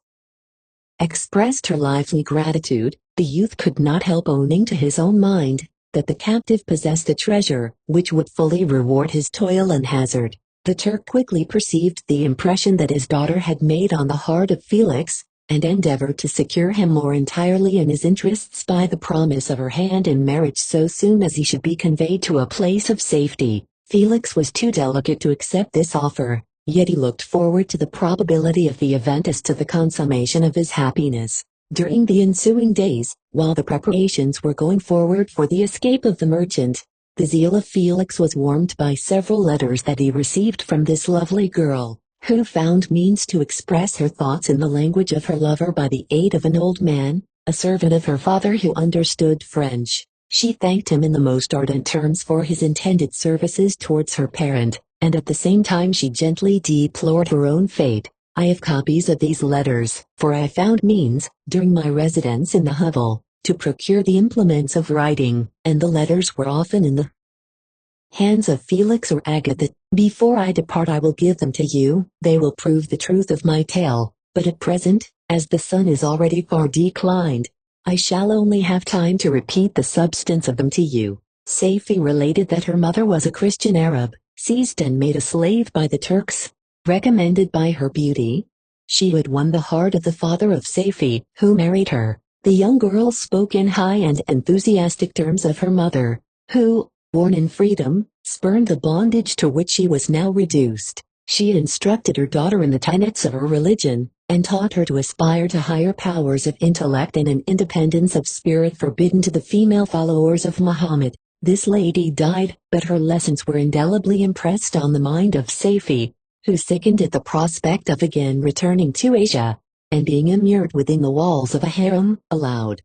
expressed her lively gratitude, the youth could not help owning to his own mind that the captive possessed a treasure which would fully reward his toil and hazard. The Turk quickly perceived the impression that his daughter had made on the heart of Felix, and endeavored to secure him more entirely in his interests by the promise of her hand in marriage so soon as he should be conveyed to a place of safety. Felix was too delicate to accept this offer, yet he looked forward to the probability of the event as to the consummation of his happiness. During the ensuing days, while the preparations were going forward for the escape of the merchant, the zeal of Felix was warmed by several letters that he received from this lovely girl, who found means to express her thoughts in the language of her lover by the aid of an old man, a servant of her father who understood French. She thanked him in the most ardent terms for his intended services towards her parent, and at the same time she gently deplored her own fate. I have copies of these letters, for I found means, during my residence in the hovel, to procure the implements of writing, and the letters were often in the hands of Felix or Agatha. Before I depart I will give them to you, they will prove the truth of my tale, but at present, as the sun is already far declined, I shall only have time to repeat the substance of them to you. Saifi related that her mother was a Christian Arab, seized and made a slave by the Turks. Recommended by her beauty, she had won the heart of the father of Saifi, who married her. The young girl spoke in high and enthusiastic terms of her mother, who, born in freedom, spurned the bondage to which she was now reduced. She instructed her daughter in the tenets of her religion, and taught her to aspire to higher powers of intellect and an independence of spirit forbidden to the female followers of Muhammad. This lady died, but her lessons were indelibly impressed on the mind of Saifi, who sickened at the prospect of again returning to Asia, and being immured within the walls of a harem, allowed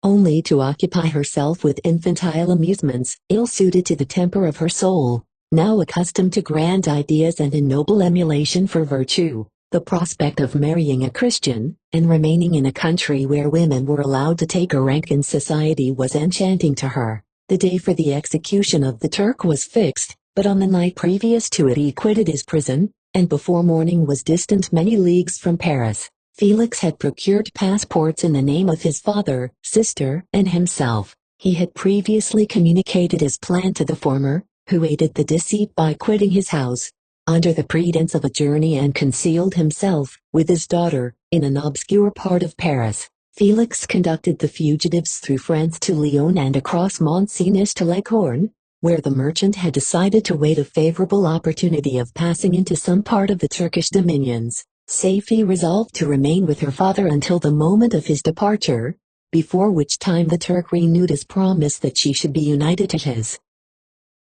only to occupy herself with infantile amusements, ill-suited to the temper of her soul, now accustomed to grand ideas and a noble emulation for virtue. The prospect of marrying a Christian, and remaining in a country where women were allowed to take a rank in society was enchanting to her. The day for the execution of the Turk was fixed, but on the night previous to it he quitted his prison, and before morning was distant many leagues from Paris. Felix had procured passports in the name of his father, sister, and himself. He had previously communicated his plan to the former, who aided the deceit by quitting his house, under the pretense of a journey, and concealed himself, with his daughter, in an obscure part of Paris. Felix conducted the fugitives through France to Lyon and across Mont Cenis to Leghorn, where the merchant had decided to wait a favorable opportunity of passing into some part of the Turkish dominions. Saifi resolved to remain with her father until the moment of his departure, before which time the Turk renewed his promise that she should be united to his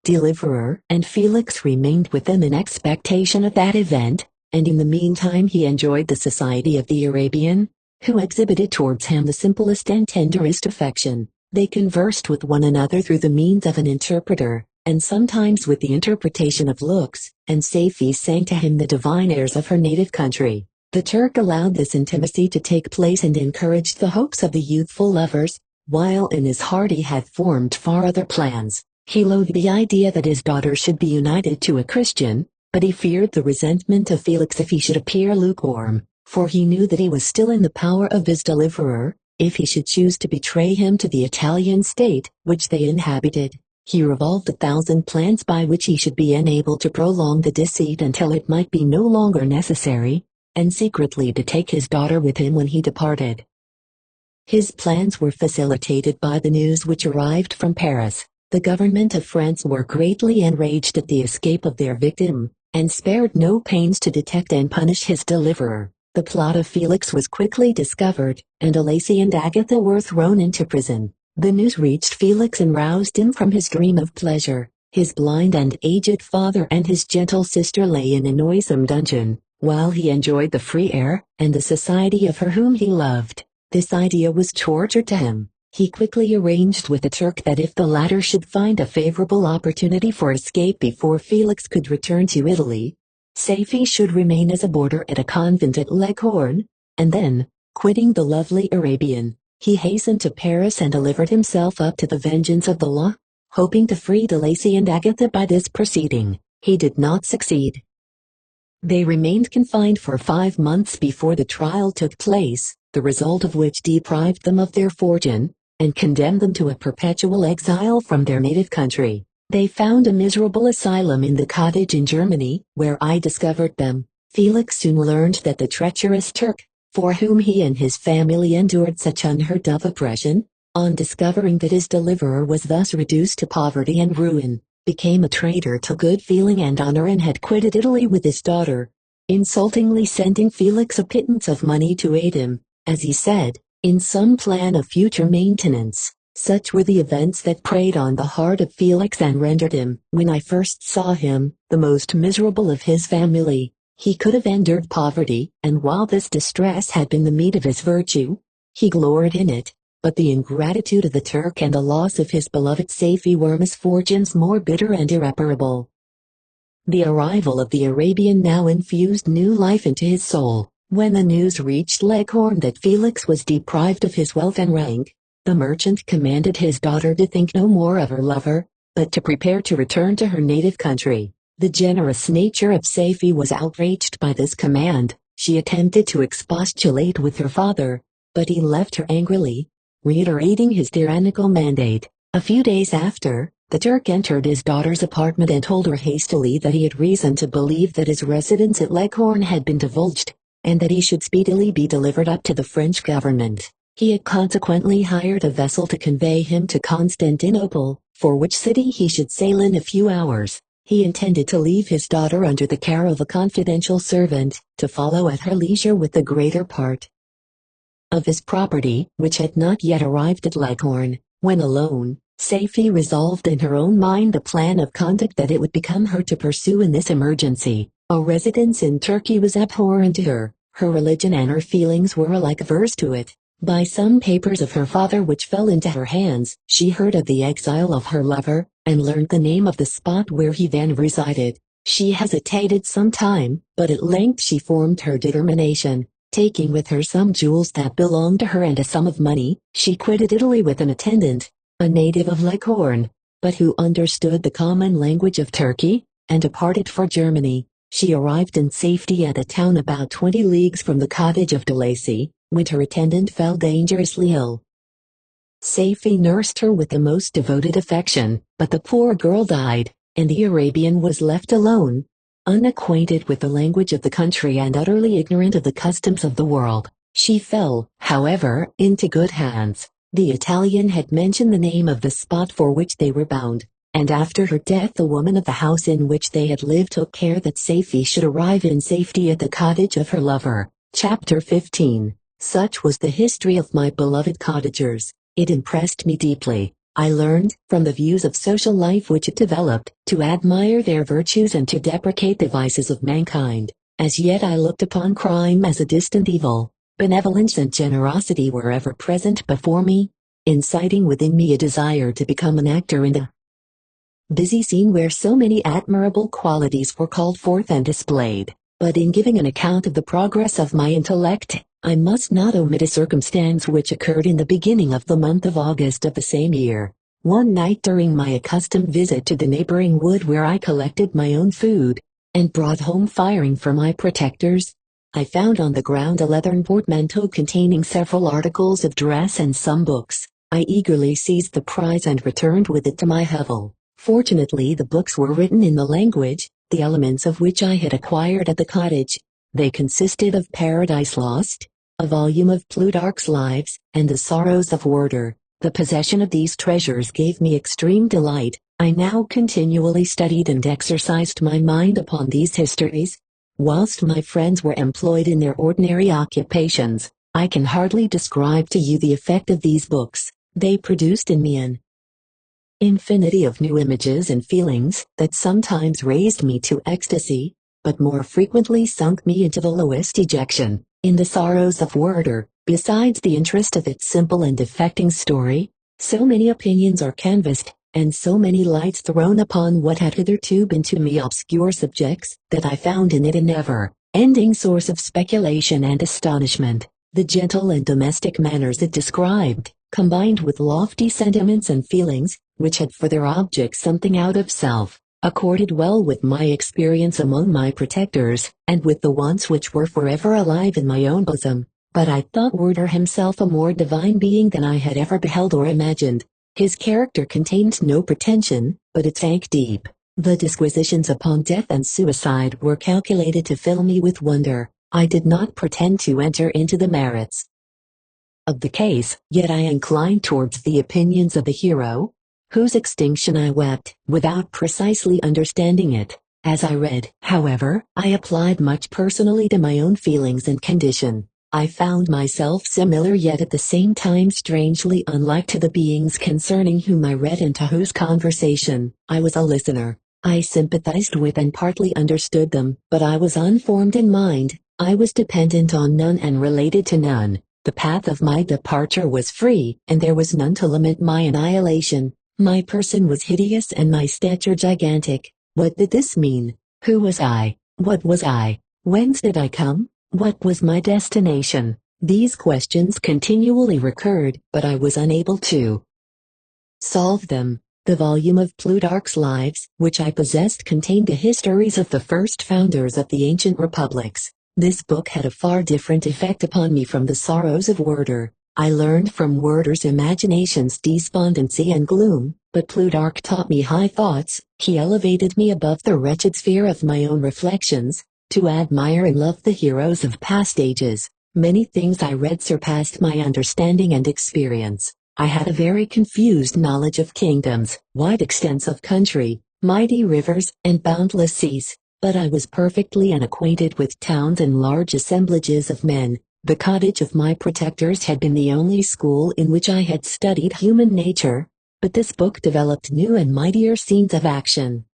deliverer, and Felix remained with them in expectation of that event, and in the meantime he enjoyed the society of the Arabian, who exhibited towards him the simplest and tenderest affection. They conversed with one another through the means of an interpreter, and sometimes with the interpretation of looks, and Saifi sang to him the divine airs of her native country. The Turk allowed this intimacy to take place and encouraged the hopes of the youthful lovers, while in his heart he had formed far other plans. He loathed the idea that his daughter should be united to a Christian, but he feared the resentment of Felix if he should appear lukewarm, for he knew that he was still in the power of his deliverer, if he should choose to betray him to the Italian state, which they inhabited. He revolved 1,000 plans by which he should be enabled to prolong the deceit until it might be no longer necessary, and secretly to take his daughter with him when he departed. His plans were facilitated by the news which arrived from Paris. The government of France were greatly enraged at the escape of their victim, and spared no pains to detect and punish his deliverer. The plot of Felix was quickly discovered, and Alacy and Agatha were thrown into prison. The news reached Felix and roused him from his dream of pleasure. His blind and aged father and his gentle sister lay in a noisome dungeon, while he enjoyed the free air and the society of her whom he loved. This idea was torture to him. He quickly arranged with the Turk that if the latter should find a favorable opportunity for escape before Felix could return to Italy, Saifi should remain as a boarder at a convent at Leghorn, and then, quitting the lovely Arabian, he hastened to Paris and delivered himself up to the vengeance of the law, hoping to free Alacy and Agatha by this proceeding. He did not succeed. They remained confined for 5 months before the trial took place, the result of which deprived them of their fortune, and condemned them to a perpetual exile from their native country. They found a miserable asylum in the cottage in Germany, where I discovered them. Felix soon learned that the treacherous Turk, for whom he and his family endured such unheard of oppression, on discovering that his deliverer was thus reduced to poverty and ruin, became a traitor to good feeling and honor and had quitted Italy with his daughter, insultingly sending Felix a pittance of money to aid him, as he said, in some plan of future maintenance. Such were the events that preyed on the heart of Felix and rendered him, when I first saw him, the most miserable of his family. He could have endured poverty, and while this distress had been the meed of his virtue, he gloried in it. But the ingratitude of the Turk and the loss of his beloved Safie were misfortunes more bitter and irreparable. The arrival of the Arabian now infused new life into his soul. When the news reached Leghorn that Felix was deprived of his wealth and rank, the merchant commanded his daughter to think no more of her lover, but to prepare to return to her native country. The generous nature of Safie was outraged by this command. She attempted to expostulate with her father, but he left her angrily, reiterating his tyrannical mandate. A few days after, the Turk entered his daughter's apartment and told her hastily that he had reason to believe that his residence at Leghorn had been divulged, and that he should speedily be delivered up to the French government. He had consequently hired a vessel to convey him to Constantinople, for which city he should sail in a few hours. He intended to leave his daughter under the care of a confidential servant, to follow at her leisure with the greater part of his property, which had not yet arrived at Leghorn. When alone, Safie resolved in her own mind a plan of conduct that it would become her to pursue in this emergency. A residence in Turkey was abhorrent to her. Her religion and her feelings were alike averse to it. By some papers of her father which fell into her hands, she heard of the exile of her lover, and learned the name of the spot where he then resided. She hesitated some time, but at length she formed her determination. Taking with her some jewels that belonged to her and a sum of money, she quitted Italy with an attendant, a native of Leghorn, but who understood the common language of Turkey, and departed for Germany. She arrived in safety at a town about 20 leagues from the cottage of de Lacy, when her attendant fell dangerously ill. Safie nursed her with the most devoted affection, but the poor girl died, and the Arabian was left alone, unacquainted with the language of the country and utterly ignorant of the customs of the world. She fell, however, into good hands. The Italian had mentioned the name of the spot for which they were bound, and after her death the woman of the house in which they had lived took care that Safie should arrive in safety at the cottage of her lover. Chapter 15. Such was the history of my beloved cottagers. It impressed me deeply. I learned, from the views of social life which it developed, to admire their virtues and to deprecate the vices of mankind. As yet I looked upon crime as a distant evil. Benevolence and generosity were ever present before me, inciting within me a desire to become an actor in a busy scene where so many admirable qualities were called forth and displayed. But in giving an account of the progress of my intellect, I must not omit a circumstance which occurred in the beginning of the month of August of the same year. One night during my accustomed visit to the neighboring wood where I collected my own food, and brought home firing for my protectors, I found on the ground a leathern portmanteau containing several articles of dress and some books. I eagerly seized the prize and returned with it to my hovel. Fortunately the books were written in the language, the elements of which I had acquired at the cottage. They consisted of Paradise Lost, a volume of Plutarch's Lives, and the Sorrows of Werther. The possession of these treasures gave me extreme delight. I now continually studied and exercised my mind upon these histories, whilst my friends were employed in their ordinary occupations. I can hardly describe to you the effect of these books. They produced in me an infinity of new images and feelings that sometimes raised me to ecstasy, but more frequently sunk me into the lowest dejection. In the Sorrows of Werther, besides the interest of its simple and affecting story, so many opinions are canvassed, and so many lights thrown upon what had hitherto been to me obscure subjects, that I found in it a never-ending source of speculation and astonishment. The gentle and domestic manners it described, combined with lofty sentiments and feelings, which had for their object something out of self, accorded well with my experience among my protectors, and with the wants which were forever alive in my own bosom. But I thought Werther himself a more divine being than I had ever beheld or imagined. His character contained no pretension, but it sank deep. The disquisitions upon death and suicide were calculated to fill me with wonder. I did not pretend to enter into the merits of the case, yet I inclined towards the opinions of the hero, whose extinction I wept, without precisely understanding it. As I read, however, I applied much personally to my own feelings and condition. I found myself similar yet at the same time strangely unlike to the beings concerning whom I read and to whose conversation I was a listener. I sympathized with and partly understood them, but I was unformed in mind. I was dependent on none and related to none. The path of my departure was free, and there was none to lament my annihilation. My person was hideous and my stature gigantic. What did this mean? Who was I? What was I? Whence did I come? What was my destination? These questions continually recurred, but I was unable to solve them. The volume of Plutarch's Lives, which I possessed, contained the histories of the first founders of the ancient republics. This book had a far different effect upon me from the sorrows of Werther. I learned from Werther's imaginations despondency and gloom, but Plutarch taught me high thoughts. He elevated me above the wretched sphere of my own reflections, to admire and love the heroes of past ages. Many things I read surpassed my understanding and experience. I had a very confused knowledge of kingdoms, wide extents of country, mighty rivers, and boundless seas, but I was perfectly unacquainted with towns and large assemblages of men. The cottage of my protectors had been the only school in which I had studied human nature, but this book developed new and mightier scenes of action.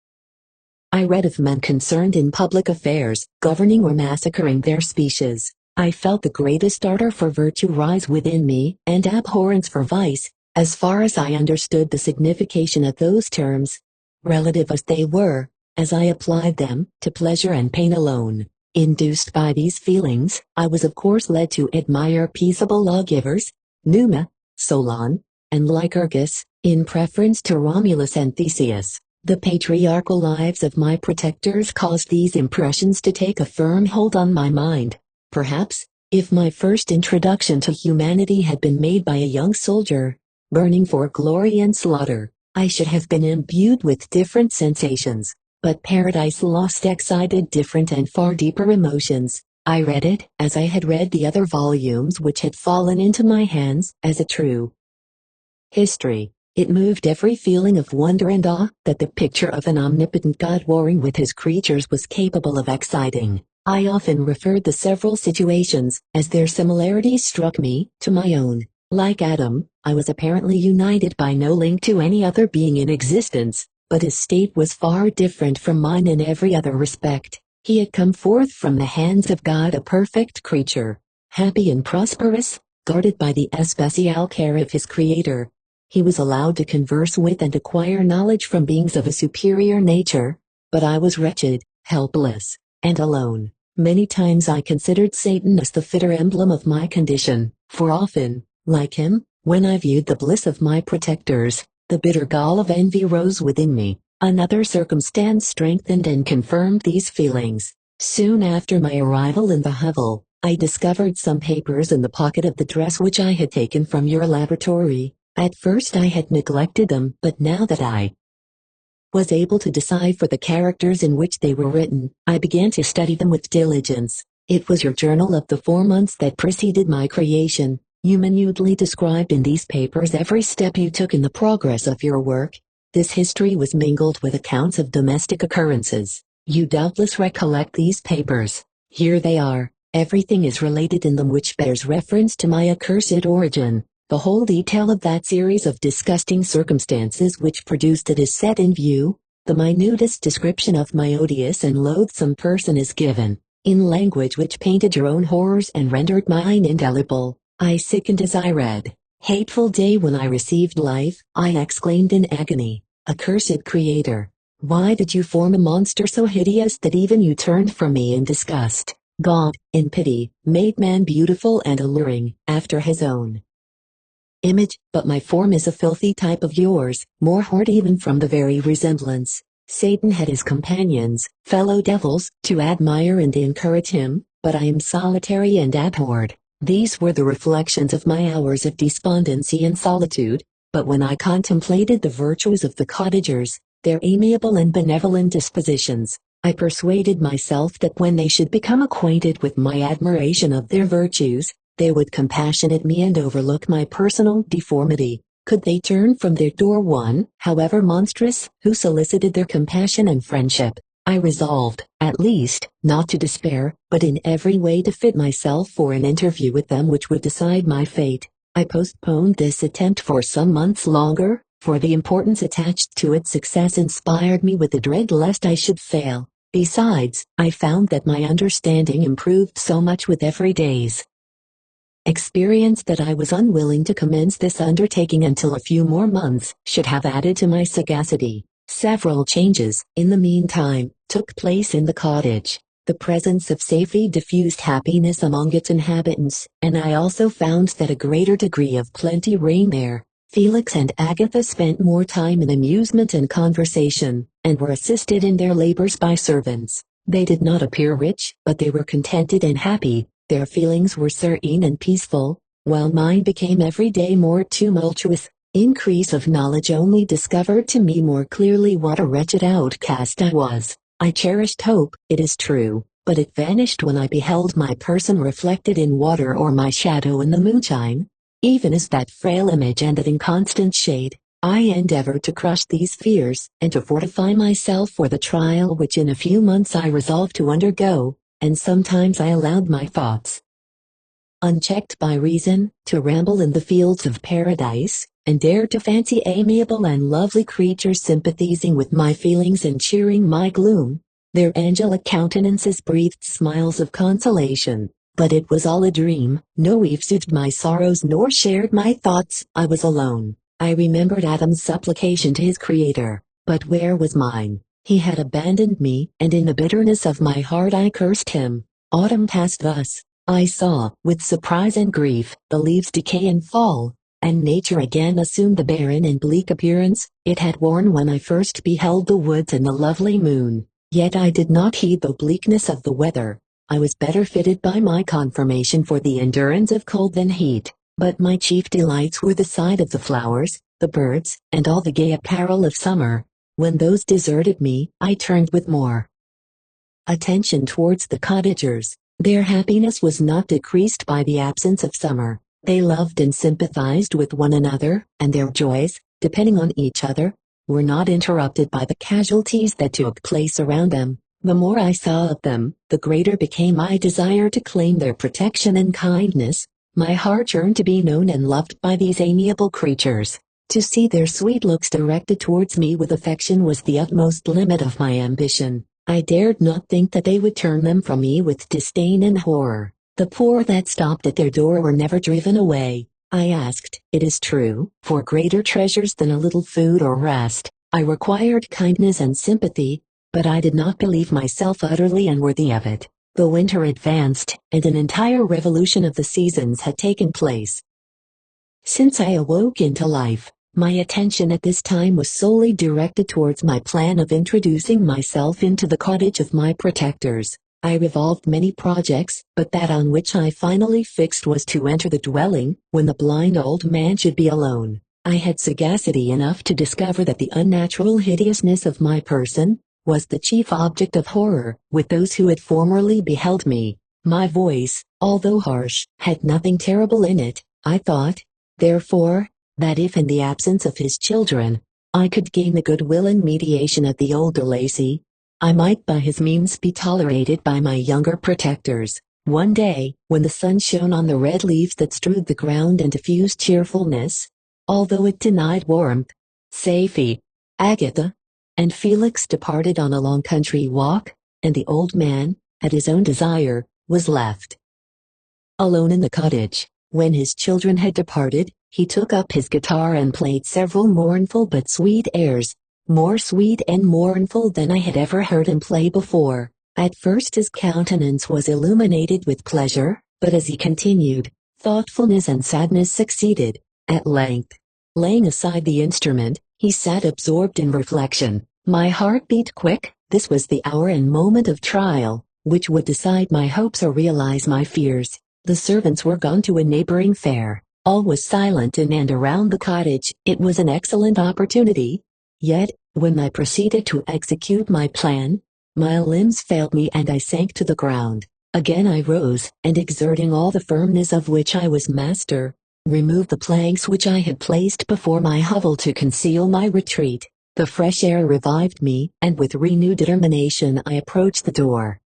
I read of men concerned in public affairs, governing or massacring their species. I felt the greatest ardor for virtue rise within me, and abhorrence for vice, as far as I understood the signification of those terms, relative as they were, as I applied them to pleasure and pain alone. Induced by these feelings, I was of course led to admire peaceable lawgivers, Numa, Solon, and Lycurgus, in preference to Romulus and Theseus. The patriarchal lives of my protectors caused these impressions to take a firm hold on my mind. Perhaps, if my first introduction to humanity had been made by a young soldier, burning for glory and slaughter, I should have been imbued with different sensations. But Paradise Lost excited different and far deeper emotions. I read it, as I had read the other volumes which had fallen into my hands, as a true history. It moved every feeling of wonder and awe that the picture of an omnipotent God warring with his creatures was capable of exciting. I often referred the several situations, as their similarities struck me, to my own. Like Adam, I was apparently united by no link to any other being in existence. But his state was far different from mine in every other respect. He had come forth from the hands of God a perfect creature, happy and prosperous, guarded by the especial care of his Creator. He was allowed to converse with and acquire knowledge from beings of a superior nature, but I was wretched, helpless, and alone. Many times I considered Satan as the fitter emblem of my condition, for often, like him, when I viewed the bliss of my protectors, the bitter gall of envy rose within me. Another circumstance strengthened and confirmed these feelings. Soon after my arrival in the hovel, I discovered some papers in the pocket of the dress which I had taken from your laboratory. At first I had neglected them, but now that I was able to decipher the characters in which they were written, I began to study them with diligence. It was your journal of the 4 months that preceded my creation. You minutely described in these papers every step you took in the progress of your work. This history was mingled with accounts of domestic occurrences. You doubtless recollect these papers. Here they are. Everything is related in them which bears reference to my accursed origin. The whole detail of that series of disgusting circumstances which produced it is set in view. The minutest description of my odious and loathsome person is given, in language which painted your own horrors and rendered mine indelible. I sickened as I read. Hateful day when I received life, I exclaimed in agony. Accursed Creator, why did you form a monster so hideous that even you turned from me in disgust? God, in pity, made man beautiful and alluring, after his own image, but my form is a filthy type of yours, more horrid even from the very resemblance. Satan had his companions, fellow devils, to admire and encourage him, but I am solitary and abhorred. These were the reflections of my hours of despondency and solitude, but when I contemplated the virtues of the cottagers, their amiable and benevolent dispositions, I persuaded myself that when they should become acquainted with my admiration of their virtues, they would compassionate me and overlook my personal deformity. Could they turn from their door one, however monstrous, who solicited their compassion and friendship? I resolved, at least, not to despair, but in every way to fit myself for an interview with them which would decide my fate. I postponed this attempt for some months longer, for the importance attached to its success inspired me with the dread lest I should fail. Besides, I found that my understanding improved so much with every day's experience that I was unwilling to commence this undertaking until a few more months should have added to my sagacity. Several changes, in the meantime, took place in the cottage. The presence of safety diffused happiness among its inhabitants, and I also found that a greater degree of plenty reigned there. Felix and Agatha spent more time in amusement and conversation, and were assisted in their labors by servants. They did not appear rich, but they were contented and happy. Their feelings were serene and peaceful, while mine became every day more tumultuous. Increase of knowledge only discovered to me more clearly what a wretched outcast I was. I cherished hope, it is true, but it vanished when I beheld my person reflected in water or my shadow in the moonshine. Even as that frail image ended in constant shade, I endeavored to crush these fears and to fortify myself for the trial which in a few months I resolved to undergo, and sometimes I allowed my thoughts, unchecked by reason, to ramble in the fields of paradise, and dared to fancy amiable and lovely creatures sympathizing with my feelings and cheering my gloom. Their angelic countenances breathed smiles of consolation, but it was all a dream. No Eve soothed my sorrows nor shared my thoughts. I was alone. I remembered Adam's supplication to his Creator, but where was mine? He had abandoned me, and in the bitterness of my heart I cursed him. Autumn passed thus. I saw, with surprise and grief, the leaves decay and fall, and nature again assumed the barren and bleak appearance it had worn when I first beheld the woods and the lovely moon. Yet I did not heed the bleakness of the weather. I was better fitted by my conformation for the endurance of cold than heat, but my chief delights were the sight of the flowers, the birds, and all the gay apparel of summer. When those deserted me, I turned with more attention towards the cottagers. Their happiness was not decreased by the absence of summer. They loved and sympathized with one another, and their joys, depending on each other, were not interrupted by the casualties that took place around them. The more I saw of them, the greater became my desire to claim their protection and kindness. My heart yearned to be known and loved by these amiable creatures. To see their sweet looks directed towards me with affection was the utmost limit of my ambition. I dared not think that they would turn them from me with disdain and horror. The poor that stopped at their door were never driven away. I asked, it is true, for greater treasures than a little food or rest. I required kindness and sympathy, but I did not believe myself utterly unworthy of it. The winter advanced, and an entire revolution of the seasons had taken place. Since I awoke into life, my attention at this time was solely directed towards my plan of introducing myself into the cottage of my protectors. I revolved many projects, but that on which I finally fixed was to enter the dwelling, when the blind old man should be alone. I had sagacity enough to discover that the unnatural hideousness of my person was the chief object of horror with those who had formerly beheld me. My voice, although harsh, had nothing terrible in it. I thought, therefore, that if in the absence of his children, I could gain the goodwill and mediation of the older Lacey, I might by his means be tolerated by my younger protectors. One day, when the sun shone on the red leaves that strewed the ground and diffused cheerfulness, although it denied warmth, Safie, Agatha, and Felix departed on a long country walk, and the old man, at his own desire, was left alone in the cottage. When his children had departed, he took up his guitar and played several mournful but sweet airs, more sweet and mournful than I had ever heard him play before. At first his countenance was illuminated with pleasure, but as he continued, thoughtfulness and sadness succeeded. At length, laying aside the instrument, he sat absorbed in reflection. My heart beat quick. This was the hour and moment of trial, which would decide my hopes or realize my fears. The servants were gone to a neighboring fair. All was silent in and around the cottage. It was an excellent opportunity. Yet, when I proceeded to execute my plan, my limbs failed me and I sank to the ground. Again I rose, and exerting all the firmness of which I was master, removed the planks which I had placed before my hovel to conceal my retreat. The fresh air revived me, and with renewed determination I approached the door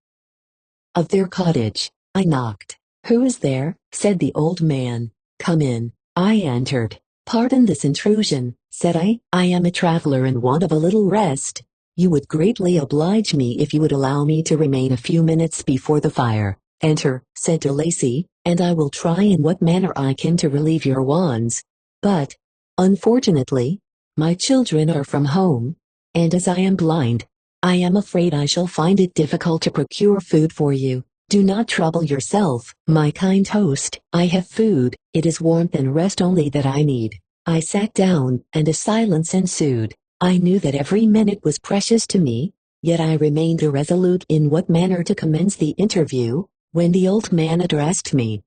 of their cottage. I knocked. "Who is there?" said the old man. "Come in." I entered. "Pardon this intrusion," said I. "I am a traveler in want of a little rest. You would greatly oblige me if you would allow me to remain a few minutes before the fire." "Enter," said de Lacy, "and I will try in what manner I can to relieve your wants. But, unfortunately, my children are from home, and as I am blind, I am afraid I shall find it difficult to procure food for you. Do not trouble yourself, my kind host. I have food. It is warmth and rest only that I need." I sat down, and a silence ensued. I knew that every minute was precious to me, yet I remained irresolute in what manner to commence the interview, when the old man addressed me.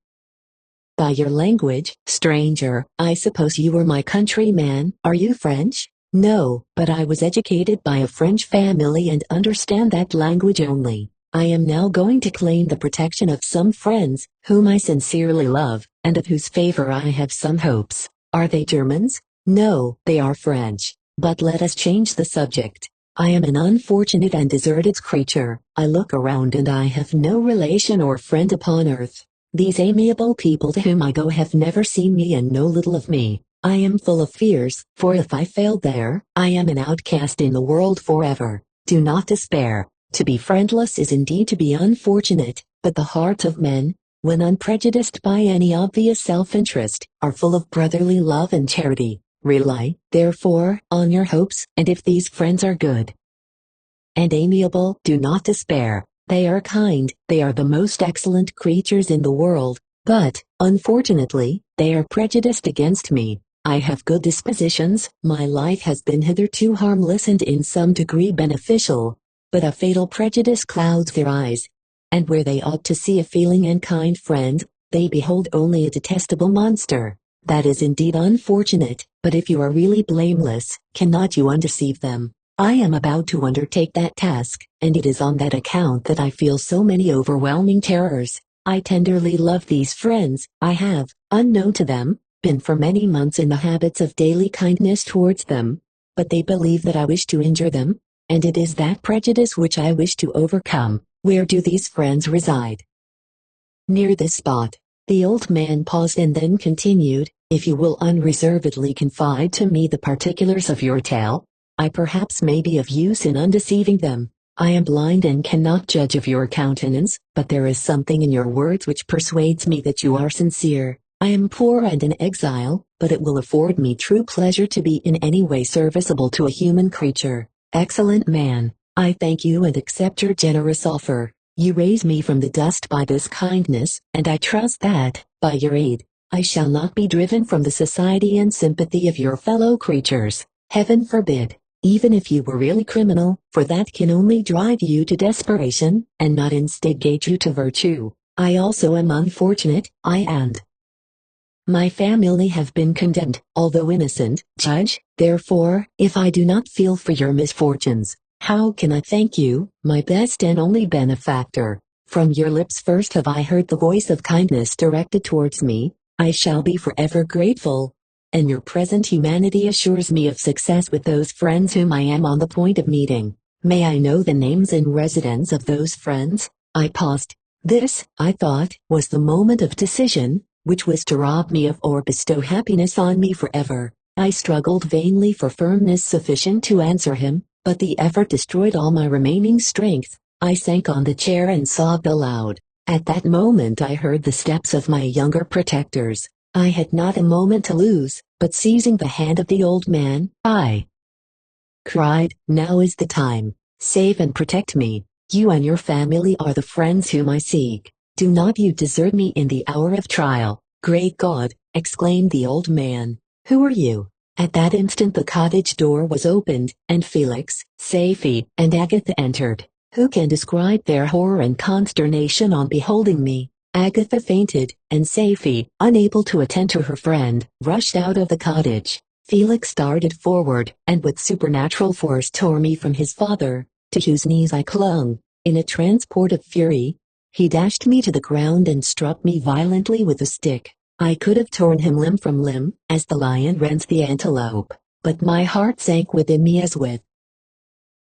"By your language, stranger, I suppose you are my countryman. Are you French?" "No, but I was educated by a French family and understand that language only. I am now going to claim the protection of some friends, whom I sincerely love, and of whose favor I have some hopes." "Are they Germans?" "No, they are French. But let us change the subject. I am an unfortunate and deserted creature. I look around and I have no relation or friend upon earth. These amiable people to whom I go have never seen me and know little of me. I am full of fears, for if I fail there, I am an outcast in the world forever. Do not despair. To be friendless is indeed to be unfortunate, but the hearts of men, when unprejudiced by any obvious self-interest, are full of brotherly love and charity. Rely, therefore, on your hopes, and if these friends are good and amiable, do not despair. They are kind, they are the most excellent creatures in the world, but, unfortunately, they are prejudiced against me. I have good dispositions, my life has been hitherto harmless and in some degree beneficial, but a fatal prejudice clouds their eyes, and where they ought to see a feeling and kind friend, they behold only a detestable monster. That is indeed unfortunate, but if you are really blameless, cannot you undeceive them? I am about to undertake that task, and it is on that account that I feel so many overwhelming terrors. I tenderly love these friends. I have, unknown to them, been for many months in the habits of daily kindness towards them, but they believe that I wish to injure them, and it is that prejudice which I wish to overcome. Where do these friends reside? Near this spot. The old man paused and then continued, "If you will unreservedly confide to me the particulars of your tale, I perhaps may be of use in undeceiving them. I am blind and cannot judge of your countenance, but there is something in your words which persuades me that you are sincere. I am poor and an exile, but it will afford me true pleasure to be in any way serviceable to a human creature. Excellent man, I thank you and accept your generous offer. You raise me from the dust by this kindness, and I trust that, by your aid, I shall not be driven from the society and sympathy of your fellow creatures. Heaven forbid, even if you were really criminal, for that can only drive you to desperation, and not instigate you to virtue. I also am unfortunate, and my family have been condemned, although innocent. Judge, therefore, if I do not feel for your misfortunes. How can I thank you, my best and only benefactor? From your lips first have I heard the voice of kindness directed towards me. I shall be forever grateful, and your present humanity assures me of success with those friends whom I am on the point of meeting. May I know the names and residence of those friends?" I paused. This, I thought, was the moment of decision, which was to rob me of or bestow happiness on me forever. I struggled vainly for firmness sufficient to answer him, but the effort destroyed all my remaining strength. I sank on the chair and sobbed aloud. At that moment I heard the steps of my younger protectors. I had not a moment to lose, but seizing the hand of the old man, I cried, "Now is the time. Save and protect me. You and your family are the friends whom I seek. Do not you desert me in the hour of trial." "Great God!" exclaimed the old man. "Who are you?" At that instant the cottage door was opened, and Felix, Safie, and Agatha entered. Who can describe their horror and consternation on beholding me? Agatha fainted, and Safie, unable to attend to her friend, rushed out of the cottage. Felix started forward, and with supernatural force tore me from his father, to whose knees I clung. In a transport of fury, he dashed me to the ground and struck me violently with a stick. I could have torn him limb from limb, as the lion rends the antelope, but my heart sank within me as with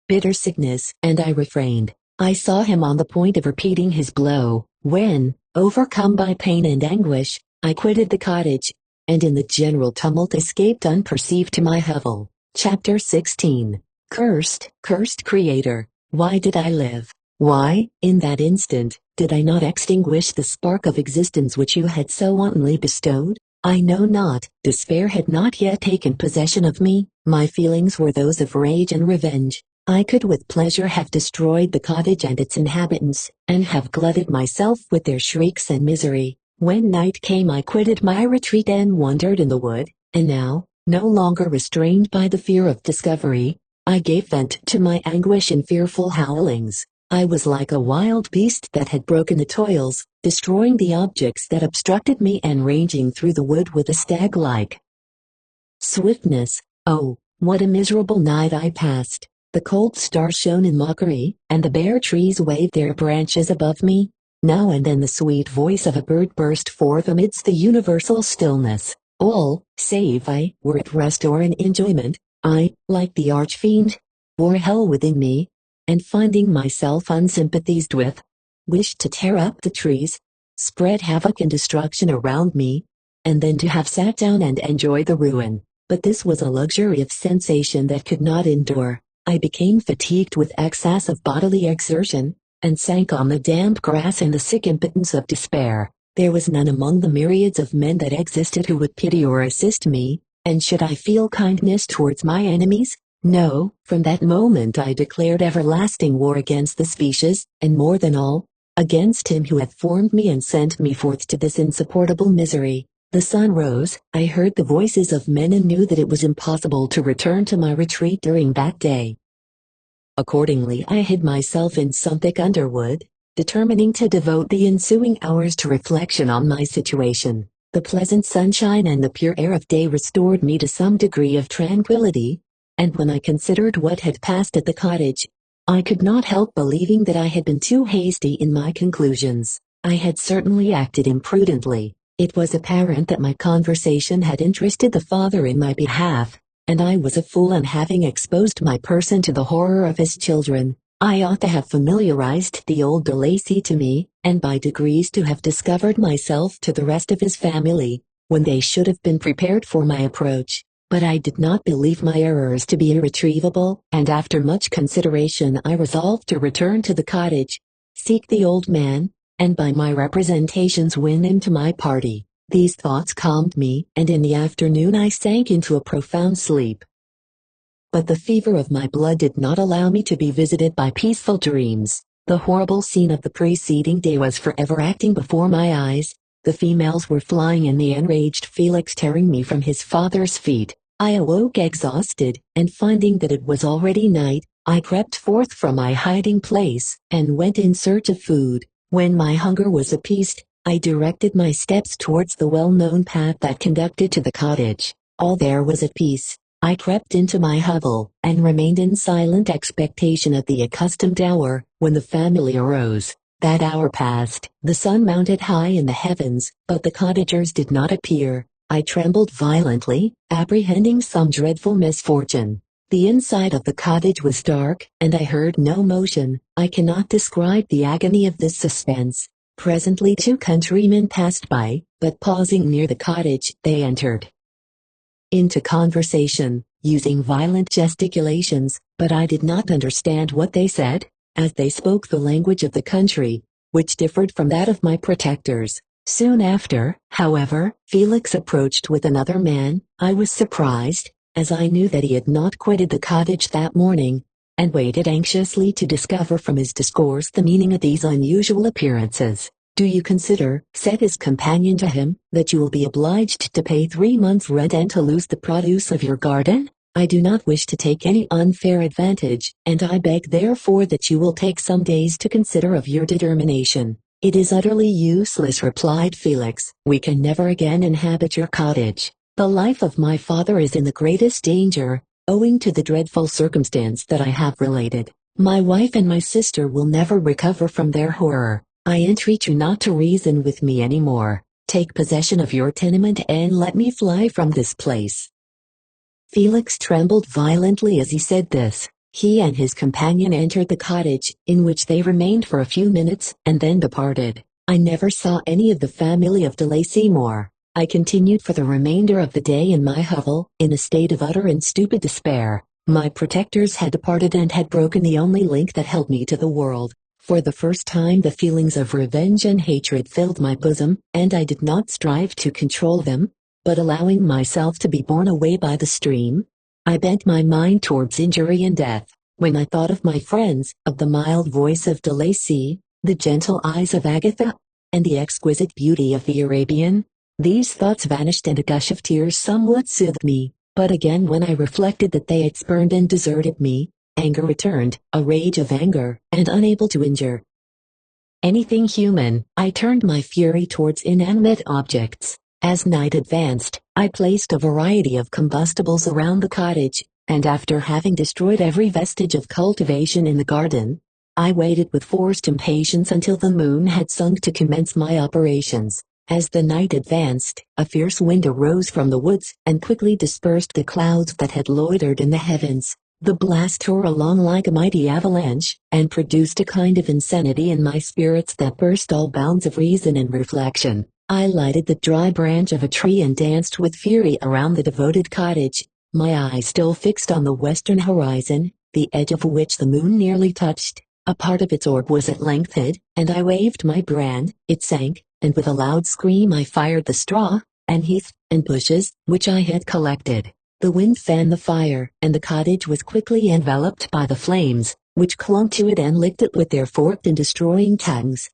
bitter sickness, and I refrained. I saw him on the point of repeating his blow, when, overcome by pain and anguish, I quitted the cottage, and in the general tumult escaped unperceived to my hovel. Chapter 16. Cursed, cursed Creator, why did I live? Why, in that instant, did I not extinguish the spark of existence which you had so wantonly bestowed? I know not. Despair had not yet taken possession of me. My feelings were those of rage and revenge. I could with pleasure have destroyed the cottage and its inhabitants, and have glutted myself with their shrieks and misery. When night came I quitted my retreat and wandered in the wood, and now, no longer restrained by the fear of discovery, I gave vent to my anguish in fearful howlings. I was like a wild beast that had broken the toils, destroying the objects that obstructed me and ranging through the wood with a stag-like swiftness. Oh, what a miserable night I passed! The cold stars shone in mockery, and the bare trees waved their branches above me. Now and then the sweet voice of a bird burst forth amidst the universal stillness. All, save I, were at rest or in enjoyment. I, like the archfiend, bore hell within me, and finding myself unsympathized with, wished to tear up the trees, spread havoc and destruction around me, and then to have sat down and enjoyed the ruin. But this was a luxury of sensation that could not endure. I became fatigued with excess of bodily exertion, and sank on the damp grass in the sick impotence of despair. There was none among the myriads of men that existed who would pity or assist me, and should I feel kindness towards my enemies? No, from that moment I declared everlasting war against the species, and more than all, against him who had formed me and sent me forth to this insupportable misery. The sun rose, I heard the voices of men and knew that it was impossible to return to my retreat during that day. Accordingly I hid myself in some thick underwood, determining to devote the ensuing hours to reflection on my situation. The pleasant sunshine and the pure air of day restored me to some degree of tranquility, and when I considered what had passed at the cottage, I could not help believing that I had been too hasty in my conclusions. I had certainly acted imprudently. It was apparent that my conversation had interested the father in my behalf, and I was a fool in having exposed my person to the horror of his children. I ought to have familiarized the old de Lacy to me, and by degrees to have discovered myself to the rest of his family, when they should have been prepared for my approach. But I did not believe my errors to be irretrievable, and after much consideration I resolved to return to the cottage, seek the old man, and by my representations win him to my party. These thoughts calmed me, and in the afternoon I sank into a profound sleep. But the fever of my blood did not allow me to be visited by peaceful dreams. The horrible scene of the preceding day was forever acting before my eyes. The females were flying and the enraged Felix tearing me from his father's feet. I awoke exhausted, and finding that it was already night, I crept forth from my hiding place, and went in search of food. When my hunger was appeased, I directed my steps towards the well-known path that conducted to the cottage. All there was at peace. I crept into my hovel, and remained in silent expectation at the accustomed hour, when the family arose. That hour passed, the sun mounted high in the heavens, but the cottagers did not appear. I trembled violently, apprehending some dreadful misfortune. The inside of the cottage was dark, and I heard no motion. I cannot describe the agony of this suspense. Presently 2 countrymen passed by, but pausing near the cottage, they entered into conversation, using violent gesticulations, but I did not understand what they said, as they spoke the language of the country, which differed from that of my protectors. Soon after, however, Felix approached with another man. I was surprised, as I knew that he had not quitted the cottage that morning, and waited anxiously to discover from his discourse the meaning of these unusual appearances. "Do you consider," said his companion to him, "that you will be obliged to pay 3 months' rent and to lose the produce of your garden? I do not wish to take any unfair advantage, and I beg therefore that you will take some days to consider of your determination." "It is utterly useless," replied Felix. "We can never again inhabit your cottage. The life of my father is in the greatest danger, owing to the dreadful circumstance that I have related. My wife and my sister will never recover from their horror. I entreat you not to reason with me any more. Take possession of your tenement and let me fly from this place." Felix trembled violently as he said this. He and his companion entered the cottage, in which they remained for a few minutes, and then departed. I never saw any of the family of de Lacy more. I continued for the remainder of the day in my hovel, in a state of utter and stupid despair. My protectors had departed and had broken the only link that held me to the world. For the first time the feelings of revenge and hatred filled my bosom, and I did not strive to control them, but allowing myself to be borne away by the stream, I bent my mind towards injury and death. When I thought of my friends, of the mild voice of de Lacy, the gentle eyes of Agatha, and the exquisite beauty of the Arabian, these thoughts vanished and a gush of tears somewhat soothed me. But again when I reflected that they had spurned and deserted me, anger returned, a rage of anger, and unable to injure anything human, I turned my fury towards inanimate objects. As night advanced, I placed a variety of combustibles around the cottage, and after having destroyed every vestige of cultivation in the garden, I waited with forced impatience until the moon had sunk to commence my operations. As the night advanced, a fierce wind arose from the woods and quickly dispersed the clouds that had loitered in the heavens. The blast tore along like a mighty avalanche, and produced a kind of insanity in my spirits that burst all bounds of reason and reflection. I lighted the dry branch of a tree and danced with fury around the devoted cottage, my eyes still fixed on the western horizon, the edge of which the moon nearly touched. A part of its orb was at length hid, and I waved my brand. It sank, and with a loud scream I fired the straw, and heath, and bushes, which I had collected. The wind fanned the fire, and the cottage was quickly enveloped by the flames, which clung to it and licked it with their forked and destroying tongues.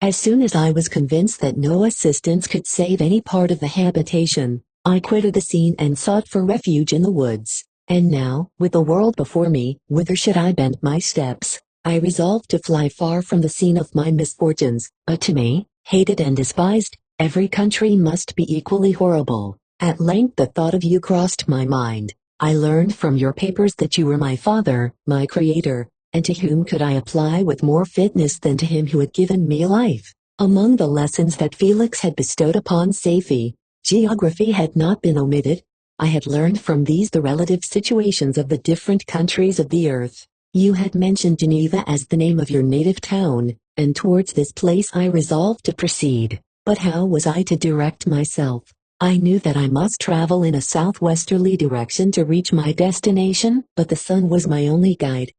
As soon as I was convinced that no assistance could save any part of the habitation, I quitted the scene and sought for refuge in the woods. And now, with the world before me, whither should I bend my steps? I resolved to fly far from the scene of my misfortunes, but to me, hated and despised, every country must be equally horrible. At length the thought of you crossed my mind. I learned from your papers that you were my father, my creator, and to whom could I apply with more fitness than to him who had given me life? Among the lessons that Felix had bestowed upon Safie, geography had not been omitted. I had learned from these the relative situations of the different countries of the earth. You had mentioned Geneva as the name of your native town, and towards this place I resolved to proceed. But how was I to direct myself? I knew that I must travel in a southwesterly direction to reach my destination, but the sun was my only guide.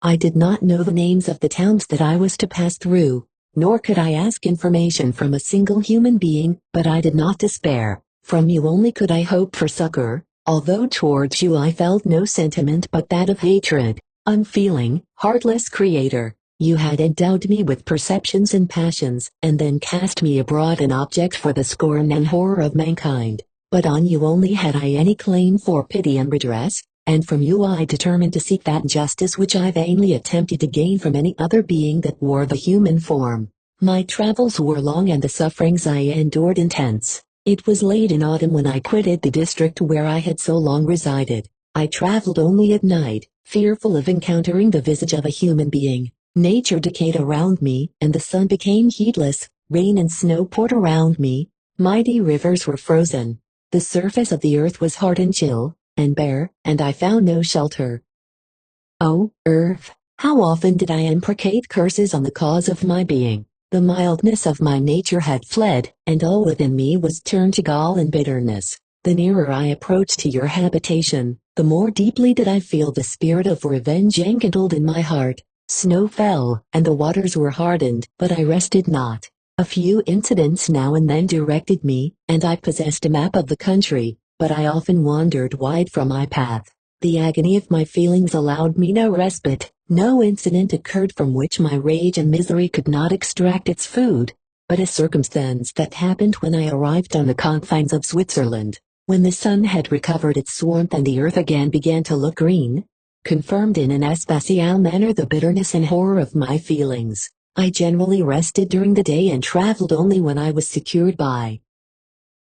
I did not know the names of the towns that I was to pass through, nor could I ask information from a single human being, but I did not despair. From you only could I hope for succor, although towards you I felt no sentiment but that of hatred. Unfeeling, heartless creator, you had endowed me with perceptions and passions, and then cast me abroad an object for the scorn and horror of mankind. But on you only had I any claim for pity and redress, and from you I determined to seek that justice which I vainly attempted to gain from any other being that wore the human form. My travels were long and the sufferings I endured intense. It was late in autumn when I quitted the district where I had so long resided. I traveled only at night, fearful of encountering the visage of a human being. Nature decayed around me, and the sun became heatless. Rain and snow poured around me. Mighty rivers were frozen. The surface of the earth was hard and chill, and bare, and I found no shelter. Oh, earth, how often did I imprecate curses on the cause of my being! The mildness of my nature had fled, and all within me was turned to gall and bitterness. The nearer I approached to your habitation, the more deeply did I feel the spirit of revenge enkindled in my heart. Snow fell, and the waters were hardened, but I rested not. A few incidents now and then directed me, and I possessed a map of the country, but I often wandered wide from my path. The agony of my feelings allowed me no respite. No incident occurred from which my rage and misery could not extract its food. But a circumstance that happened when I arrived on the confines of Switzerland, when the sun had recovered its warmth and the earth again began to look green, confirmed in an especial manner the bitterness and horror of my feelings. I generally rested during the day and traveled only when I was secured by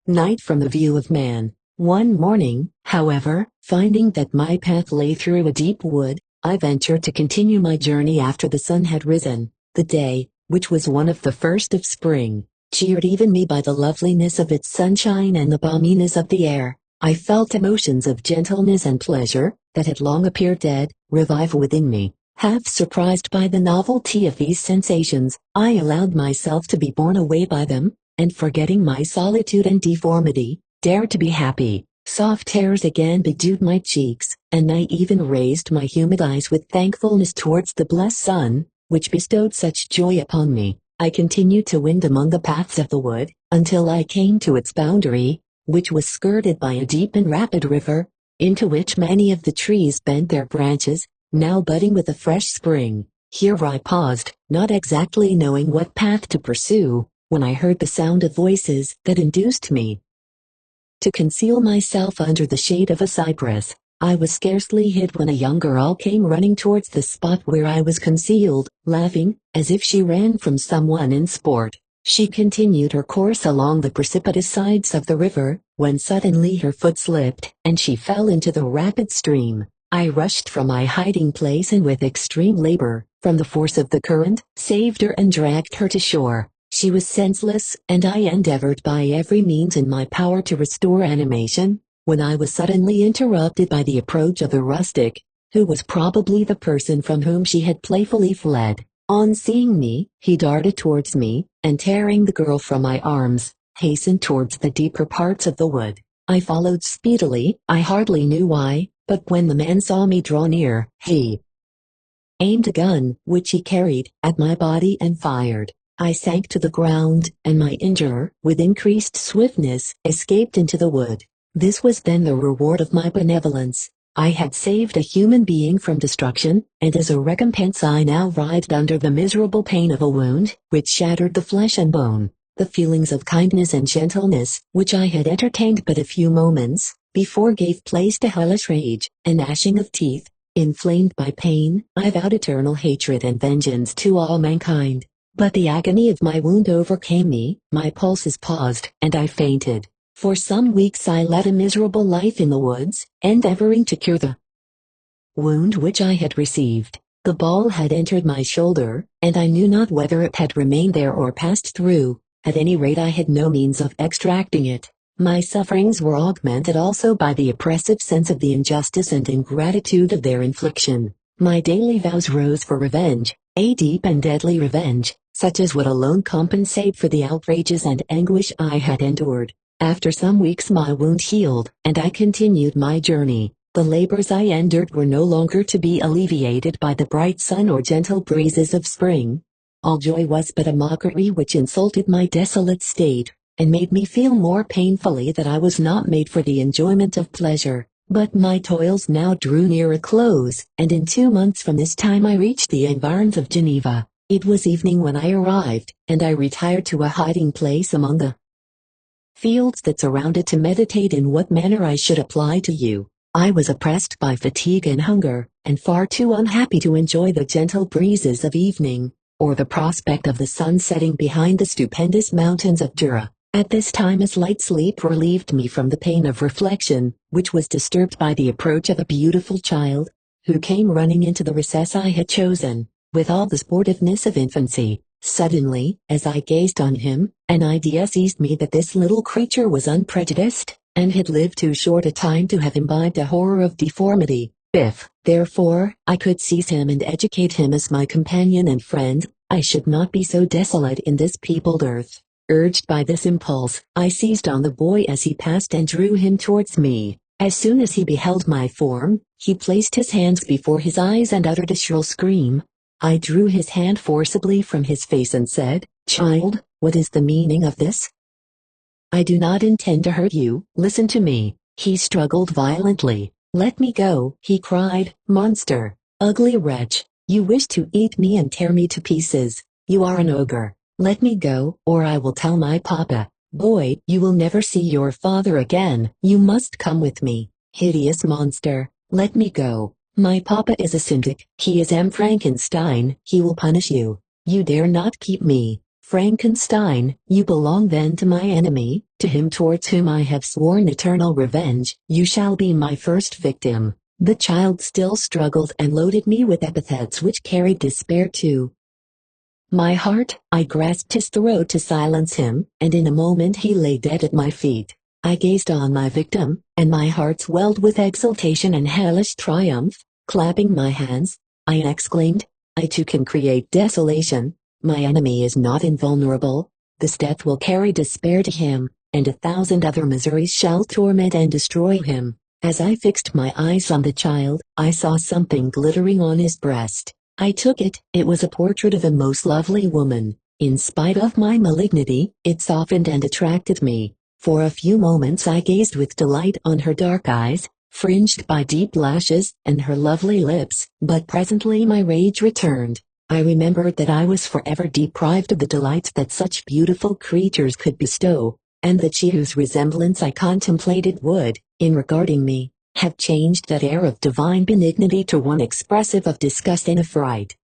night from the view of man. One morning, however, finding that my path lay through a deep wood, I ventured to continue my journey after the sun had risen. The day, which was one of the first of spring, cheered even me by the loveliness of its sunshine and the balminess of the air. I felt emotions of gentleness and pleasure, that had long appeared dead, revive within me. Half surprised by the novelty of these sensations, I allowed myself to be borne away by them, and forgetting my solitude and deformity, dared to be happy. Soft hairs again bedewed my cheeks, and I even raised my humid eyes with thankfulness towards the blessed sun, which bestowed such joy upon me. I continued to wind among the paths of the wood, until I came to its boundary, which was skirted by a deep and rapid river, into which many of the trees bent their branches, now budding with a fresh spring. Here I paused, not exactly knowing what path to pursue, when I heard the sound of voices that induced me to conceal myself under the shade of a cypress. I was scarcely hid when a young girl came running towards the spot where I was concealed, laughing, as if she ran from someone in sport. She continued her course along the precipitous sides of the river, when suddenly her foot slipped, and she fell into the rapid stream. I rushed from my hiding place and with extreme labor, from the force of the current, saved her and dragged her to shore. She was senseless, and I endeavored by every means in my power to restore animation, when I was suddenly interrupted by the approach of a rustic, who was probably the person from whom she had playfully fled. On seeing me, he darted towards me, and tearing the girl from my arms, hastened towards the deeper parts of the wood. I followed speedily, I hardly knew why, but when the man saw me draw near, he aimed a gun, which he carried, at my body and fired. I sank to the ground, and my injurer, with increased swiftness, escaped into the wood. This was then the reward of my benevolence. I had saved a human being from destruction, and as a recompense I now writhed under the miserable pain of a wound, which shattered the flesh and bone. The feelings of kindness and gentleness, which I had entertained but a few moments before, gave place to hellish rage, and gnashing of teeth. Inflamed by pain, I vowed eternal hatred and vengeance to all mankind. But the agony of my wound overcame me, my pulses paused, and I fainted. For some weeks I led a miserable life in the woods, endeavoring to cure the wound which I had received. The ball had entered my shoulder, and I knew not whether it had remained there or passed through. At any rate I had no means of extracting it. My sufferings were augmented also by the oppressive sense of the injustice and ingratitude of their infliction. My daily vows rose for revenge, a deep and deadly revenge, such as would alone compensate for the outrages and anguish I had endured. After some weeks my wound healed, and I continued my journey. The labors I endured were no longer to be alleviated by the bright sun or gentle breezes of spring. All joy was but a mockery which insulted my desolate state, and made me feel more painfully that I was not made for the enjoyment of pleasure. But my toils now drew near a close, and in 2 months from this time I reached the environs of Geneva. It was evening when I arrived, and I retired to a hiding place among the fields that surrounded to meditate in what manner I should apply to you. I was oppressed by fatigue and hunger, and far too unhappy to enjoy the gentle breezes of evening, or the prospect of the sun setting behind the stupendous mountains of Jura. At this time a slight sleep relieved me from the pain of reflection, which was disturbed by the approach of a beautiful child, who came running into the recess I had chosen, with all the sportiveness of infancy. Suddenly, as I gazed on him, an idea seized me that this little creature was unprejudiced, and had lived too short a time to have imbibed a horror of deformity. If, therefore, I could seize him and educate him as my companion and friend, I should not be so desolate in this peopled earth. Urged by this impulse, I seized on the boy as he passed and drew him towards me. As soon as he beheld my form, he placed his hands before his eyes and uttered a shrill scream. I drew his hand forcibly from his face and said, "Child, what is the meaning of this? I do not intend to hurt you, listen to me." He struggled violently. "Let me go," he cried. "Monster! Ugly wretch! You wish to eat me and tear me to pieces. You are an ogre. Let me go, or I will tell my papa. Boy, you will never see your father again. You must come with me. Hideous monster, let me go. My papa is a syndic. He is Frankenstein. He will punish you. You dare not keep me. Frankenstein, you belong then to my enemy, to him towards whom I have sworn eternal revenge. You shall be my first victim." The child still struggled and loaded me with epithets which carried despair too. My heart, I grasped his throat to silence him, and in a moment he lay dead at my feet. I gazed on my victim, and my heart swelled with exultation and hellish triumph. Clapping my hands, I exclaimed, I too can create desolation. My enemy is not invulnerable. This death will carry despair to him, and 1,000 other miseries shall torment and destroy him. As I fixed my eyes on the child, I saw something glittering on his breast. I took it. It was a portrait of a most lovely woman. In spite of my malignity, it softened and attracted me. For a few moments I gazed with delight on her dark eyes, fringed by deep lashes, and her lovely lips, but presently my rage returned. I remembered that I was forever deprived of the delights that such beautiful creatures could bestow, and that she whose resemblance I contemplated would, in regarding me, have changed that air of divine benignity to one expressive of disgust and affright.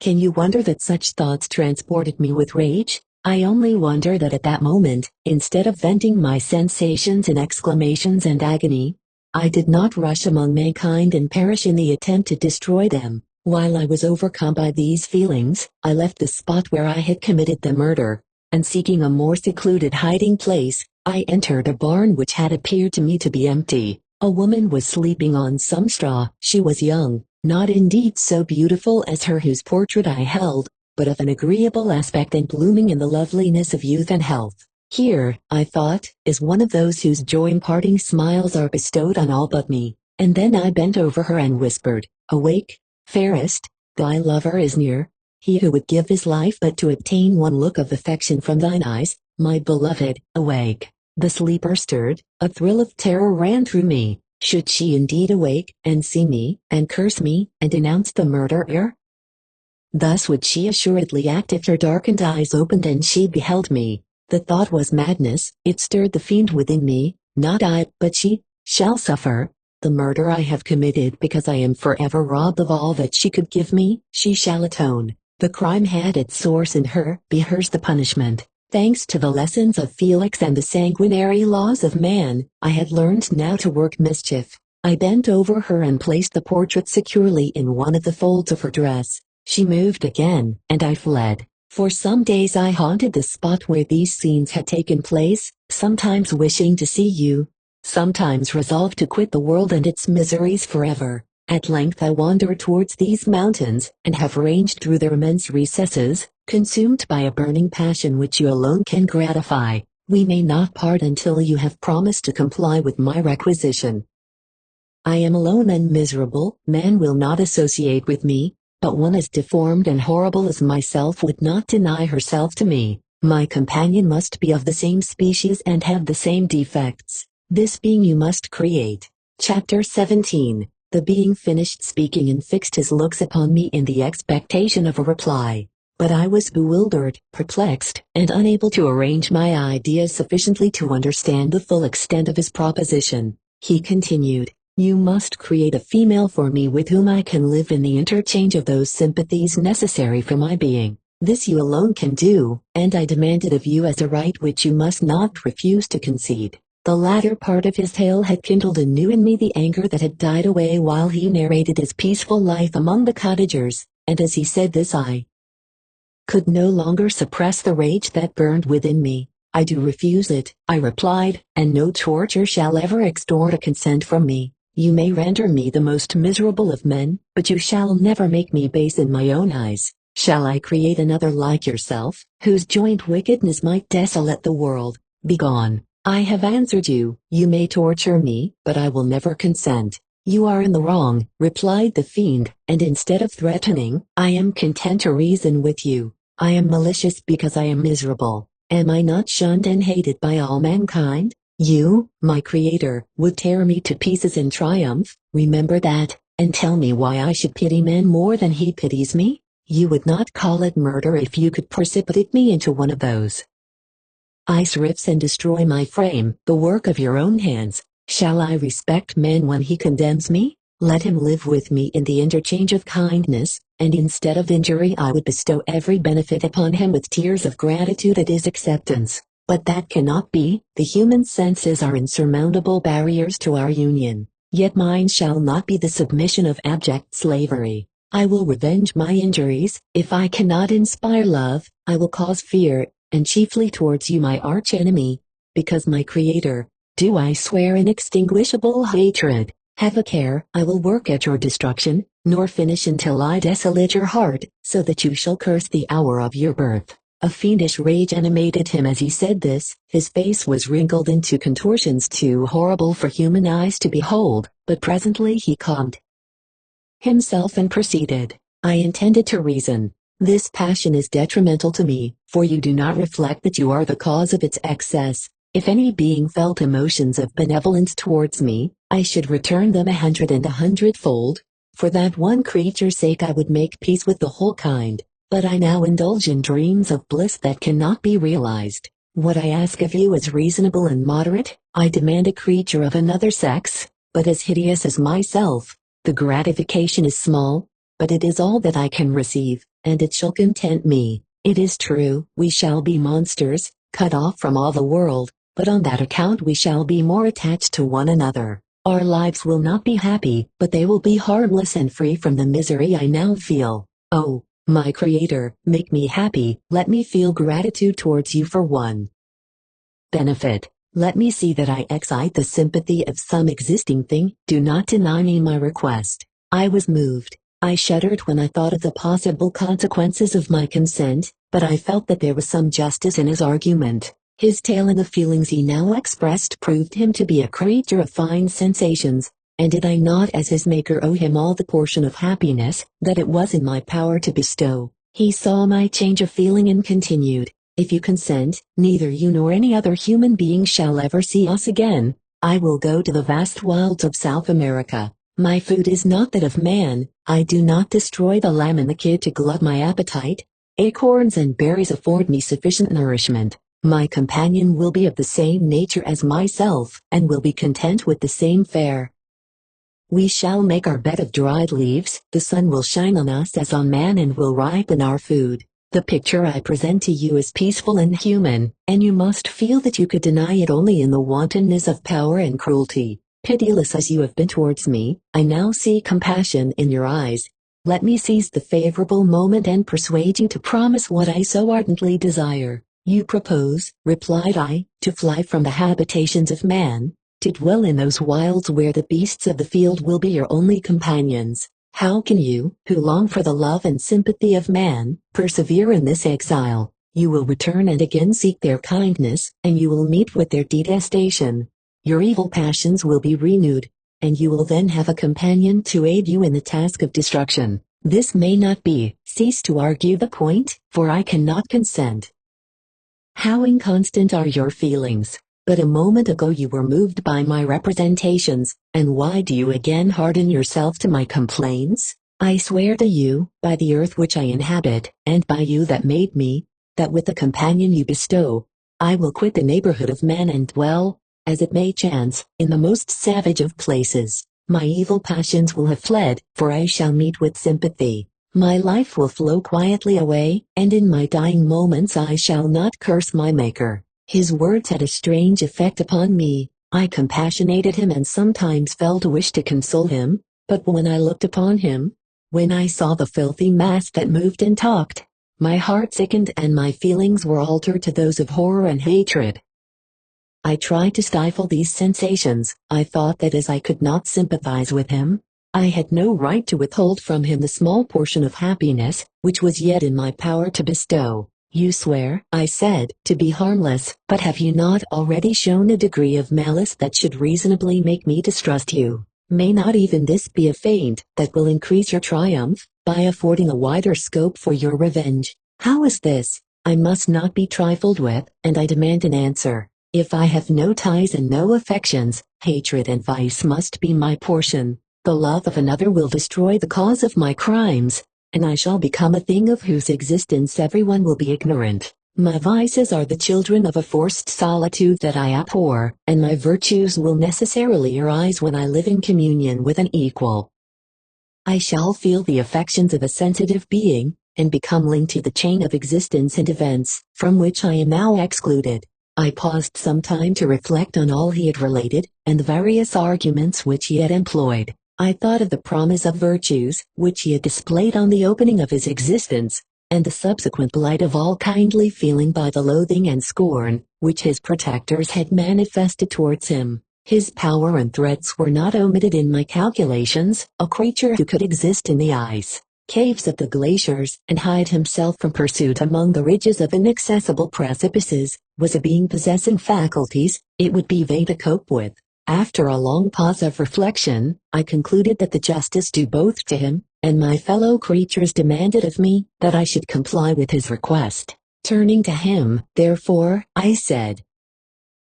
Can you wonder that such thoughts transported me with rage? I only wonder that at that moment, instead of venting my sensations in exclamations and agony, I did not rush among mankind and perish in the attempt to destroy them. While I was overcome by these feelings, I left the spot where I had committed the murder, and seeking a more secluded hiding place, I entered a barn which had appeared to me to be empty. A woman was sleeping on some straw. She was young, not indeed so beautiful as her whose portrait I held, but of an agreeable aspect and blooming in the loveliness of youth and health. Here, I thought, is one of those whose joy-imparting smiles are bestowed on all but me. And then I bent over her and whispered, Awake, fairest, thy lover is near. He who would give his life but to obtain one look of affection from thine eyes, my beloved, awake. The sleeper stirred, a thrill of terror ran through me. Should she indeed awake, and see me, and curse me, and denounce the murderer? Thus would she assuredly act if her darkened eyes opened and she beheld me. The thought was madness. It stirred the fiend within me. Not I, but she, shall suffer the murder I have committed because I am forever robbed of all that she could give me. She shall atone. The crime had its source in her. Be hers the punishment. Thanks to the lessons of Felix and the sanguinary laws of man, I had learned now to work mischief. I bent over her and placed the portrait securely in one of the folds of her dress. She moved again, and I fled. For some days I haunted the spot where these scenes had taken place, sometimes wishing to see you, sometimes resolved to quit the world and its miseries forever. At length I wandered towards these mountains, and have ranged through their immense recesses, consumed by a burning passion which you alone can gratify. We may not part until you have promised to comply with my requisition. I am alone and miserable. Man will not associate with me, but one as deformed and horrible as myself would not deny herself to me. My companion must be of the same species and have the same defects. This being you must create. Chapter 17. The being finished speaking and fixed his looks upon me in the expectation of a reply. But I was bewildered, perplexed, and unable to arrange my ideas sufficiently to understand the full extent of his proposition. He continued, You must create a female for me with whom I can live in the interchange of those sympathies necessary for my being. This you alone can do, and I demand it of you as a right which you must not refuse to concede. The latter part of his tale had kindled anew in me the anger that had died away while he narrated his peaceful life among the cottagers, and as he said this I could no longer suppress the rage that burned within me. I do refuse it, I replied, and no torture shall ever extort a consent from me. You may render me the most miserable of men, but you shall never make me base in my own eyes. Shall I create another like yourself, whose joint wickedness might desolate the world? Begone. I have answered you. You may torture me, but I will never consent. You are in the wrong, replied the fiend, and instead of threatening, I am content to reason with you. I am malicious because I am miserable. Am I not shunned and hated by all mankind? You, my creator, would tear me to pieces in triumph. Remember that, and tell me why I should pity man more than he pities me? You would not call it murder if you could precipitate me into one of those ice rifts and destroy my frame, the work of your own hands. Shall I respect man when he condemns me? Let him live with me in the interchange of kindness, and instead of injury I would bestow every benefit upon him with tears of gratitude at his acceptance. But that cannot be. The human senses are insurmountable barriers to our union. Yet mine shall not be the submission of abject slavery. I will revenge my injuries. If I cannot inspire love, I will cause fear, and chiefly towards you, my arch-enemy. Because my Creator, do I swear inextinguishable hatred. Have a care, I will work at your destruction, nor finish until I desolate your heart, so that you shall curse the hour of your birth. A fiendish rage animated him as he said this. His face was wrinkled into contortions too horrible for human eyes to behold, but presently he calmed himself and proceeded. I intended to reason. This passion is detrimental to me, for you do not reflect that you are the cause of its excess. If any being felt emotions of benevolence towards me, I should return them 100 and 100-fold. For that one creature's sake I would make peace with the whole kind. But I now indulge in dreams of bliss that cannot be realized. What I ask of you is reasonable and moderate. I demand a creature of another sex, but as hideous as myself. The gratification is small, but it is all that I can receive, and it shall content me. It is true, we shall be monsters, cut off from all the world, but on that account we shall be more attached to one another. Our lives will not be happy, but they will be harmless and free from the misery I now feel. Oh, my Creator, make me happy. Let me feel gratitude towards you for one benefit. Let me see that I excite the sympathy of some existing thing. Do not deny me my request. I was moved. I shuddered when I thought of the possible consequences of my consent, but I felt that there was some justice in his argument. His tale and the feelings he now expressed proved him to be a creature of fine sensations, and did I not as his maker owe him all the portion of happiness that it was in my power to bestow? He saw my change of feeling and continued, if you consent, neither you nor any other human being shall ever see us again. I will go to the vast wilds of South America. My food is not that of man. I do not destroy the lamb and the kid to glut my appetite. Acorns and berries afford me sufficient nourishment. My companion will be of the same nature as myself, and will be content with the same fare. We shall make our bed of dried leaves. The sun will shine on us as on man and will ripen our food. The picture I present to you is peaceful and human, and you must feel that you could deny it only in the wantonness of power and cruelty. Pitiless as you have been towards me, I now see compassion in your eyes. Let me seize the favorable moment and persuade you to promise what I so ardently desire. You propose, replied I, to fly from the habitations of man, to dwell in those wilds where the beasts of the field will be your only companions. How can you, who long for the love and sympathy of man, persevere in this exile? You will return and again seek their kindness, and you will meet with their detestation. Your evil passions will be renewed, and you will then have a companion to aid you in the task of destruction. This may not be. Cease to argue the point, for I cannot consent. How inconstant are your feelings! But a moment ago you were moved by my representations, and why do you again harden yourself to my complaints? I swear to you, by the earth which I inhabit, and by you that made me, that with the companion you bestow, I will quit the neighborhood of man and dwell, as it may chance, in the most savage of places. My evil passions will have fled, for I shall meet with sympathy. My life will flow quietly away, and in my dying moments I shall not curse my Maker. His words had a strange effect upon me. I compassionated him and sometimes felt a wish to console him, but when I looked upon him, when I saw the filthy mass that moved and talked, my heart sickened and my feelings were altered to those of horror and hatred. I tried to stifle these sensations. I thought that as I could not sympathize with him, I had no right to withhold from him the small portion of happiness which was yet in my power to bestow. You swear, I said, to be harmless, but have you not already shown a degree of malice that should reasonably make me distrust you? May not even this be a feint that will increase your triumph, by affording a wider scope for your revenge? How is this? I must not be trifled with, and I demand an answer. If I have no ties and no affections, hatred and vice must be my portion. The love of another will destroy the cause of my crimes, and I shall become a thing of whose existence everyone will be ignorant. My vices are the children of a forced solitude that I abhor, and my virtues will necessarily arise when I live in communion with an equal. I shall feel the affections of a sensitive being, and become linked to the chain of existence and events, from which I am now excluded. I paused some time to reflect on all he had related, and the various arguments which he had employed. I thought of the promise of virtues which he had displayed on the opening of his existence, and the subsequent blight of all kindly feeling by the loathing and scorn which his protectors had manifested towards him. His power and threats were not omitted in my calculations. A creature who could exist in the ice caves of the glaciers and hide himself from pursuit among the ridges of inaccessible precipices was a being possessing faculties it would be vain to cope with. After a long pause of reflection, I concluded that the justice due both to him and my fellow creatures demanded of me that I should comply with his request. Turning to him, therefore, I said,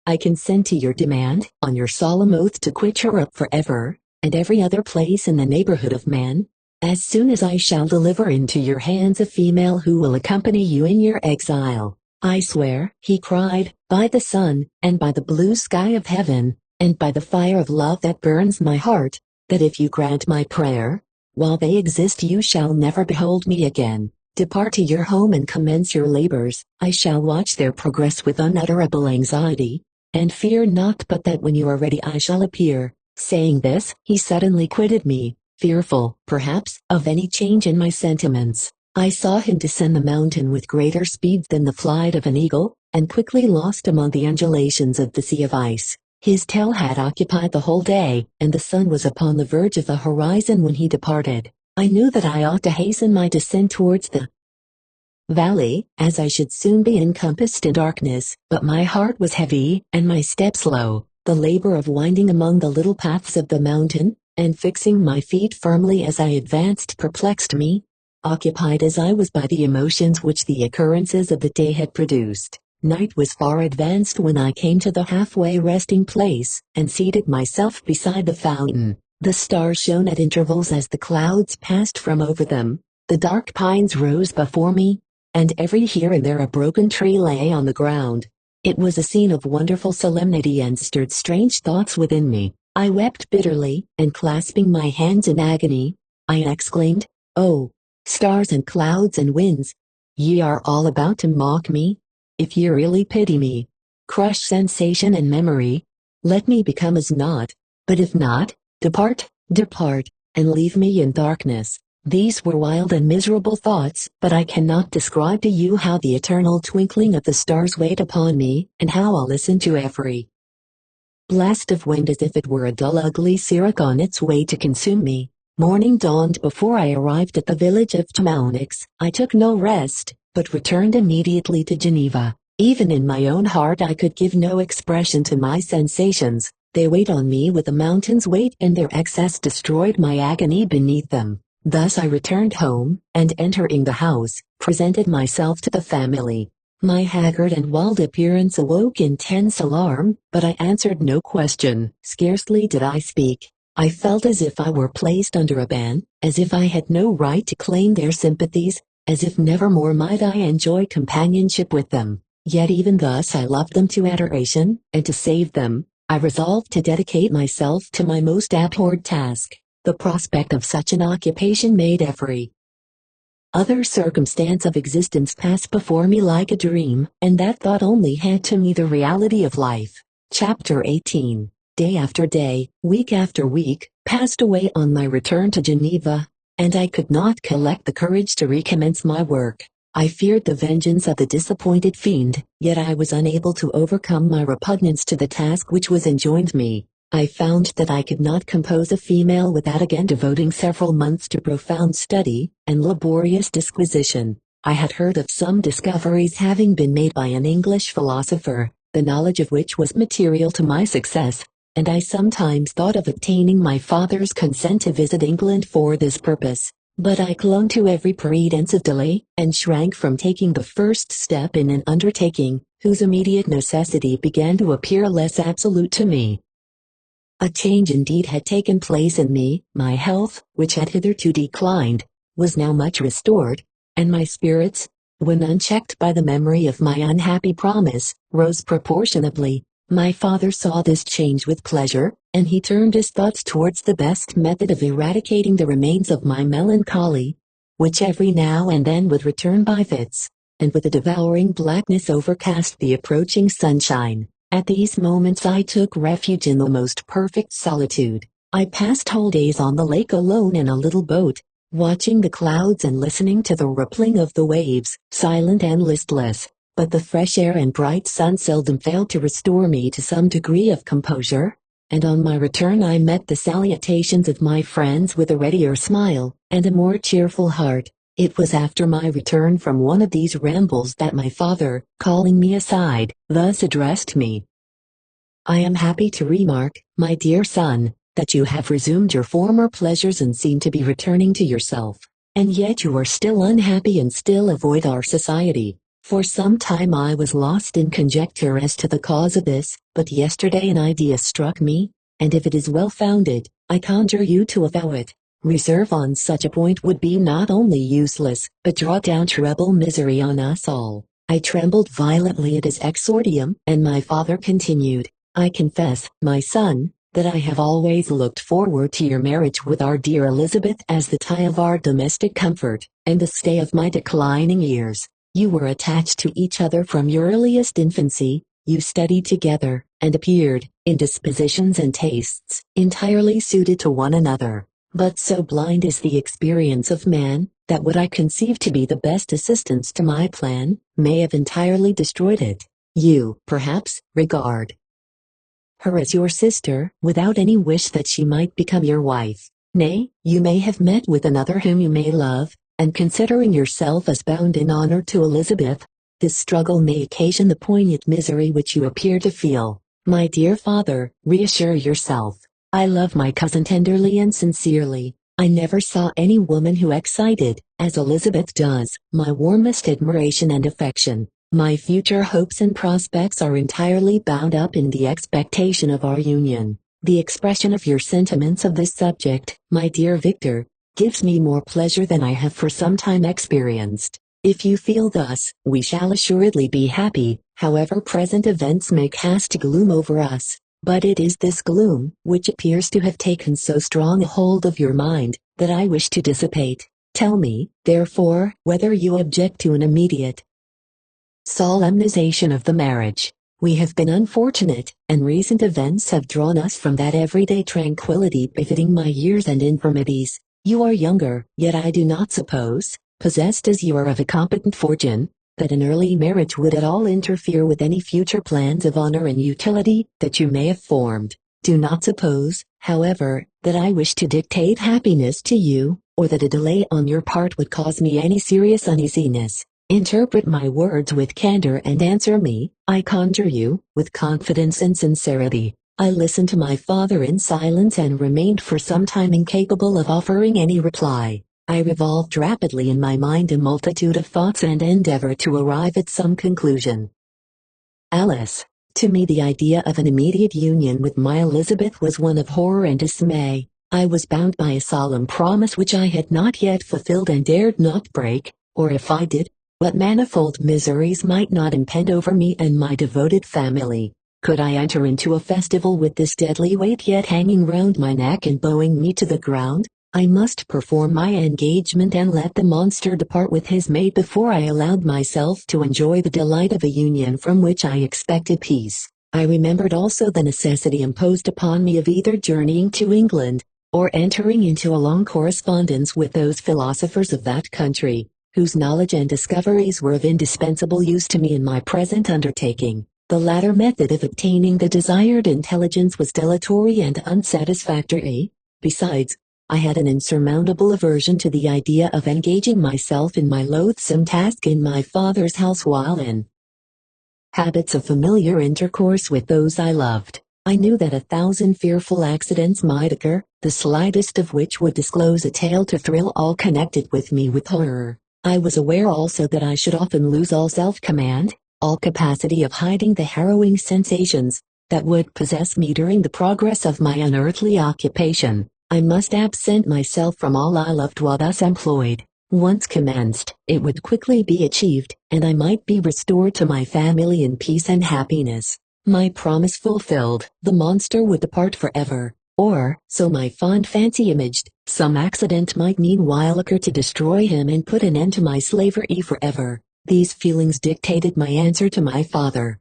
"I consent to your demand, on your solemn oath to quit Europe forever, and every other place in the neighborhood of man, as soon as I shall deliver into your hands a female who will accompany you in your exile. I swear," he cried, "by the sun, and by the blue sky of heaven, and by the fire of love that burns my heart, that if you grant my prayer, while they exist you shall never behold me again. Depart to your home and commence your labors. I shall watch their progress with unutterable anxiety, and fear not but that when you are ready I shall appear." Saying this, he suddenly quitted me, fearful, perhaps, of any change in my sentiments. I saw him descend the mountain with greater speed than the flight of an eagle, and quickly lost among the undulations of the sea of ice. His tail had occupied the whole day, and the sun was upon the verge of the horizon when he departed. I knew that I ought to hasten my descent towards the valley, as I should soon be encompassed in darkness, but my heart was heavy, and my steps slow. The labor of winding among the little paths of the mountain, and fixing my feet firmly as I advanced perplexed me, occupied as I was by the emotions which the occurrences of the day had produced. Night was far advanced when I came to the halfway resting place, and seated myself beside the fountain. The stars shone at intervals as the clouds passed from over them. The dark pines rose before me, and every here and there a broken tree lay on the ground. It was a scene of wonderful solemnity and stirred strange thoughts within me. I wept bitterly, and clasping my hands in agony, I exclaimed, "Oh, stars and clouds and winds, ye are all about to mock me? If ye really pity me, crush sensation and memory, let me become as naught. But if not, depart, depart, and leave me in darkness." These were wild and miserable thoughts, but I cannot describe to you how the eternal twinkling of the stars weighed upon me, and how I listened to every blast of wind as if it were a dull ugly siroc on its way to consume me. Morning dawned before I arrived at the village of Chamonix. I took no rest, but returned immediately to Geneva. Even in my own heart I could give no expression to my sensations. They weighed on me with a mountain's weight, and their excess destroyed my agony beneath them. Thus I returned home, and entering the house, presented myself to the family. My haggard and wild appearance awoke intense alarm, but I answered no question. Scarcely did I speak. I felt as if I were placed under a ban, as if I had no right to claim their sympathies, as if never more might I enjoy companionship with them. Yet even thus I loved them to adoration, and to save them, I resolved to dedicate myself to my most abhorred task. The prospect of such an occupation made every other circumstance of existence pass before me like a dream, and that thought only had to me the reality of life. Chapter 18. Day after day, week after week, passed away on my return to Geneva, and I could not collect the courage to recommence my work. I feared the vengeance of the disappointed fiend, yet I was unable to overcome my repugnance to the task which was enjoined me. I found that I could not compose a female without again devoting several months to profound study and laborious disquisition. I had heard of some discoveries having been made by an English philosopher, the knowledge of which was material to my success, and I sometimes thought of obtaining my father's consent to visit England for this purpose. But I clung to every pretence of delay, and shrank from taking the first step in an undertaking whose immediate necessity began to appear less absolute to me. A change indeed had taken place in me. My health, which had hitherto declined, was now much restored, and my spirits, when unchecked by the memory of my unhappy promise, rose proportionably. My father saw this change with pleasure, and he turned his thoughts towards the best method of eradicating the remains of my melancholy, which every now and then would return by fits, and with a devouring blackness overcast the approaching sunshine. At these moments I took refuge in the most perfect solitude. I passed whole days on the lake alone in a little boat, watching the clouds and listening to the rippling of the waves, silent and listless. But the fresh air and bright sun seldom failed to restore me to some degree of composure, and on my return I met the salutations of my friends with a readier smile and a more cheerful heart. It was after my return from one of these rambles that my father, calling me aside, thus addressed me. "I am happy to remark, my dear son, that you have resumed your former pleasures and seem to be returning to yourself. And yet you are still unhappy and still avoid our society. For some time I was lost in conjecture as to the cause of this, but yesterday an idea struck me, and if it is well founded, I conjure you to avow it. Reserve on such a point would be not only useless, but draw down treble misery on us all." I trembled violently at his exordium, and my father continued, "I confess, my son, that I have always looked forward to your marriage with our dear Elizabeth as the tie of our domestic comfort, and the stay of my declining years. You were attached to each other from your earliest infancy, you studied together, and appeared, in dispositions and tastes, entirely suited to one another. But so blind is the experience of man, that what I conceive to be the best assistance to my plan, may have entirely destroyed it. You, perhaps, regard her as your sister, without any wish that she might become your wife. Nay, you may have met with another whom you may love, and considering yourself as bound in honor to Elizabeth, this struggle may occasion the poignant misery which you appear to feel. My dear father, reassure yourself. I love my cousin tenderly and sincerely. I never saw any woman who excited, as Elizabeth does, my warmest admiration and affection. My future hopes and prospects are entirely bound up in the expectation of our union. The expression of your sentiments of this subject, my dear Victor, gives me more pleasure than I have for some time experienced. If you feel thus, we shall assuredly be happy, however present events may cast gloom over us. But it is this gloom, which appears to have taken so strong a hold of your mind, that I wish to dissipate. Tell me, therefore, whether you object to an immediate solemnization of the marriage. We have been unfortunate, and recent events have drawn us from that everyday tranquility befitting my years and infirmities. You are younger, yet I do not suppose, possessed as you are of a competent fortune, that an early marriage would at all interfere with any future plans of honor and utility that you may have formed. Do not suppose, however, that I wish to dictate happiness to you, or that a delay on your part would cause me any serious uneasiness. Interpret my words with candor and answer me, I conjure you, with confidence and sincerity. I listened to my father in silence and remained for some time incapable of offering any reply. I revolved rapidly in my mind a multitude of thoughts and endeavored to arrive at some conclusion. Alice, to me the idea of an immediate union with my Elizabeth was one of horror and dismay. I was bound by a solemn promise which I had not yet fulfilled and dared not break, or if I did, what manifold miseries might not impend over me and my devoted family. Could I enter into a festival with this deadly weight yet hanging round my neck and bowing me to the ground? I must perform my engagement and let the monster depart with his mate before I allowed myself to enjoy the delight of a union from which I expected peace. I remembered also the necessity imposed upon me of either journeying to England, or entering into a long correspondence with those philosophers of that country, whose knowledge and discoveries were of indispensable use to me in my present undertaking. The latter method of obtaining the desired intelligence was dilatory and unsatisfactory. Besides, I had an insurmountable aversion to the idea of engaging myself in my loathsome task in my father's house while in habits of familiar intercourse with those I loved. I knew that 1,000 fearful accidents might occur, the slightest of which would disclose a tale to thrill all connected with me with horror. I was aware also that I should often lose all self-command, all capacity of hiding the harrowing sensations that would possess me during the progress of my unearthly occupation. I must absent myself from all I loved while thus employed. Once commenced, it would quickly be achieved, and I might be restored to my family in peace and happiness. My promise fulfilled, the monster would depart forever. Or, so my fond fancy imaged, some accident might meanwhile occur to destroy him and put an end to my slavery forever. These feelings dictated my answer to my father.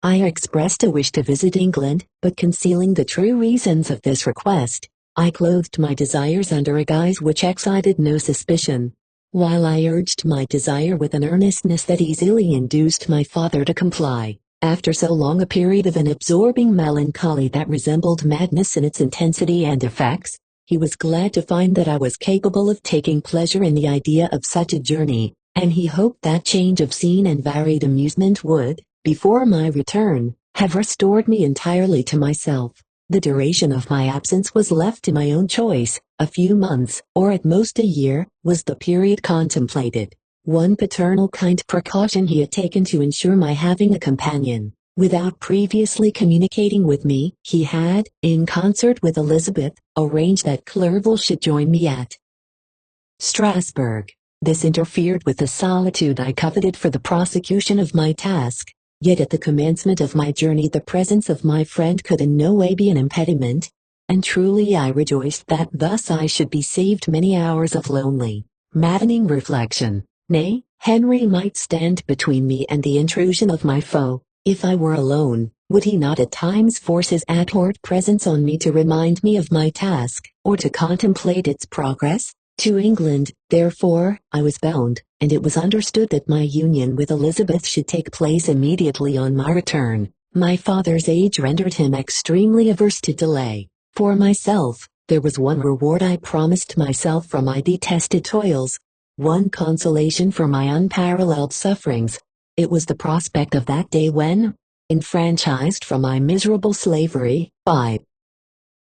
I expressed a wish to visit England, but concealing the true reasons of this request, I clothed my desires under a guise which excited no suspicion. While I urged my desire with an earnestness that easily induced my father to comply, after so long a period of an absorbing melancholy that resembled madness in its intensity and effects, he was glad to find that I was capable of taking pleasure in the idea of such a journey, and he hoped that change of scene and varied amusement would, before my return, have restored me entirely to myself. The duration of my absence was left to my own choice. A few months, or at most a year, was the period contemplated. One paternal kind precaution he had taken to ensure my having a companion. Without previously communicating with me, he had, in concert with Elizabeth, arranged that Clerval should join me at Strasbourg. This interfered with the solitude I coveted for the prosecution of my task. Yet at the commencement of my journey the presence of my friend could in no way be an impediment, and truly I rejoiced that thus I should be saved many hours of lonely, maddening reflection. Nay, Henry might stand between me and the intrusion of my foe. If I were alone, would he not at times force his abhorred presence on me to remind me of my task, or to contemplate its progress? To England, therefore, I was bound, and it was understood that my union with Elizabeth should take place immediately on my return. My father's age rendered him extremely averse to delay. For myself, there was one reward I promised myself from my detested toils, one consolation for my unparalleled sufferings. It was the prospect of that day when, enfranchised from my miserable slavery, I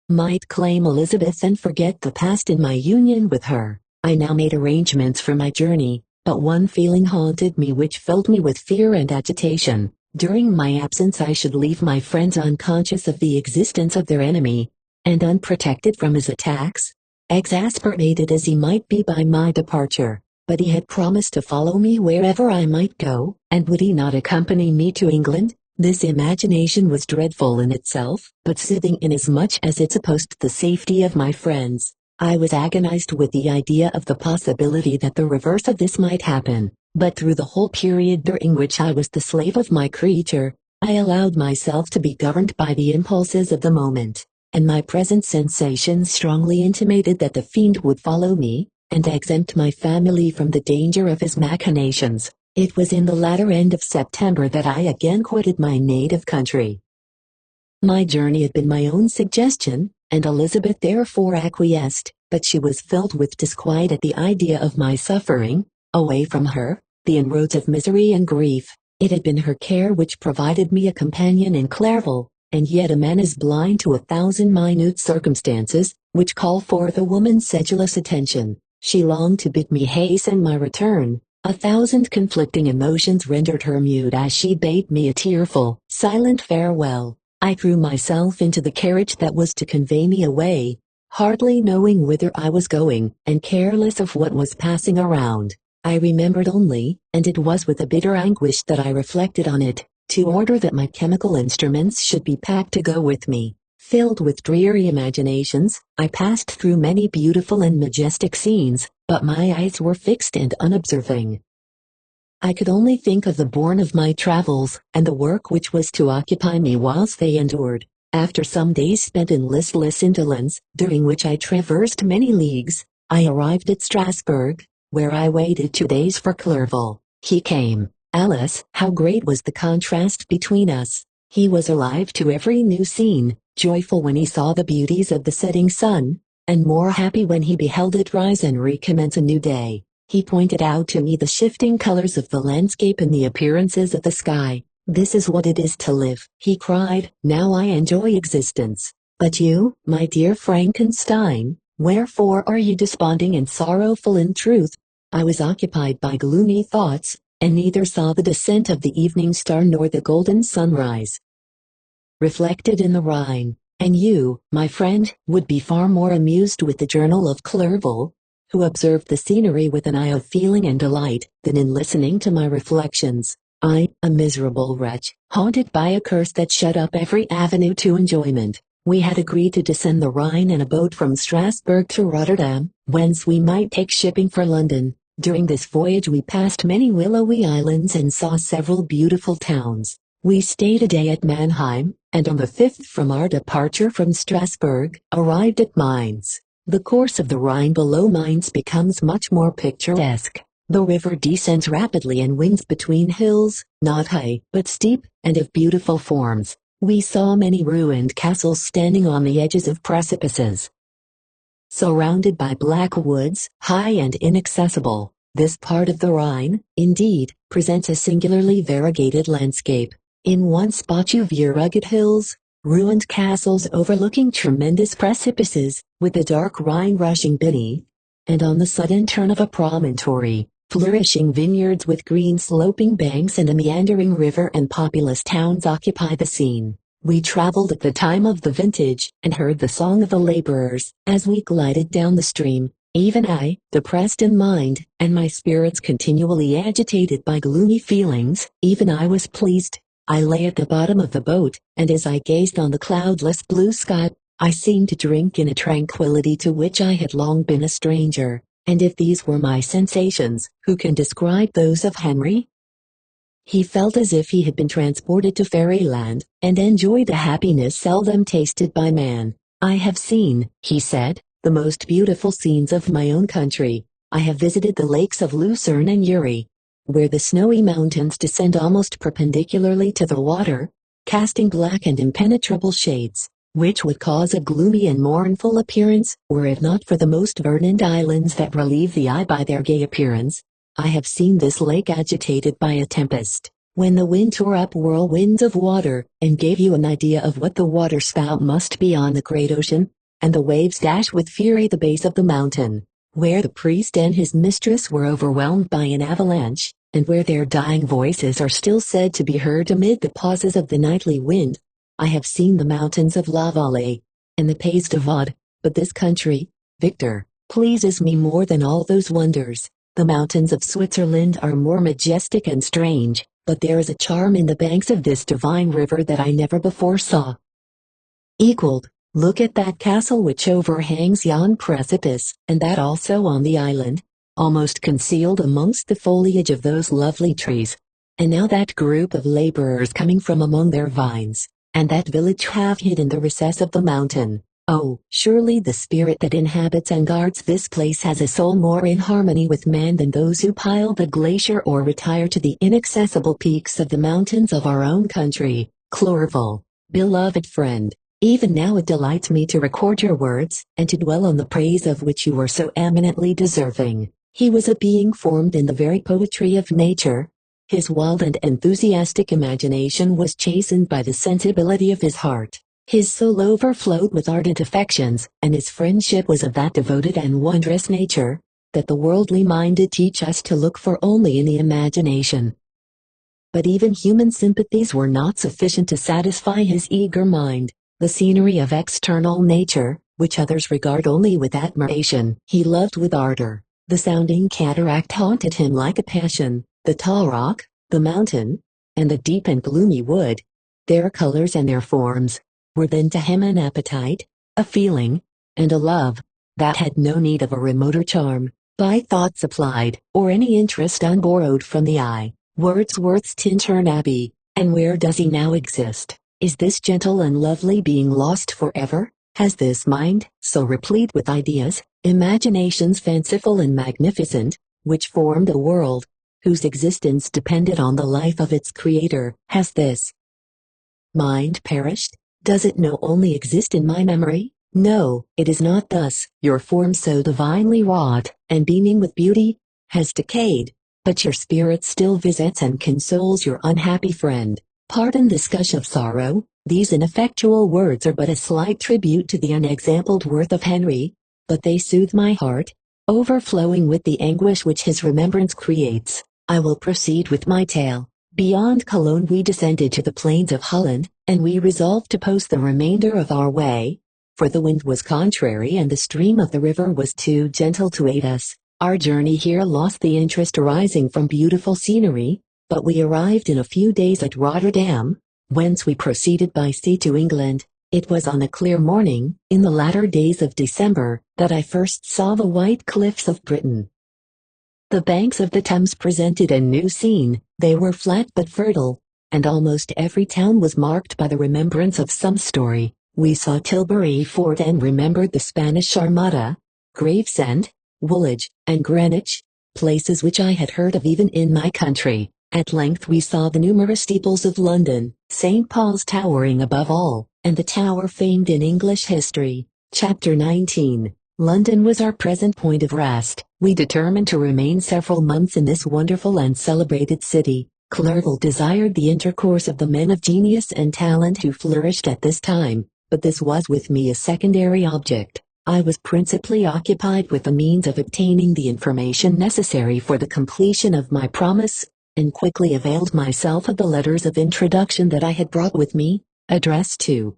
might claim Elizabeth and forget the past in my union with her. I now made arrangements for my journey, but one feeling haunted me which filled me with fear and agitation. During my absence I should leave my friends unconscious of the existence of their enemy, and unprotected from his attacks, exasperated as he might be by my departure. But he had promised to follow me wherever I might go, and would he not accompany me to England? This imagination was dreadful in itself, but soothing inasmuch as it supposed the safety of my friends. I was agonized with the idea of the possibility that the reverse of this might happen, but through the whole period during which I was the slave of my creature, I allowed myself to be governed by the impulses of the moment, and my present sensations strongly intimated that the fiend would follow me, and exempt my family from the danger of his machinations. It was in the latter end of September that I again quitted my native country. My journey had been my own suggestion, and Elizabeth therefore acquiesced, but she was filled with disquiet at the idea of my suffering, away from her, the inroads of misery and grief. It had been her care which provided me a companion in Clerval, and yet a man is blind to 1,000 minute circumstances, which call forth a woman's sedulous attention. She longed to bid me hasten my return. 1,000 conflicting emotions rendered her mute as she bade me a tearful, silent farewell. I threw myself into the carriage that was to convey me away, hardly knowing whither I was going, and careless of what was passing around. I remembered only, and it was with a bitter anguish that I reflected on it, to order that my chemical instruments should be packed to go with me. Filled with dreary imaginations, I passed through many beautiful and majestic scenes, but my eyes were fixed and unobserving. I could only think of the bourne of my travels, and the work which was to occupy me whilst they endured. After some days spent in listless indolence, during which I traversed many leagues, I arrived at Strasbourg, where I waited 2 days for Clerval. He came. Alas, how great was the contrast between us! He was alive to every new scene, joyful when he saw the beauties of the setting sun, and more happy when he beheld it rise and recommence a new day. He pointed out to me the shifting colors of the landscape and the appearances of the sky. "This is what it is to live," he cried. "Now I enjoy existence. But you, my dear Frankenstein, wherefore are you desponding and sorrowful in truth?" I was occupied by gloomy thoughts, and neither saw the descent of the evening star nor the golden sunrise reflected in the Rhine. And you, my friend, would be far more amused with the journal of Clerval, who observed the scenery with an eye of feeling and delight, than in listening to my reflections. I, a miserable wretch, haunted by a curse that shut up every avenue to enjoyment. We had agreed to descend the Rhine in a boat from Strasbourg to Rotterdam, whence we might take shipping for London. During this voyage we passed many willowy islands and saw several beautiful towns. We stayed a day at Mannheim, and on the 5th from our departure from Strasbourg, arrived at Mainz. The course of the Rhine below Mainz becomes much more picturesque. The river descends rapidly and winds between hills, not high but steep, and of beautiful forms. We saw many ruined castles standing on the edges of precipices. Surrounded by black woods, high and inaccessible, this part of the Rhine, indeed, presents a singularly variegated landscape. In one spot you view rugged hills, ruined castles overlooking tremendous precipices, with the dark Rhine rushing beneath, and on the sudden turn of a promontory, flourishing vineyards with green sloping banks and a meandering river and populous towns occupy the scene. We traveled at the time of the vintage, and heard the song of the laborers, as we glided down the stream. Even I, depressed in mind, and my spirits continually agitated by gloomy feelings, even I was pleased. I lay at the bottom of the boat, and as I gazed on the cloudless blue sky, I seemed to drink in a tranquility to which I had long been a stranger. And if these were my sensations, who can describe those of Henry? He felt as if he had been transported to fairyland, and enjoyed a happiness seldom tasted by man. "I have seen," he said, "the most beautiful scenes of my own country. I have visited the lakes of Lucerne and Uri, where the snowy mountains descend almost perpendicularly to the water, casting black and impenetrable shades, which would cause a gloomy and mournful appearance, were it not for the most verdant islands that relieve the eye by their gay appearance. I have seen this lake agitated by a tempest, when the wind tore up whirlwinds of water, and gave you an idea of what the waterspout must be on the great ocean, and the waves dash with fury the base of the mountain, where the priest and his mistress were overwhelmed by an avalanche, and where their dying voices are still said to be heard amid the pauses of the nightly wind. I have seen the mountains of La Vallée, and the Pays de Vaud, but this country, Victor, pleases me more than all those wonders. The mountains of Switzerland are more majestic and strange, but there is a charm in the banks of this divine river that I never before saw equaled. Look at that castle which overhangs yon precipice, and that also on the island, almost concealed amongst the foliage of those lovely trees. And now that group of laborers coming from among their vines, and that village half hid in the recess of the mountain. Oh, surely the spirit that inhabits and guards this place has a soul more in harmony with man than those who pile the glacier or retire to the inaccessible peaks of the mountains of our own country. Clerval, beloved friend, even now it delights me to record your words, and to dwell on the praise of which you are so eminently deserving. He was a being formed in the very poetry of nature. His wild and enthusiastic imagination was chastened by the sensibility of his heart. His soul overflowed with ardent affections, and his friendship was of that devoted and wondrous nature, that the worldly minded teach us to look for only in the imagination. But even human sympathies were not sufficient to satisfy his eager mind. The scenery of external nature, which others regard only with admiration, he loved with ardor. The sounding cataract haunted him like a passion, the tall rock, the mountain, and the deep and gloomy wood. Their colors and their forms were then to him an appetite, a feeling, and a love, that had no need of a remoter charm, by thought supplied, or any interest unborrowed from the eye. Wordsworth's Tintern Abbey, and where does he now exist? Is this gentle and lovely being lost forever? Has this mind, so replete with ideas, imaginations fanciful and magnificent, which formed a world, whose existence depended on the life of its creator, has this mind perished? Does it no only exist in my memory? No, it is not thus. Your form so divinely wrought, and beaming with beauty, has decayed, but your spirit still visits and consoles your unhappy friend. Pardon this gush of sorrow, these ineffectual words are but a slight tribute to the unexampled worth of Henry, but they soothe my heart, overflowing with the anguish which his remembrance creates. I will proceed with my tale. Beyond Cologne we descended to the plains of Holland, and we resolved to post the remainder of our way, for the wind was contrary and the stream of the river was too gentle to aid us. Our journey here lost the interest arising from beautiful scenery, but we arrived in a few days at Rotterdam, whence we proceeded by sea to England. It was on a clear morning, in the latter days of December, that I first saw the white cliffs of Britain. The banks of the Thames presented a new scene. They were flat but fertile, and almost every town was marked by the remembrance of some story. We saw Tilbury Fort and remembered the Spanish Armada, Gravesend, Woolwich, and Greenwich, places which I had heard of even in my country. At length we saw the numerous steeples of London, St. Paul's towering above all, and the tower famed in English history. Chapter 19. London was our present point of rest. We determined to remain several months in this wonderful and celebrated city. Clerval desired the intercourse of the men of genius and talent who flourished at this time, but this was with me a secondary object. I was principally occupied with the means of obtaining the information necessary for the completion of my promise, and quickly availed myself of the letters of introduction that I had brought with me, addressed to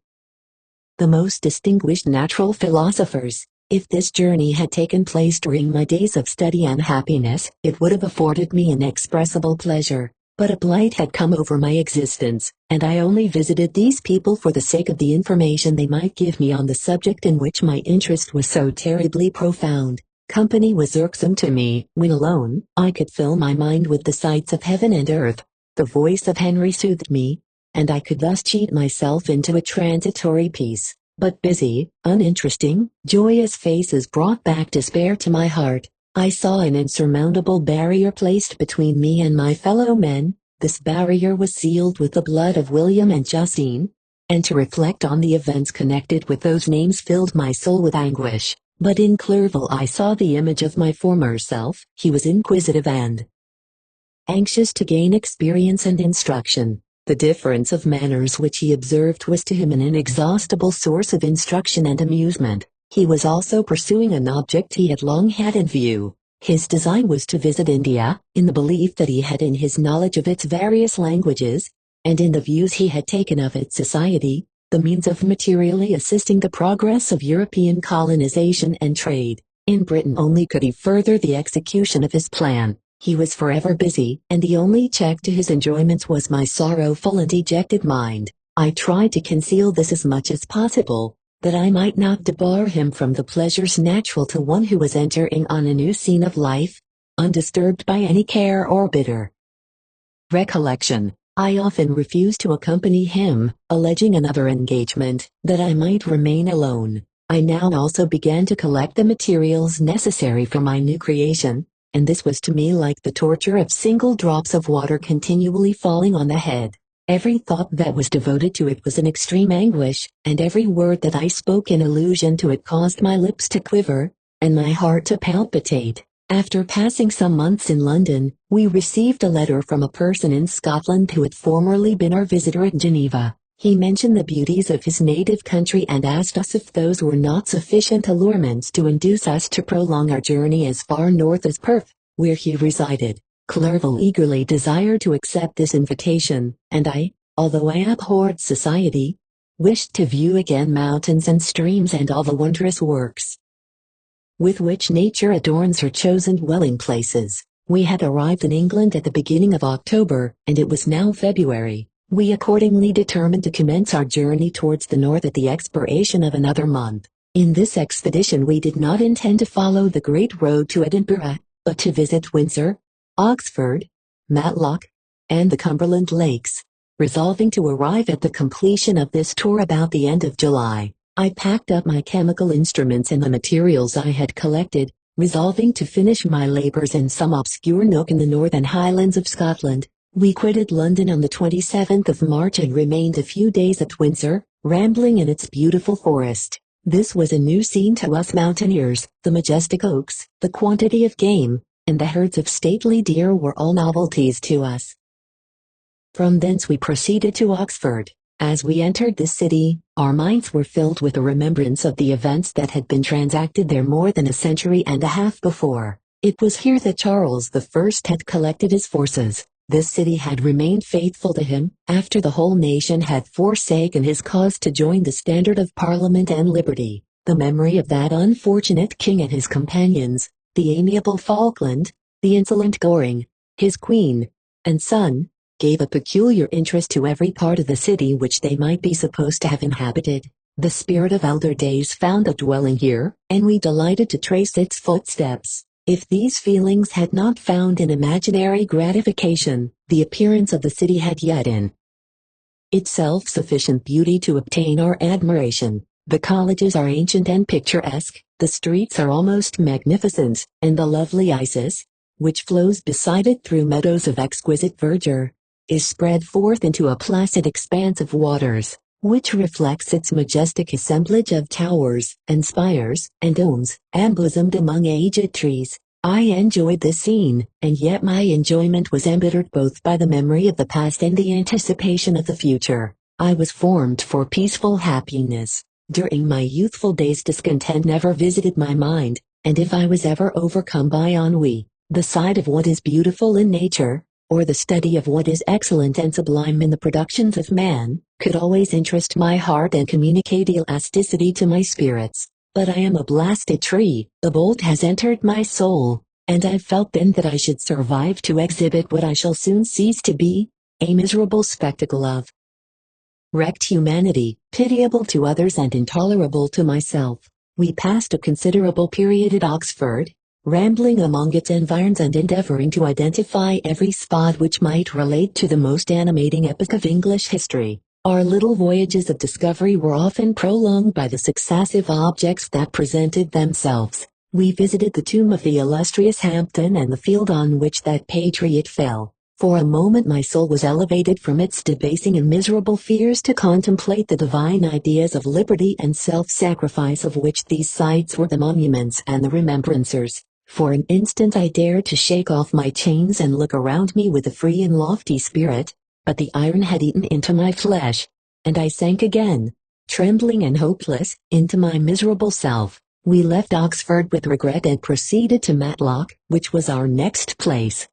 the most distinguished natural philosophers. If this journey had taken place during my days of study and happiness, it would have afforded me inexpressible pleasure. But a blight had come over my existence, and I only visited these people for the sake of the information they might give me on the subject in which my interest was so terribly profound. Company was irksome to me. When alone, I could fill my mind with the sights of heaven and earth. The voice of Henry soothed me, and I could thus cheat myself into a transitory peace. But busy, uninteresting, joyous faces brought back despair to my heart. I saw an insurmountable barrier placed between me and my fellow men. This barrier was sealed with the blood of William and Justine, and to reflect on the events connected with those names filled my soul with anguish. But in Clerval I saw the image of my former self. He was inquisitive and anxious to gain experience and instruction. The difference of manners which he observed was to him an inexhaustible source of instruction and amusement. He was also pursuing an object he had long had in view. His design was to visit India, in the belief that he had in his knowledge of its various languages, and in the views he had taken of its society, the means of materially assisting the progress of European colonization and trade. In Britain only could he further the execution of his plan. He was forever busy, and the only check to his enjoyments was my sorrowful and dejected mind. I tried to conceal this as much as possible, that I might not debar him from the pleasures natural to one who was entering on a new scene of life, undisturbed by any care or bitter recollection. I often refused to accompany him, alleging another engagement, that I might remain alone. I now also began to collect the materials necessary for my new creation, and this was to me like the torture of single drops of water continually falling on the head. Every thought that was devoted to it was an extreme anguish, and every word that I spoke in allusion to it caused my lips to quiver, and my heart to palpitate. After passing some months in London, we received a letter from a person in Scotland who had formerly been our visitor at Geneva. He mentioned the beauties of his native country and asked us if those were not sufficient allurements to induce us to prolong our journey as far north as Perth, where he resided. Clerval eagerly desired to accept this invitation, and I, although I abhorred society, wished to view again mountains and streams and all the wondrous works with which nature adorns her chosen dwelling places. We had arrived in England at the beginning of October, and it was now February. We accordingly determined to commence our journey towards the north at the expiration of another month. In this expedition we did not intend to follow the great road to Edinburgh, but to visit Windsor, Oxford, Matlock, and the Cumberland Lakes. Resolving to arrive at the completion of this tour about the end of July, I packed up my chemical instruments and the materials I had collected, resolving to finish my labors in some obscure nook in the northern highlands of Scotland. We quitted London on the 27th of March and remained a few days at Windsor, rambling in its beautiful forest. This was a new scene to us mountaineers. The majestic oaks, the quantity of game, and the herds of stately deer were all novelties to us. From thence we proceeded to Oxford. As we entered this city, our minds were filled with a remembrance of the events that had been transacted there more than a century and a half before. It was here that Charles I had collected his forces. This city had remained faithful to him, after the whole nation had forsaken his cause to join the standard of Parliament and liberty. The memory of that unfortunate king and his companions, the amiable Falkland, the insolent Goring, his queen, and son, gave a peculiar interest to every part of the city which they might be supposed to have inhabited. The spirit of elder days found a dwelling here, and we delighted to trace its footsteps. If these feelings had not found an imaginary gratification, the appearance of the city had yet in its self-sufficient beauty to obtain our admiration. The colleges are ancient and picturesque, the streets are almost magnificent, and the lovely Isis, which flows beside it through meadows of exquisite verdure, is spread forth into a placid expanse of waters, which reflects its majestic assemblage of towers, and spires, and domes, embosomed among aged trees. I enjoyed this scene, and yet my enjoyment was embittered both by the memory of the past and the anticipation of the future. I was formed for peaceful happiness. During my youthful days discontent never visited my mind, and if I was ever overcome by ennui, the sight of what is beautiful in nature, or the study of what is excellent and sublime in the productions of man, could always interest my heart and communicate elasticity to my spirits. But I am a blasted tree, the bolt has entered my soul, and I've felt then that I should survive to exhibit what I shall soon cease to be, a miserable spectacle of wrecked humanity, pitiable to others and intolerable to myself. We passed a considerable period at Oxford, rambling among its environs and endeavoring to identify every spot which might relate to the most animating epoch of English history. Our little voyages of discovery were often prolonged by the successive objects that presented themselves. We visited the tomb of the illustrious Hampden and the field on which that patriot fell. For a moment my soul was elevated from its debasing and miserable fears to contemplate the divine ideas of liberty and self-sacrifice of which these sites were the monuments and the remembrancers. For an instant I dared to shake off my chains and look around me with a free and lofty spirit, but the iron had eaten into my flesh, and I sank again, trembling and hopeless, into my miserable self. We left Oxford with regret and proceeded to Matlock, which was our next place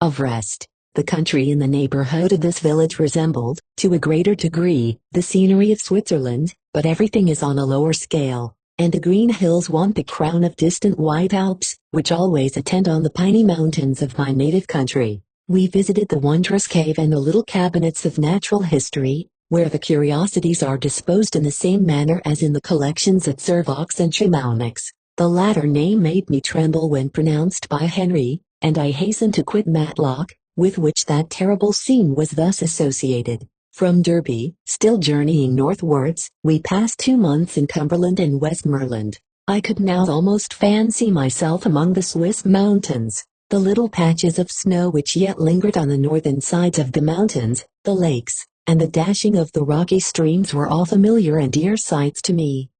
of rest. The country in the neighborhood of this village resembled, to a greater degree, the scenery of Switzerland, but everything is on a lower scale, and the green hills want the crown of distant white Alps, which always attend on the piney mountains of my native country. We visited the wondrous cave and the little cabinets of natural history, where the curiosities are disposed in the same manner as in the collections at Servox and Chamonix. The latter name made me tremble when pronounced by Henry, and I hastened to quit Matlock, with which that terrible scene was thus associated. From Derby, still journeying northwards, we passed 2 months in Cumberland and Westmoreland. I could now almost fancy myself among the Swiss mountains. The little patches of snow which yet lingered on the northern sides of the mountains, the lakes, and the dashing of the rocky streams were all familiar and dear sights to me.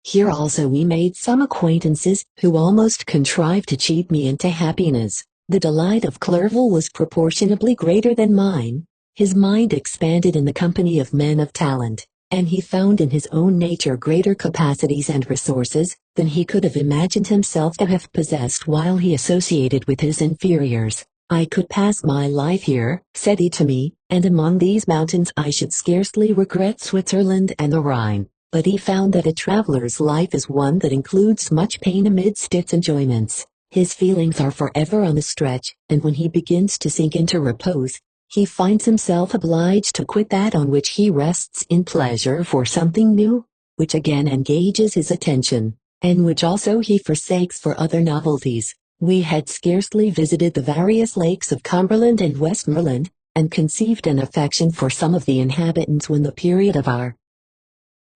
Here also we made some acquaintances, who almost contrived to cheat me into happiness. The delight of Clerval was proportionably greater than mine. His mind expanded in the company of men of talent, and he found in his own nature greater capacities and resources than he could have imagined himself to have possessed while he associated with his inferiors. I could pass my life here, said he to me, and among these mountains I should scarcely regret Switzerland and the Rhine. But he found that a traveler's life is one that includes much pain amidst its enjoyments. His feelings are forever on the stretch, and when he begins to sink into repose, he finds himself obliged to quit that on which he rests in pleasure for something new, which again engages his attention, and which also he forsakes for other novelties. We had scarcely visited the various lakes of Cumberland and Westmoreland, and conceived an affection for some of the inhabitants when the period of our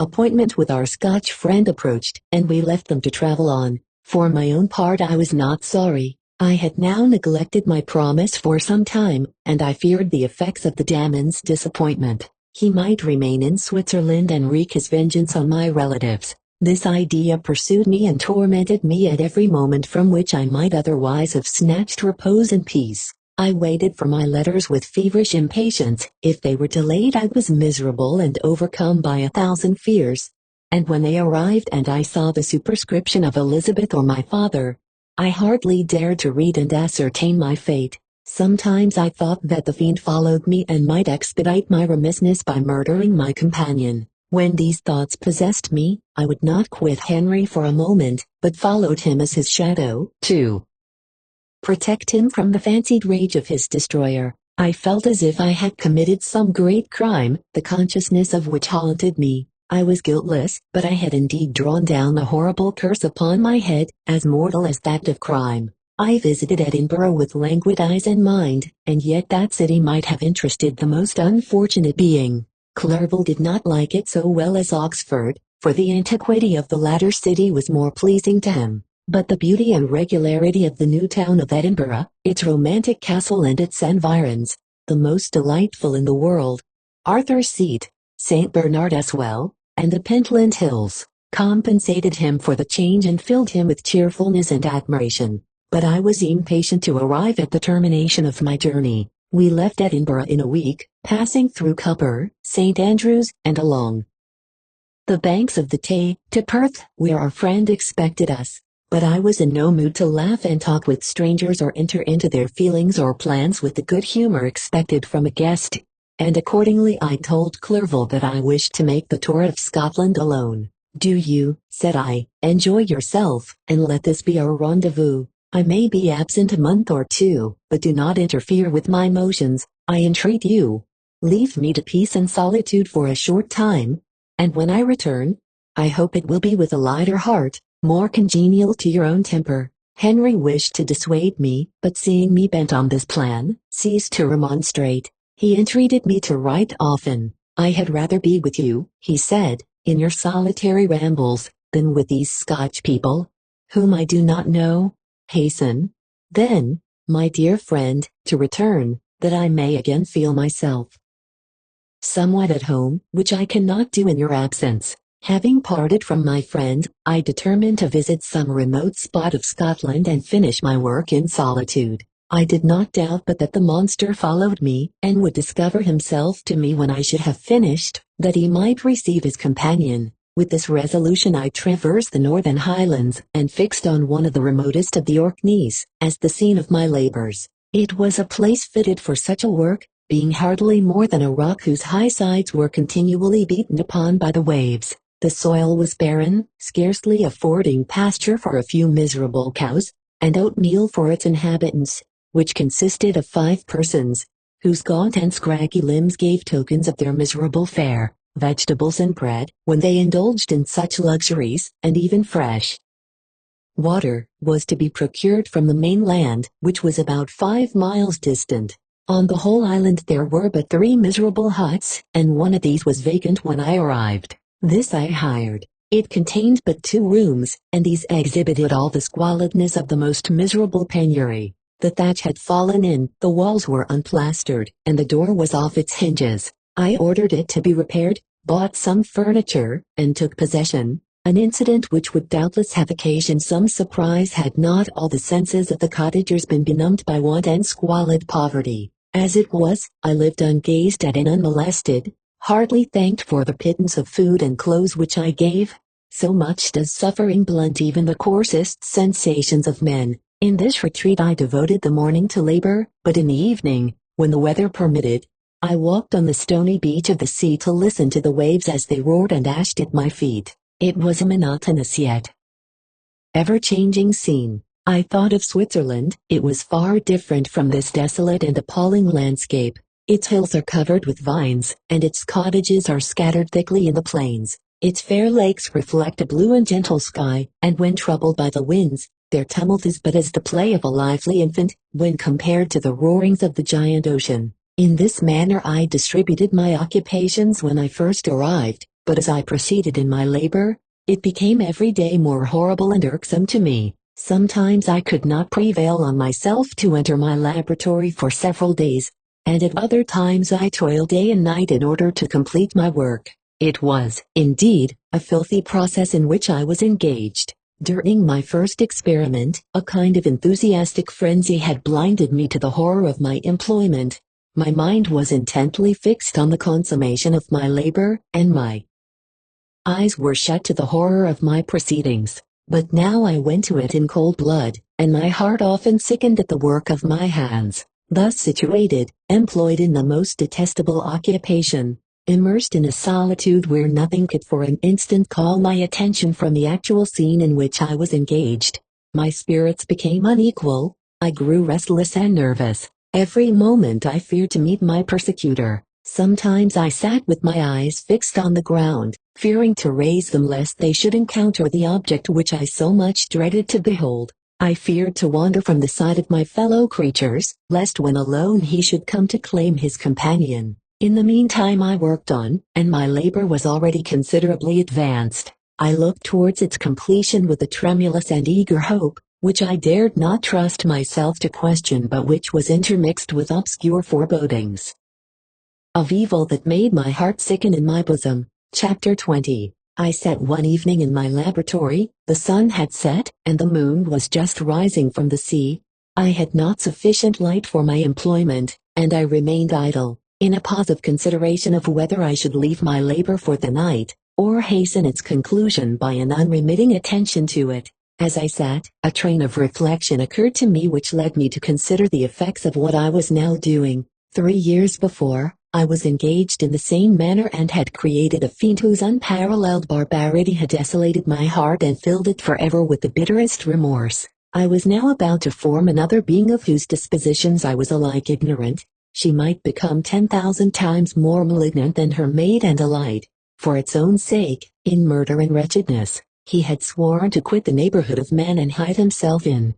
appointment with our Scotch friend approached, and we left them to travel on. For my own part I was not sorry. I had now neglected my promise for some time, and I feared the effects of the Damon's disappointment. He might remain in Switzerland and wreak his vengeance on my relatives. This idea pursued me and tormented me at every moment from which I might otherwise have snatched repose and peace. I waited for my letters with feverish impatience. If they were delayed I was miserable and overcome by 1,000 fears. And when they arrived and I saw the superscription of Elizabeth or my father, I hardly dared to read and ascertain my fate. Sometimes I thought that the fiend followed me and might expedite my remissness by murdering my companion. When these thoughts possessed me, I would not quit Henry for a moment, but followed him as his shadow, to protect him from the fancied rage of his destroyer. I felt as if I had committed some great crime, the consciousness of which haunted me. I was guiltless, but I had indeed drawn down a horrible curse upon my head, as mortal as that of crime. I visited Edinburgh with languid eyes and mind, and yet that city might have interested the most unfortunate being. Clerval did not like it so well as Oxford, for the antiquity of the latter city was more pleasing to him. But the beauty and regularity of the new town of Edinburgh, its romantic castle and its environs, the most delightful in the world, Arthur's Seat, St. Bernard's Well, and the Pentland Hills, compensated him for the change and filled him with cheerfulness and admiration. But I was impatient to arrive at the termination of my journey. We left Edinburgh in a week, passing through Cupar, St. Andrews, and along the banks of the Tay, to Perth, where our friend expected us. But I was in no mood to laugh and talk with strangers or enter into their feelings or plans with the good humor expected from a guest, and accordingly I told Clerval that I wished to make the tour of Scotland alone. "Do you," said I, "enjoy yourself, and let this be our rendezvous. I may be absent a month or two, but do not interfere with my motions, I entreat you. Leave me to peace and solitude for a short time, and when I return, I hope it will be with a lighter heart, more congenial to your own temper." Henry wished to dissuade me, but seeing me bent on this plan, ceased to remonstrate. He entreated me to write often. "I had rather be with you," he said, "in your solitary rambles, than with these Scotch people, whom I do not know. Hasten, then, my dear friend, to return, that I may again feel myself somewhat at home, which I cannot do in your absence." Having parted from my friend, I determined to visit some remote spot of Scotland and finish my work in solitude. I did not doubt but that the monster followed me, and would discover himself to me when I should have finished, that he might receive his companion. With this resolution I traversed the northern highlands, and fixed on one of the remotest of the Orkneys, as the scene of my labors. It was a place fitted for such a work, being hardly more than a rock whose high sides were continually beaten upon by the waves. The soil was barren, scarcely affording pasture for a few miserable cows, and oatmeal for its inhabitants, which consisted of 5 persons, whose gaunt and scraggy limbs gave tokens of their miserable fare. Vegetables and bread, when they indulged in such luxuries, and even fresh water, was to be procured from the mainland, which was about 5 miles distant. On the whole island there were but 3 miserable huts, and one of these was vacant when I arrived. This I hired. It contained but 2 rooms, and these exhibited all the squalidness of the most miserable penury. The thatch had fallen in, the walls were unplastered, and the door was off its hinges. I ordered it to be repaired, bought some furniture, and took possession, an incident which would doubtless have occasioned some surprise had not all the senses of the cottagers been benumbed by want and squalid poverty. As it was, I lived ungazed at and unmolested, hardly thanked for the pittance of food and clothes which I gave. So much does suffering blunt even the coarsest sensations of men. In this retreat I devoted the morning to labor, but in the evening, when the weather permitted, I walked on the stony beach of the sea to listen to the waves as they roared and dashed at my feet. It was a monotonous yet ever-changing scene. I thought of Switzerland. It was far different from this desolate and appalling landscape. Its hills are covered with vines, and its cottages are scattered thickly in the plains. Its fair lakes reflect a blue and gentle sky, and when troubled by the winds, their tumult is but as the play of a lively infant, when compared to the roarings of the giant ocean. In this manner I distributed my occupations when I first arrived, but as I proceeded in my labor, it became every day more horrible and irksome to me. Sometimes I could not prevail on myself to enter my laboratory for several days, and at other times I toiled day and night in order to complete my work. It was, indeed, a filthy process in which I was engaged. During my first experiment, a kind of enthusiastic frenzy had blinded me to the horror of my employment. My mind was intently fixed on the consummation of my labor, and my eyes were shut to the horror of my proceedings. But now I went to it in cold blood, and my heart often sickened at the work of my hands. Thus situated, employed in the most detestable occupation, immersed in a solitude where nothing could for an instant call my attention from the actual scene in which I was engaged, my spirits became unequal, I grew restless and nervous. Every moment I feared to meet my persecutor. Sometimes I sat with my eyes fixed on the ground, fearing to raise them lest they should encounter the object which I so much dreaded to behold. I feared to wander from the side of my fellow creatures, lest when alone he should come to claim his companion. In the meantime I worked on, and my labor was already considerably advanced. I looked towards its completion with a tremulous and eager hope, which I dared not trust myself to question but which was intermixed with obscure forebodings of evil that made my heart sicken in my bosom. Chapter 20. I sat one evening in my laboratory, the sun had set, and the moon was just rising from the sea. I had not sufficient light for my employment, and I remained idle, in a pause of consideration of whether I should leave my labor for the night, or hasten its conclusion by an unremitting attention to it. As I sat, a train of reflection occurred to me which led me to consider the effects of what I was now doing. 3 years before, I was engaged in the same manner and had created a fiend whose unparalleled barbarity had desolated my heart and filled it forever with the bitterest remorse. I was now about to form another being of whose dispositions I was alike ignorant. She might become 10,000 times more malignant than her mate and allied. For its own sake, in murder and wretchedness, he had sworn to quit the neighborhood of man and hide himself in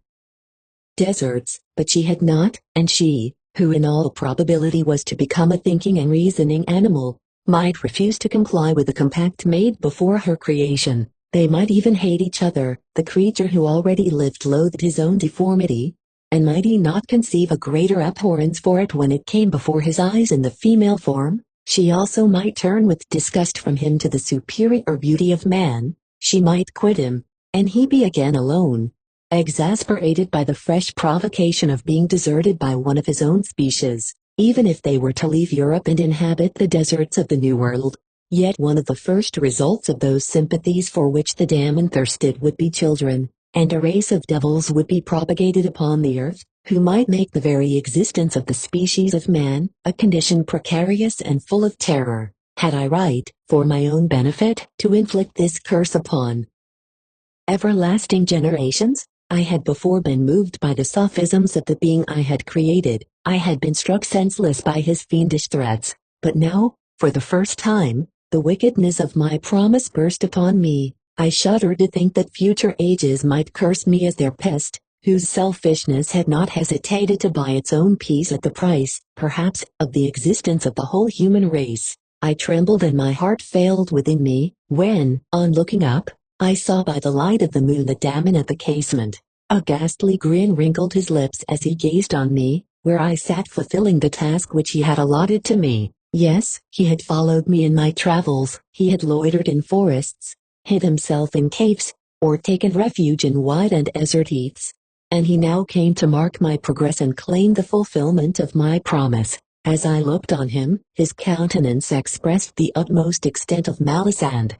deserts, but she had not, and she, who in all probability was to become a thinking and reasoning animal, might refuse to comply with the compact made before her creation. They might even hate each other. The creature who already lived loathed his own deformity, and might he not conceive a greater abhorrence for it when it came before his eyes in the female form? She also might turn with disgust from him to the superior beauty of man. She might quit him, and he be again alone, exasperated by the fresh provocation of being deserted by one of his own species. Even if they were to leave Europe and inhabit the deserts of the New World, yet one of the first results of those sympathies for which the damned thirsted would be children, and a race of devils would be propagated upon the earth, who might make the very existence of the species of man a condition precarious and full of terror. Had I right, for my own benefit, to inflict this curse upon everlasting generations? I had before been moved by the sophisms of the being I had created. I had been struck senseless by his fiendish threats. But now, for the first time, the wickedness of my promise burst upon me. I shuddered to think that future ages might curse me as their pest, whose selfishness had not hesitated to buy its own peace at the price, perhaps, of the existence of the whole human race. I trembled and my heart failed within me, when, on looking up, I saw by the light of the moon the damon at the casement. A ghastly grin wrinkled his lips as he gazed on me, where I sat fulfilling the task which he had allotted to me. Yes, he had followed me in my travels, he had loitered in forests, hid himself in caves, or taken refuge in wide and desert heaths. And he now came to mark my progress and claim the fulfillment of my promise. As I looked on him, his countenance expressed the utmost extent of malice and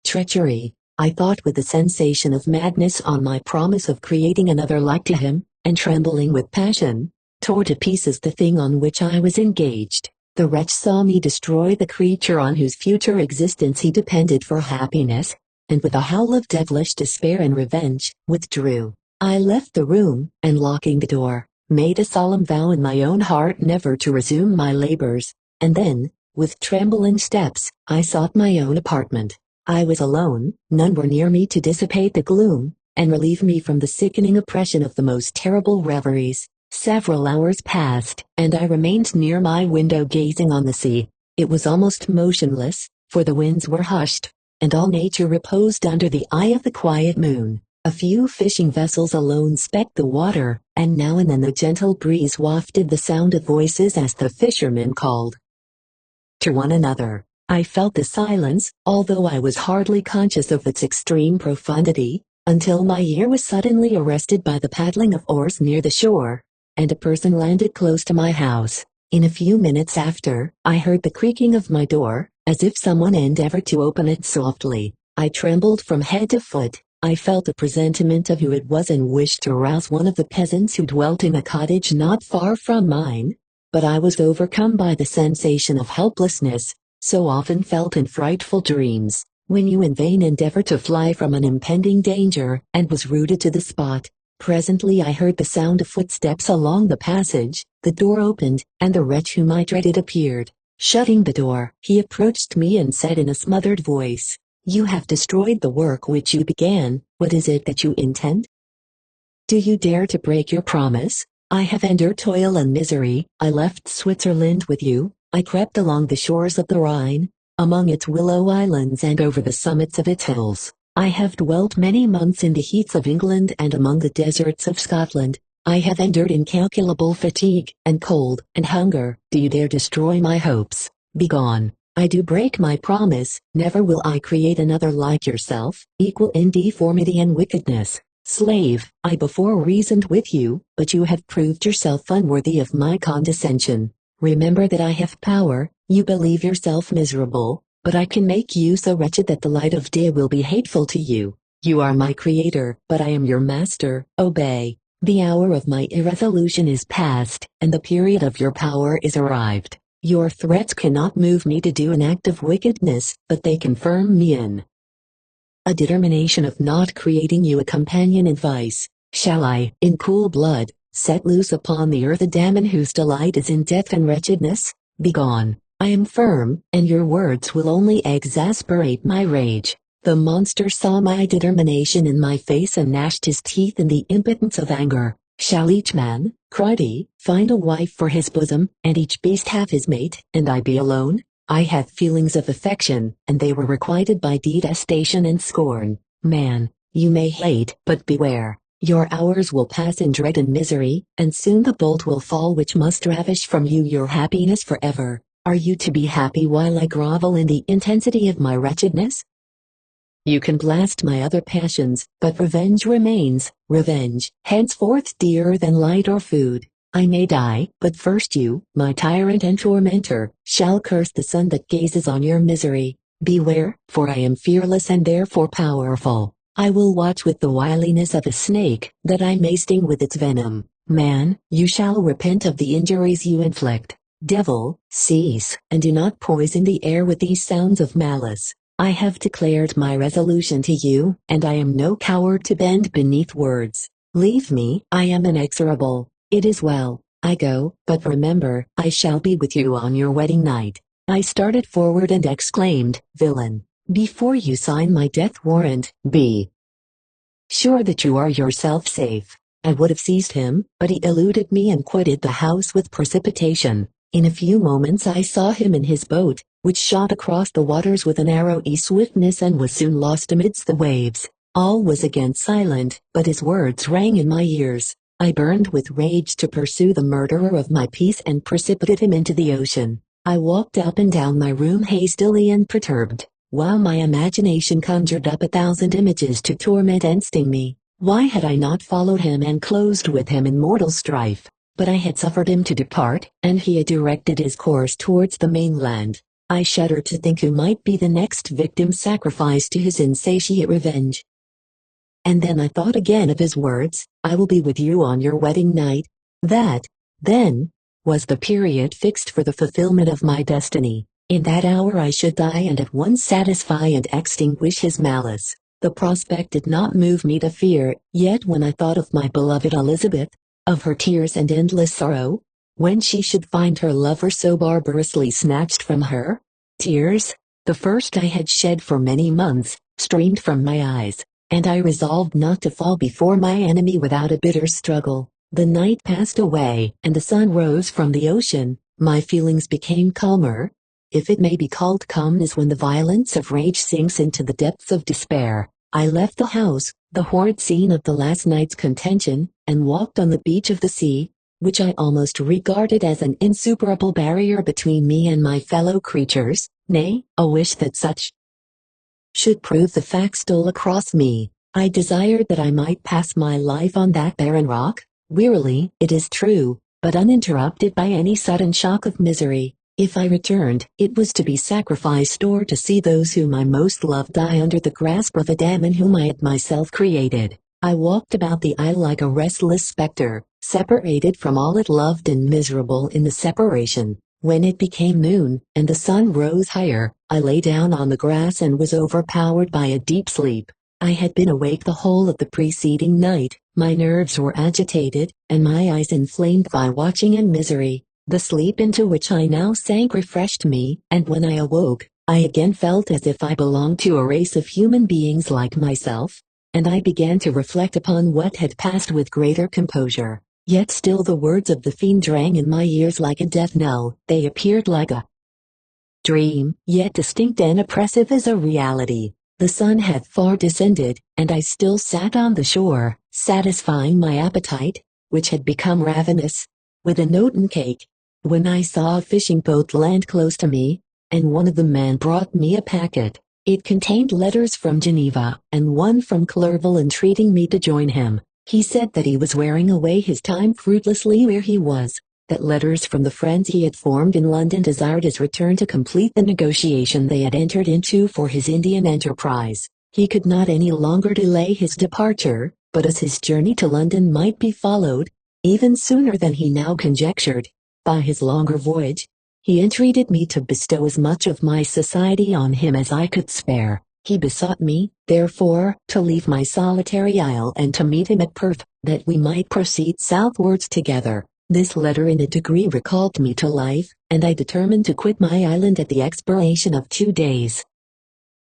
treachery. I thought with the sensation of madness on my promise of creating another like to him, and trembling with passion, tore to pieces the thing on which I was engaged. The wretch saw me destroy the creature on whose future existence he depended for happiness, and with a howl of devilish despair and revenge, withdrew. I left the room, and locking the door, made a solemn vow in my own heart never to resume my labors, and then, with trembling steps, I sought my own apartment. I was alone, none were near me to dissipate the gloom, and relieve me from the sickening oppression of the most terrible reveries. Several hours passed, and I remained near my window gazing on the sea. It was almost motionless, for the winds were hushed, and all nature reposed under the eye of the quiet moon. A few fishing vessels alone specked the water, and now and then the gentle breeze wafted the sound of voices as the fishermen called to one another. I felt the silence, although I was hardly conscious of its extreme profundity, until my ear was suddenly arrested by the paddling of oars near the shore, and a person landed close to my house. In a few minutes after, I heard the creaking of my door, as if someone endeavored to open it softly. I trembled from head to foot. I felt a presentiment of who it was and wished to arouse one of the peasants who dwelt in a cottage not far from mine, but I was overcome by the sensation of helplessness, so often felt in frightful dreams, when you in vain endeavor to fly from an impending danger, and was rooted to the spot. Presently I heard the sound of footsteps along the passage, the door opened, and the wretch whom I dreaded appeared. Shutting the door, he approached me and said in a smothered voice, "You have destroyed the work which you began. What is it that you intend?" Do you dare to break your promise? I have endured toil and misery. I left Switzerland with you. I crept along the shores of the Rhine, among its willow islands and over the summits of its hills. I have dwelt many months in the heats of England and among the deserts of Scotland. I have endured incalculable fatigue, and cold, and hunger. Do you dare destroy my hopes? Begone. I do break my promise. Never will I create another like yourself, equal in deformity and wickedness. Slave, I before reasoned with you, but you have proved yourself unworthy of my condescension. Remember that I have power. You believe yourself miserable, but I can make you so wretched that the light of day will be hateful to you. You are my creator, but I am your master. Obey. The hour of my irresolution is past, and the period of your power is arrived. Your threats cannot move me to do an act of wickedness, but they confirm me in a determination of not creating you a companion in vice. Shall I, in cool blood, set loose upon the earth a demon whose delight is in death and wretchedness? Begone. I am firm, and your words will only exasperate my rage. The monster saw my determination in my face and gnashed his teeth in the impotence of anger. Shall each man, cried he, find a wife for his bosom, and each beast have his mate, and I be alone? I had feelings of affection, and they were requited by detestation and scorn. Man, you may hate, but beware. Your hours will pass in dread and misery, and soon the bolt will fall which must ravish from you your happiness forever. Are you to be happy while I grovel in the intensity of my wretchedness? You can blast my other passions, but revenge remains, revenge, henceforth dearer than light or food. I may die, but first you, my tyrant and tormentor, shall curse the sun that gazes on your misery. Beware, for I am fearless and therefore powerful. I will watch with the wiliness of a snake, that I may sting with its venom. Man, you shall repent of the injuries you inflict. Devil, cease, and do not poison the air with these sounds of malice. I have declared my resolution to you, and I am no coward to bend beneath words. Leave me, I am inexorable. It is well, I go, but remember, I shall be with you on your wedding night. I started forward and exclaimed, Villain, before you sign my death warrant, be sure that you are yourself safe. I would have seized him, but he eluded me and quitted the house with precipitation. In a few moments I saw him in his boat, which shot across the waters with an arrowy swiftness and was soon lost amidst the waves. All was again silent, but his words rang in my ears. I burned with rage to pursue the murderer of my peace and precipitate him into the ocean. I walked up and down my room hastily and perturbed, while my imagination conjured up 1,000 images to torment and sting me. Why had I not followed him and closed with him in mortal strife? But I had suffered him to depart, and he had directed his course towards the mainland. I shuddered to think who might be the next victim sacrificed to his insatiate revenge. And then I thought again of his words, I will be with you on your wedding night. That, then, was the period fixed for the fulfillment of my destiny. In that hour I should die and at once satisfy and extinguish his malice. The prospect did not move me to fear, yet when I thought of my beloved Elizabeth, of her tears and endless sorrow, when she should find her lover so barbarously snatched from her, tears, the first I had shed for many months, streamed from my eyes, and I resolved not to fall before my enemy without a bitter struggle. The night passed away, and the sun rose from the ocean. My feelings became calmer, if it may be called calmness when the violence of rage sinks into the depths of despair. I left the house, the horrid scene of the last night's contention, and walked on the beach of the sea, which I almost regarded as an insuperable barrier between me and my fellow creatures. Nay, a wish that such should prove the fact stole across me. I desired that I might pass my life on that barren rock, wearily, it is true, but uninterrupted by any sudden shock of misery. If I returned, it was to be sacrificed or to see those whom I most loved die under the grasp of a demon whom I had myself created. I walked about the isle like a restless spectre, separated from all it loved and miserable in the separation. When it became noon, and the sun rose higher, I lay down on the grass and was overpowered by a deep sleep. I had been awake the whole of the preceding night, my nerves were agitated, and my eyes inflamed by watching and misery. The sleep into which I now sank refreshed me, and when I awoke, I again felt as if I belonged to a race of human beings like myself. and I began to reflect upon what had passed with greater composure. Yet still the words of the fiend rang in my ears like a death knell. They appeared like a dream, yet distinct and oppressive as a reality. The sun had far descended, and I still sat on the shore, satisfying my appetite, which had become ravenous, with an oaten cake, when I saw a fishing boat land close to me, and one of the men brought me a packet. It contained letters from Geneva, and one from Clerval entreating me to join him. He said that he was wearing away his time fruitlessly where he was, that letters from the friends he had formed in London desired his return to complete the negotiation they had entered into for his Indian enterprise. He could not any longer delay his departure, but as his journey to London might be followed, even sooner than he now conjectured, by his longer voyage, he entreated me to bestow as much of my society on him as I could spare. He besought me, therefore, to leave my solitary isle and to meet him at Perth, that we might proceed southwards together. This letter in a degree recalled me to life, and I determined to quit my island at the expiration of 2 days.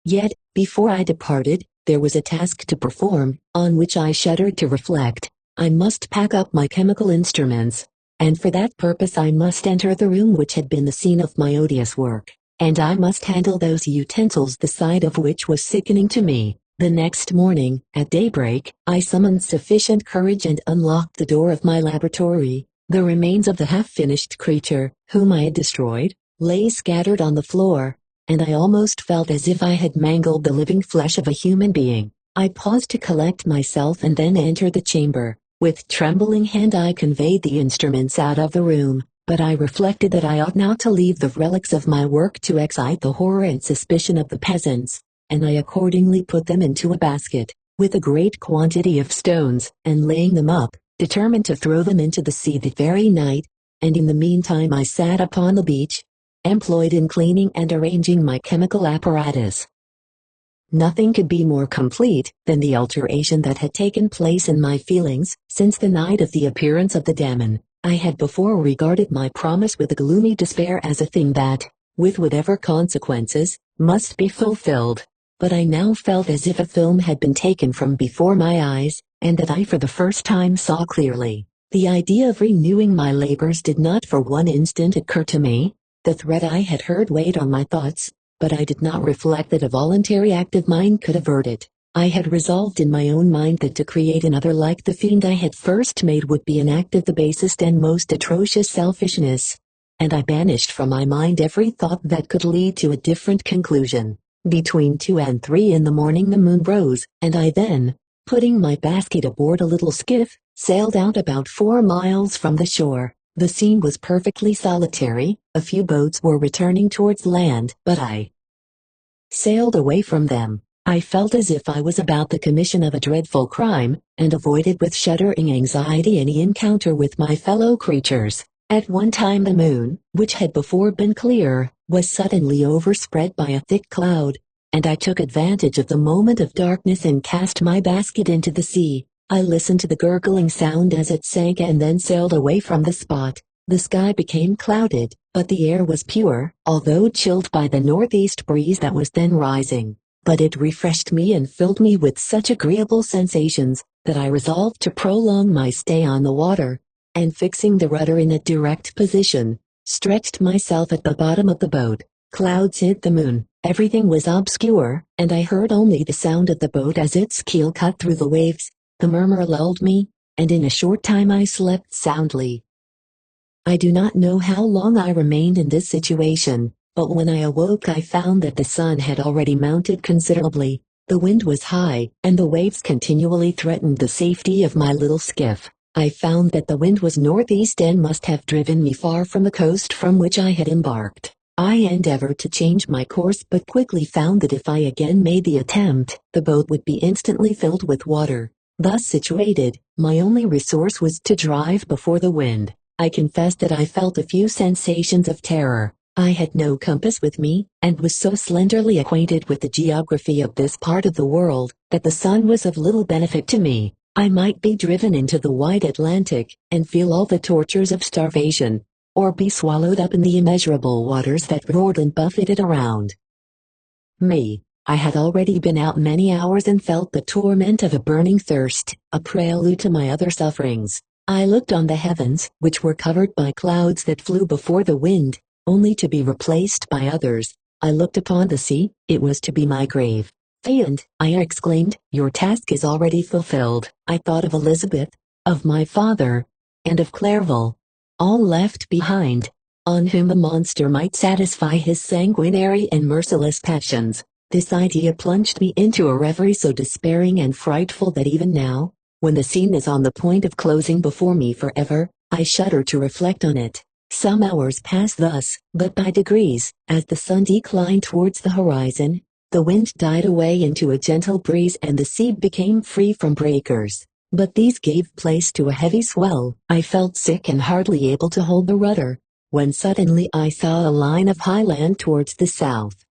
Yet, before I departed, there was a task to perform, on which I shuddered to reflect. I must pack up my chemical instruments, and for that purpose I must enter the room which had been the scene of my odious work, and I must handle those utensils the sight of which was sickening to me. The next morning, at daybreak, I summoned sufficient courage and unlocked the door of my laboratory. The remains of the half-finished creature, whom I had destroyed, lay scattered on the floor, and I almost felt as if I had mangled the living flesh of a human being. I paused to collect myself and then entered the chamber. With trembling hand I conveyed the instruments out of the room, but I reflected that I ought not to leave the relics of my work to excite the horror and suspicion of the peasants, and I accordingly put them into a basket, with a great quantity of stones, and laying them up, determined to throw them into the sea that very night, and in the meantime I sat upon the beach, employed in cleaning and arranging my chemical apparatus. Nothing could be more complete than the alteration that had taken place in my feelings since the night of the appearance of the demon. I had before regarded my promise with a gloomy despair as a thing that, with whatever consequences, must be fulfilled, but I now felt as if a film had been taken from before my eyes, and that I for the first time saw clearly. The idea of renewing my labors did not for one instant occur to me. The threat I had heard weighed on my thoughts, but I did not reflect that a voluntary act of mine could avert it. I had resolved in my own mind that to create another like the fiend I had first made would be an act of the basest and most atrocious selfishness, and I banished from my mind every thought that could lead to a different conclusion. Between 2 and 3 in the morning the moon rose, and I then, putting my basket aboard a little skiff, sailed out about 4 miles from the shore. The scene was perfectly solitary. A few boats were returning towards land, but I sailed away from them. I felt as if I was about the commission of a dreadful crime, and avoided with shuddering anxiety any encounter with my fellow creatures. At one time the moon, which had before been clear, was suddenly overspread by a thick cloud, and I took advantage of the moment of darkness and cast my basket into the sea. I listened to the gurgling sound as it sank and then sailed away from the spot. The sky became clouded, but the air was pure, although chilled by the northeast breeze that was then rising. But it refreshed me and filled me with such agreeable sensations, that I resolved to prolong my stay on the water, and fixing the rudder in a direct position, stretched myself at the bottom of the boat. Clouds hid the moon, everything was obscure, and I heard only the sound of the boat as its keel cut through the waves. The murmur lulled me, and in a short time I slept soundly. I do not know how long I remained in this situation, but when I awoke I found that the sun had already mounted considerably, the wind was high, and the waves continually threatened the safety of my little skiff. I found that the wind was northeast and must have driven me far from the coast from which I had embarked. I endeavored to change my course but quickly found that if I again made the attempt, the boat would be instantly filled with water. Thus situated, my only resource was to drive before the wind. I confess that I felt a few sensations of terror. I had no compass with me, and was so slenderly acquainted with the geography of this part of the world, that the sun was of little benefit to me. I might be driven into the wide Atlantic, and feel all the tortures of starvation, or be swallowed up in the immeasurable waters that roared and buffeted around me. I had already been out many hours and felt the torment of a burning thirst, a prelude to my other sufferings. I looked on the heavens, which were covered by clouds that flew before the wind, only to be replaced by others. I looked upon the sea, it was to be my grave. And, I exclaimed, your task is already fulfilled. I thought of Elizabeth, of my father, and of Clairville, all left behind, on whom the monster might satisfy his sanguinary and merciless passions. This idea plunged me into a reverie so despairing and frightful that even now, when the scene is on the point of closing before me forever, I shudder to reflect on it. Some hours passed thus, but by degrees, as the sun declined towards the horizon, the wind died away into a gentle breeze and the sea became free from breakers. But these gave place to a heavy swell. I felt sick and hardly able to hold the rudder, when suddenly I saw a line of high land towards the south.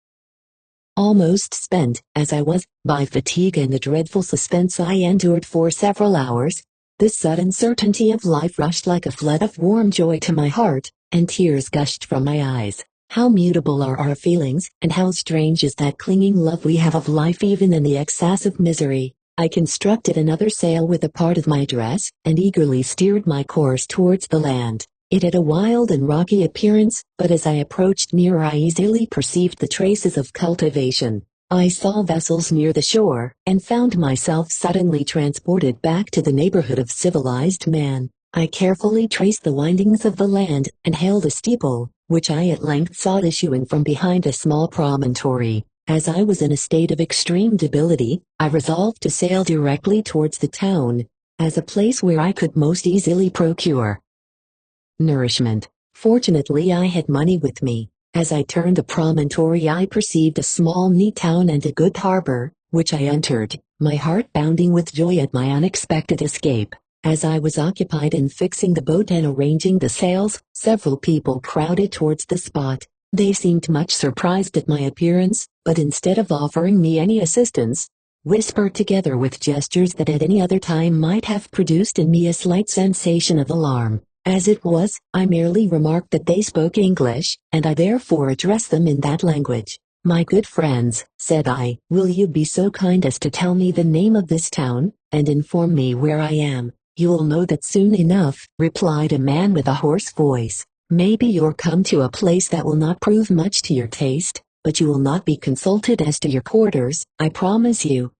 Almost spent, as I was, by fatigue and the dreadful suspense I endured for several hours, this sudden certainty of life rushed like a flood of warm joy to my heart, and tears gushed from my eyes. How mutable are our feelings, and how strange is that clinging love we have of life even in the excess of misery. I constructed another sail with a part of my dress, and eagerly steered my course towards the land. It had a wild and rocky appearance, but as I approached nearer I easily perceived the traces of cultivation. I saw vessels near the shore, and found myself suddenly transported back to the neighborhood of civilized man. I carefully traced the windings of the land, and hailed a steeple, which I at length saw issuing from behind a small promontory. As I was in a state of extreme debility, I resolved to sail directly towards the town, as a place where I could most easily procure nourishment. Fortunately I had money with me. As I turned the promontory I perceived a small neat town and a good harbor, which I entered, my heart bounding with joy at my unexpected escape. As I was occupied in fixing the boat and arranging the sails, several people crowded towards the spot. They seemed much surprised at my appearance, but instead of offering me any assistance, whispered together with gestures that at any other time might have produced in me a slight sensation of alarm. As it was, I merely remarked that they spoke English, and I therefore addressed them in that language. "My good friends," said I, "will you be so kind as to tell me the name of this town, and inform me where I am?" "You will know that soon enough," replied a man with a hoarse voice. "Maybe you're come to a place that will not prove much to your taste, but you will not be consulted as to your quarters, I promise you."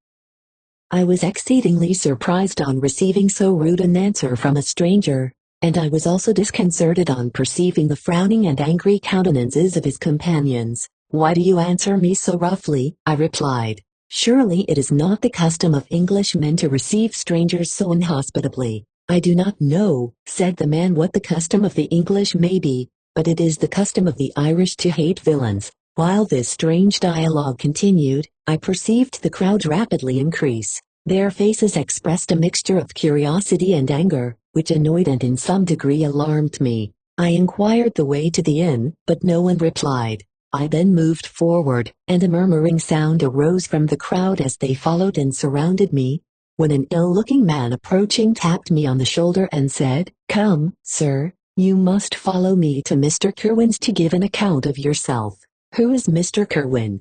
I was exceedingly surprised on receiving so rude an answer from a stranger, and I was also disconcerted on perceiving the frowning and angry countenances of his companions. "Why do you answer me so roughly?" I replied. "Surely it is not the custom of Englishmen to receive strangers so inhospitably." "I do not know," said the man, "what the custom of the English may be, but it is the custom of the Irish to hate villains." While this strange dialogue continued, I perceived the crowd rapidly increase. Their faces expressed a mixture of curiosity and anger, which annoyed and in some degree alarmed me. I inquired the way to the inn, but no one replied. I then moved forward, and a murmuring sound arose from the crowd as they followed and surrounded me, when an ill-looking man approaching tapped me on the shoulder and said, "Come, sir, you must follow me to Mr. Kerwin's to give an account of yourself." "Who is Mr. Kerwin?"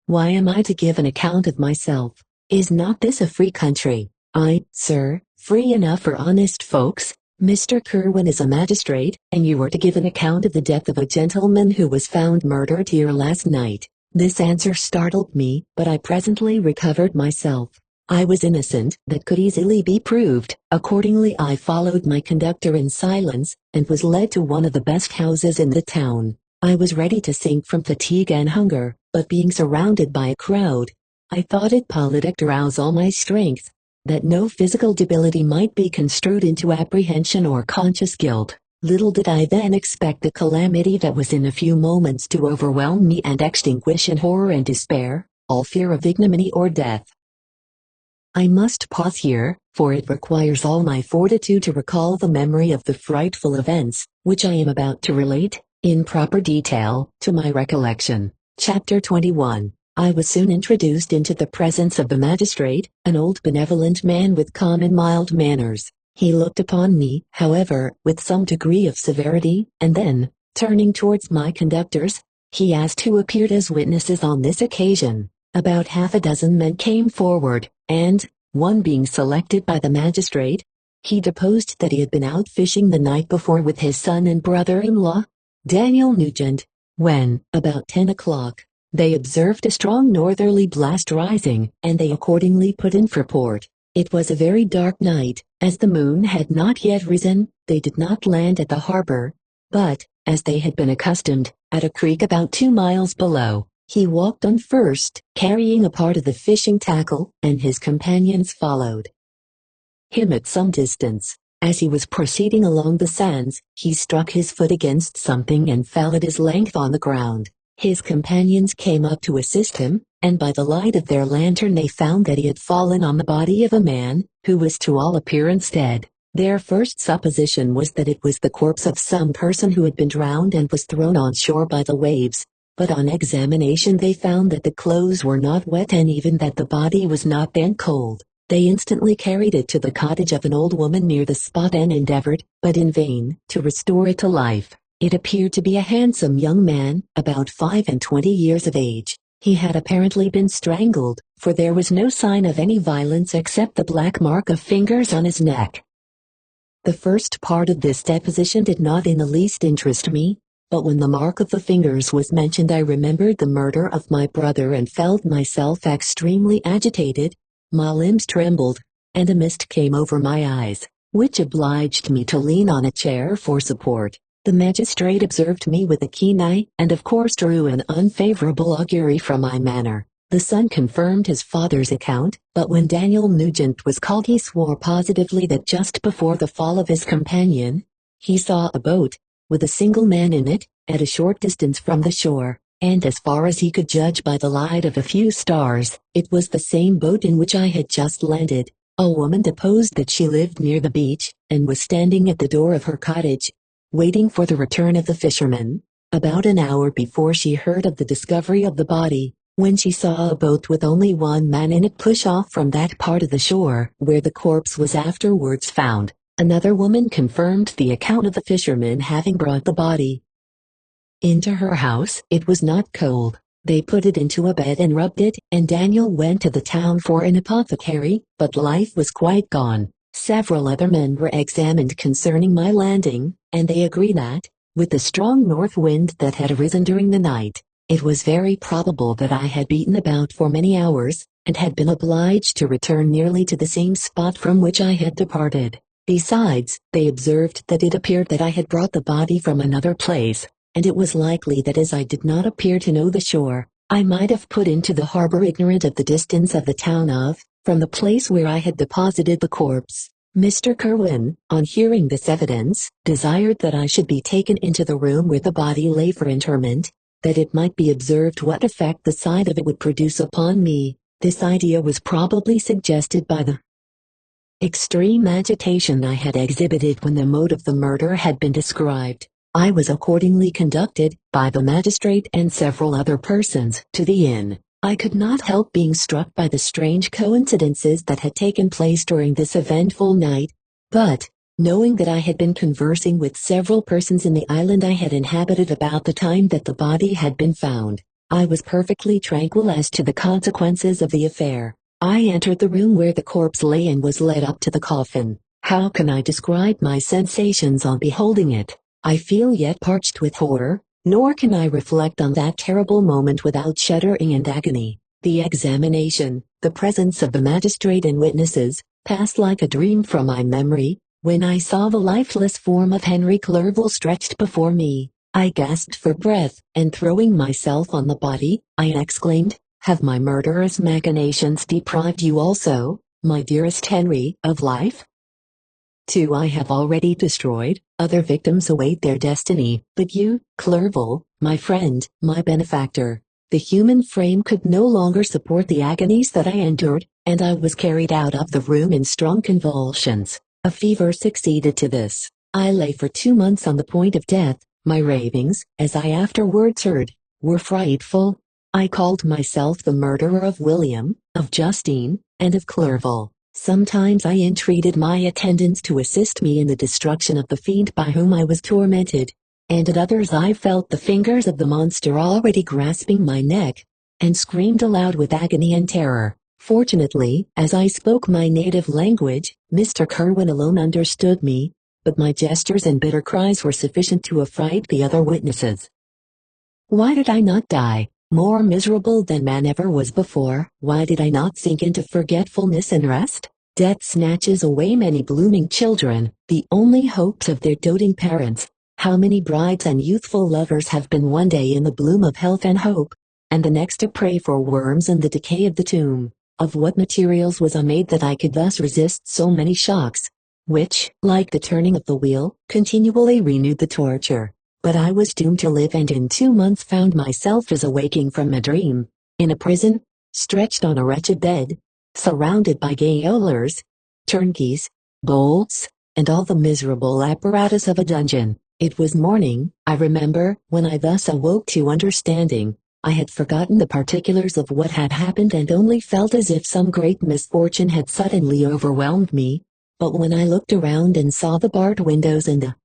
"Why am I to give an account of myself? Is not this a free country?" "Aye, sir, free enough for honest folks. Mr. Kerwin is a magistrate, and you are to give an account of the death of a gentleman who was found murdered here last night." This answer startled me, but I presently recovered myself. I was innocent, that could easily be proved. Accordingly I followed my conductor in silence, and was led to one of the best houses in the town. I was ready to sink from fatigue and hunger, but being surrounded by a crowd, I thought it politic to rouse all my strength, that no physical debility might be construed into apprehension or conscious guilt. Little did I then expect the calamity that was in a few moments to overwhelm me and extinguish in horror and despair all fear of ignominy or death. I must pause here, for it requires all my fortitude to recall the memory of the frightful events, which I am about to relate, in proper detail, to my recollection. Chapter 21. I was soon introduced into the presence of the magistrate, an old benevolent man with calm and mild manners. He looked upon me, however, with some degree of severity, and then, turning towards my conductors, he asked who appeared as witnesses on this occasion. About half a dozen men came forward, and, one being selected by the magistrate, he deposed that he had been out fishing the night before with his son and brother-in-law, Daniel Nugent, when, about 10 o'clock, they observed a strong northerly blast rising, and they accordingly put in for port. It was a very dark night, as the moon had not yet risen. They did not land at the harbor, but, as they had been accustomed, at a creek about 2 miles below. He walked on first, carrying a part of the fishing tackle, and his companions followed him at some distance. As he was proceeding along the sands, he struck his foot against something and fell at his length on the ground. His companions came up to assist him, and by the light of their lantern they found that he had fallen on the body of a man, who was to all appearance dead. Their first supposition was that it was the corpse of some person who had been drowned and was thrown on shore by the waves, but on examination they found that the clothes were not wet and even that the body was not then cold. They instantly carried it to the cottage of an old woman near the spot and endeavored, but in vain, to restore it to life. It appeared to be a handsome young man, about 25 years of age. He had apparently been strangled, for there was no sign of any violence except the black mark of fingers on his neck. The first part of this deposition did not in the least interest me, but when the mark of the fingers was mentioned I remembered the murder of my brother and felt myself extremely agitated. My limbs trembled, and a mist came over my eyes, which obliged me to lean on a chair for support. The magistrate observed me with a keen eye, and of course drew an unfavorable augury from my manner. The son confirmed his father's account, but when Daniel Nugent was called he swore positively that just before the fall of his companion, he saw a boat, with a single man in it, at a short distance from the shore. And as far as he could judge by the light of a few stars, it was the same boat in which I had just landed. A woman deposed that she lived near the beach, and was standing at the door of her cottage, waiting for the return of the fishermen, about an hour before she heard of the discovery of the body, when she saw a boat with only one man in it push off from that part of the shore where the corpse was afterwards found. Another woman confirmed the account of the fishermen having brought the body into her house. It was not cold. They put it into a bed and rubbed it, and Daniel went to the town for an apothecary, but life was quite gone. Several other men were examined concerning my landing, and they agree that, with the strong north wind that had arisen during the night, it was very probable that I had beaten about for many hours, and had been obliged to return nearly to the same spot from which I had departed. Besides, they observed that it appeared that I had brought the body from another place, and it was likely that as I did not appear to know the shore, I might have put into the harbor ignorant of the distance of the town from the place where I had deposited the corpse. Mr. Kerwin, on hearing this evidence, desired that I should be taken into the room where the body lay for interment, that it might be observed what effect the sight of it would produce upon me. This idea was probably suggested by the extreme agitation I had exhibited when the mode of the murder had been described. I was accordingly conducted, by the magistrate and several other persons, to the inn. I could not help being struck by the strange coincidences that had taken place during this eventful night, but, knowing that I had been conversing with several persons in the island I had inhabited about the time that the body had been found, I was perfectly tranquil as to the consequences of the affair. I entered the room where the corpse lay and was led up to the coffin. How can I describe my sensations on beholding it? I feel yet parched with horror, nor can I reflect on that terrible moment without shuddering and agony. The examination, the presence of the magistrate and witnesses, passed like a dream from my memory. When I saw the lifeless form of Henry Clerval stretched before me, I gasped for breath, and throwing myself on the body, I exclaimed, "Have my murderous machinations deprived you also, my dearest Henry, of life? 2 I have already destroyed, other victims await their destiny, but you, Clerval, my friend, my benefactor." The human frame could no longer support the agonies that I endured, and I was carried out of the room in strong convulsions. A fever succeeded to this. I lay for 2 months on the point of death. My ravings, as I afterwards heard, were frightful. I called myself the murderer of William, of Justine, and of Clerval. Sometimes I entreated my attendants to assist me in the destruction of the fiend by whom I was tormented, and at others I felt the fingers of the monster already grasping my neck. and screamed aloud with agony and terror. Fortunately, as I spoke my native language, Mr. Kerwin alone understood me, but my gestures and bitter cries were sufficient to affright the other witnesses. Why did I not die, more miserable than man ever was before? Why did I not sink into forgetfulness and rest? Death snatches away many blooming children, the only hopes of their doting parents. How many brides and youthful lovers have been one day in the bloom of health and hope, and the next a prey for worms and the decay of the tomb? Of what materials was I made that I could thus resist so many shocks, which, like the turning of the wheel, continually renewed the torture? But I was doomed to live, and in 2 months found myself as awaking from a dream, in a prison, stretched on a wretched bed, surrounded by gaolers, turnkeys, bolts, and all the miserable apparatus of a dungeon. It was morning, I remember, when I thus awoke to understanding. I had forgotten the particulars of what had happened and only felt as if some great misfortune had suddenly overwhelmed me. But when I looked around and saw the barred windows and the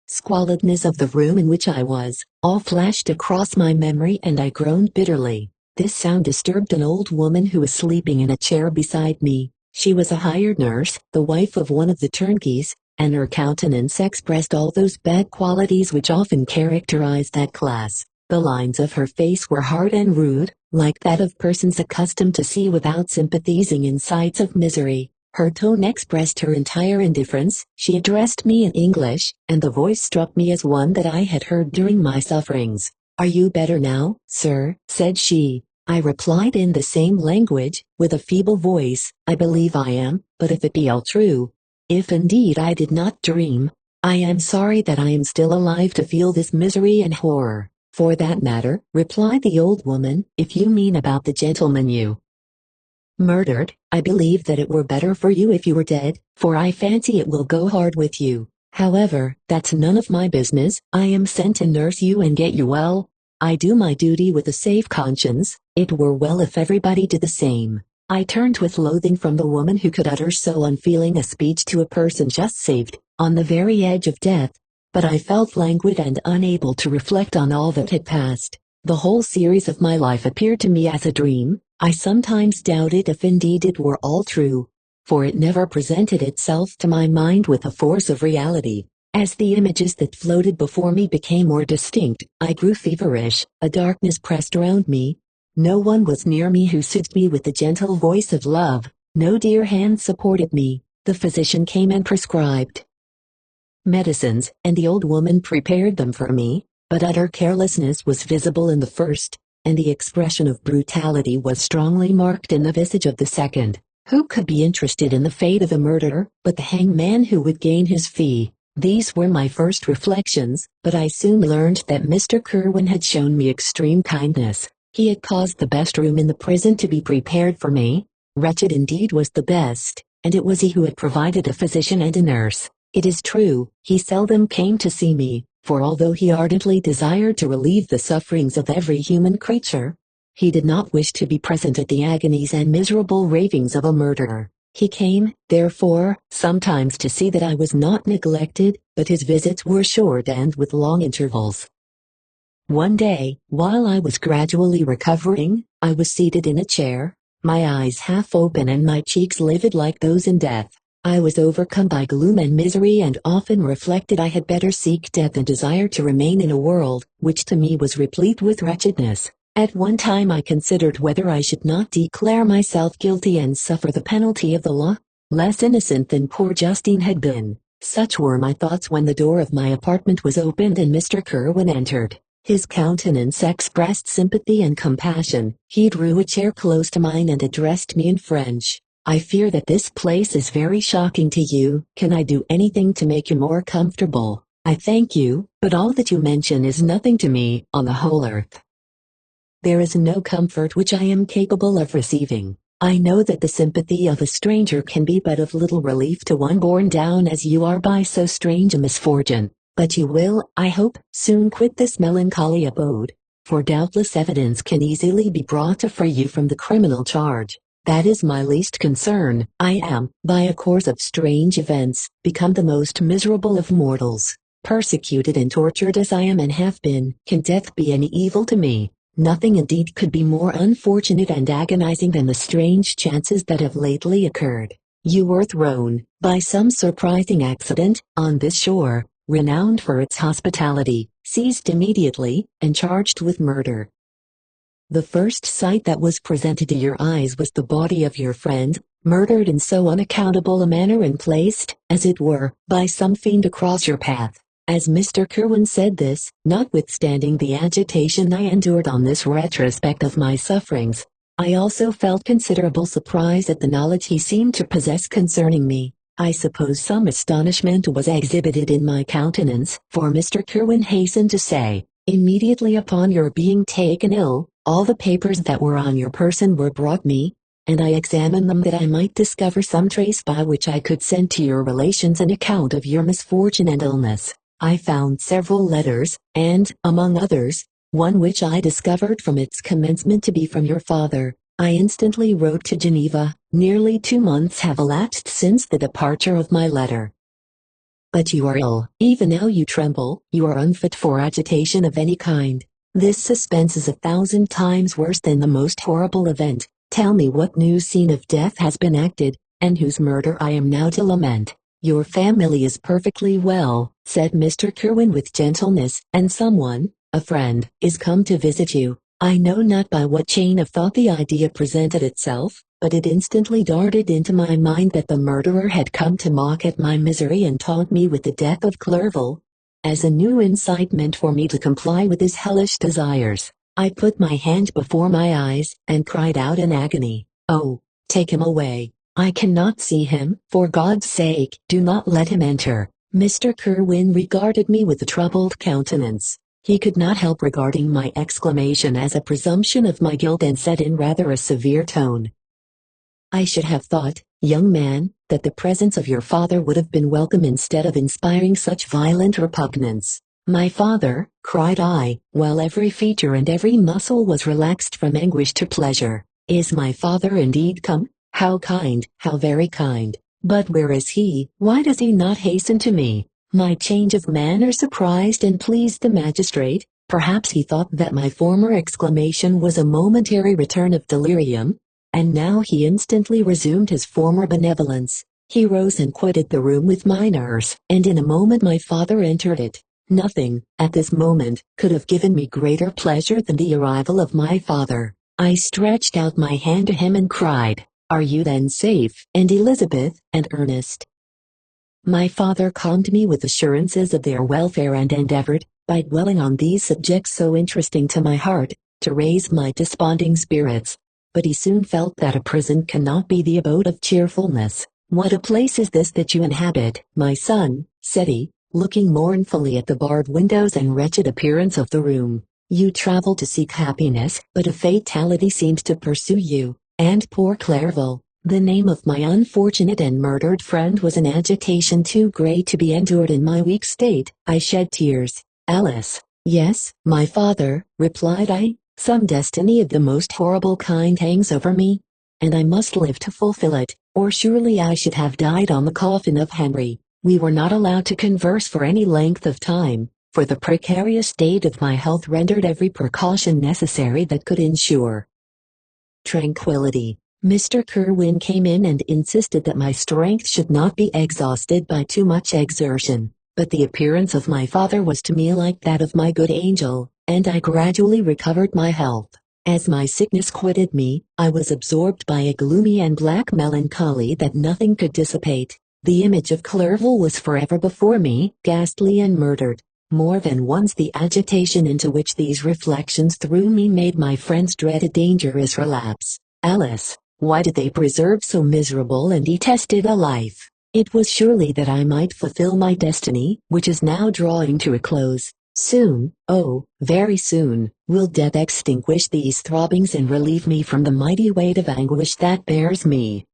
squalidness of the room in which I was, all flashed across my memory, and I groaned bitterly. This sound disturbed an old woman who was sleeping in a chair beside me. She was a hired nurse, the wife of one of the turnkeys, and her countenance expressed all those bad qualities which often characterize that class. The lines of her face were hard and rude, like that of persons accustomed to see without sympathizing in sights of misery. Her tone expressed her entire indifference. She addressed me in English, and the voice struck me as one that I had heard during my sufferings. "Are you better now, sir?" said she. I replied in the same language, with a feeble voice, "I believe I am, but if it be all true, if indeed I did not dream, I am sorry that I am still alive to feel this misery and horror." "For that matter," replied the old woman, "if you mean about the gentleman you murdered, I believe that it were better for you if you were dead, for I fancy it will go hard with you. However, that's none of my business. I am sent to nurse you and get you well. I do my duty with a safe conscience. It were well if everybody did the same." I turned with loathing from the woman who could utter so unfeeling a speech to a person just saved, on the very edge of death. But I felt languid and unable to reflect on all that had passed. The whole series of my life appeared to me as a dream. I sometimes doubted if indeed it were all true, for it never presented itself to my mind with the force of reality. As the images that floated before me became more distinct, I grew feverish. A darkness pressed around me. No one was near me who soothed me with the gentle voice of love. No dear hand supported me. The physician came and prescribed medicines, and the old woman prepared them for me, but utter carelessness was visible in the first, and the expression of brutality was strongly marked in the visage of the second. Who could be interested in the fate of a murderer, but the hangman who would gain his fee? These were my first reflections, but I soon learned that Mr. Kerwin had shown me extreme kindness. He had caused the best room in the prison to be prepared for me. Wretched indeed was the best, and it was he who had provided a physician and a nurse. It is true, he seldom came to see me, for although he ardently desired to relieve the sufferings of every human creature, he did not wish to be present at the agonies and miserable ravings of a murderer. He came, therefore, sometimes to see that I was not neglected, but his visits were short and with long intervals. One day, while I was gradually recovering, I was seated in a chair, my eyes half open and my cheeks livid like those in death. I was overcome by gloom and misery, and often reflected I had better seek death than desire to remain in a world which to me was replete with wretchedness. At one time I considered whether I should not declare myself guilty and suffer the penalty of the law, less innocent than poor Justine had been. Such were my thoughts when the door of my apartment was opened and Mr. Kerwin entered. His countenance expressed sympathy and compassion. He drew a chair close to mine and addressed me in French. "I fear that this place is very shocking to you. Can I do anything to make you more comfortable?" "I thank you, but all that you mention is nothing to me, on the whole earth. There is no comfort which I am capable of receiving. I know that the sympathy of a stranger can be but of little relief to one borne down as you are by so strange a misfortune. But you will, I hope, soon quit this melancholy abode, for doubtless evidence can easily be brought to free you from the criminal charge. That is my least concern. I am, by a course of strange events, become the most miserable of mortals. Persecuted and tortured as I am and have been, can death be any evil to me? Nothing indeed could be more unfortunate and agonizing than the strange chances that have lately occurred. You were thrown, by some surprising accident, on this shore, renowned for its hospitality, seized immediately, and charged with murder. The first sight that was presented to your eyes was the body of your friend, murdered in so unaccountable a manner and placed, as it were, by some fiend across your path. As Mr. Kerwin said this, notwithstanding the agitation I endured on this retrospect of my sufferings, I also felt considerable surprise at the knowledge he seemed to possess concerning me. I suppose some astonishment was exhibited in my countenance, for Mr. Kerwin hastened to say, "Immediately upon your being taken ill, all the papers that were on your person were brought me, and I examined them that I might discover some trace by which I could send to your relations an account of your misfortune and illness. I found several letters, and, among others, one which I discovered from its commencement to be from your father. I instantly wrote to Geneva. Nearly 2 months have elapsed since the departure of my letter. But you are ill. Even now you tremble. You are unfit for agitation of any kind. This suspense is 1,000 times worse than the most horrible event. Tell me what new scene of death has been acted, and whose murder I am now to lament." "Your family is perfectly well," said Mr. Kerwin with gentleness, "and someone, a friend, is come to visit you." I know not by what chain of thought the idea presented itself, but it instantly darted into my mind that the murderer had come to mock at my misery and taunt me with the death of Clerval, as a new incitement for me to comply with his hellish desires. I put my hand before my eyes, and cried out in agony, "Oh, take him away. I cannot see him. For God's sake, do not let him enter." Mr. Kerwin regarded me with a troubled countenance. He could not help regarding my exclamation as a presumption of my guilt and said in rather a severe tone, "I should have thought, young man, that the presence of your father would have been welcome instead of inspiring such violent repugnance." "My father," cried I, while every feature and every muscle was relaxed from anguish to pleasure, "is my father indeed come? How kind, how very kind! But where is he? Why does he not hasten to me?" My change of manner surprised and pleased the magistrate. Perhaps he thought that my former exclamation was a momentary return of delirium, and now he instantly resumed his former benevolence. He rose and quitted the room with my nurse, and in a moment my father entered it. Nothing, at this moment, could have given me greater pleasure than the arrival of my father. I stretched out my hand to him and cried, "Are you then safe, and Elizabeth, and Ernest?" My father calmed me with assurances of their welfare and endeavored, by dwelling on these subjects so interesting to my heart, to raise my desponding spirits. But he soon felt that a prison cannot be the abode of cheerfulness. "What a place is this that you inhabit, my son?" said he, looking mournfully at the barred windows and wretched appearance of the room. "You travel to seek happiness, but a fatality seems to pursue you, and poor Clerval." The name of my unfortunate and murdered friend was an agitation too great to be endured in my weak state. I shed tears. "Alice." "Yes, my father," replied I, "some destiny of the most horrible kind hangs over me, and I must live to fulfill it, or surely I should have died on the coffin of Henry." We were not allowed to converse for any length of time, for the precarious state of my health rendered every precaution necessary that could ensure tranquility. Mr. Kerwin came in and insisted that my strength should not be exhausted by too much exertion, but the appearance of my father was to me like that of my good angel, and I gradually recovered my health. As my sickness quitted me, I was absorbed by a gloomy and black melancholy that nothing could dissipate. The image of Clerval was forever before me, ghastly and murdered. More than once the agitation into which these reflections threw me made my friend's dreaded dangerous relapse. Alice, why did they preserve so miserable and detested a life? It was surely that I might fulfill my destiny, which is now drawing to a close. Soon, oh, very soon, will death extinguish these throbbings and relieve me from the mighty weight of anguish that bears me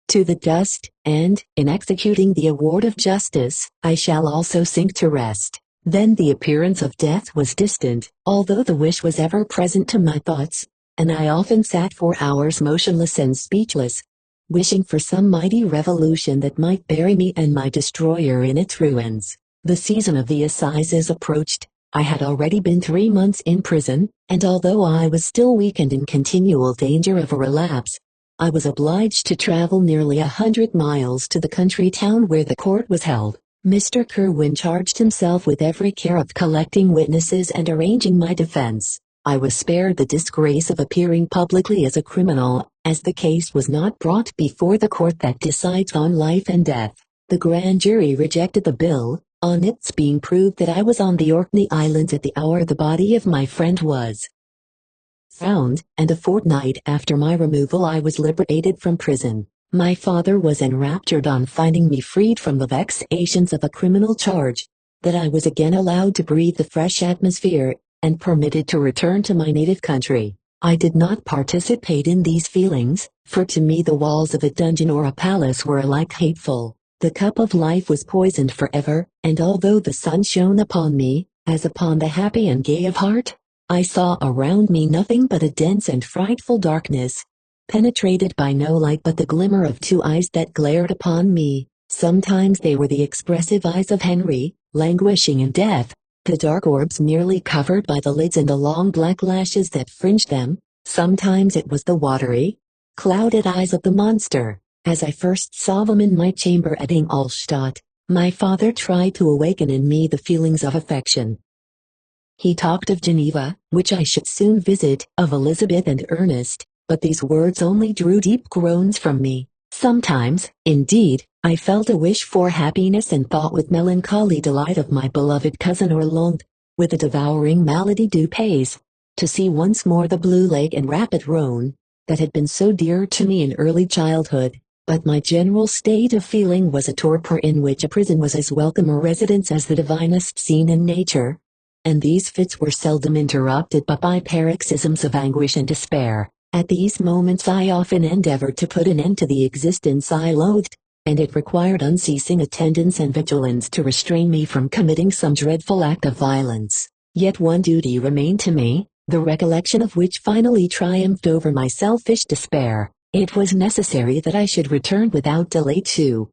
to the dust, and, in executing the award of justice, I shall also sink to rest. Then the appearance of death was distant, although the wish was ever present to my thoughts, and I often sat for hours motionless and speechless, wishing for some mighty revolution that might bury me and my destroyer in its ruins. The season of the assizes approached. I had already been 3 months in prison, and although I was still weak and in continual danger of a relapse, I was obliged to travel nearly 100 miles to the country town where the court was held. Mr. Kerwin charged himself with every care of collecting witnesses and arranging my defense. I was spared the disgrace of appearing publicly as a criminal, as the case was not brought before the court that decides on life and death. The grand jury rejected the bill, on its being proved that I was on the Orkney Islands at the hour the body of my friend was found, and a fortnight after my removal I was liberated from prison. My father was enraptured on finding me freed from the vexations of a criminal charge, that I was again allowed to breathe the fresh atmosphere, and permitted to return to my native country. I did not participate in these feelings, for to me the walls of a dungeon or a palace were alike hateful. The cup of life was poisoned forever, and although the sun shone upon me, as upon the happy and gay of heart, I saw around me nothing but a dense and frightful darkness, penetrated by no light but the glimmer of two eyes that glared upon me. Sometimes they were the expressive eyes of Henry, languishing in death, the dark orbs nearly covered by the lids and the long black lashes that fringed them. Sometimes it was the watery, clouded eyes of the monster. As I first saw them in my chamber at Ingolstadt, my father tried to awaken in me the feelings of affection. He talked of Geneva, which I should soon visit, of Elizabeth and Ernest, but these words only drew deep groans from me. Sometimes, indeed, I felt a wish for happiness and thought with melancholy delight of my beloved cousin or longed, with a devouring malady du pays, to see once more the blue lake and rapid Rhone, that had been so dear to me in early childhood. But my general state of feeling was a torpor in which a prison was as welcome a residence as the divinest scene in nature, and these fits were seldom interrupted but by paroxysms of anguish and despair. At these moments I often endeavored to put an end to the existence I loathed, and it required unceasing attendance and vigilance to restrain me from committing some dreadful act of violence. Yet one duty remained to me, the recollection of which finally triumphed over my selfish despair. It was necessary that I should return without delay to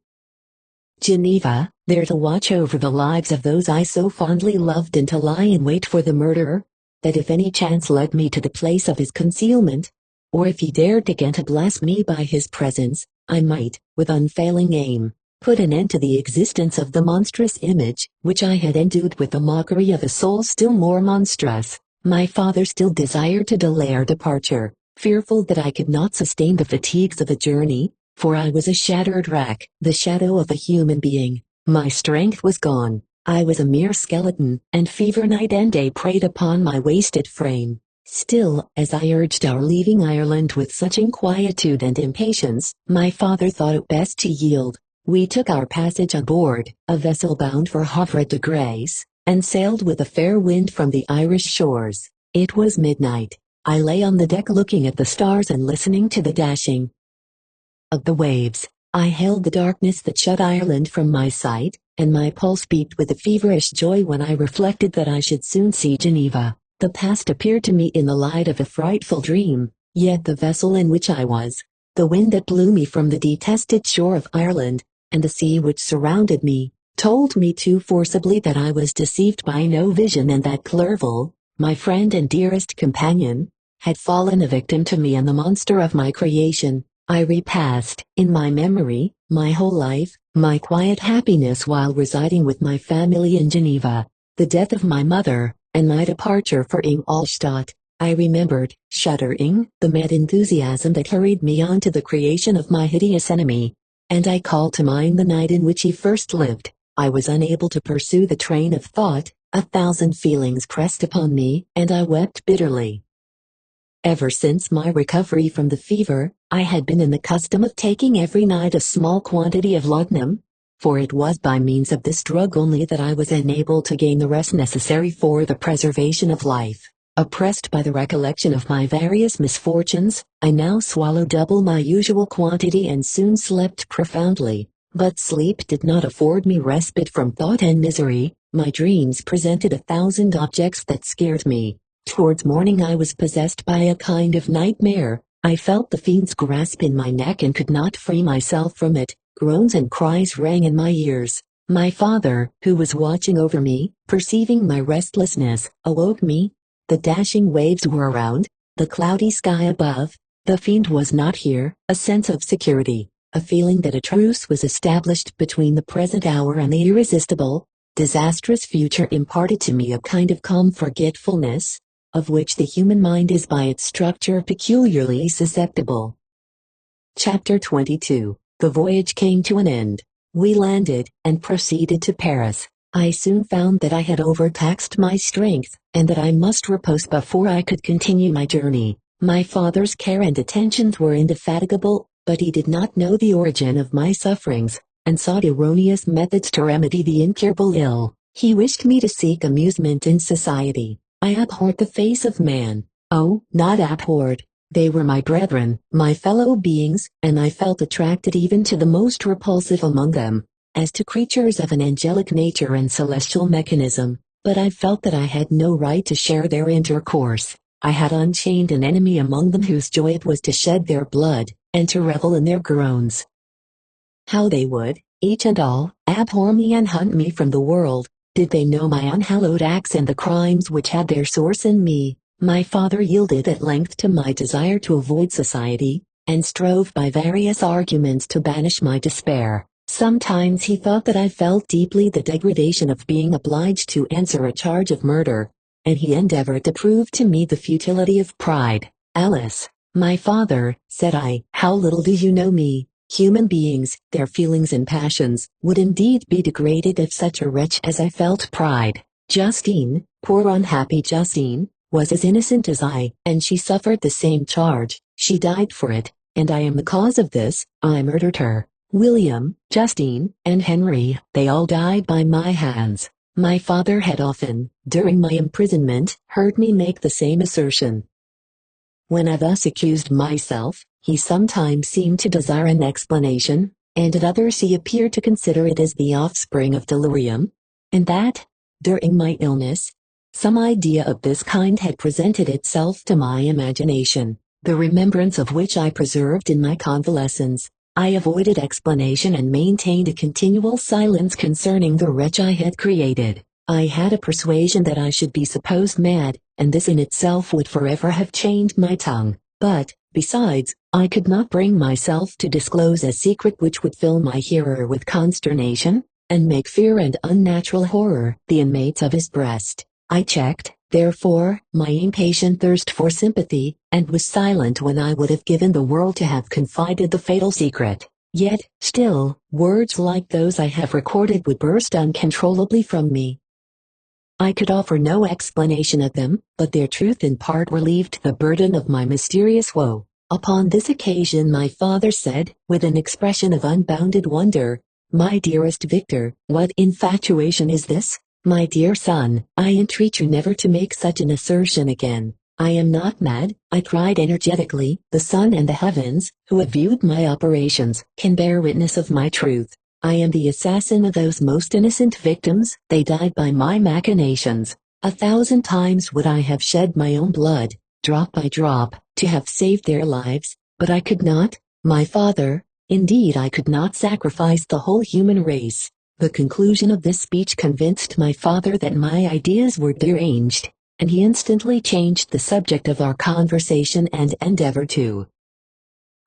Geneva, there to watch over the lives of those I so fondly loved and to lie in wait for the murderer, that if any chance led me to the place of his concealment, or if he dared again to blast me by his presence, I might, with unfailing aim, put an end to the existence of the monstrous image, which I had endued with the mockery of a soul still more monstrous. My father still desired to delay our departure, fearful that I could not sustain the fatigues of a journey, for I was a shattered wreck, the shadow of a human being. My strength was gone, I was a mere skeleton, and fever night and day preyed upon my wasted frame. Still, as I urged our leaving Ireland with such inquietude and impatience, my father thought it best to yield. We took our passage on board a vessel bound for Havre de Grace, and sailed with a fair wind from the Irish shores. It was midnight. I lay on the deck looking at the stars and listening to the dashing of the waves. I held the darkness that shut Ireland from my sight, and my pulse beat with a feverish joy when I reflected that I should soon see Geneva. The past appeared to me in the light of a frightful dream, yet the vessel in which I was, the wind that blew me from the detested shore of Ireland, and the sea which surrounded me, told me too forcibly that I was deceived by no vision and that Clerval, my friend and dearest companion, had fallen a victim to me and the monster of my creation. I repassed, in my memory, my whole life, my quiet happiness while residing with my family in Geneva, the death of my mother, and my departure for Ingolstadt. I remembered, shuddering, the mad enthusiasm that hurried me on to the creation of my hideous enemy, and I called to mind the night in which he first lived. I was unable to pursue the train of thought, 1,000 feelings pressed upon me, and I wept bitterly. Ever since my recovery from the fever, I had been in the custom of taking every night a small quantity of laudanum, for it was by means of this drug only that I was enabled to gain the rest necessary for the preservation of life. Oppressed by the recollection of my various misfortunes, I now swallowed double my usual quantity and soon slept profoundly. But sleep did not afford me respite from thought and misery. My dreams presented 1,000 objects that scared me. Towards morning I was possessed by a kind of nightmare. I felt the fiend's grasp in my neck and could not free myself from it. Groans and cries rang in my ears. My father, who was watching over me, perceiving my restlessness, awoke me. The dashing waves were around, the cloudy sky above. The fiend was not here, a sense of security, a feeling that a truce was established between the present hour and the irresistible, disastrous future imparted to me a kind of calm forgetfulness, of which the human mind is by its structure peculiarly susceptible. Chapter 22. The voyage came to an end. We landed, and proceeded to Paris. I soon found that I had overtaxed my strength, and that I must repose before I could continue my journey. My father's care and attentions were indefatigable, but he did not know the origin of my sufferings, and sought erroneous methods to remedy the incurable ill. He wished me to seek amusement in society. I abhorred the face of man. Oh, not abhorred. They were my brethren, my fellow beings, and I felt attracted even to the most repulsive among them, as to creatures of an angelic nature and celestial mechanism, but I felt that I had no right to share their intercourse. I had unchained an enemy among them whose joy it was to shed their blood, and to revel in their groans. How they would, each and all, abhor me and hunt me from the world, did they know my unhallowed acts and the crimes which had their source in me. My father yielded at length to my desire to avoid society, and strove by various arguments to banish my despair. Sometimes he thought that I felt deeply the degradation of being obliged to answer a charge of murder, and he endeavored to prove to me the futility of pride. Alice, my father, said I, how little do you know me? Human beings, their feelings and passions, would indeed be degraded if such a wretch as I felt pride. Justine, poor unhappy Justine, was as innocent as I, and she suffered the same charge. She died for it, and I am the cause of this. I murdered her. William, Justine, and Henry, they all died by my hands. My father had often, during my imprisonment, heard me make the same assertion. When I thus accused myself, he sometimes seemed to desire an explanation, and at others he appeared to consider it as the offspring of delirium, and that, during my illness, some idea of this kind had presented itself to my imagination, the remembrance of which I preserved in my convalescence. I avoided explanation and maintained a continual silence concerning the wretch I had created. I had a persuasion that I should be supposed mad, and this in itself would forever have chained my tongue. But, besides, I could not bring myself to disclose a secret which would fill my hearer with consternation, and make fear and unnatural horror the inmates of his breast. I checked, therefore, my impatient thirst for sympathy, and was silent when I would have given the world to have confided the fatal secret. Yet, still, words like those I have recorded would burst uncontrollably from me. I could offer no explanation of them, but their truth in part relieved the burden of my mysterious woe. Upon this occasion my father said, with an expression of unbounded wonder, "My dearest Victor, what infatuation is this? My dear son, I entreat you never to make such an assertion again. I am not mad," I cried energetically. "The sun and the heavens, who have viewed my operations, can bear witness of my truth. I am the assassin of those most innocent victims. They died by my machinations. 1,000 times would I have shed my own blood, drop by drop, to have saved their lives, but I could not, my father, indeed I could not sacrifice the whole human race." The conclusion of this speech convinced my father that my ideas were deranged, and he instantly changed the subject of our conversation and endeavored to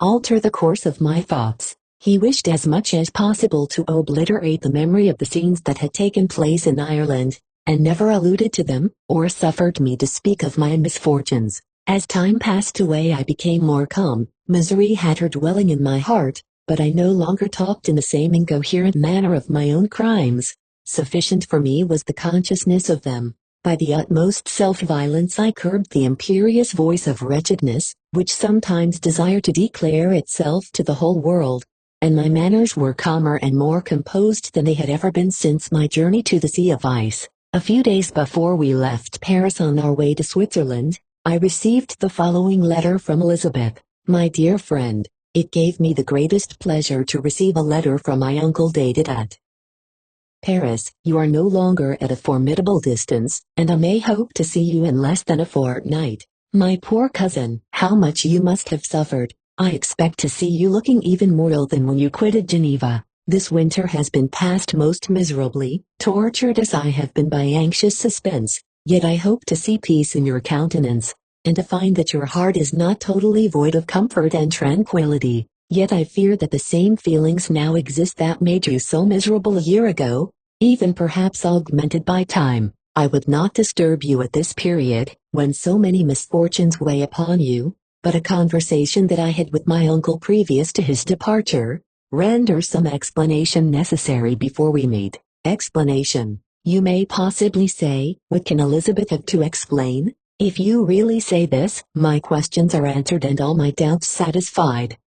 alter the course of my thoughts. He wished as much as possible to obliterate the memory of the scenes that had taken place in Ireland, and never alluded to them, or suffered me to speak of my misfortunes. As time passed away I became more calm. Misery had her dwelling in my heart, but I no longer talked in the same incoherent manner of my own crimes. Sufficient for me was the consciousness of them. By the utmost self-violence I curbed the imperious voice of wretchedness, which sometimes desired to declare itself to the whole world, and my manners were calmer and more composed than they had ever been since my journey to the Sea of Ice. A few days before we left Paris on our way to Switzerland, I received the following letter from Elizabeth. "My dear friend, it gave me the greatest pleasure to receive a letter from my uncle dated at Paris. You are no longer at a formidable distance, and I may hope to see you in less than a fortnight. My poor cousin, how much you must have suffered. I expect to see you looking even more ill than when you quitted Geneva. This winter has been passed most miserably, tortured as I have been by anxious suspense, yet I hope to see peace in your countenance, and to find that your heart is not totally void of comfort and tranquility. Yet I fear that the same feelings now exist that made you so miserable a year ago, even perhaps augmented by time. I would not disturb you at this period, when so many misfortunes weigh upon you, but a conversation that I had with my uncle previous to his departure, renders some explanation necessary before we meet. Explanation. You may possibly say, what can Elizabeth have to explain? If you really say this, my questions are answered and all my doubts satisfied.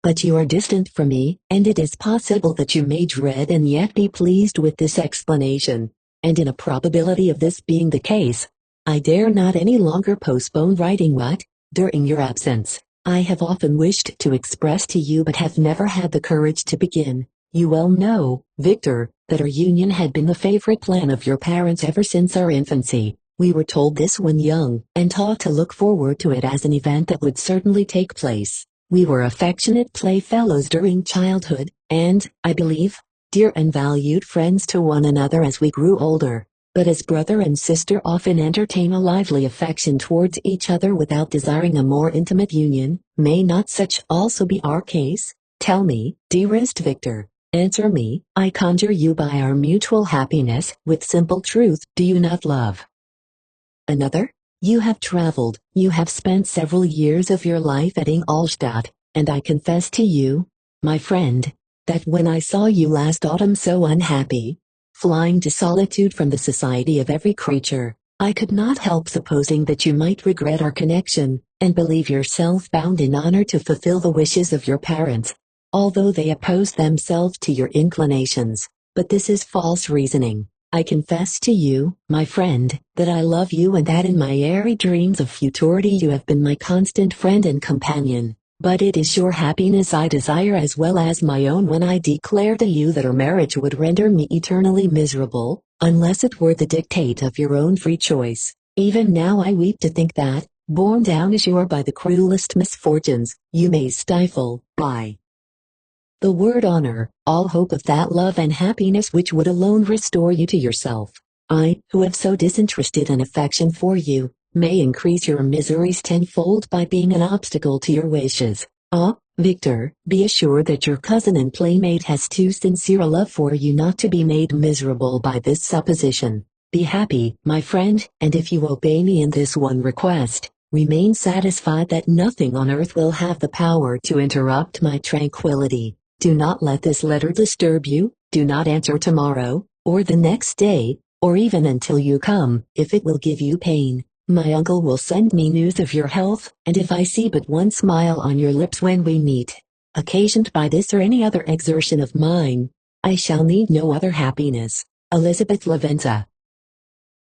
But you are distant from me, and it is possible that you may dread and yet be pleased with this explanation. And in a probability of this being the case, I dare not any longer postpone writing what, during your absence, I have often wished to express to you but have never had the courage to begin. You well know, Victor, that our union had been the favorite plan of your parents ever since our infancy. We were told this when young, and taught to look forward to it as an event that would certainly take place. We were affectionate playfellows during childhood, and, I believe, dear and valued friends to one another as we grew older. But as brother and sister often entertain a lively affection towards each other without desiring a more intimate union, may not such also be our case? Tell me, dearest Victor, answer me, I conjure you by our mutual happiness, with simple truth, do you not love another? You have traveled, you have spent several years of your life at Ingolstadt, and I confess to you, my friend, that when I saw you last autumn so unhappy, flying to solitude from the society of every creature, I could not help supposing that you might regret our connection, and believe yourself bound in honor to fulfill the wishes of your parents, although they opposed themselves to your inclinations. But this is false reasoning. I confess to you, my friend, that I love you and that in my airy dreams of futurity you have been my constant friend and companion. But it is your happiness I desire as well as my own when I declare to you that our marriage would render me eternally miserable, unless it were the dictate of your own free choice. Even now I weep to think that, borne down as you are by the cruelest misfortunes, you may stifle, by the word honor, all hope of that love and happiness which would alone restore you to yourself. I, who have so disinterested an affection for you, may increase your miseries tenfold by being an obstacle to your wishes. Ah, Victor, be assured that your cousin and playmate has too sincere a love for you not to be made miserable by this supposition. Be happy, my friend, and if you obey me in this one request, remain satisfied that nothing on earth will have the power to interrupt my tranquility. Do not let this letter disturb you, do not answer tomorrow, or the next day, or even until you come, if it will give you pain. My uncle will send me news of your health, and if I see but one smile on your lips when we meet, occasioned by this or any other exertion of mine, I shall need no other happiness. Elizabeth Lavenza.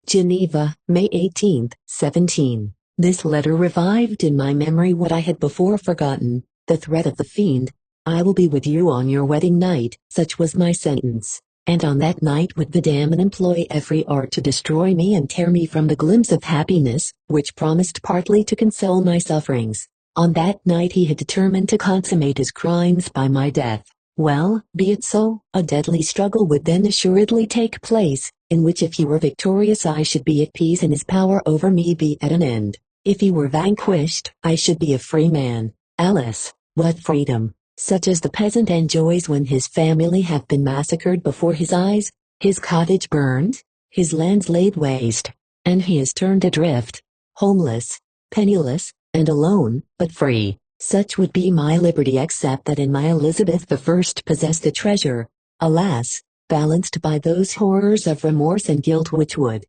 Geneva, May 18, 17. This letter revived in my memory what I had before forgotten, the threat of the fiend. I will be with you on your wedding night, such was my sentence, and on that night would the damned employ every art to destroy me and tear me from the glimpse of happiness, which promised partly to console my sufferings. On that night he had determined to consummate his crimes by my death. Well, be it so, a deadly struggle would then assuredly take place, in which if he were victorious I should be at peace and his power over me be at an end. If he were vanquished, I should be a free man. Alice, what freedom! Such as the peasant enjoys when his family have been massacred before his eyes, his cottage burned, his lands laid waste, and he is turned adrift, homeless, penniless, and alone, but free. Such would be my liberty except that in my Elizabeth I possessed a treasure, alas, balanced by those horrors of remorse and guilt which would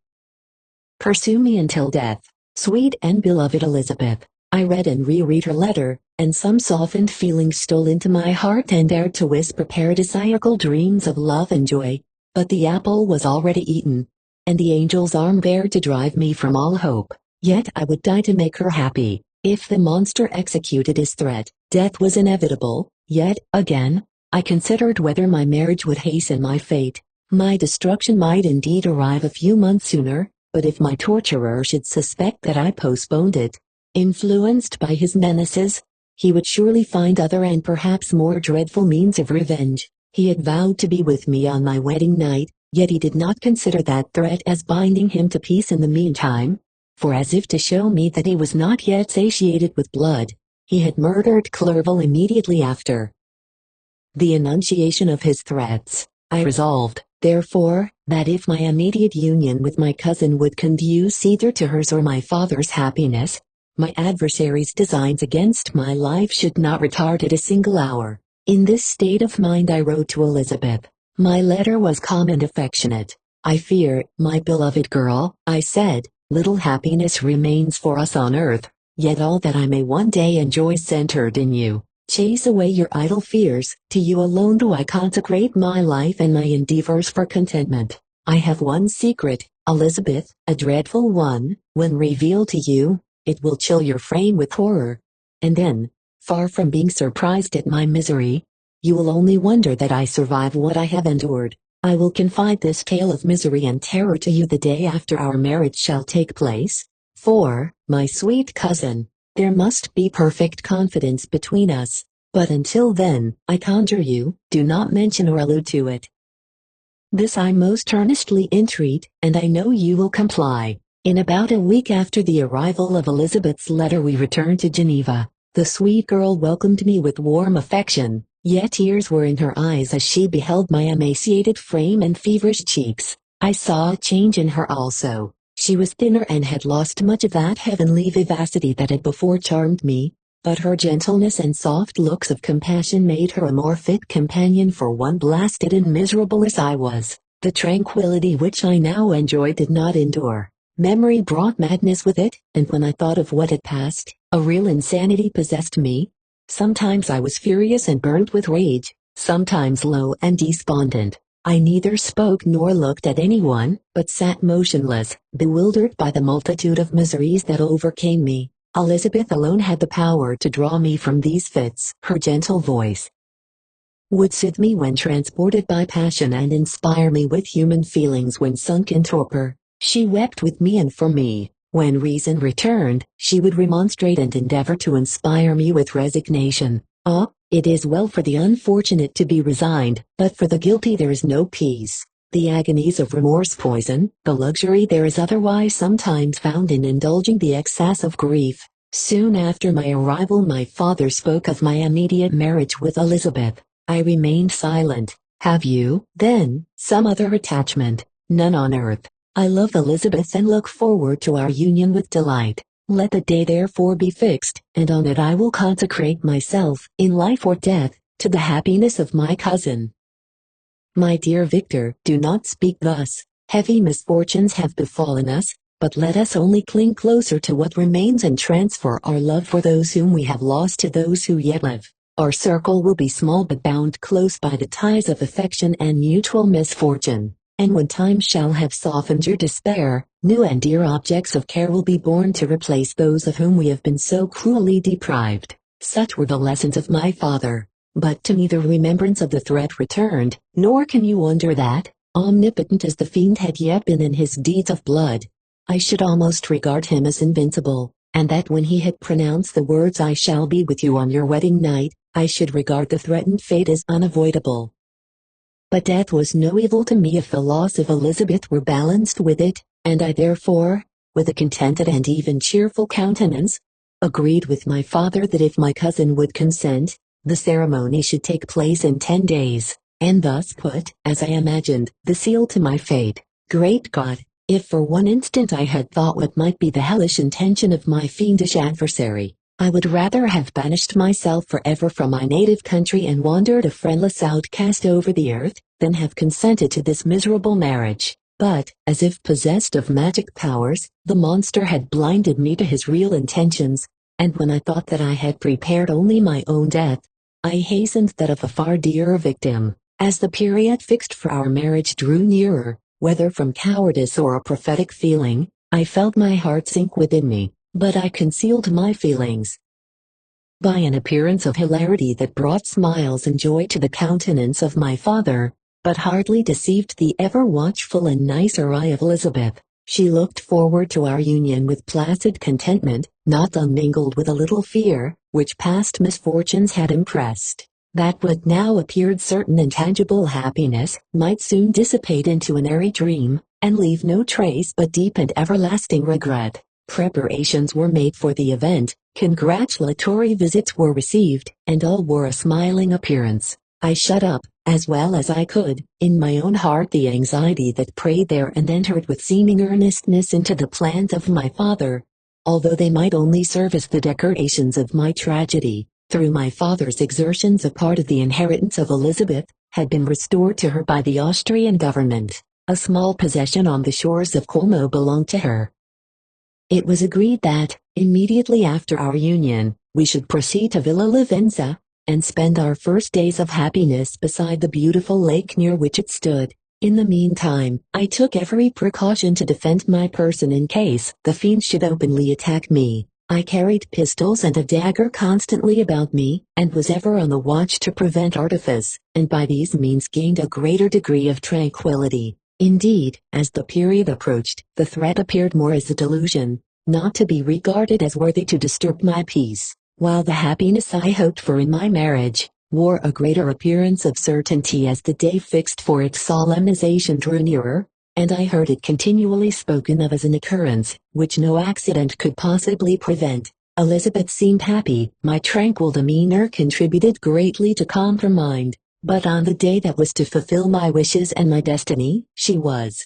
pursue me until death. Sweet and beloved Elizabeth, I read and reread her letter, and some softened feelings stole into my heart and dared to whisper paradisiacal dreams of love and joy. But the apple was already eaten, and the angel's arm bare to drive me from all hope. Yet I would die to make her happy. If the monster executed his threat, death was inevitable. Yet, again, I considered whether my marriage would hasten my fate. My destruction might indeed arrive a few months sooner, but if my torturer should suspect that I postponed it, influenced by his menaces, he would surely find other and perhaps more dreadful means of revenge. He had vowed to be with me on my wedding night, yet he did not consider that threat as binding him to peace in the meantime, for as if to show me that he was not yet satiated with blood, he had murdered Clerval immediately after the enunciation of his threats. I resolved, therefore, that if my immediate union with my cousin would conduce either to hers or my father's happiness, my adversary's designs against my life should not retard it a single hour. In this state of mind I wrote to Elizabeth. My letter was calm and affectionate. I fear, my beloved girl, I said, little happiness remains for us on earth, yet all that I may one day enjoy centered in you. Chase away your idle fears, to you alone do I consecrate my life and my endeavors for contentment. I have one secret, Elizabeth, a dreadful one. When revealed to you, it will chill your frame with horror. And then, far from being surprised at my misery, you will only wonder that I survive what I have endured. I will confide this tale of misery and terror to you the day after our marriage shall take place. For, my sweet cousin, there must be perfect confidence between us, but until then, I conjure you, do not mention or allude to it. This I most earnestly entreat, and I know you will comply. In about a week after the arrival of Elizabeth's letter we returned to Geneva. The sweet girl welcomed me with warm affection, yet tears were in her eyes as she beheld my emaciated frame and feverish cheeks. I saw a change in her also. She was thinner and had lost much of that heavenly vivacity that had before charmed me, but her gentleness and soft looks of compassion made her a more fit companion for one blasted and miserable as I was. The tranquility which I now enjoyed did not endure. Memory brought madness with it, and when I thought of what had passed, a real insanity possessed me. Sometimes I was furious and burned with rage, sometimes low and despondent. I neither spoke nor looked at anyone, but sat motionless, bewildered by the multitude of miseries that overcame me. Elizabeth alone had the power to draw me from these fits. Her gentle voice would soothe me when transported by passion and inspire me with human feelings when sunk in torpor. She wept with me and for me. When reason returned, she would remonstrate and endeavor to inspire me with resignation. Ah, it is well for the unfortunate to be resigned, but for the guilty there is no peace. The agonies of remorse poison the luxury there is otherwise sometimes found in indulging the excess of grief. Soon after my arrival my father spoke of my immediate marriage with Elizabeth. I remained silent. Have you, then, some other attachment? None on earth. I love Elizabeth and look forward to our union with delight. Let the day therefore be fixed, and on it I will consecrate myself, in life or death, to the happiness of my cousin. My dear Victor, do not speak thus. Heavy misfortunes have befallen us, but let us only cling closer to what remains and transfer our love for those whom we have lost to those who yet live. Our circle will be small but bound close by the ties of affection and mutual misfortune. And when time shall have softened your despair, new and dear objects of care will be born to replace those of whom we have been so cruelly deprived. Such were the lessons of my father. But to me the remembrance of the threat returned, nor can you wonder that, omnipotent as the fiend had yet been in his deeds of blood, I should almost regard him as invincible, and that when he had pronounced the words "I shall be with you on your wedding night," I should regard the threatened fate as unavoidable. But death was no evil to me if the loss of Elizabeth were balanced with it, and I therefore, with a contented and even cheerful countenance, agreed with my father that if my cousin would consent, the ceremony should take place in 10 days, and thus put, as I imagined, the seal to my fate. Great God! If for one instant I had thought what might be the hellish intention of my fiendish adversary, I would rather have banished myself forever from my native country and wandered a friendless outcast over the earth, than have consented to this miserable marriage. But, as if possessed of magic powers, the monster had blinded me to his real intentions, and when I thought that I had prepared only my own death, I hastened that of a far dearer victim. As the period fixed for our marriage drew nearer, whether from cowardice or a prophetic feeling, I felt my heart sink within me. But I concealed my feelings by an appearance of hilarity that brought smiles and joy to the countenance of my father, but hardly deceived the ever-watchful and nicer eye of Elizabeth. She looked forward to our union with placid contentment, not unmingled with a little fear, which past misfortunes had impressed. that what now appeared certain and tangible happiness might soon dissipate into an airy dream, and leave no trace but deep and everlasting regret. Preparations were made for the event, congratulatory visits were received, and all wore a smiling appearance. I shut up, as well as I could, in my own heart the anxiety that preyed there and entered with seeming earnestness into the plans of my father. Although they might only serve as the decorations of my tragedy, through my father's exertions a part of the inheritance of Elizabeth had been restored to her by the Austrian government. A small possession on the shores of Como belonged to her. It was agreed that, immediately after our union, we should proceed to Villa Lavenza, and spend our first days of happiness beside the beautiful lake near which it stood. In the meantime, I took every precaution to defend my person in case the fiend should openly attack me. I carried pistols and a dagger constantly about me, and was ever on the watch to prevent artifice, and by these means gained a greater degree of tranquility. Indeed, as the period approached, the threat appeared more as a delusion, not to be regarded as worthy to disturb my peace, while the happiness I hoped for in my marriage wore a greater appearance of certainty as the day fixed for its solemnization drew nearer, and I heard it continually spoken of as an occurrence which no accident could possibly prevent. Elizabeth seemed happy. My tranquil demeanor contributed greatly to calm her mind, but on the day that was to fulfill my wishes and my destiny, she was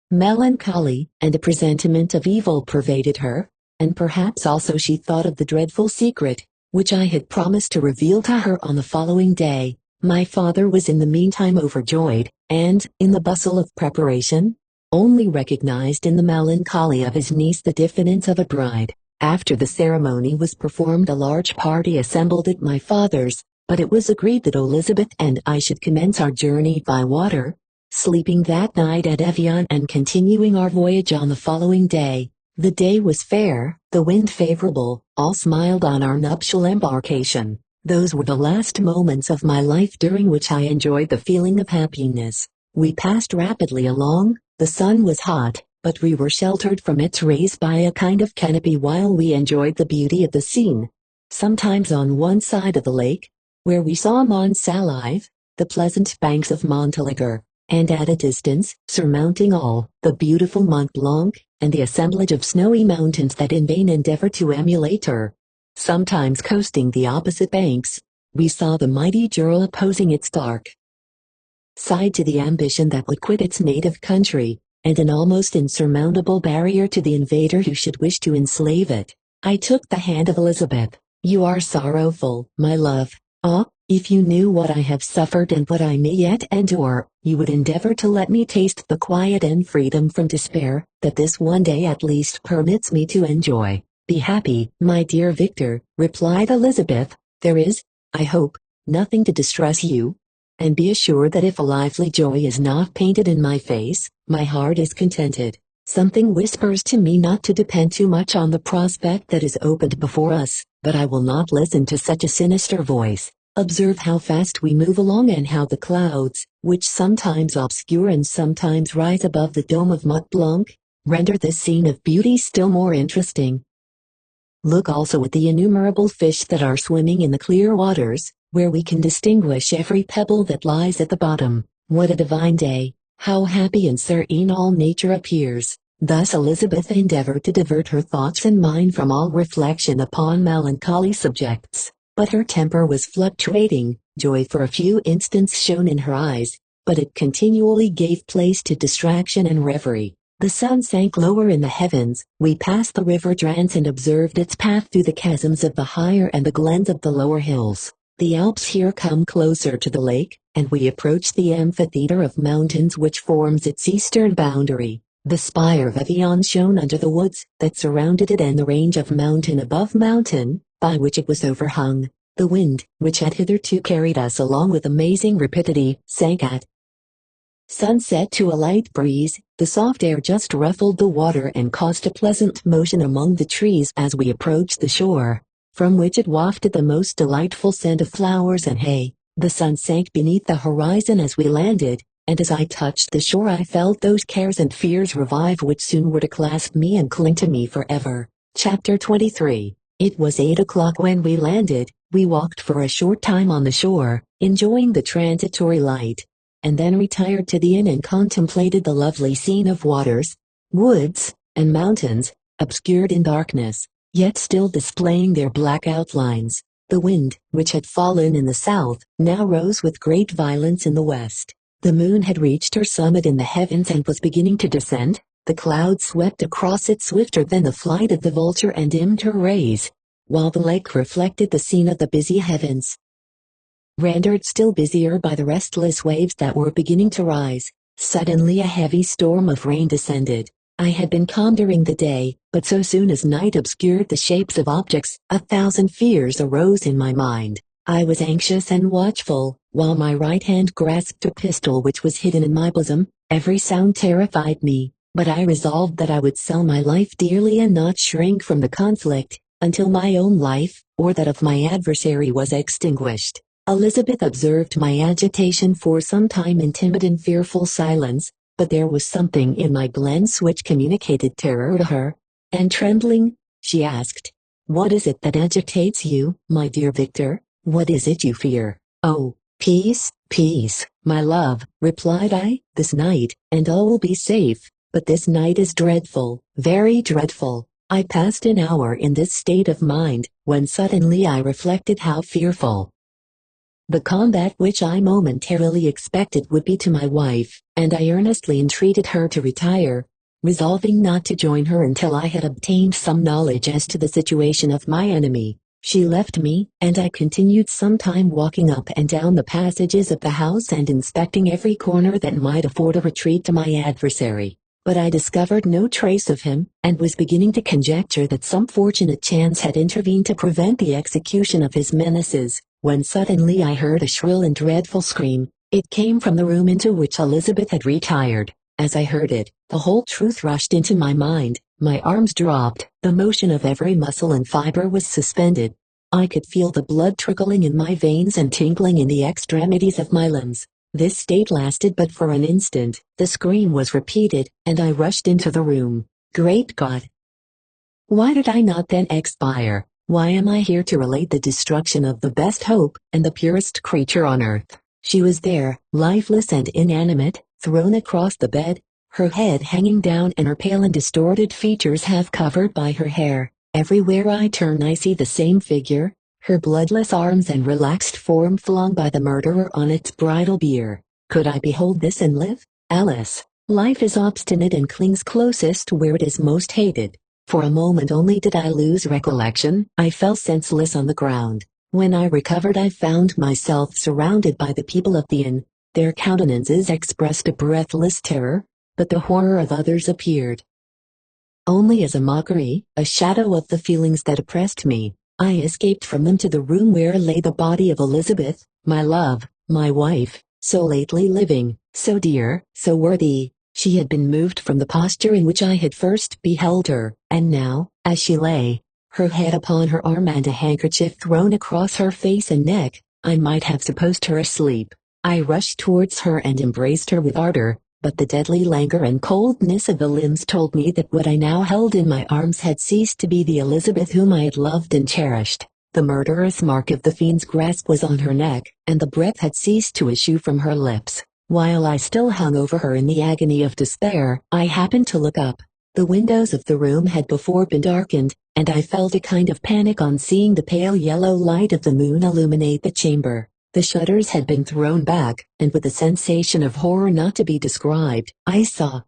melancholy, and a presentiment of evil pervaded her, and perhaps also she thought of the dreadful secret which I had promised to reveal to her on the following day. My father was in the meantime overjoyed, and, in the bustle of preparation, only recognized in the melancholy of his niece the diffidence of a bride. After the ceremony was performed a large party assembled at my father's, but it was agreed that Elizabeth and I should commence our journey by water, sleeping that night at Evian and continuing our voyage on the following day. The day was fair, the wind favorable, all smiled on our nuptial embarkation. Those were the last moments of my life during which I enjoyed the feeling of happiness. We passed rapidly along, the sun was hot, but we were sheltered from its rays by a kind of canopy while we enjoyed the beauty of the scene. Sometimes on one side of the lake, where we saw Mont Salve, the pleasant banks of Montélimar, and at a distance, surmounting all, the beautiful Mont Blanc, and the assemblage of snowy mountains that in vain endeavor to emulate her. Sometimes coasting the opposite banks, we saw the mighty Jura opposing its dark side to the ambition that would quit its native country, and an almost insurmountable barrier to the invader who should wish to enslave it. I took the hand of Elizabeth. "You are sorrowful, my love. Ah, if you knew what I have suffered and what I may yet endure, you would endeavor to let me taste the quiet and freedom from despair that this one day at least permits me to enjoy." "Be happy, my dear Victor," replied Elizabeth. "There is, I hope, nothing to distress you. And be assured that if a lively joy is not painted in my face, my heart is contented. Something whispers to me not to depend too much on the prospect that is opened before us, but I will not listen to such a sinister voice. Observe how fast we move along and how the clouds, which sometimes obscure and sometimes rise above the dome of Mont Blanc, render this scene of beauty still more interesting. Look also at the innumerable fish that are swimming in the clear waters, where we can distinguish every pebble that lies at the bottom. What a divine day! How happy and serene all nature appears!" Thus Elizabeth endeavored to divert her thoughts and mind from all reflection upon melancholy subjects, but her temper was fluctuating. Joy for a few instants shone in her eyes, but it continually gave place to distraction and reverie. The sun sank lower in the heavens. We passed the river Drance and observed its path through the chasms of the higher and the glens of the lower hills. The Alps here come closer to the lake, and we approached the amphitheater of mountains which forms its eastern boundary. The spire of Evian shone under the woods that surrounded it and the range of mountain above mountain, by which it was overhung. The wind, which had hitherto carried us along with amazing rapidity, sank at sunset to a light breeze. The soft air just ruffled the water and caused a pleasant motion among the trees as we approached the shore, from which it wafted the most delightful scent of flowers and hay. The sun sank beneath the horizon as we landed, and as I touched the shore I felt those cares and fears revive which soon were to clasp me and cling to me forever. Chapter 23. It was 8 o'clock when we landed. We walked for a short time on the shore, enjoying the transitory light, and then retired to the inn and contemplated the lovely scene of waters, woods, and mountains, obscured in darkness, yet still displaying their black outlines. The wind, which had fallen in the south, now rose with great violence in the west. The moon had reached her summit in the heavens and was beginning to descend. The clouds swept across it swifter than the flight of the vulture and dimmed her rays, while the lake reflected the scene of the busy heavens, rendered still busier by the restless waves that were beginning to rise. Suddenly a heavy storm of rain descended. I had been calm during the day, but so soon as night obscured the shapes of objects, 1,000 fears arose in my mind. I was anxious and watchful, while my right hand grasped a pistol which was hidden in my bosom. Every sound terrified me, but I resolved that I would sell my life dearly and not shrink from the conflict, until my own life, or that of my adversary, was extinguished. Elizabeth observed my agitation for some time in timid and fearful silence, but there was something in my glance which communicated terror to her. And trembling, she asked, "What is it that agitates you, my dear Victor? What is it you fear?" "Oh, peace, peace, my love," replied I. "This night, and all will be safe, but this night is dreadful, very dreadful." I passed an hour in this state of mind, when suddenly I reflected how fearful the combat which I momentarily expected would be to my wife, and I earnestly entreated her to retire, resolving not to join her until I had obtained some knowledge as to the situation of my enemy. She left me, and I continued some time walking up and down the passages of the house and inspecting every corner that might afford a retreat to my adversary. But I discovered no trace of him, and was beginning to conjecture that some fortunate chance had intervened to prevent the execution of his menaces, when suddenly I heard a shrill and dreadful scream. It came from the room into which Elizabeth had retired. As I heard it, the whole truth rushed into my mind. My arms dropped, the motion of every muscle and fiber was suspended. I could feel the blood trickling in my veins and tingling in the extremities of my limbs. This state lasted but for an instant. The scream was repeated, and I rushed into the room. Great God! Why did I not then expire? Why am I here to relate the destruction of the best hope, and the purest creature on earth? She was there, lifeless and inanimate, thrown across the bed, her head hanging down and her pale and distorted features half covered by her hair. Everywhere I turn I see the same figure, her bloodless arms and relaxed form flung by the murderer on its bridal bier. Could I behold this and live? Alice, life is obstinate and clings closest where it is most hated. For a moment only did I lose recollection. I fell senseless on the ground. When I recovered I found myself surrounded by the people of the inn. Their countenances expressed a breathless terror, but the horror of others appeared only as a mockery, a shadow of the feelings that oppressed me. I escaped from them to the room where lay the body of Elizabeth, my love, my wife, so lately living, so dear, so worthy. She had been moved from the posture in which I had first beheld her, and now, as she lay, her head upon her arm and a handkerchief thrown across her face and neck, I might have supposed her asleep. I rushed towards her and embraced her with ardor, but the deadly languor and coldness of the limbs told me that what I now held in my arms had ceased to be the Elizabeth whom I had loved and cherished. The murderous mark of the fiend's grasp was on her neck, and the breath had ceased to issue from her lips. While I still hung over her in the agony of despair, I happened to look up. The windows of the room had before been darkened, and I felt a kind of panic on seeing the pale yellow light of the moon illuminate the chamber. The shutters had been thrown back, and with a sensation of horror not to be described, I saw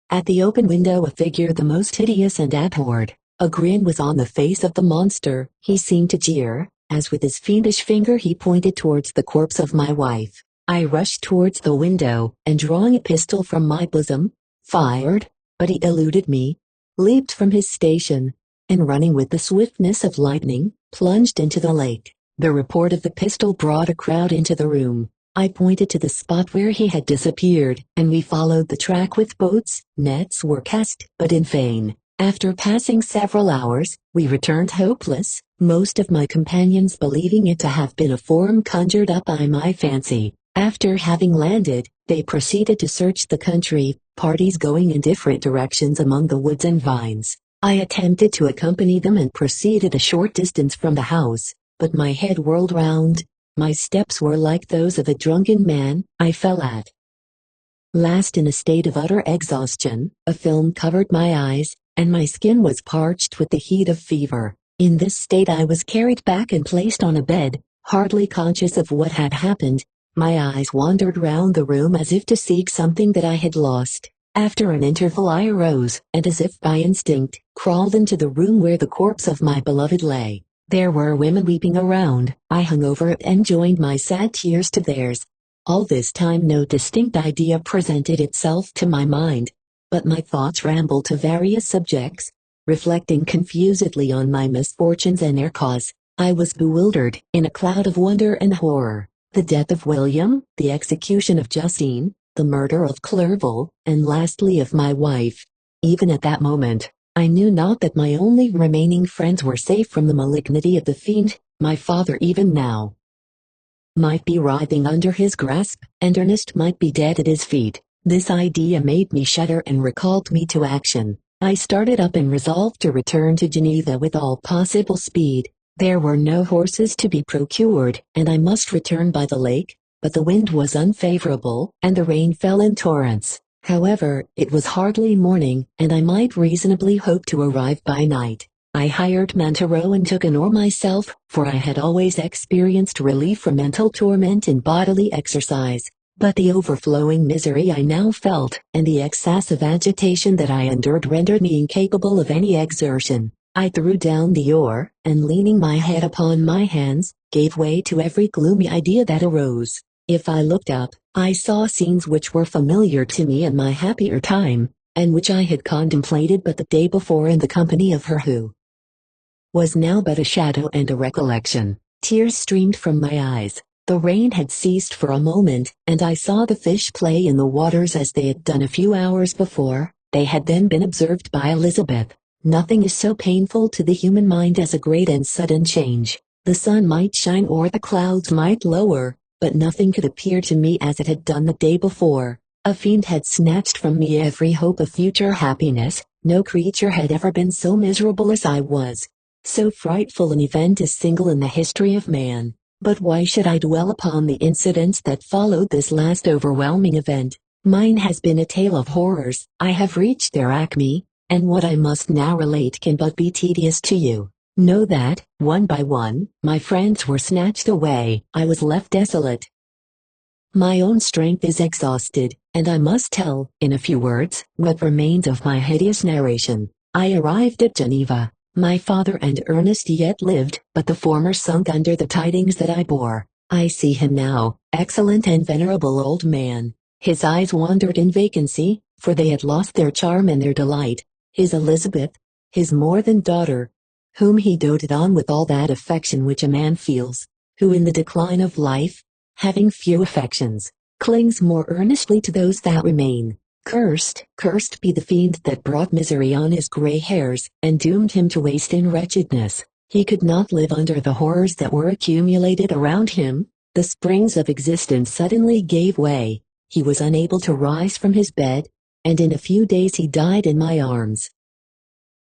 at the open window a figure the most hideous and abhorred. A grin was on the face of the monster. He seemed to jeer, as with his fiendish finger he pointed towards the corpse of my wife. I rushed towards the window, and drawing a pistol from my bosom, fired, but he eluded me, leaped from his station, and running with the swiftness of lightning, plunged into the lake. The report of the pistol brought a crowd into the room. I pointed to the spot where he had disappeared, and we followed the track with boats. Nets were cast, but in vain. After passing several hours, we returned hopeless, most of my companions believing it to have been a form conjured up by my fancy. After having landed, they proceeded to search the country, parties going in different directions among the woods and vines. I attempted to accompany them and proceeded a short distance from the house, but my head whirled round. My steps were like those of a drunken man. I fell at last in a state of utter exhaustion. A film covered my eyes, and my skin was parched with the heat of fever. In this state I was carried back and placed on a bed, hardly conscious of what had happened. My eyes wandered round the room as if to seek something that I had lost. After an interval I arose, and as if by instinct, crawled into the room where the corpse of my beloved lay. There were women weeping around. I hung over it and joined my sad tears to theirs. All this time no distinct idea presented itself to my mind, but my thoughts rambled to various subjects, reflecting confusedly on my misfortunes and their cause. I was bewildered, in a cloud of wonder and horror. The death of William, the execution of Justine, the murder of Clerval, and lastly of my wife. Even at that moment, I knew not that my only remaining friends were safe from the malignity of the fiend. My father even now might be writhing under his grasp, and Ernest might be dead at his feet. This idea made me shudder and recalled me to action. I started up and resolved to return to Geneva with all possible speed. There were no horses to be procured, and I must return by the lake, but the wind was unfavorable, and the rain fell in torrents. However, it was hardly morning, and I might reasonably hope to arrive by night. I hired men to row and took an oar myself, for I had always experienced relief from mental torment in bodily exercise. But the overflowing misery I now felt, and the excess of agitation that I endured rendered me incapable of any exertion. I threw down the oar, and leaning my head upon my hands, gave way to every gloomy idea that arose. If I looked up, I saw scenes which were familiar to me in my happier time, and which I had contemplated but the day before in the company of her who was now but a shadow and a recollection. Tears streamed from my eyes. The rain had ceased for a moment, and I saw the fish play in the waters as they had done a few hours before. They had then been observed by Elizabeth. Nothing is so painful to the human mind as a great and sudden change. The sun might shine or the clouds might lower, but nothing could appear to me as it had done the day before. A fiend had snatched from me every hope of future happiness. No creature had ever been so miserable as I was. So frightful an event is single in the history of man. But why should I dwell upon the incidents that followed this last overwhelming event? Mine has been a tale of horrors. I have reached their acme, and what I must now relate can but be tedious to you. Know that, one by one, my friends were snatched away. I was left desolate. My own strength is exhausted, and I must tell, in a few words, what remains of my hideous narration. I arrived at Geneva. My father and Ernest yet lived, but the former sunk under the tidings that I bore. I see him now, excellent and venerable old man. His eyes wandered in vacancy, for they had lost their charm and their delight. His Elizabeth, his more than daughter, whom he doted on with all that affection which a man feels, who in the decline of life, having few affections, clings more earnestly to those that remain. Cursed be the fiend that brought misery on his gray hairs, and doomed him to waste in wretchedness. He could not live under the horrors that were accumulated around him. The springs of existence suddenly gave way. He was unable to rise from his bed, and in a few days he died in my arms.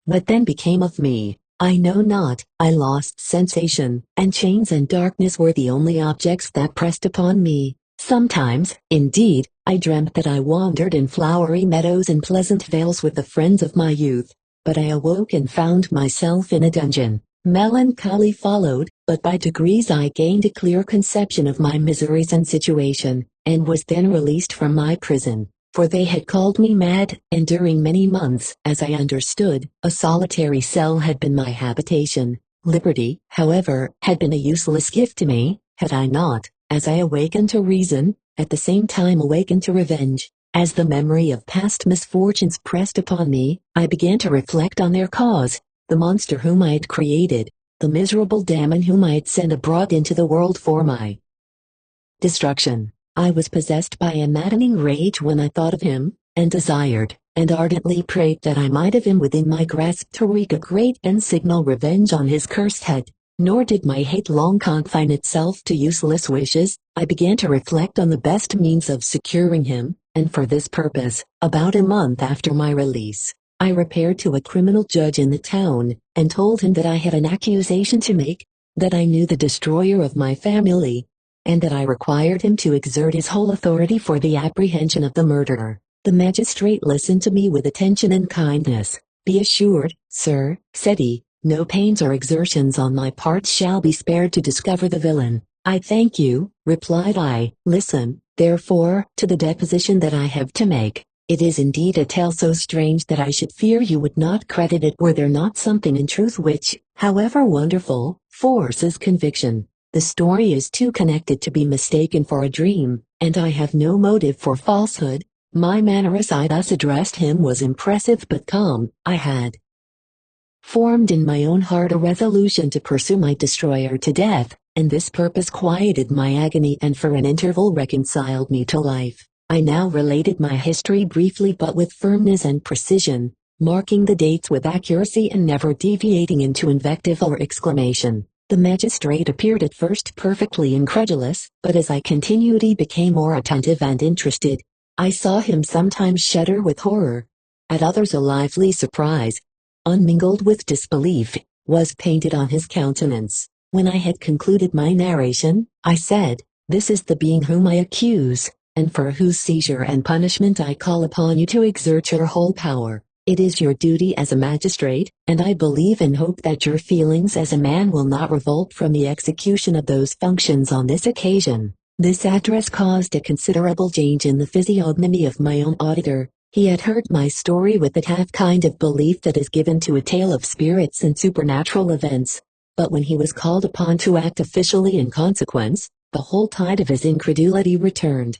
What then became of me? I know not. I lost sensation, and chains and darkness were the only objects that pressed upon me. Sometimes, indeed, I dreamt that I wandered in flowery meadows and pleasant vales with the friends of my youth, but I awoke and found myself in a dungeon. Melancholy followed, but by degrees I gained a clear conception of my miseries and situation, and was then released from my prison, for they had called me mad, and during many months, as I understood, a solitary cell had been my habitation. Liberty, however, had been a useless gift to me, had I not, as I awakened to reason, at the same time awakened to revenge. As the memory of past misfortunes pressed upon me, I began to reflect on their cause, the monster whom I had created, the miserable damon whom I had sent abroad into the world for my destruction. I was possessed by a maddening rage when I thought of him, and desired, and ardently prayed that I might have him within my grasp to wreak a great and signal revenge on his cursed head. Nor did my hate long confine itself to useless wishes. I began to reflect on the best means of securing him, and for this purpose, about a month after my release, I repaired to a criminal judge in the town, and told him that I had an accusation to make, that I knew the destroyer of my family, and that I required him to exert his whole authority for the apprehension of the murderer. The magistrate listened to me with attention and kindness. "Be assured, sir," said he, "no pains or exertions on my part shall be spared to discover the villain." "I thank you," replied I. "Listen, therefore, to the deposition that I have to make. It is indeed a tale so strange that I should fear you would not credit it were there not something in truth which, however wonderful, forces conviction. The story is too connected to be mistaken for a dream, and I have no motive for falsehood." My manner as I thus addressed him was impressive but calm. I had formed in my own heart a resolution to pursue my destroyer to death, and this purpose quieted my agony and for an interval reconciled me to life. I now related my history briefly but with firmness and precision, marking the dates with accuracy and never deviating into invective or exclamation. The magistrate appeared at first perfectly incredulous, but as I continued he became more attentive and interested. I saw him sometimes shudder with horror, at others a lively surprise, unmingled with disbelief, was painted on his countenance. When I had concluded my narration, I said, "This is the being whom I accuse, and for whose seizure and punishment I call upon you to exert your whole power. It is your duty as a magistrate, and I believe and hope that your feelings as a man will not revolt from the execution of those functions on this occasion." This address caused a considerable change in the physiognomy of my own auditor. He had heard my story with that half kind of belief that is given to a tale of spirits and supernatural events. But when he was called upon to act officially in consequence, the whole tide of his incredulity returned.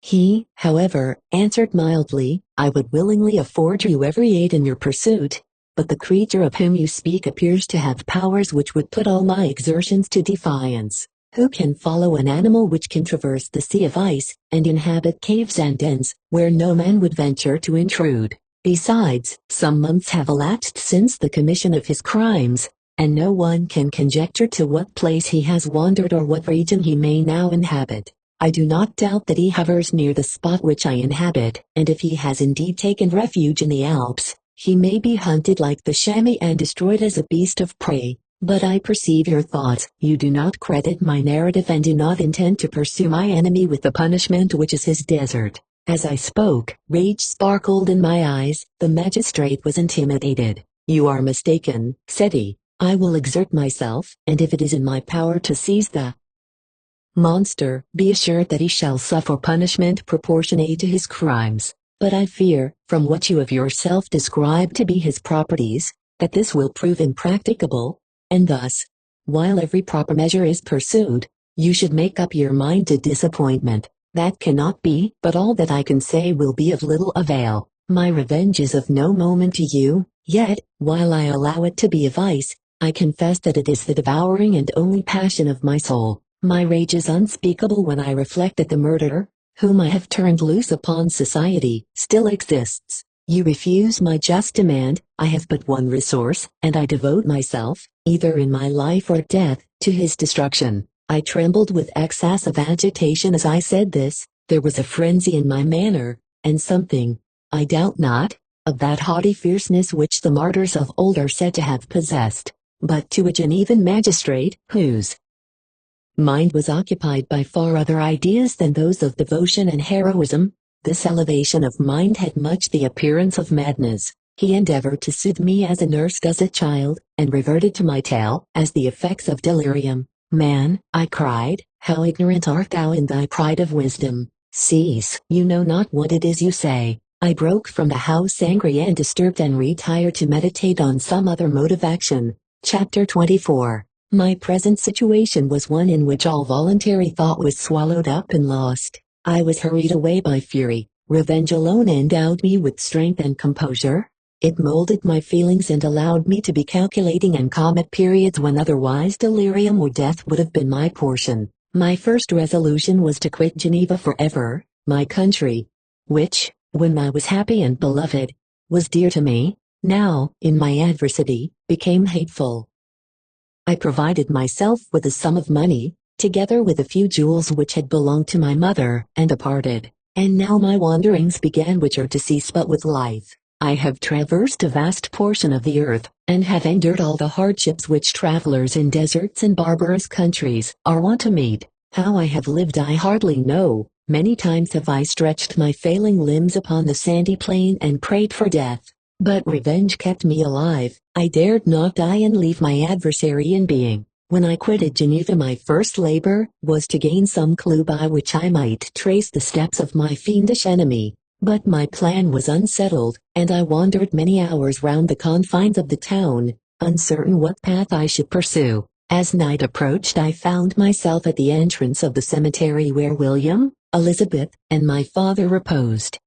He, however, answered mildly, "I would willingly afford you every aid in your pursuit, but the creature of whom you speak appears to have powers which would put all my exertions to defiance. Who can follow an animal which can traverse the sea of ice, and inhabit caves and dens, where no man would venture to intrude? Besides, some months have elapsed since the commission of his crimes, and no one can conjecture to what place he has wandered or what region he may now inhabit. I do not doubt that he hovers near the spot which I inhabit, and if he has indeed taken refuge in the Alps, he may be hunted like the chamois and destroyed as a beast of prey. But I perceive your thoughts. You do not credit my narrative and do not intend to pursue my enemy with the punishment which is his desert." As I spoke, rage sparkled in my eyes. The magistrate was intimidated. "You are mistaken," said he. "I will exert myself, and if it is in my power to seize the monster, be assured that he shall suffer punishment proportionate to his crimes. But I fear, from what you have yourself described to be his properties, that this will prove impracticable. And thus, while every proper measure is pursued, you should make up your mind to disappointment. That cannot be, but all that I can say will be of little avail. My revenge is of no moment to you, yet, while I allow it to be a vice, I confess that it is the devouring and only passion of my soul. My rage is unspeakable when I reflect that the murderer, whom I have turned loose upon society, still exists. You refuse my just demand. I have but one resource, and I devote myself, either in my life or death, to his destruction." I trembled with excess of agitation as I said this. There was a frenzy in my manner, and something, I doubt not, of that haughty fierceness which the martyrs of old are said to have possessed. But to a Genevan magistrate, whose mind was occupied by far other ideas than those of devotion and heroism, this elevation of mind had much the appearance of madness. He endeavored to soothe me as a nurse does a child, and reverted to my tale, as the effects of delirium. "Man," I cried, "how ignorant art thou in thy pride of wisdom! Cease, you know not what it is you say." I broke from the house angry and disturbed and retired to meditate on some other mode of action. Chapter 24. My present situation was one in which all voluntary thought was swallowed up and lost. I was hurried away by fury. Revenge alone endowed me with strength and composure. It molded my feelings and allowed me to be calculating and calm at periods when otherwise delirium or death would have been my portion. My first resolution was to quit Geneva forever, my country, which, when I was happy and beloved, was dear to me, now, in my adversity, became hateful. I provided myself with a sum of money, together with a few jewels which had belonged to my mother, and departed. And now my wanderings began which are to cease but with life. I have traversed a vast portion of the earth, and have endured all the hardships which travelers in deserts and barbarous countries are wont to meet. How I have lived I hardly know. Many times have I stretched my failing limbs upon the sandy plain and prayed for death. But revenge kept me alive. I dared not die and leave my adversary in being. When I quitted Geneva, my first labor was to gain some clue by which I might trace the steps of my fiendish enemy. But my plan was unsettled, and I wandered many hours round the confines of the town, uncertain what path I should pursue. As night approached, I found myself at the entrance of the cemetery where William, Elizabeth, and my father reposed.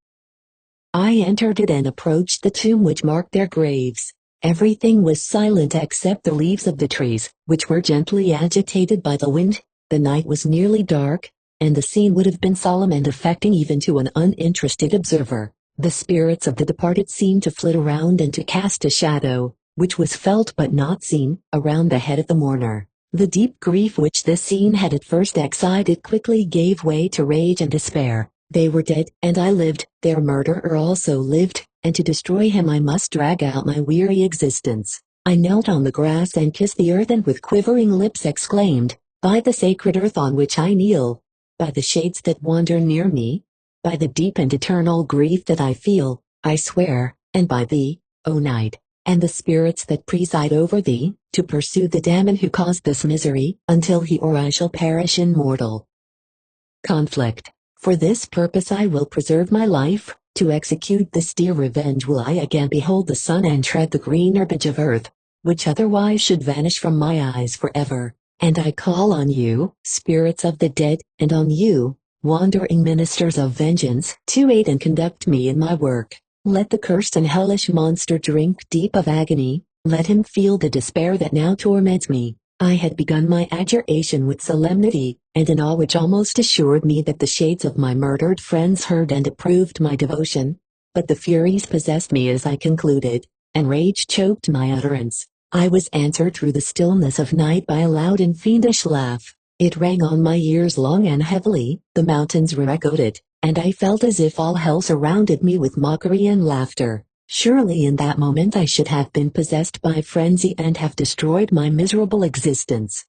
I entered it and approached the tomb which marked their graves. Everything was silent except the leaves of the trees, which were gently agitated by the wind. The night was nearly dark, and the scene would have been solemn and affecting even to an uninterested observer. The spirits of the departed seemed to flit around and to cast a shadow, which was felt but not seen, around the head of the mourner. The deep grief which this scene had at first excited quickly gave way to rage and despair. They were dead, and I lived. Their murderer also lived, and to destroy him I must drag out my weary existence. I knelt on the grass and kissed the earth, and with quivering lips exclaimed, "By the sacred earth on which I kneel, by the shades that wander near me, by the deep and eternal grief that I feel, I swear, and by thee, O night, and the spirits that preside over thee, to pursue the damned who caused this misery, until he or I shall perish in mortal conflict. For this purpose I will preserve my life, to execute this dear revenge will I again behold the sun and tread the green herbage of earth, which otherwise should vanish from my eyes forever. And I call on you, spirits of the dead, and on you, wandering ministers of vengeance, to aid and conduct me in my work. Let the cursed and hellish monster drink deep of agony, let him feel the despair that now torments me." I had begun my adjuration with solemnity, and an awe which almost assured me that the shades of my murdered friends heard and approved my devotion. But the furies possessed me as I concluded, and rage choked my utterance. I was answered through the stillness of night by a loud and fiendish laugh. It rang on my ears long and heavily, the mountains re-echoed it, and I felt as if all hell surrounded me with mockery and laughter. Surely in that moment I should have been possessed by frenzy and have destroyed my miserable existence.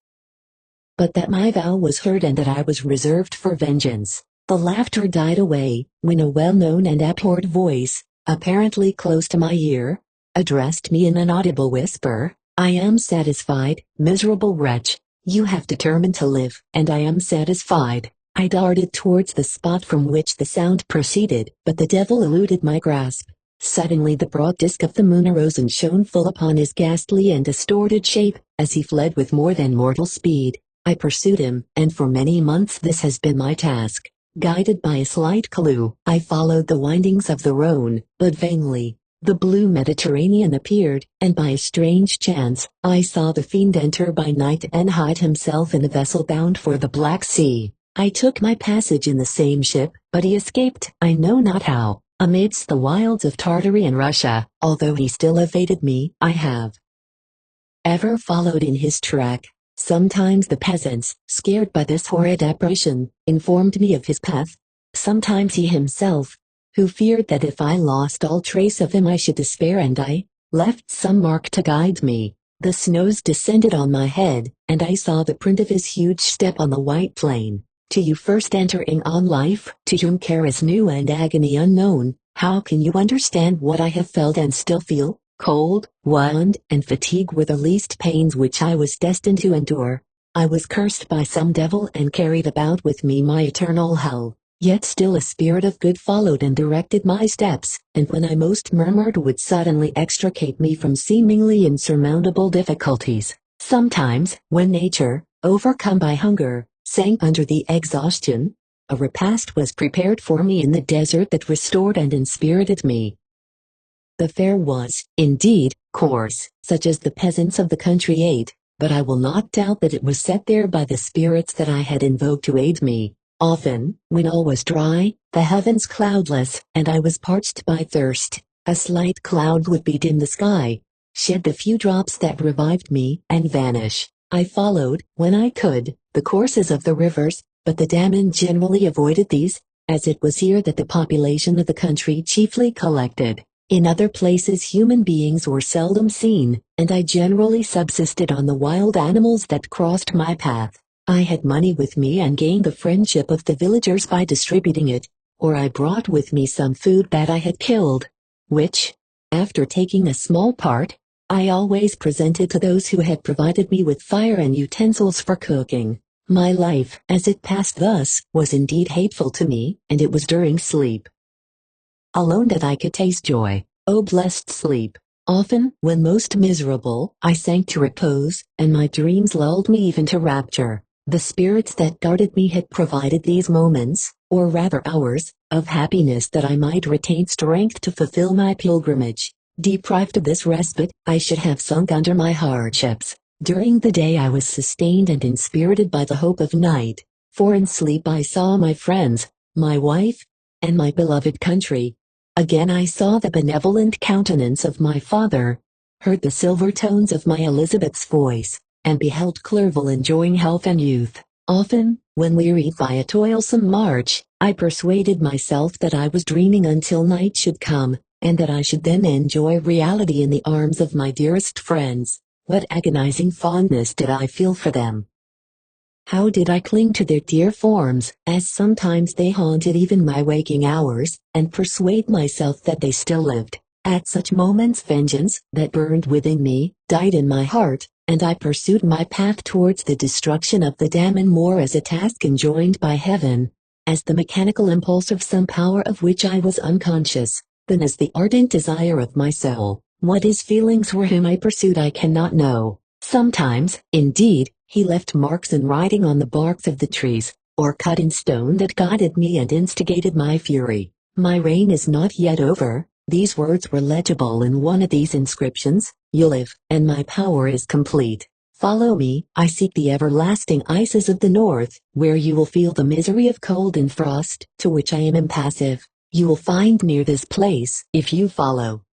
But that my vow was heard and that I was reserved for vengeance. The laughter died away, when a well-known and abhorred voice, apparently close to my ear, addressed me in an audible whisper, "I am satisfied, miserable wretch. You have determined to live, and I am satisfied." I darted towards the spot from which the sound proceeded, but the devil eluded my grasp. Suddenly the broad disk of the moon arose and shone full upon his ghastly and distorted shape, as he fled with more than mortal speed. I pursued him, and for many months this has been my task. Guided by a slight clue, I followed the windings of the Rhone, but vainly. The blue Mediterranean appeared, and by a strange chance, I saw the fiend enter by night and hide himself in a vessel bound for the Black Sea. I took my passage in the same ship, but he escaped, I know not how, amidst the wilds of Tartary and Russia. Although he still evaded me, I have ever followed in his track. Sometimes the peasants, scared by this horrid apparition, informed me of his path. Sometimes he himself, who feared that if I lost all trace of him I should despair, and I left some mark to guide me. The snows descended on my head, and I saw the print of his huge step on the white plain. To you first entering on life, to whom care is new and agony unknown, how can you understand what I have felt and still feel? Cold, want, and fatigue were the least pains which I was destined to endure. I was cursed by some devil and carried about with me my eternal hell. Yet still a spirit of good followed and directed my steps, and when I most murmured would suddenly extricate me from seemingly insurmountable difficulties. Sometimes, when nature, overcome by hunger, sank under the exhaustion, a repast was prepared for me in the desert that restored and inspirited me. The fare was, indeed, coarse, such as the peasants of the country ate, but I will not doubt that it was set there by the spirits that I had invoked to aid me. Often, when all was dry, the heavens cloudless, and I was parched by thirst, a slight cloud would bedim the sky, shed the few drops that revived me, and vanish. I followed, when I could, the courses of the rivers, but the damned generally avoided these, as it was here that the population of the country chiefly collected. In other places human beings were seldom seen, and I generally subsisted on the wild animals that crossed my path. I had money with me and gained the friendship of the villagers by distributing it, or I brought with me some food that I had killed, which, after taking a small part, I always presented to those who had provided me with fire and utensils for cooking. My life, as it passed thus, was indeed hateful to me, and it was during sleep alone that I could taste joy. O blessed sleep! Often, when most miserable, I sank to repose, and my dreams lulled me even to rapture. The spirits that guarded me had provided these moments, or rather hours, of happiness that I might retain strength to fulfill my pilgrimage. Deprived of this respite, I should have sunk under my hardships. During the day I was sustained and inspirited by the hope of night, for in sleep I saw my friends, my wife, and my beloved country. Again I saw the benevolent countenance of my father, heard the silver tones of my Elizabeth's voice, and beheld Clerval enjoying health and youth. Often, when wearied by a toilsome march, I persuaded myself that I was dreaming until night should come, and that I should then enjoy reality in the arms of my dearest friends. What agonizing fondness did I feel for them! How did I cling to their dear forms, as sometimes they haunted even my waking hours, and persuade myself that they still lived. At such moments vengeance, that burned within me, died in my heart, and I pursued my path towards the destruction of the damned more as a task enjoined by heaven, as the mechanical impulse of some power of which I was unconscious, than as the ardent desire of my soul. What his feelings were whom I pursued I cannot know. Sometimes, indeed, he left marks in writing on the barks of the trees, or cut in stone that guided me and instigated my fury. My reign is not yet over. These words were legible in one of these inscriptions: you live, and my power is complete. Follow me, I seek the everlasting ices of the north, where you will feel the misery of cold and frost, to which I am impassive. You will find near this place, if you follow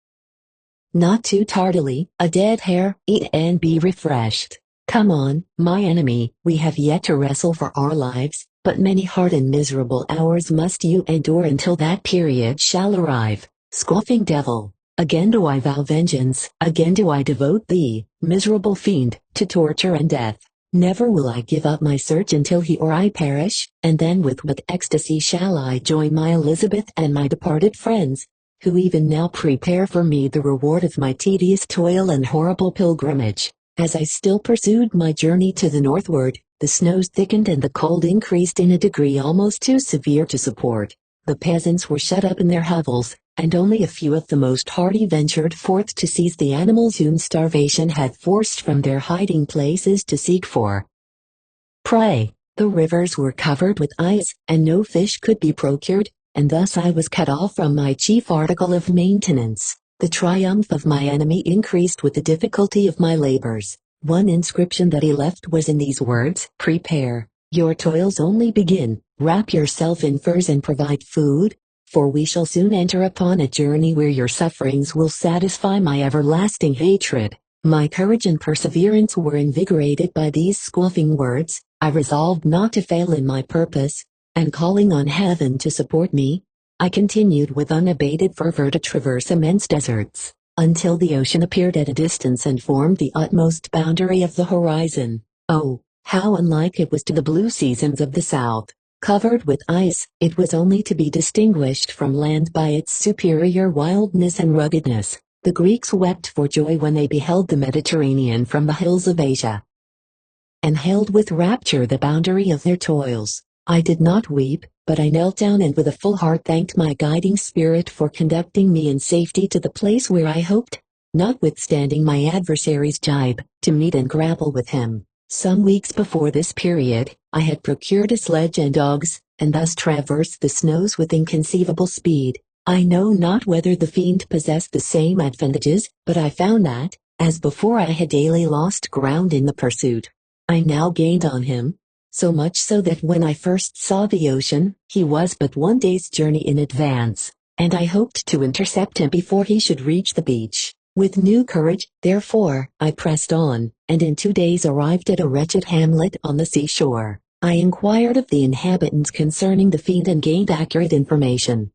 not too tardily, a dead hare. Eat and be refreshed. Come on, my enemy, we have yet to wrestle for our lives, but many hard and miserable hours must you endure until that period shall arrive. Scoffing devil, again do I vow vengeance, again do I devote thee, miserable fiend, to torture and death. Never will I give up my search until he or I perish, and then with what ecstasy shall I join my Elizabeth and my departed friends, who even now prepare for me the reward of my tedious toil and horrible pilgrimage. As I still pursued my journey to the northward, the snows thickened and the cold increased in a degree almost too severe to support. The peasants were shut up in their hovels, and only a few of the most hardy ventured forth to seize the animals whom starvation had forced from their hiding places to seek for prey. The rivers were covered with ice, and no fish could be procured, and thus I was cut off from my chief article of maintenance. The triumph of my enemy increased with the difficulty of my labors. One inscription that he left was in these words: prepare, your toils only begin, wrap yourself in furs and provide food, for we shall soon enter upon a journey where your sufferings will satisfy my everlasting hatred. My courage and perseverance were invigorated by these scoffing words. I resolved not to fail in my purpose, and calling on heaven to support me, I continued with unabated fervor to traverse immense deserts, until the ocean appeared at a distance and formed the utmost boundary of the horizon. Oh, how unlike it was to the blue seasons of the south! Covered with ice, it was only to be distinguished from land by its superior wildness and ruggedness. The Greeks wept for joy when they beheld the Mediterranean from the hills of Asia, and hailed with rapture the boundary of their toils. I did not weep, but I knelt down and with a full heart thanked my guiding spirit for conducting me in safety to the place where I hoped, notwithstanding my adversary's jibe, to meet and grapple with him. Some weeks before this period, I had procured a sledge and dogs, and thus traversed the snows with inconceivable speed. I know not whether the fiend possessed the same advantages, but I found that, as before I had daily lost ground in the pursuit, I now gained on him, so much so that when I first saw the ocean, he was but 1 day's journey in advance, and I hoped to intercept him before he should reach the beach. With new courage, therefore, I pressed on, and in 2 days arrived at a wretched hamlet on the seashore. I inquired of the inhabitants concerning the fiend and gained accurate information.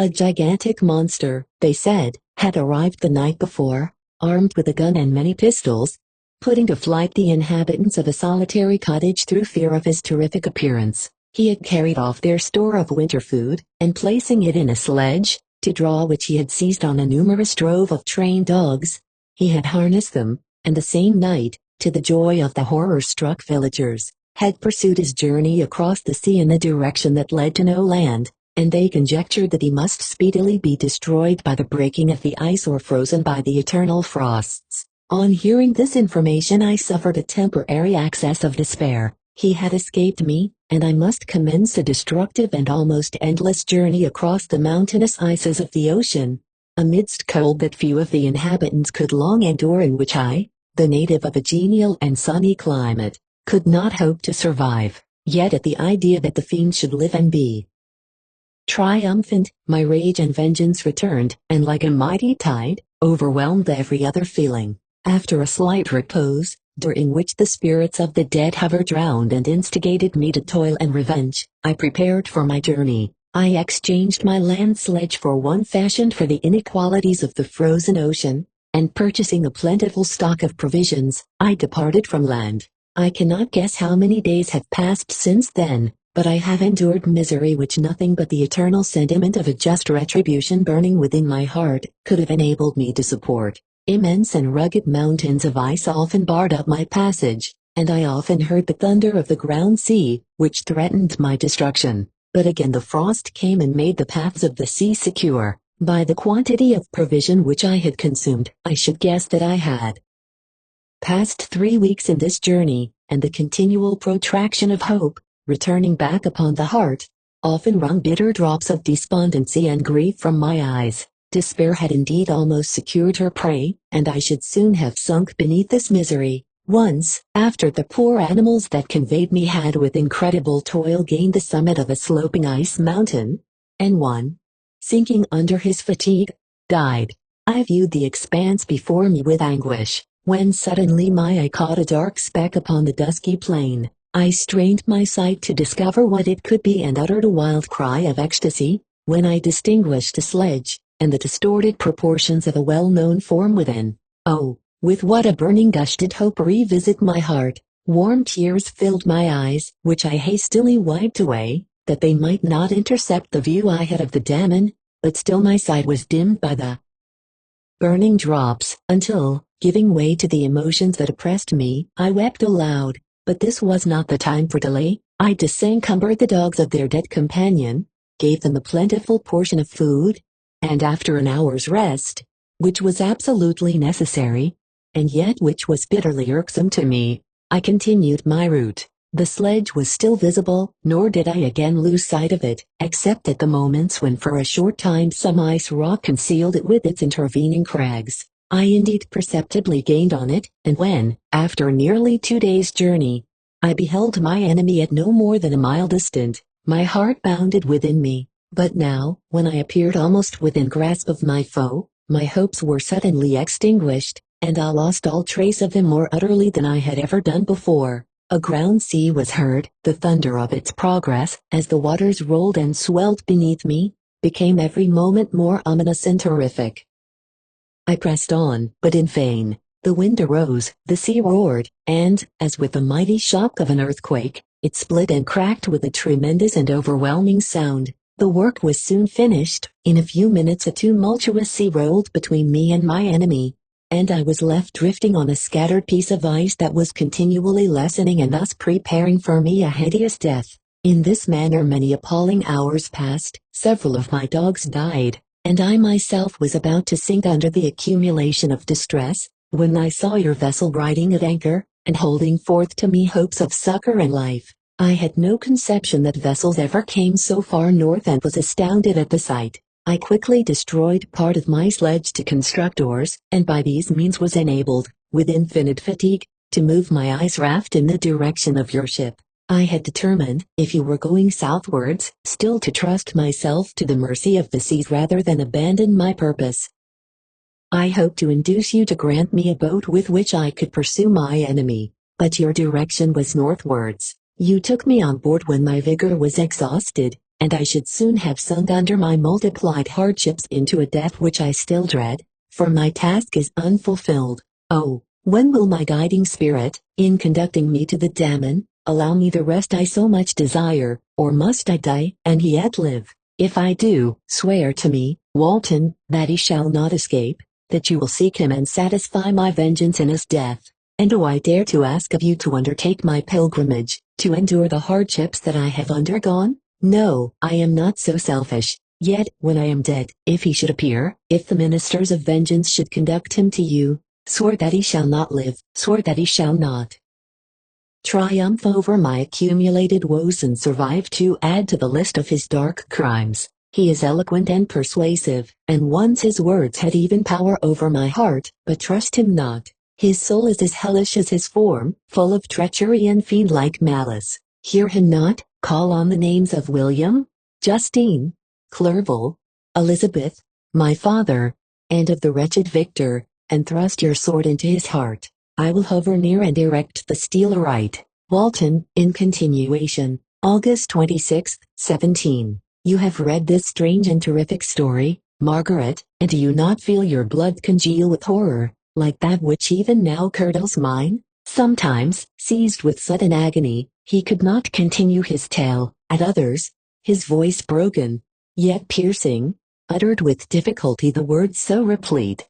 A gigantic monster, they said, had arrived the night before, armed with a gun and many pistols, putting to flight the inhabitants of a solitary cottage through fear of his terrific appearance. He had carried off their store of winter food, and placing it in a sledge, to draw which he had seized on a numerous drove of trained dogs, he had harnessed them, and the same night, to the joy of the horror-struck villagers, had pursued his journey across the sea in a direction that led to no land, and they conjectured that he must speedily be destroyed by the breaking of the ice or frozen by the eternal frosts. On hearing this information I suffered a temporary access of despair. He had escaped me, and I must commence a destructive and almost endless journey across the mountainous ices of the ocean, amidst cold that few of the inhabitants could long endure, in which I, the native of a genial and sunny climate, could not hope to survive. Yet at the idea that the fiend should live and be triumphant, my rage and vengeance returned, and like a mighty tide, overwhelmed every other feeling. After a slight repose, during which the spirits of the dead hovered round and instigated me to toil and revenge, I prepared for my journey. I exchanged my land sledge for one fashioned for the inequalities of the frozen ocean, and purchasing a plentiful stock of provisions, I departed from land. I cannot guess how many days have passed since then, but I have endured misery which nothing but the eternal sentiment of a just retribution burning within my heart could have enabled me to support. Immense and rugged mountains of ice often barred up my passage, and I often heard the thunder of the ground sea, which threatened my destruction. But again the frost came and made the paths of the sea secure. By the quantity of provision which I had consumed, I should guess that I had passed 3 weeks in this journey, and the continual protraction of hope, returning back upon the heart, often wrung bitter drops of despondency and grief from my eyes. Despair had indeed almost secured her prey, and I should soon have sunk beneath this misery. Once, after the poor animals that conveyed me had with incredible toil gained the summit of a sloping ice mountain, and one, sinking under his fatigue, died. I viewed the expanse before me with anguish, when suddenly my eye caught a dark speck upon the dusky plain. I strained my sight to discover what it could be and uttered a wild cry of ecstasy, when I distinguished a sledge, and the distorted proportions of a well-known form within. Oh, with what a burning gush did hope revisit my heart! Warm tears filled my eyes, which I hastily wiped away, that they might not intercept the view I had of the demon, but still my sight was dimmed by the burning drops, until, giving way to the emotions that oppressed me, I wept aloud. But this was not the time for delay. I disencumbered the dogs of their dead companion, gave them a plentiful portion of food, and after an hour's rest, which was absolutely necessary, and yet which was bitterly irksome to me, I continued my route. The sledge was still visible, nor did I again lose sight of it, except at the moments when for a short time some ice rock concealed it with its intervening crags. I indeed perceptibly gained on it, and when, after nearly 2 days' journey, I beheld my enemy at no more than a mile distant, my heart bounded within me. But now, when I appeared almost within grasp of my foe, my hopes were suddenly extinguished, and I lost all trace of him more utterly than I had ever done before. A ground sea was heard. The thunder of its progress, as the waters rolled and swelled beneath me, became every moment more ominous and terrific. I pressed on, but in vain. The wind arose, the sea roared, and, as with the mighty shock of an earthquake, it split and cracked with a tremendous and overwhelming sound. The work was soon finished. In a few minutes a tumultuous sea rolled between me and my enemy, and I was left drifting on a scattered piece of ice that was continually lessening and thus preparing for me a hideous death. In this manner many appalling hours passed, several of my dogs died, and I myself was about to sink under the accumulation of distress, when I saw your vessel riding at anchor, and holding forth to me hopes of succor and life. I had no conception that vessels ever came so far north and was astounded at the sight. I quickly destroyed part of my sledge to construct oars, and by these means was enabled, with infinite fatigue, to move my ice raft in the direction of your ship. I had determined, if you were going southwards, still to trust myself to the mercy of the seas rather than abandon my purpose. I hoped to induce you to grant me a boat with which I could pursue my enemy, but your direction was northwards. You took me on board when my vigor was exhausted, and I should soon have sunk under my multiplied hardships into a death which I still dread, for my task is unfulfilled. Oh, when will my guiding spirit, in conducting me to the damned, allow me the rest I so much desire, or must I die and yet live? If I do, swear to me, Walton, that he shall not escape, that you will seek him and satisfy my vengeance in his death. And do I dare to ask of you to undertake my pilgrimage, to endure the hardships that I have undergone? No, I am not so selfish. Yet, when I am dead, if he should appear, if the ministers of vengeance should conduct him to you, swear that he shall not live, swear that he shall not triumph over my accumulated woes and survive to add to the list of his dark crimes. He is eloquent and persuasive, and once his words had even power over my heart, but trust him not. His soul is as hellish as his form, full of treachery and fiend-like malice. Hear him not, call on the names of William, Justine, Clerval, Elizabeth, my father, and of the wretched Victor, and thrust your sword into his heart. I will hover near and erect the steel aright. Walton, in continuation, August 26, 17. You have read this strange and terrific story, Margaret, and do you not feel your blood congeal with horror, like that which even now curdles mine? Sometimes, seized with sudden agony, he could not continue his tale. At others, his voice broken, yet piercing, uttered with difficulty the words so replete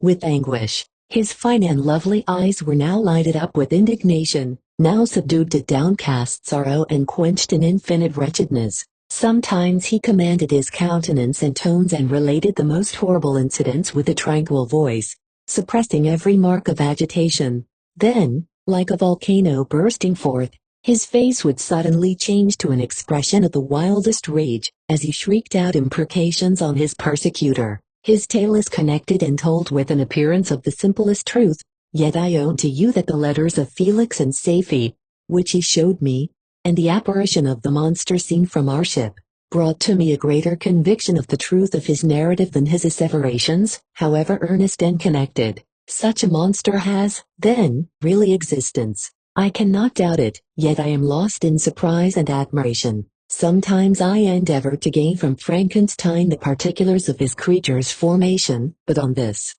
with anguish. His fine and lovely eyes were now lighted up with indignation, now subdued to downcast sorrow and quenched in infinite wretchedness. Sometimes he commanded his countenance and tones and related the most horrible incidents with a tranquil voice, suppressing every mark of agitation. Then, like a volcano bursting forth, his face would suddenly change to an expression of the wildest rage, as he shrieked out imprecations on his persecutor. His tale is connected and told with an appearance of the simplest truth, yet I own to you that the letters of Felix and Safie, which he showed me, and the apparition of the monster seen from our ship, brought to me a greater conviction of the truth of his narrative than his asseverations, however earnest and connected. Such a monster has, then, really existence. I cannot doubt it, yet I am lost in surprise and admiration. Sometimes I endeavor to gain from Frankenstein the particulars of his creature's formation, but on this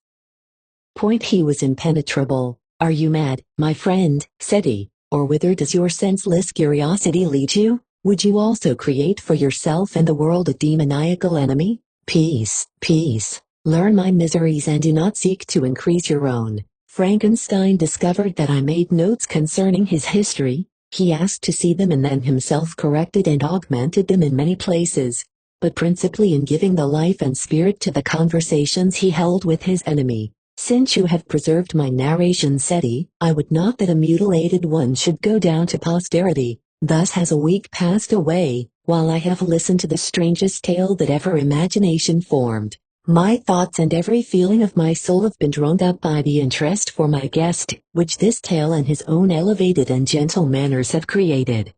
point he was impenetrable. Are you mad, my friend, said he, or whither does your senseless curiosity lead you? Would you also create for yourself and the world a demoniacal enemy? Peace, peace. Learn my miseries and do not seek to increase your own. Frankenstein discovered that I made notes concerning his history. He asked to see them and then himself corrected and augmented them in many places, but principally in giving the life and spirit to the conversations he held with his enemy. Since you have preserved my narration, said he, I would not that a mutilated one should go down to posterity. Thus has a week passed away, while I have listened to the strangest tale that ever imagination formed. My thoughts and every feeling of my soul have been drawn up by the interest for my guest, which this tale and his own elevated and gentle manners have created.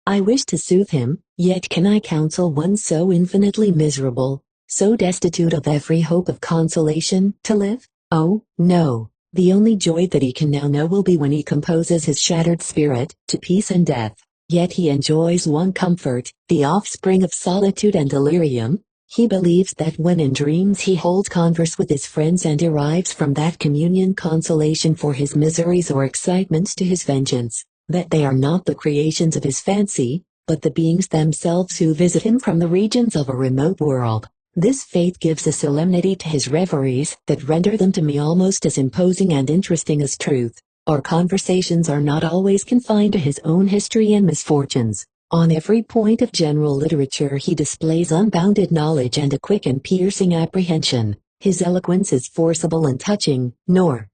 I wish to soothe him, yet can I counsel one so infinitely miserable, so destitute of every hope of consolation, to live? Oh, no. The only joy that he can now know will be when he composes his shattered spirit to peace and death. Yet he enjoys one comfort, the offspring of solitude and delirium. He believes that when in dreams he holds converse with his friends and derives from that communion consolation for his miseries or excitements to his vengeance, that they are not the creations of his fancy, but the beings themselves who visit him from the regions of a remote world. This faith gives a solemnity to his reveries that render them to me almost as imposing and interesting as truth. Our conversations are not always confined to his own history and misfortunes. On every point of general literature he displays unbounded knowledge and a quick and piercing apprehension. His eloquence is forcible and touching, nor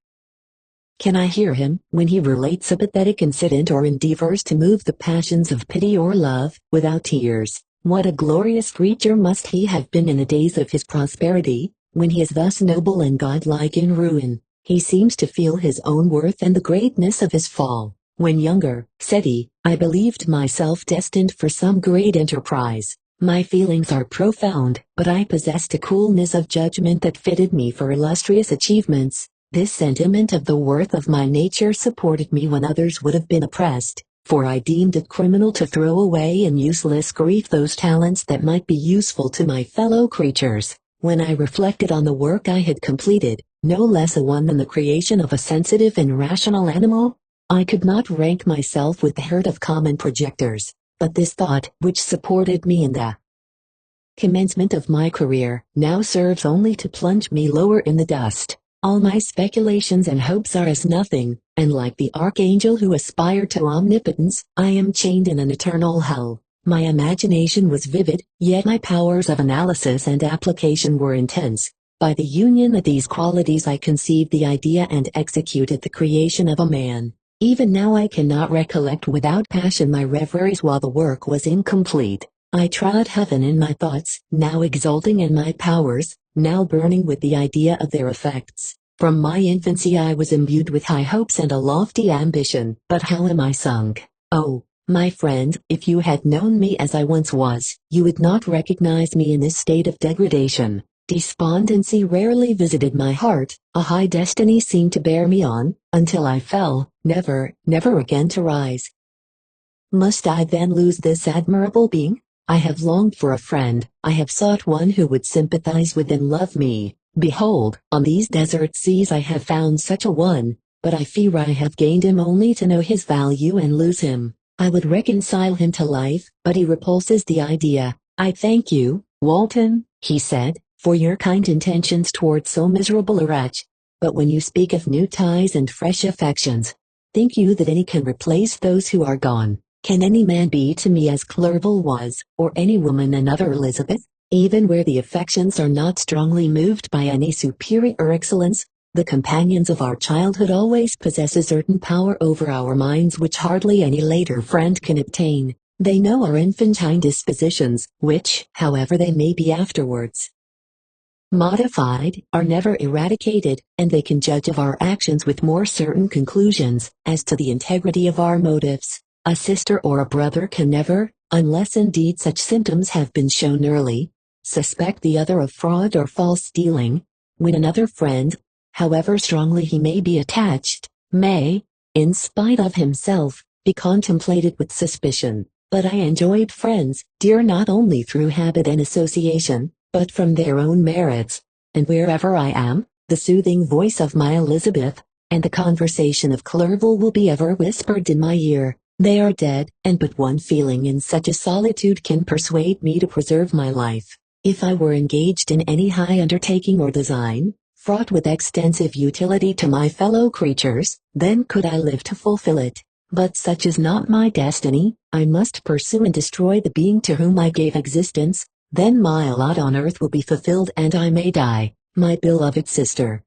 can I hear him, when he relates a pathetic incident or endeavors to move the passions of pity or love, without tears. What a glorious creature must he have been in the days of his prosperity, when he is thus noble and godlike in ruin. He seems to feel his own worth and the greatness of his fall. When younger, said he, I believed myself destined for some great enterprise. My feelings are profound, but I possessed a coolness of judgment that fitted me for illustrious achievements. This sentiment of the worth of my nature supported me when others would have been oppressed. for I deemed it criminal to throw away in useless grief those talents that might be useful to my fellow creatures. When I reflected on the work I had completed, no less a one than the creation of a sensitive and rational animal, I could not rank myself with the herd of common projectors, but this thought, which supported me in the commencement of my career, now serves only to plunge me lower in the dust. All my speculations and hopes are as nothing, and like the archangel who aspired to omnipotence, I am chained in an eternal hell. My imagination was vivid, yet my powers of analysis and application were intense. By the union of these qualities I conceived the idea and executed the creation of a man. Even now I cannot recollect without passion my reveries while the work was incomplete. I trod heaven in my thoughts, now exulting in my powers, now burning with the idea of their effects. From my infancy I was imbued with high hopes and a lofty ambition, but how am I sunk? Oh, my friend, if you had known me as I once was, you would not recognize me in this state of degradation. Despondency rarely visited my heart, a high destiny seemed to bear me on, until I fell, never, never again to rise. Must I then lose this admirable being? I have longed for a friend, I have sought one who would sympathize with and love me. Behold, on these desert seas I have found such a one, but I fear I have gained him only to know his value and lose him. I would reconcile him to life, but he repulses the idea. I thank you, Walton, he said, for your kind intentions toward so miserable a wretch. But when you speak of new ties and fresh affections, think you that any can replace those who are gone? Can any man be to me as Clerval was, or any woman another Elizabeth? Even where the affections are not strongly moved by any superior excellence, the companions of our childhood always possess a certain power over our minds which hardly any later friend can obtain. They know our infantine dispositions, which, however they may be afterwards modified, are never eradicated, and they can judge of our actions with more certain conclusions, as to the integrity of our motives. A sister or a brother can never, unless indeed such symptoms have been shown early, suspect the other of fraud or false dealing, when another friend, however strongly he may be attached, may, in spite of himself, be contemplated with suspicion. But I enjoyed friends, dear not only through habit and association, but from their own merits, and wherever I am, the soothing voice of my Elizabeth, and the conversation of Clerval will be ever whispered in my ear. They are dead, and but one feeling in such a solitude can persuade me to preserve my life. If I were engaged in any high undertaking or design, fraught with extensive utility to my fellow creatures, then could I live to fulfill it. But such is not my destiny. I must pursue and destroy the being to whom I gave existence. Then my lot on earth will be fulfilled and I may die, my beloved sister.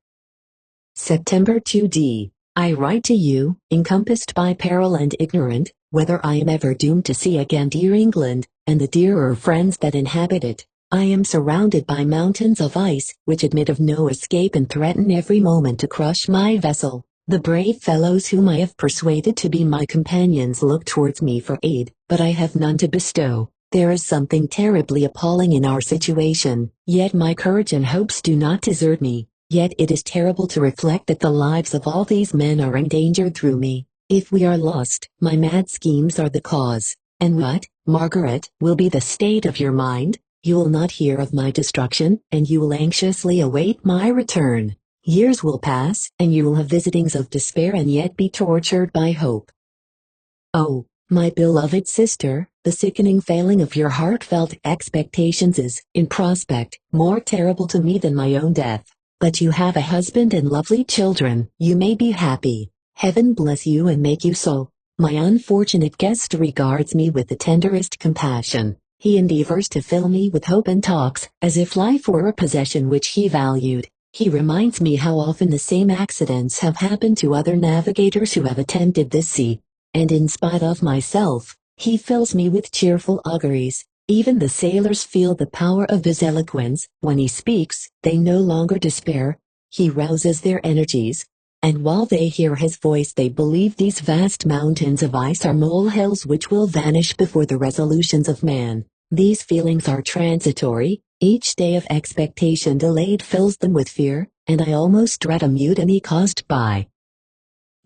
September 2d. I write to you, encompassed by peril and ignorant, whether I am ever doomed to see again dear England, and the dearer friends that inhabit it. I am surrounded by mountains of ice, which admit of no escape and threaten every moment to crush my vessel. The brave fellows whom I have persuaded to be my companions look towards me for aid, but I have none to bestow. There is something terribly appalling in our situation, yet my courage and hopes do not desert me. Yet it is terrible to reflect that the lives of all these men are endangered through me. If we are lost, my mad schemes are the cause. And what, Margaret, will be the state of your mind? You will not hear of my destruction, and you will anxiously await my return. Years will pass, and you will have visitings of despair and yet be tortured by hope. Oh, my beloved sister, the sickening failing of your heartfelt expectations is, in prospect, more terrible to me than my own death. But you have a husband and lovely children, you may be happy. Heaven bless you and make you so. My unfortunate guest regards me with the tenderest compassion. He endeavors to fill me with hope and talks, as if life were a possession which he valued. He reminds me how often the same accidents have happened to other navigators who have attempted this sea. And in spite of myself, he fills me with cheerful auguries. Even the sailors feel the power of his eloquence. When he speaks, they no longer despair. He rouses their energies. And while they hear his voice they believe these vast mountains of ice are molehills which will vanish before the resolutions of man. These feelings are transitory. Each day of expectation delayed fills them with fear, and I almost dread a mutiny caused by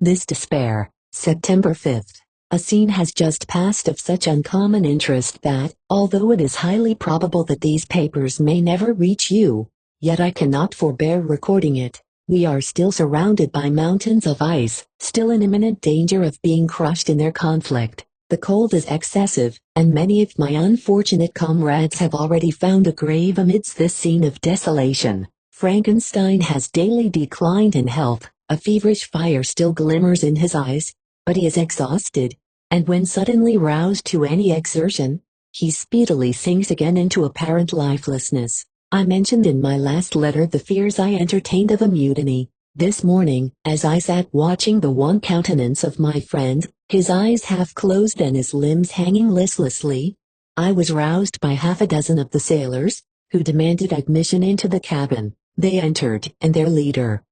this despair. September 5th. A scene has just passed of such uncommon interest that, although it is highly probable that these papers may never reach you, yet I cannot forbear recording it. We are still surrounded by mountains of ice, still in imminent danger of being crushed in their conflict. The cold is excessive, and many of my unfortunate comrades have already found a grave amidst this scene of desolation. Frankenstein has daily declined in health, a feverish fire still glimmers in his eyes, but he is exhausted, and when suddenly roused to any exertion, he speedily sinks again into apparent lifelessness. I mentioned in my last letter the fears I entertained of a mutiny. This morning, as I sat watching the wan countenance of my friend, his eyes half closed and his limbs hanging listlessly, I was roused by half a dozen of the sailors, who demanded admission into the cabin. They entered, and their leader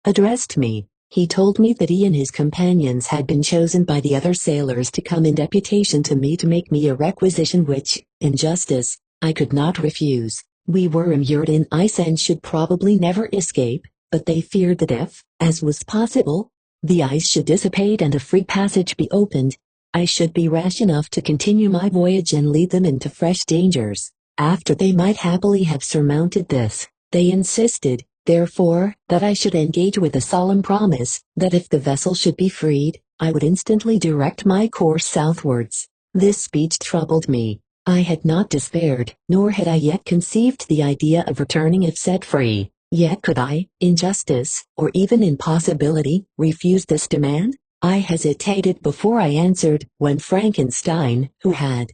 addressed me. He told me that he and his companions had been chosen by the other sailors to come in deputation to me to make me a requisition which, in justice, I could not refuse. We were immured in ice and should probably never escape, but they feared that if, as was possible, the ice should dissipate and a free passage be opened, I should be rash enough to continue my voyage and lead them into fresh dangers. After they might happily have surmounted this, they insisted, therefore, that I should engage with a solemn promise, that if the vessel should be freed, I would instantly direct my course southwards. This speech troubled me. I had not despaired, nor had I yet conceived the idea of returning if set free. Yet could I, in justice, or even in possibility, refuse this demand? I hesitated before I answered, when Frankenstein, who had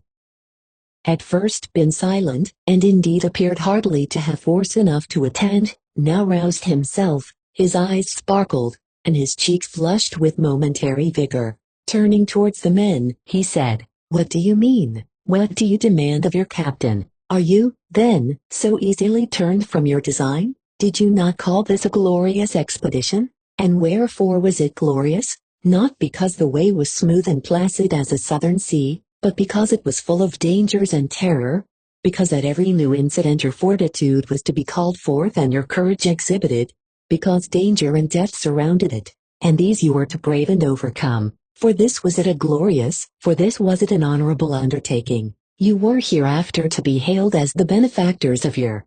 at first been silent, and indeed appeared hardly to have force enough to attend, now roused himself, his eyes sparkled, and his cheeks flushed with momentary vigor. Turning towards the men, he said, "What do you mean? What do you demand of your captain? Are you, then, so easily turned from your design? Did you not call this a glorious expedition? And wherefore was it glorious? Not because the way was smooth and placid as a southern sea, but because it was full of dangers and terror, because at every new incident your fortitude was to be called forth and your courage exhibited, because danger and death surrounded it, and these you were to brave and overcome. For this was it a glorious, for this was it an honorable undertaking. You were hereafter to be hailed as the benefactors of your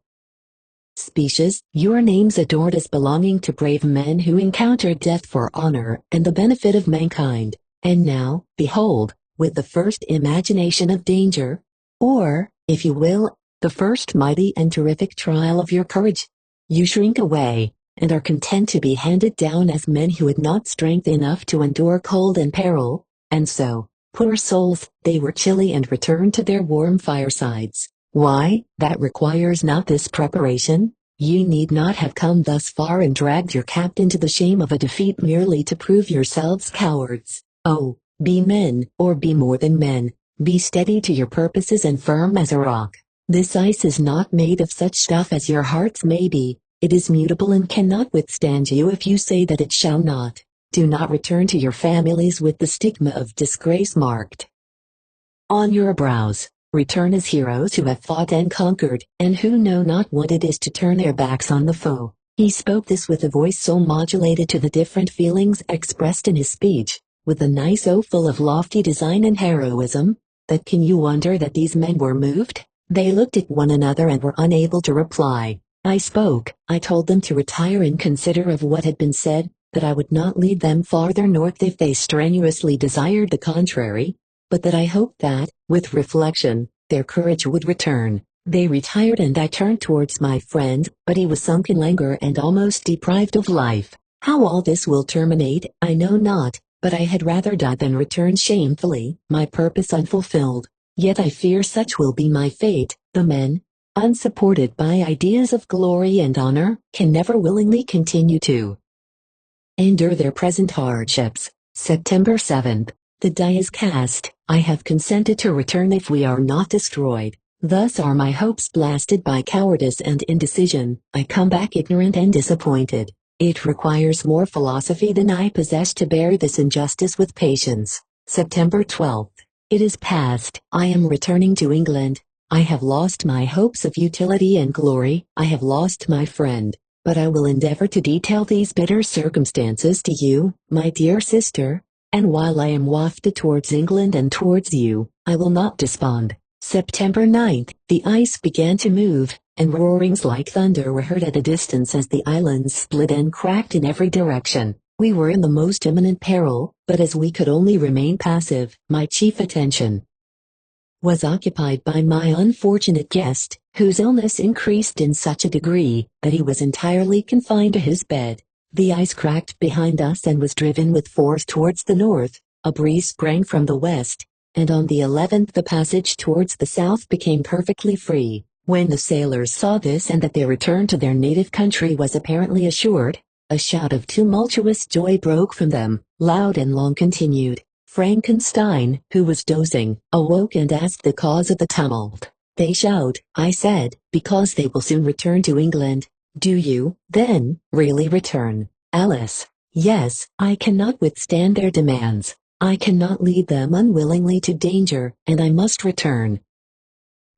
species, your names adored as belonging to brave men who encountered death for honor and the benefit of mankind. And now, behold, with the first imagination of danger, or, if you will, the first mighty and terrific trial of your courage, you shrink away, and are content to be handed down as men who had not strength enough to endure cold and peril, and so, poor souls, they were chilly and returned to their warm firesides. Why, that requires not this preparation? You need not have come thus far and dragged your captain to the shame of a defeat merely to prove yourselves cowards. Oh, be men, or be more than men. Be steady to your purposes and firm as a rock. This ice is not made of such stuff as your hearts may be. It is mutable and cannot withstand you if you say that it shall not. Do not return to your families with the stigma of disgrace marked on your brows. Return as heroes who have fought and conquered, and who know not what it is to turn their backs on the foe. He spoke this with a voice so modulated to the different feelings expressed in his speech, with an eye so full of lofty design and heroism, that can you wonder that these men were moved? They looked at one another and were unable to reply. I spoke. I told them to retire and consider of what had been said, that I would not lead them farther north if they strenuously desired the contrary, but that I hoped that, with reflection, their courage would return. They retired and I turned towards my friend, but he was sunk in languor and almost deprived of life. How all this will terminate, I know not, but I had rather die than return shamefully, my purpose unfulfilled. Yet I fear such will be my fate. The men, unsupported by ideas of glory and honor, can never willingly continue to endure their present hardships. September 7th. The die is cast. I have consented to return if we are not destroyed. Thus are my hopes blasted by cowardice and indecision. I come back ignorant and disappointed. It requires more philosophy than I possess to bear this injustice with patience. September 12th. It is past. I am returning to England. I have lost my hopes of utility and glory. I have lost my friend. But I will endeavor to detail these bitter circumstances to you, my dear sister, and while I am wafted towards England and towards you, I will not despond. September 9th, the ice began to move, and roarings like thunder were heard at a distance as the islands split and cracked in every direction. We were in the most imminent peril, but as we could only remain passive, my chief attention was occupied by my unfortunate guest, whose illness increased in such a degree that he was entirely confined to his bed. The ice cracked behind us and was driven with force towards the north. A breeze sprang from the west, and on the 11th the passage towards the south became perfectly free. When the sailors saw this and that their return to their native country was apparently assured, a shout of tumultuous joy broke from them, loud and long continued. Frankenstein, who was dozing, awoke and asked the cause of the tumult. "They shout," I said, "because they will soon return to England." "Do you, then, really return, Alice?" "Yes, I cannot withstand their demands. I cannot lead them unwillingly to danger, and I must return."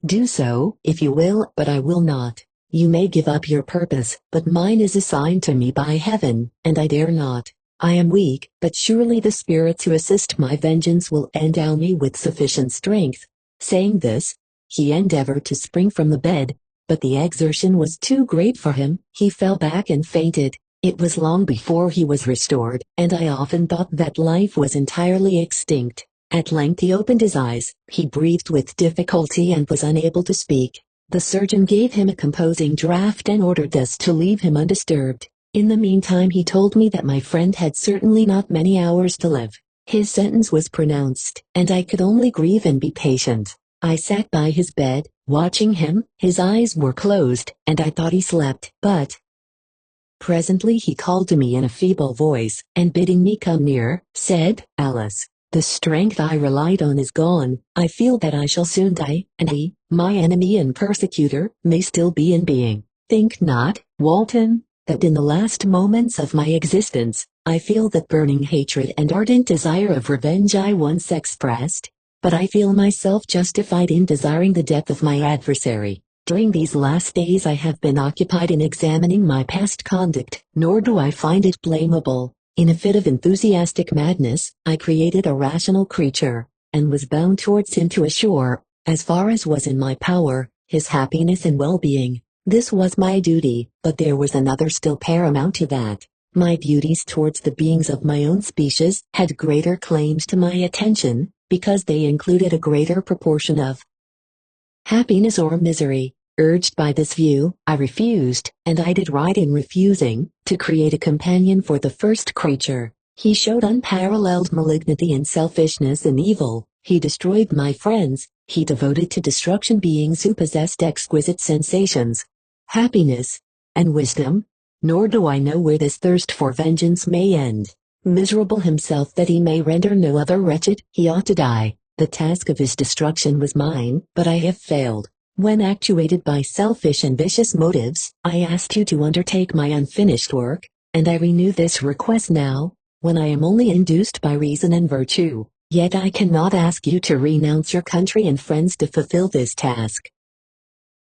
"Do so, if you will, but I will not. You may give up your purpose, but mine is assigned to me by heaven, and I dare not. I am weak, but surely the spirits who assist my vengeance will endow me with sufficient strength." Saying this, he endeavored to spring from the bed, but the exertion was too great for him. He fell back and fainted. It was long before he was restored, and I often thought that life was entirely extinct. At length he opened his eyes. He breathed with difficulty and was unable to speak. The surgeon gave him a composing draught and ordered us to leave him undisturbed. In the meantime he told me that my friend had certainly not many hours to live. His sentence was pronounced, and I could only grieve and be patient. I sat by his bed, watching him. His eyes were closed, and I thought he slept. But presently he called to me in a feeble voice, and bidding me come near, said, "Alice, the strength I relied on is gone. I feel that I shall soon die, and he, my enemy and persecutor, may still be in being. Think not, Walton, that in the last moments of my existence, I feel that burning hatred and ardent desire of revenge I once expressed, but I feel myself justified in desiring the death of my adversary. During these last days I have been occupied in examining my past conduct, nor do I find it blamable. In a fit of enthusiastic madness, I created a rational creature, and was bound towards him to assure, as far as was in my power, his happiness and well-being. This was my duty, but there was another still paramount to that. My duties towards the beings of my own species had greater claims to my attention, because they included a greater proportion of happiness or misery. Urged by this view, I refused, and I did right in refusing, to create a companion for the first creature. He showed unparalleled malignity and selfishness in evil. He destroyed my friends. He devoted to destruction beings who possessed exquisite sensations, happiness, and wisdom. Nor do I know where this thirst for vengeance may end. Miserable himself that he may render no other wretched, he ought to die. The task of his destruction was mine, but I have failed. When actuated by selfish and vicious motives, I asked you to undertake my unfinished work, and I renew this request now, when I am only induced by reason and virtue. Yet I cannot ask you to renounce your country and friends to fulfill this task.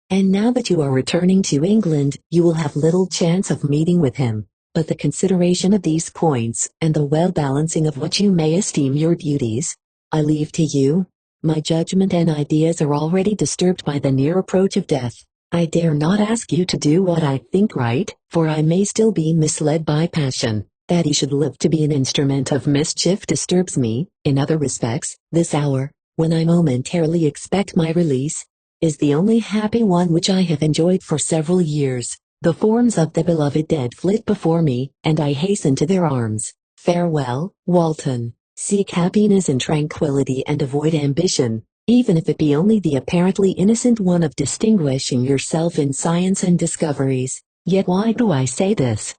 And now that you are returning to England, you will have little chance of meeting with him. But the consideration of these points, and the well-balancing of what you may esteem your duties, I leave to you. My judgment and ideas are already disturbed by the near approach of death. I dare not ask you to do what I think right, for I may still be misled by passion. That he should live to be an instrument of mischief disturbs me. In other respects, this hour, when I momentarily expect my release, is the only happy one which I have enjoyed for several years. The forms of the beloved dead flit before me, and I hasten to their arms. Farewell, Walton. Seek happiness in tranquility and avoid ambition, even if it be only the apparently innocent one of distinguishing yourself in science and discoveries. Yet why do I say this?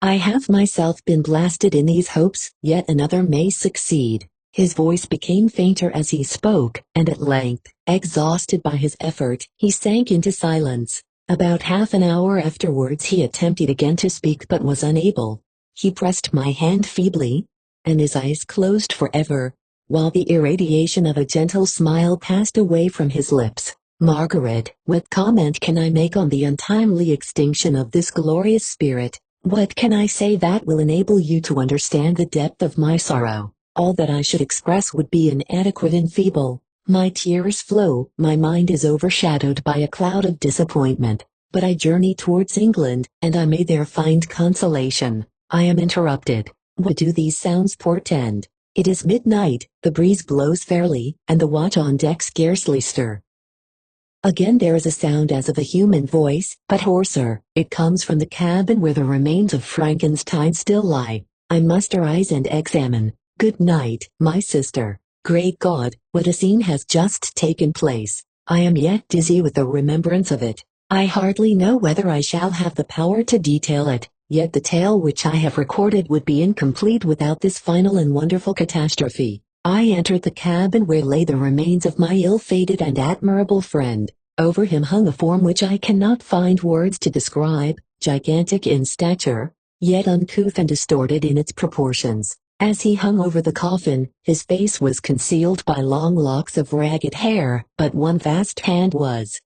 I have myself been blasted in these hopes, yet another may succeed. His voice became fainter as he spoke, and at length, exhausted by his effort, he sank into silence. About half an hour afterwards he attempted again to speak but was unable. He pressed my hand feebly, and his eyes closed forever, while the irradiation of a gentle smile passed away from his lips. Margaret, what comment can I make on the untimely extinction of this glorious spirit? What can I say that will enable you to understand the depth of my sorrow? All that I should express would be inadequate and feeble. My tears flow, my mind is overshadowed by a cloud of disappointment. But I journey towards England, and I may there find consolation. I am interrupted. What do these sounds portend? It is midnight, the breeze blows fairly, and the watch on deck scarcely stir. Again there is a sound as of a human voice, but hoarser. It comes from the cabin where the remains of Frankenstein still lie. I muster eyes and examine. Good night, my sister. Great God, what a scene has just taken place. I am yet dizzy with the remembrance of it. I hardly know whether I shall have the power to detail it, yet the tale which I have recorded would be incomplete without this final and wonderful catastrophe. I entered the cabin where lay the remains of my ill-fated and admirable friend. Over him hung a form which I cannot find words to describe, gigantic in stature, yet uncouth and distorted in its proportions. As he hung over the coffin, his face was concealed by long locks of ragged hair, but one vast hand was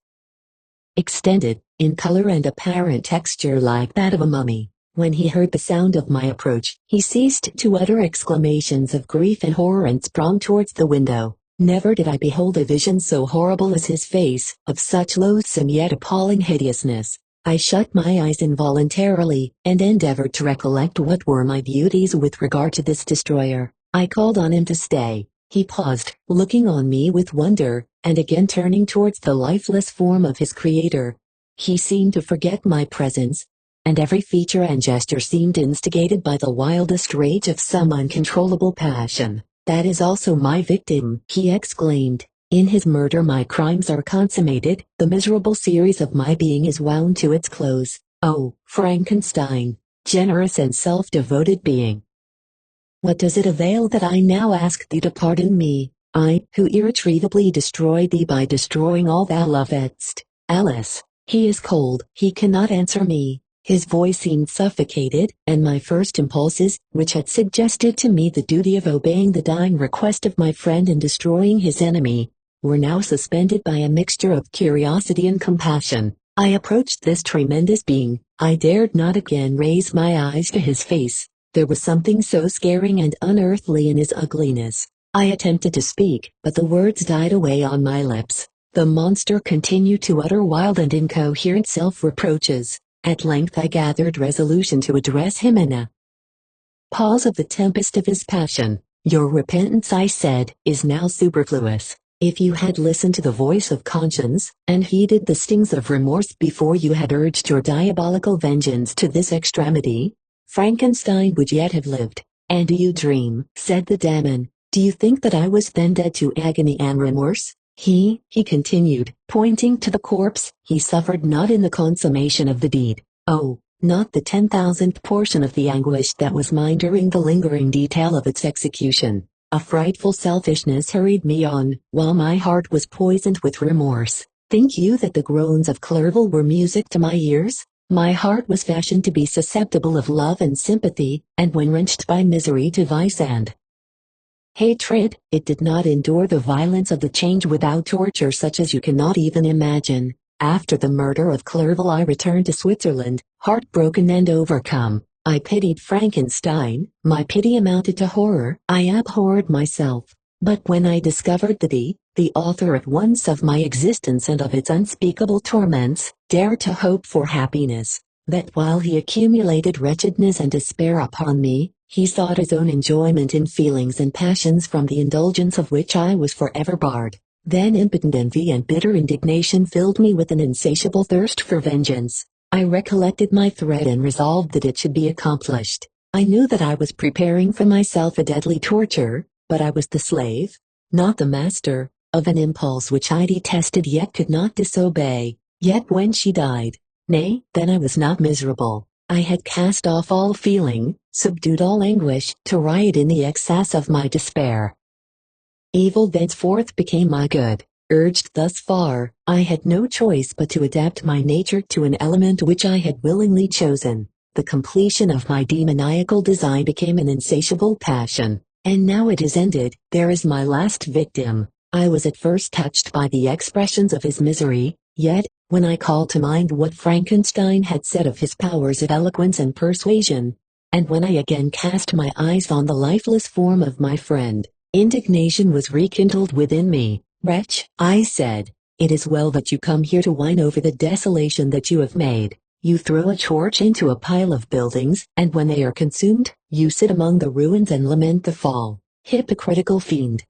extended, in color and apparent texture like that of a mummy. When he heard the sound of my approach, he ceased to utter exclamations of grief and horror and sprang towards the window. Never did I behold a vision so horrible as his face, of such loathsome yet appalling hideousness. I shut my eyes involuntarily, and endeavored to recollect what were my duties with regard to this destroyer. I called on him to stay. He paused, looking on me with wonder, and again turning towards the lifeless form of his creator. He seemed to forget my presence, and every feature and gesture seemed instigated by the wildest rage of some uncontrollable passion. That is also my victim, he exclaimed. In his murder my crimes are consummated, the miserable series of my being is wound to its close. Oh, Frankenstein, generous and self-devoted being! What does it avail that I now ask thee to pardon me, I, who irretrievably destroyed thee by destroying all thou lovedst? Alice, he is cold, he cannot answer me. His voice seemed suffocated, and my first impulses, which had suggested to me the duty of obeying the dying request of my friend and destroying his enemy, were now suspended by a mixture of curiosity and compassion. I approached this tremendous being. I dared not again raise my eyes to his face. There was something so scaring and unearthly in his ugliness. I attempted to speak, but the words died away on my lips. The monster continued to utter wild and incoherent self-reproaches. At length I gathered resolution to address him in a pause of the tempest of his passion. Your repentance, I said, is now superfluous. If you had listened to the voice of conscience, and heeded the stings of remorse before you had urged your diabolical vengeance to this extremity, Frankenstein would yet have lived. And do you dream, said the demon, do you think that I was then dead to agony and remorse? He continued, pointing to the corpse, he suffered not in the consummation of the deed. Oh, not the 10,000th portion of the anguish that was mine during the lingering detail of its execution. A frightful selfishness hurried me on, while my heart was poisoned with remorse. Think you that the groans of Clerval were music to my ears? My heart was fashioned to be susceptible of love and sympathy, and when wrenched by misery to vice and hatred, it did not endure the violence of the change without torture such as you cannot even imagine. After the murder of Clerval I returned to Switzerland, heartbroken and overcome. I pitied Frankenstein, my pity amounted to horror, I abhorred myself. But when I discovered that he, the author at once of my existence and of its unspeakable torments, dared to hope for happiness, that while he accumulated wretchedness and despair upon me, he sought his own enjoyment in feelings and passions from the indulgence of which I was forever barred, then impotent envy and bitter indignation filled me with an insatiable thirst for vengeance. I recollected my threat and resolved that it should be accomplished. I knew that I was preparing for myself a deadly torture, but I was the slave, not the master, of an impulse which I detested yet could not disobey. Yet when she died, nay, then I was not miserable. I had cast off all feeling, subdued all anguish, to riot in the excess of my despair. Evil thenceforth became my good. Urged thus far, I had no choice but to adapt my nature to an element which I had willingly chosen. The completion of my demoniacal design became an insatiable passion, and now it is ended. There is my last victim. I was at first touched by the expressions of his misery, yet, when I call to mind what Frankenstein had said of his powers of eloquence and persuasion, and when I again cast my eyes on the lifeless form of my friend, indignation was rekindled within me. "Wretch," I said, "it is well that you come here to whine over the desolation that you have made. You throw a torch into a pile of buildings, and when they are consumed, you sit among the ruins and lament the fall. Hypocritical fiend!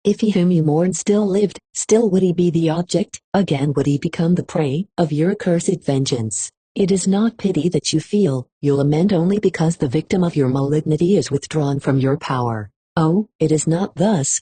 If he whom you mourn still lived, still would he be the object, again would he become the prey, of your accursed vengeance. It is not pity that you feel, you lament only because the victim of your malignity is withdrawn from your power." "Oh, it is not thus,"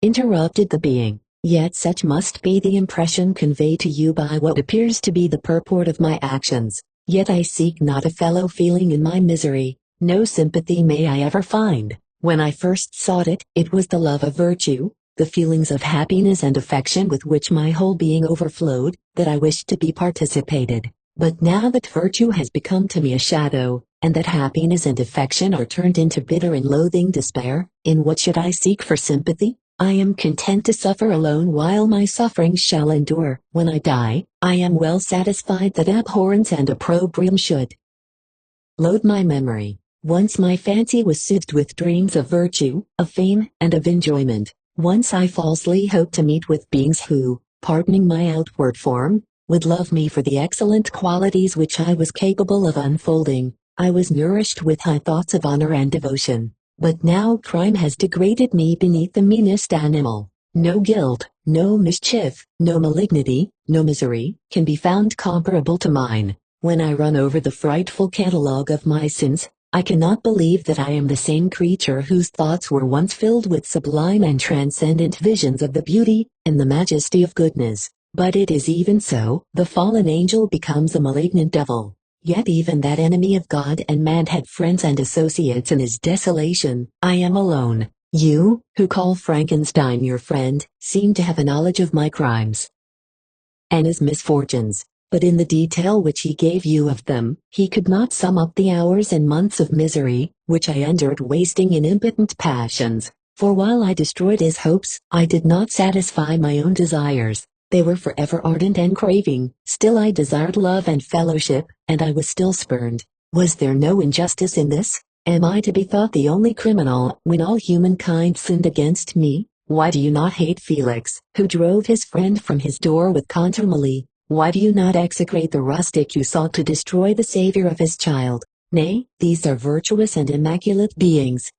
interrupted the being. "Yet such must be the impression conveyed to you by what appears to be the purport of my actions. Yet I seek not a fellow feeling in my misery, no sympathy may I ever find. When I first sought it, it was the love of virtue, the feelings of happiness and affection with which my whole being overflowed, that I wished to be participated. But now that virtue has become to me a shadow, and that happiness and affection are turned into bitter and loathing despair, in what should I seek for sympathy? I am content to suffer alone while my sufferings shall endure. When I die, I am well satisfied that abhorrence and opprobrium should load my memory. Once my fancy was soothed with dreams of virtue, of fame, and of enjoyment. Once I falsely hoped to meet with beings who, pardoning my outward form, would love me for the excellent qualities which I was capable of unfolding. I was nourished with high thoughts of honor and devotion. But now crime has degraded me beneath the meanest animal. No guilt, no mischief, no malignity, no misery, can be found comparable to mine. When I run over the frightful catalogue of my sins, I cannot believe that I am the same creature whose thoughts were once filled with sublime and transcendent visions of the beauty and the majesty of goodness. But it is even so, the fallen angel becomes a malignant devil. Yet even that enemy of God and man had friends and associates in his desolation. I am alone. You, who call Frankenstein your friend, seem to have a knowledge of my crimes and his misfortunes. But in the detail which he gave you of them, he could not sum up the hours and months of misery, which I endured wasting in impotent passions. For while I destroyed his hopes, I did not satisfy my own desires. They were forever ardent and craving. Still I desired love and fellowship, and I was still spurned. Was there no injustice in this? Am I to be thought the only criminal, when all humankind sinned against me? Why do you not hate Felix, who drove his friend from his door with contumely? Why do you not execrate the rustic who sought to destroy the Savior of his child? Nay, these are virtuous and immaculate beings.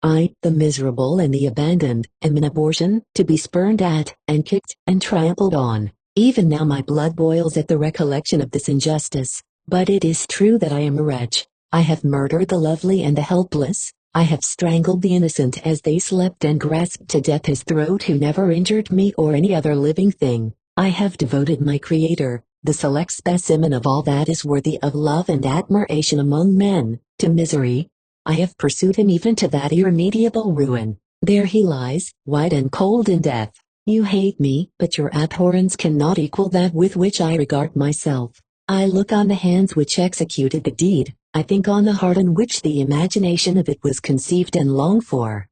I, the miserable and the abandoned, am an abortion, to be spurned at, and kicked, and trampled on. Even now my blood boils at the recollection of this injustice. But it is true that I am a wretch. I have murdered the lovely and the helpless. I have strangled the innocent as they slept and grasped to death his throat who never injured me or any other living thing. I have devoted my Creator, the select specimen of all that is worthy of love and admiration among men, to misery. I have pursued him even to that irremediable ruin. There he lies, white and cold in death. You hate me, but your abhorrence cannot equal that with which I regard myself. I look on the hands which executed the deed. I think on the heart in which the imagination of it was conceived and longed for.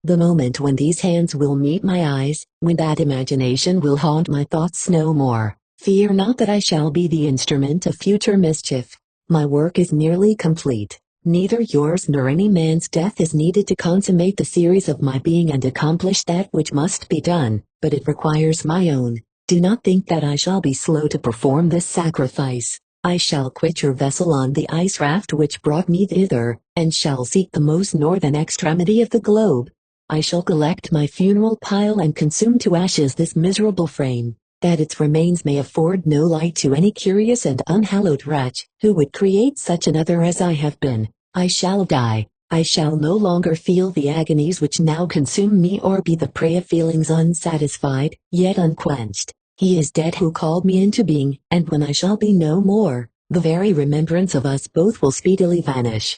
The moment when these hands will meet my eyes, when that imagination will haunt my thoughts no more, fear not that I shall be the instrument of future mischief. My work is nearly complete. Neither yours nor any man's death is needed to consummate the series of my being and accomplish that which must be done, but it requires my own. Do not think that I shall be slow to perform this sacrifice. I shall quit your vessel on the ice raft which brought me thither, and shall seek the most northern extremity of the globe. I shall collect my funeral pile and consume to ashes this miserable frame, that its remains may afford no light to any curious and unhallowed wretch, who would create such another as I have been. I shall die. I shall no longer feel the agonies which now consume me or be the prey of feelings unsatisfied, yet unquenched. He is dead who called me into being, and when I shall be no more, the very remembrance of us both will speedily vanish.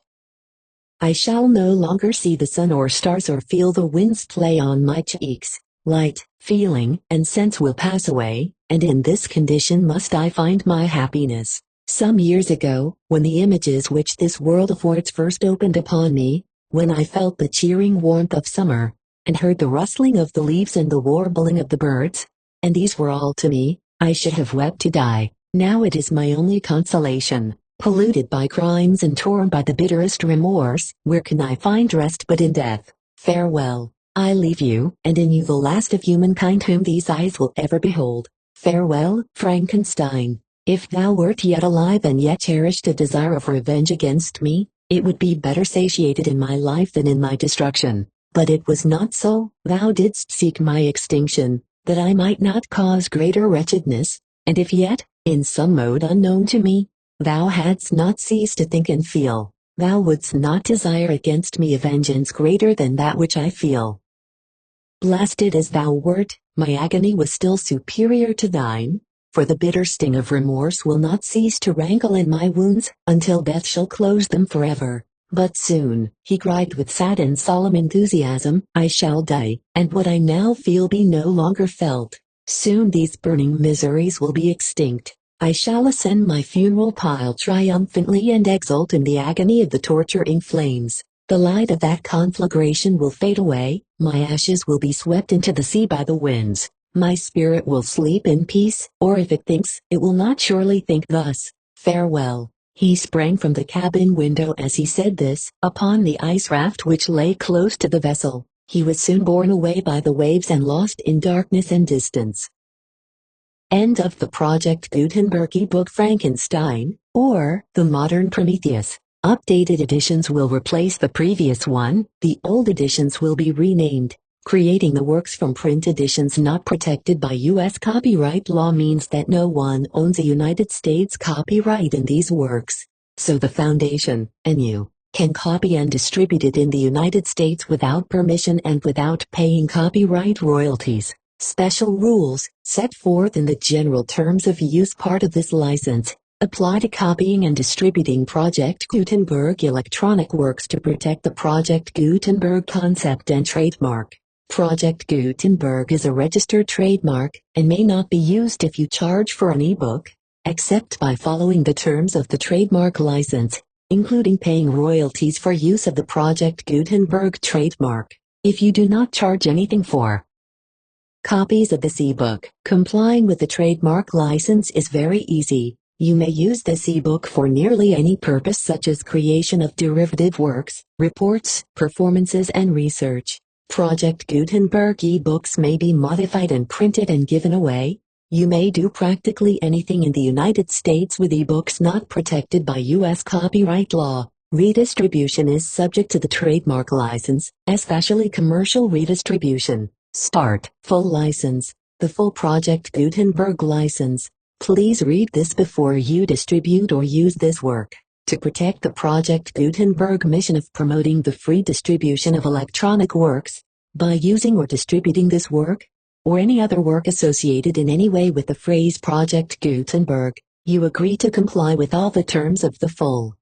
I shall no longer see the sun or stars or feel the winds play on my cheeks. Light, feeling, and sense will pass away, and in this condition must I find my happiness. Some years ago, when the images which this world affords first opened upon me, when I felt the cheering warmth of summer, and heard the rustling of the leaves and the warbling of the birds, and these were all to me. I should have wept to die. Now it is my only consolation. Polluted by crimes and torn by the bitterest remorse, where can I find rest but in death? Farewell. I leave you, and in you the last of humankind whom these eyes will ever behold. Farewell, Frankenstein. If thou wert yet alive and yet cherished a desire of revenge against me, it would be better satiated in my life than in my destruction. But it was not so. Thou didst seek my extinction, that I might not cause greater wretchedness, and if yet, in some mode unknown to me, thou hadst not ceased to think and feel, thou wouldst not desire against me a vengeance greater than that which I feel. Blasted as thou wert, my agony was still superior to thine, for the bitter sting of remorse will not cease to rankle in my wounds until death shall close them forever. But soon, he cried with sad and solemn enthusiasm, I shall die, and what I now feel be no longer felt. Soon these burning miseries will be extinct. I shall ascend my funeral pile triumphantly and exult in the agony of the torturing flames. The light of that conflagration will fade away, my ashes will be swept into the sea by the winds. My spirit will sleep in peace, or if it thinks, it will not surely think thus. Farewell. He sprang from the cabin window as he said this, upon the ice raft which lay close to the vessel. He was soon borne away by the waves and lost in darkness and distance. End of the Project Gutenberg ebook Frankenstein, or The Modern Prometheus. Updated editions will replace the previous one, the old editions will be renamed. Creating the works from print editions not protected by U.S. copyright law means that no one owns a United States copyright in these works, so the Foundation, and you, can copy and distribute it in the United States without permission and without paying copyright royalties. Special rules, set forth in the General Terms of Use part of this license, apply to copying and distributing Project Gutenberg electronic works to protect the Project Gutenberg concept and trademark. Project Gutenberg is a registered trademark, and may not be used if you charge for an ebook, except by following the terms of the trademark license, including paying royalties for use of the Project Gutenberg trademark. If you do not charge anything for copies of this ebook, complying with the trademark license is very easy. You may use this ebook for nearly any purpose such as creation of derivative works, reports, performances and research. Project Gutenberg ebooks may be modified and printed and given away. You may do practically anything in the United States with ebooks not protected by U.S. copyright law. Redistribution is subject to the trademark license, especially commercial redistribution. Start. Full license. The full Project Gutenberg license. Please read this before you distribute or use this work. To protect the Project Gutenberg mission of promoting the free distribution of electronic works, by using or distributing this work, or any other work associated in any way with the phrase Project Gutenberg, you agree to comply with all the terms of the full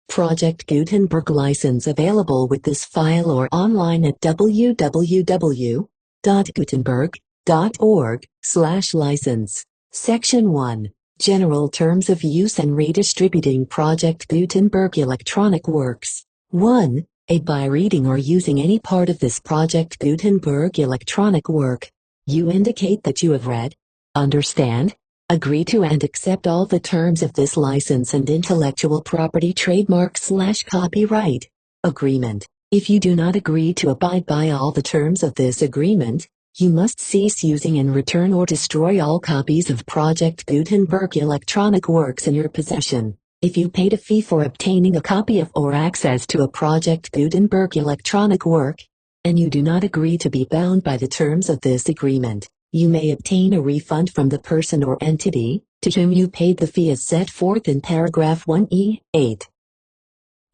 Project Gutenberg license available with this file or online at www.gutenberg.org/license. Section 1. General Terms of Use and Redistributing Project Gutenberg Electronic Works. 1. By reading or using any part of this Project Gutenberg electronic work, you indicate that you have read, understand, agree to and accept all the terms of this license and intellectual property trademark/copyright agreement. If you do not agree to abide by all the terms of this agreement, you must cease using and return or destroy all copies of Project Gutenberg electronic works in your possession. If you paid a fee for obtaining a copy of or access to a Project Gutenberg electronic work, and you do not agree to be bound by the terms of this agreement, you may obtain a refund from the person or entity to whom you paid the fee as set forth in paragraph 1E8.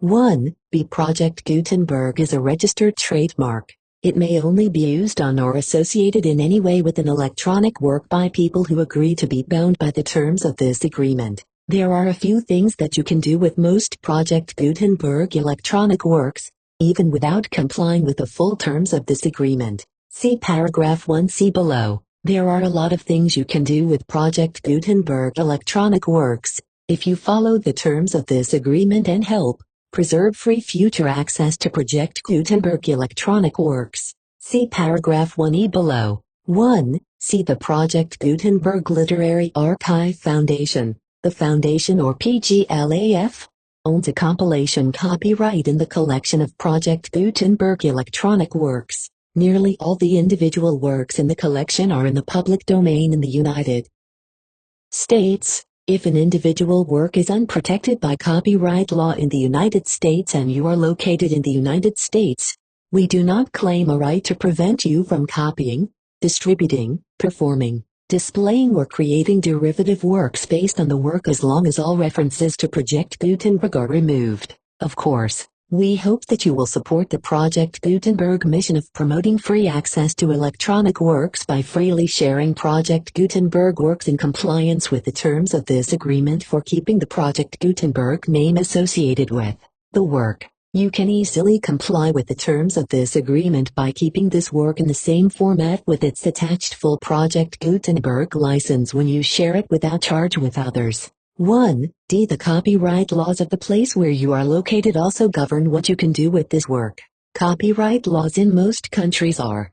1. Project Gutenberg is a registered trademark. It may only be used on or associated in any way with an electronic work by people who agree to be bound by the terms of this agreement. There are a few things that you can do with most Project Gutenberg electronic works, even without complying with the full terms of this agreement. See paragraph 1C below. There are a lot of things you can do with Project Gutenberg electronic works, if you follow the terms of this agreement and help preserve free future access to Project Gutenberg electronic works. See paragraph 1E below. 1. See the Project Gutenberg Literary Archive Foundation. The Foundation, or PGLAF, owns a compilation copyright in the collection of Project Gutenberg electronic works. Nearly all the individual works in the collection are in the public domain in the United States. If an individual work is unprotected by copyright law in the United States and you are located in the United States, we do not claim a right to prevent you from copying, distributing, performing, displaying or creating derivative works based on the work as long as all references to Project Gutenberg are removed. Of course, we hope that you will support the Project Gutenberg mission of promoting free access to electronic works by freely sharing Project Gutenberg works in compliance with the terms of this agreement for keeping the Project Gutenberg name associated with the work. You can easily comply with the terms of this agreement by keeping this work in the same format with its attached full Project Gutenberg license when you share it without charge with others. 1d. The copyright laws of the place where you are located also govern what you can do with this work. Copyright laws in most countries are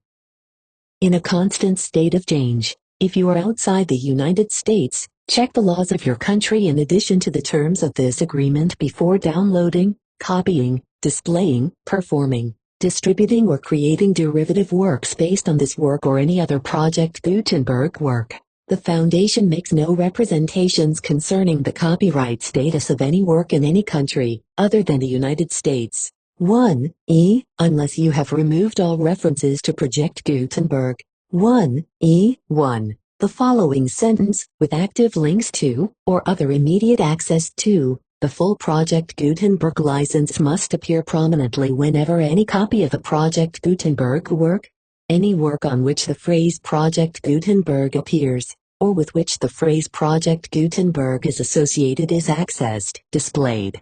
in a constant state of change. If you are outside the United States, check the laws of your country in addition to the terms of this agreement before downloading, copying, displaying, performing, distributing or creating derivative works based on this work or any other Project Gutenberg work. The Foundation makes no representations concerning the copyright status of any work in any country, other than the United States. 1e. Unless you have removed all references to Project Gutenberg. 1e1. The following sentence, with active links to, or other immediate access to, the full Project Gutenberg license must appear prominently whenever any copy of a Project Gutenberg work, any work on which the phrase Project Gutenberg appears, or with which the phrase Project Gutenberg is associated is accessed, displayed,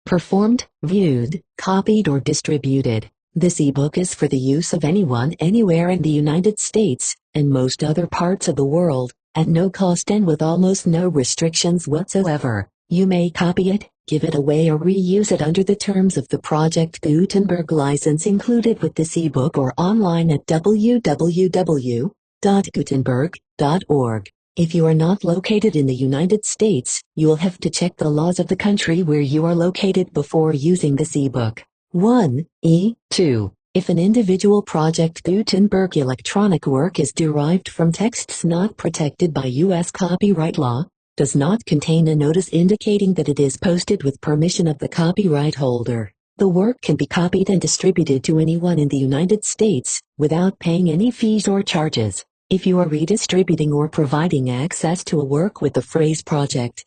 performed, viewed, copied or distributed. This ebook is for the use of anyone anywhere in the United States, and most other parts of the world, at no cost and with almost no restrictions whatsoever. You may copy it, give it away or reuse it under the terms of the Project Gutenberg license included with this ebook or online at www.gutenberg.org. If you are not located in the United States, you will have to check the laws of the country where you are located before using this ebook. 1e2. If an individual Project Gutenberg electronic work is derived from texts not protected by U.S. copyright law, does not contain a notice indicating that it is posted with permission of the copyright holder, the work can be copied and distributed to anyone in the United States, without paying any fees or charges. If you are redistributing or providing access to a work with the phrase Project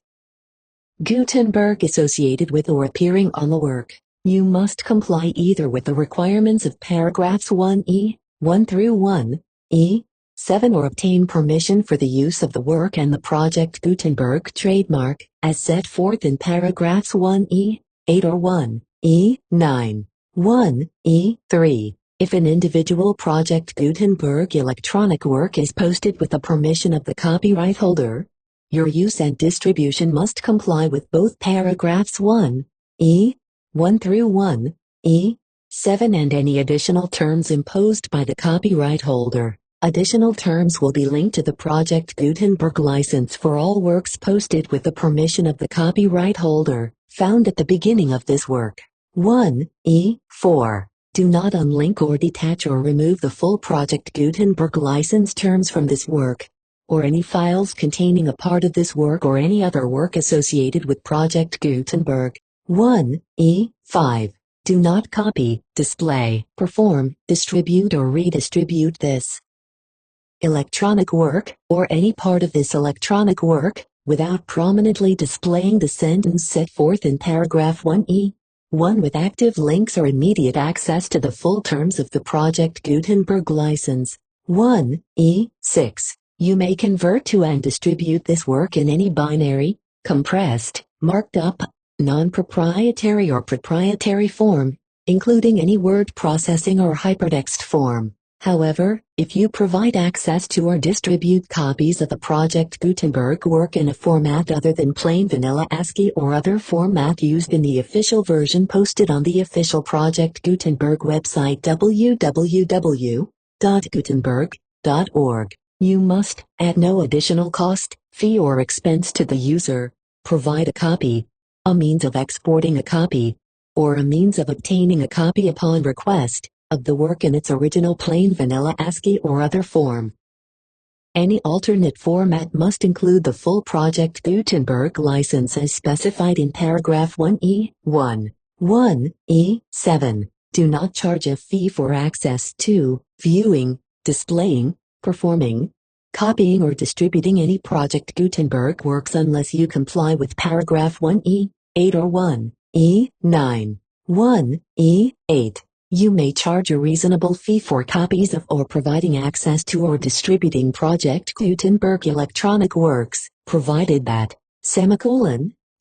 Gutenberg associated with or appearing on the work, you must comply either with the requirements of paragraphs 1e, 1 through 1e, 7 or obtain permission for the use of the work and the Project Gutenberg trademark, as set forth in paragraphs 1e, 8 or 1e, 9. 1e3. If an individual Project Gutenberg electronic work is posted with the permission of the copyright holder, your use and distribution must comply with both paragraphs 1e, 1 through 1e, 7 and any additional terms imposed by the copyright holder. Additional terms will be linked to the Project Gutenberg license for all works posted with the permission of the copyright holder, found at the beginning of this work. 1e4. Do not unlink or detach or remove the full Project Gutenberg license terms from this work, or any files containing a part of this work or any other work associated with Project Gutenberg. 1e5. Do not copy, display, perform, distribute or redistribute this electronic work, or any part of this electronic work, without prominently displaying the sentence set forth in paragraph 1e. 1 with active links or immediate access to the full terms of the Project Gutenberg license. 1e6. You may convert to and distribute this work in any binary, compressed, marked up, non-proprietary or proprietary form, including any word processing or hypertext form. However, if you provide access to or distribute copies of the Project Gutenberg work in a format other than plain vanilla ASCII or other format used in the official version posted on the official Project Gutenberg website www.gutenberg.org, You must, at no additional cost, fee or expense to the user, provide a copy, a means of exporting a copy, or a means of obtaining a copy upon request, of the work in its original plain vanilla ASCII or other form. Any alternate format must include the full Project Gutenberg license as specified in paragraph 1E, 1E, 7. Do not charge a fee for access to, viewing, displaying, performing, copying or distributing any Project Gutenberg works unless you comply with paragraph 1E, 8 or 1E, 9. 1E, 8. You may charge a reasonable fee for copies of or providing access to or distributing Project Gutenberg electronic works, provided that,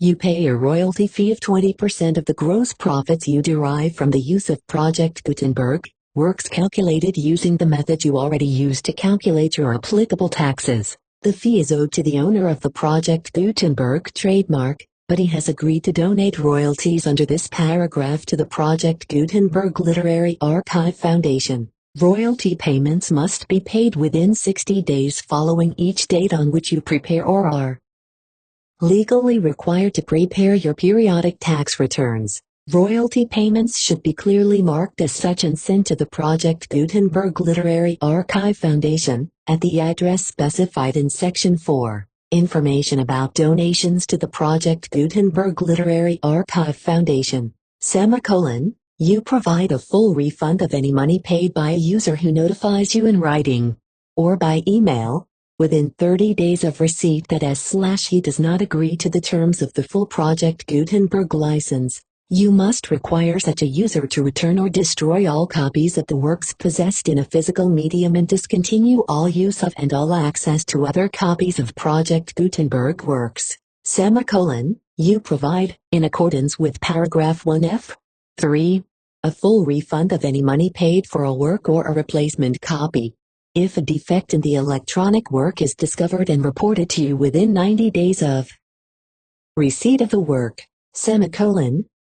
you pay a royalty fee of 20% of the gross profits you derive from the use of Project Gutenberg works calculated using the method you already use to calculate your applicable taxes. The fee is owed to the owner of the Project Gutenberg trademark, but he has agreed to donate royalties under this paragraph to the Project Gutenberg Literary Archive Foundation. Royalty payments must be paid within 60 days following each date on which you prepare or are legally required to prepare your periodic tax returns. Royalty payments should be clearly marked as such and sent to the Project Gutenberg Literary Archive Foundation, at the address specified in Section 4. Information about donations to the Project Gutenberg Literary Archive Foundation, you provide a full refund of any money paid by a user who notifies you in writing, or by email, within 30 days of receipt that he does not agree to the terms of the full Project Gutenberg license. You must require such a user to return or destroy all copies of the works possessed in a physical medium and discontinue all use of and all access to other copies of Project Gutenberg works, you provide, in accordance with paragraph 1F. 3. A full refund of any money paid for a work or a replacement copy. If a defect in the electronic work is discovered and reported to you within 90 days of receipt of the work,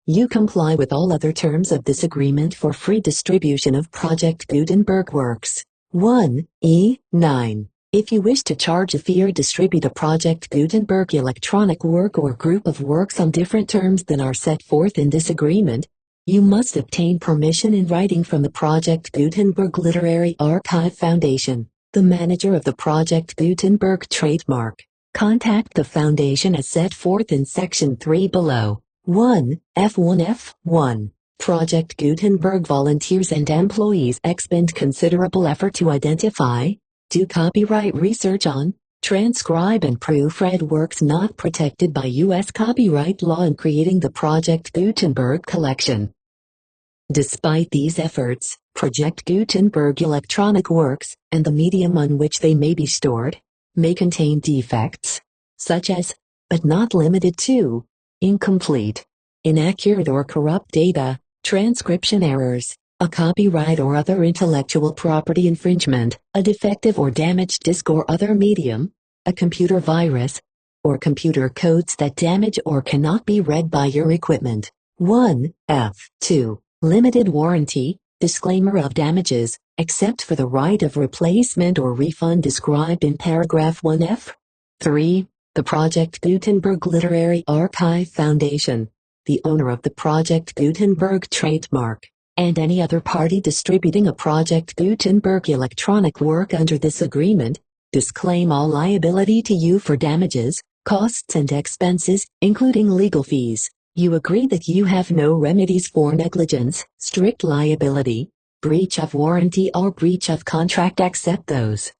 you comply with all other terms of this agreement for free distribution of Project Gutenberg works. 1E, 9. If you wish to charge a fee or distribute a Project Gutenberg electronic work or group of works on different terms than are set forth in this agreement, you must obtain permission in writing from the Project Gutenberg Literary Archive Foundation, the manager of the Project Gutenberg trademark. Contact the foundation as set forth in Section 3 below. 1. F1. Project Gutenberg volunteers and employees expend considerable effort to identify, do copyright research on, transcribe and proofread works not protected by U.S. copyright law in creating the Project Gutenberg collection. Despite these efforts, Project Gutenberg electronic works, and the medium on which they may be stored, may contain defects, such as, but not limited to, incomplete, inaccurate or corrupt data, transcription errors, a copyright or other intellectual property infringement, a defective or damaged disk or other medium, a computer virus, or computer codes that damage or cannot be read by your equipment. 1F. 2. Limited warranty, disclaimer of damages, except for the right of replacement or refund described in paragraph 1F. 3. The Project Gutenberg Literary Archive Foundation, the owner of the Project Gutenberg trademark, and any other party distributing a Project Gutenberg electronic work under this agreement, disclaim all liability to you for damages, costs and expenses, including legal fees. You agree that you have no remedies for negligence, strict liability, breach of warranty or breach of contract except those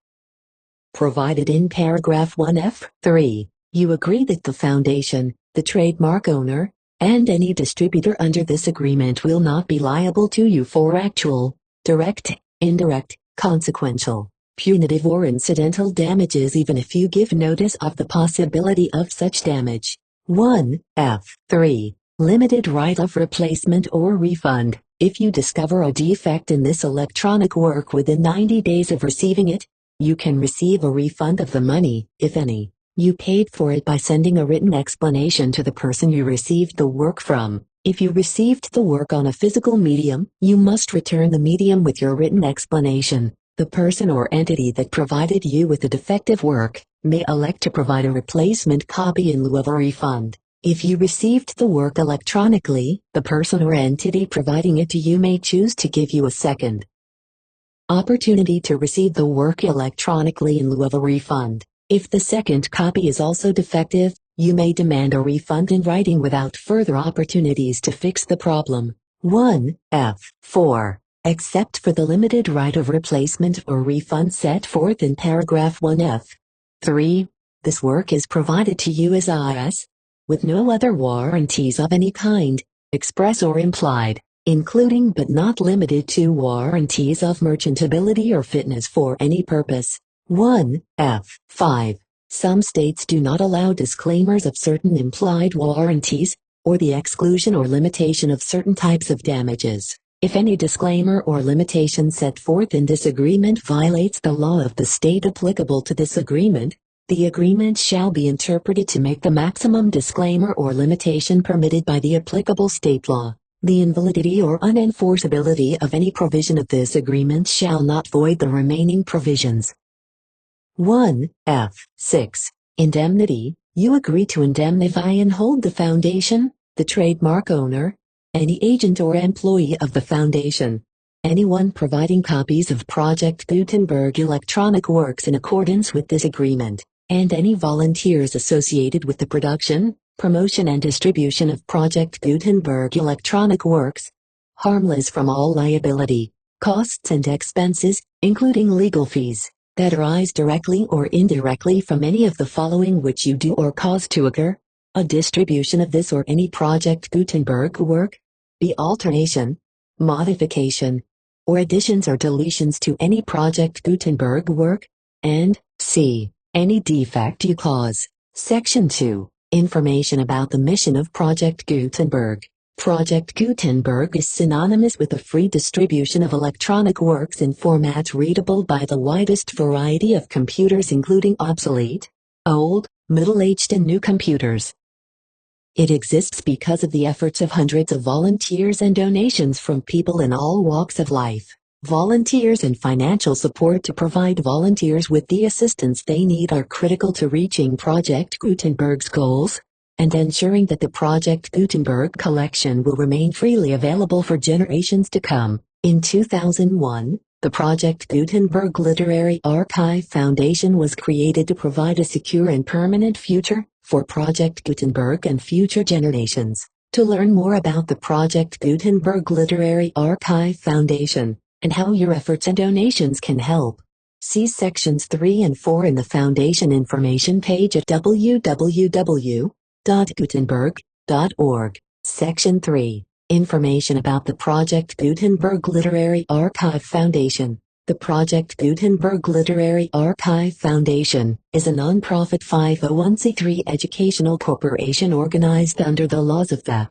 provided in paragraph 1F. 3. You agree that the foundation, the trademark owner, and any distributor under this agreement will not be liable to you for actual, direct, indirect, consequential, punitive or incidental damages even if you give notice of the possibility of such damage. 1F. 3. Limited right of replacement or refund. If you discover a defect in this electronic work within 90 days of receiving it, you can receive a refund of the money, if any, you paid for it by sending a written explanation to the person you received the work from. If you received the work on a physical medium, you must return the medium with your written explanation. The person or entity that provided you with the defective work may elect to provide a replacement copy in lieu of a refund. If you received the work electronically, the person or entity providing it to you may choose to give you a second opportunity to receive the work electronically in lieu of a refund. If the second copy is also defective, you may demand a refund in writing without further opportunities to fix the problem. 1F. 4. Except for the limited right of replacement or refund set forth in paragraph 1F. 3. This work is provided to you as is, with no other warranties of any kind, express or implied, including but not limited to warranties of merchantability or fitness for any purpose. 1F. 5. Some states do not allow disclaimers of certain implied warranties, or the exclusion or limitation of certain types of damages. If any disclaimer or limitation set forth in this agreement violates the law of the state applicable to this agreement, the agreement shall be interpreted to make the maximum disclaimer or limitation permitted by the applicable state law. The invalidity or unenforceability of any provision of this agreement shall not void the remaining provisions. 1F. 6. Indemnity. You agree to indemnify and hold the foundation, the trademark owner, any agent or employee of the foundation, anyone providing copies of Project Gutenberg electronic works in accordance with this agreement, and any volunteers associated with the production, promotion and distribution of Project Gutenberg electronic works, harmless from all liability, costs and expenses, including legal fees, that arise directly or indirectly from any of the following which you do or cause to occur: a distribution of this or any Project Gutenberg work, b. alternation, modification, or additions or deletions to any Project Gutenberg work, and c. any defect you cause. Section 2. Information about the mission of Project Gutenberg. Project Gutenberg is synonymous with the free distribution of electronic works in formats readable by the widest variety of computers, including obsolete, old, middle-aged and new computers. It exists because of the efforts of hundreds of volunteers and donations from people in all walks of life. Volunteers and financial support to provide volunteers with the assistance they need are critical to reaching Project Gutenberg's goals, and ensuring that the Project Gutenberg collection will remain freely available for generations to come. In 2001, the Project Gutenberg Literary Archive Foundation was created to provide a secure and permanent future for Project Gutenberg and future generations. To learn more about the Project Gutenberg Literary Archive Foundation, and how your efforts and donations can help, see sections 3 and 4 in the Foundation information page at www.gutenberg.org. Section 3. Information about the Project Gutenberg Literary Archive Foundation. The Project Gutenberg Literary Archive Foundation is a non-profit 501c3 educational corporation organized under the laws of the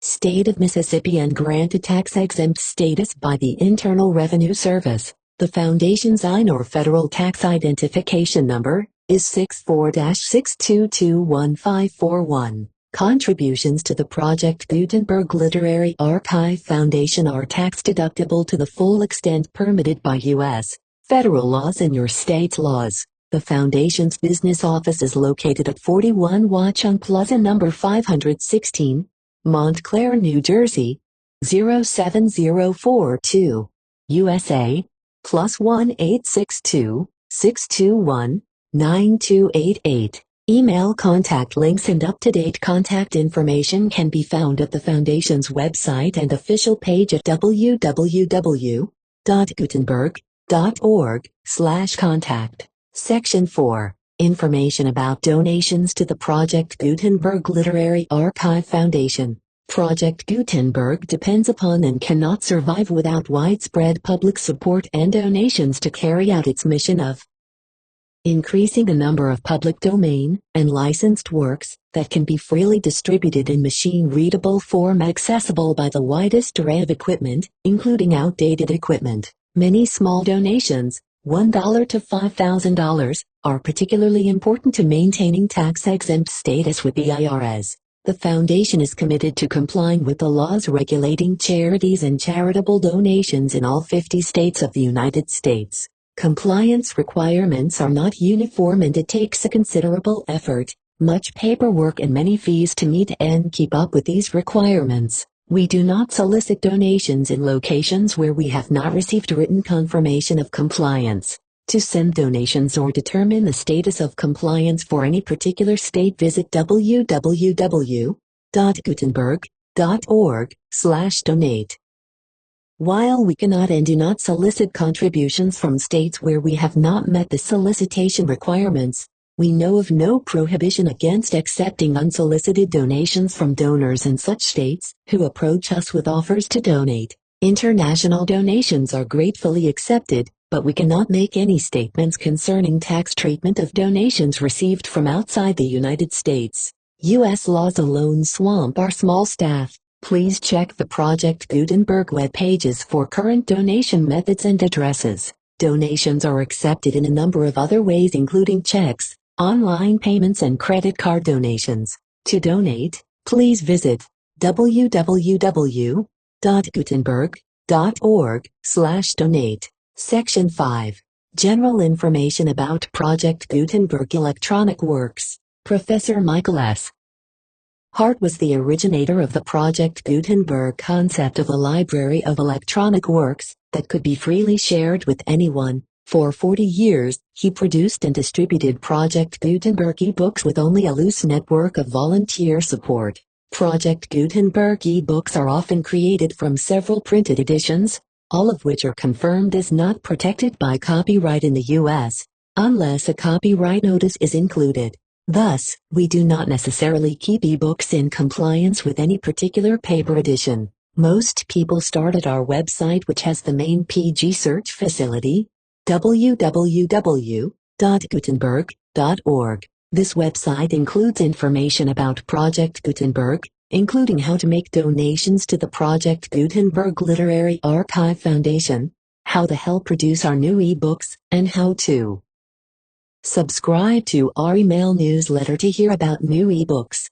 State of Mississippi and granted tax-exempt status by the Internal Revenue Service. The Foundation's IN or Federal Tax Identification Number is 64-6221541. Contributions to the Project Gutenberg Literary Archive Foundation are tax-deductible to the full extent permitted by U.S. federal laws and your state laws. The Foundation's business office is located at 41 Watchung Plaza No. 516, Montclair, New Jersey, 07042, USA, +1 862 621 9288. Email contact links and up-to-date contact information can be found at the Foundation's website and official page at www.gutenberg.org/contact. Section 4. Information about donations to the Project Gutenberg Literary Archive Foundation. Project Gutenberg depends upon and cannot survive without widespread public support and donations to carry out its mission of increasing the number of public domain and licensed works that can be freely distributed in machine-readable form accessible by the widest array of equipment, including outdated equipment. Many small donations, $1 to $5,000, are particularly important to maintaining tax-exempt status with the IRS. The Foundation is committed to complying with the laws regulating charities and charitable donations in all 50 states of the United States. Compliance requirements are not uniform and it takes a considerable effort, much paperwork and many fees to meet and keep up with these requirements. We do not solicit donations in locations where we have not received written confirmation of compliance. To send donations or determine the status of compliance for any particular state, visit www.gutenberg.org/donate. While we cannot and do not solicit contributions from states where we have not met the solicitation requirements, we know of no prohibition against accepting unsolicited donations from donors in such states who approach us with offers to donate. International donations are gratefully accepted, but we cannot make any statements concerning tax treatment of donations received from outside the United States. U.S. laws alone swamp our small staff. Please check the Project Gutenberg web pages for current donation methods and addresses. Donations are accepted in a number of other ways, including checks, online payments, and credit card donations. To donate, please visit www.gutenberg.org/donate. Section 5. General information about Project Gutenberg electronic works. Professor Michael S. Hart was the originator of the Project Gutenberg concept of a library of electronic works that could be freely shared with anyone. For 40 years, he produced and distributed Project Gutenberg e-books with only a loose network of volunteer support. Project Gutenberg e-books are often created from several printed editions, all of which are confirmed as not protected by copyright in the U.S., unless a copyright notice is included. Thus, we do not necessarily keep e-books in compliance with any particular paper edition. Most people start at our website, which has the main PG search facility, www.gutenberg.org. This website includes information about Project Gutenberg, including how to make donations to the Project Gutenberg Literary Archive Foundation, how to help produce our new e-books, and how to subscribe to our email newsletter to hear about new e-books.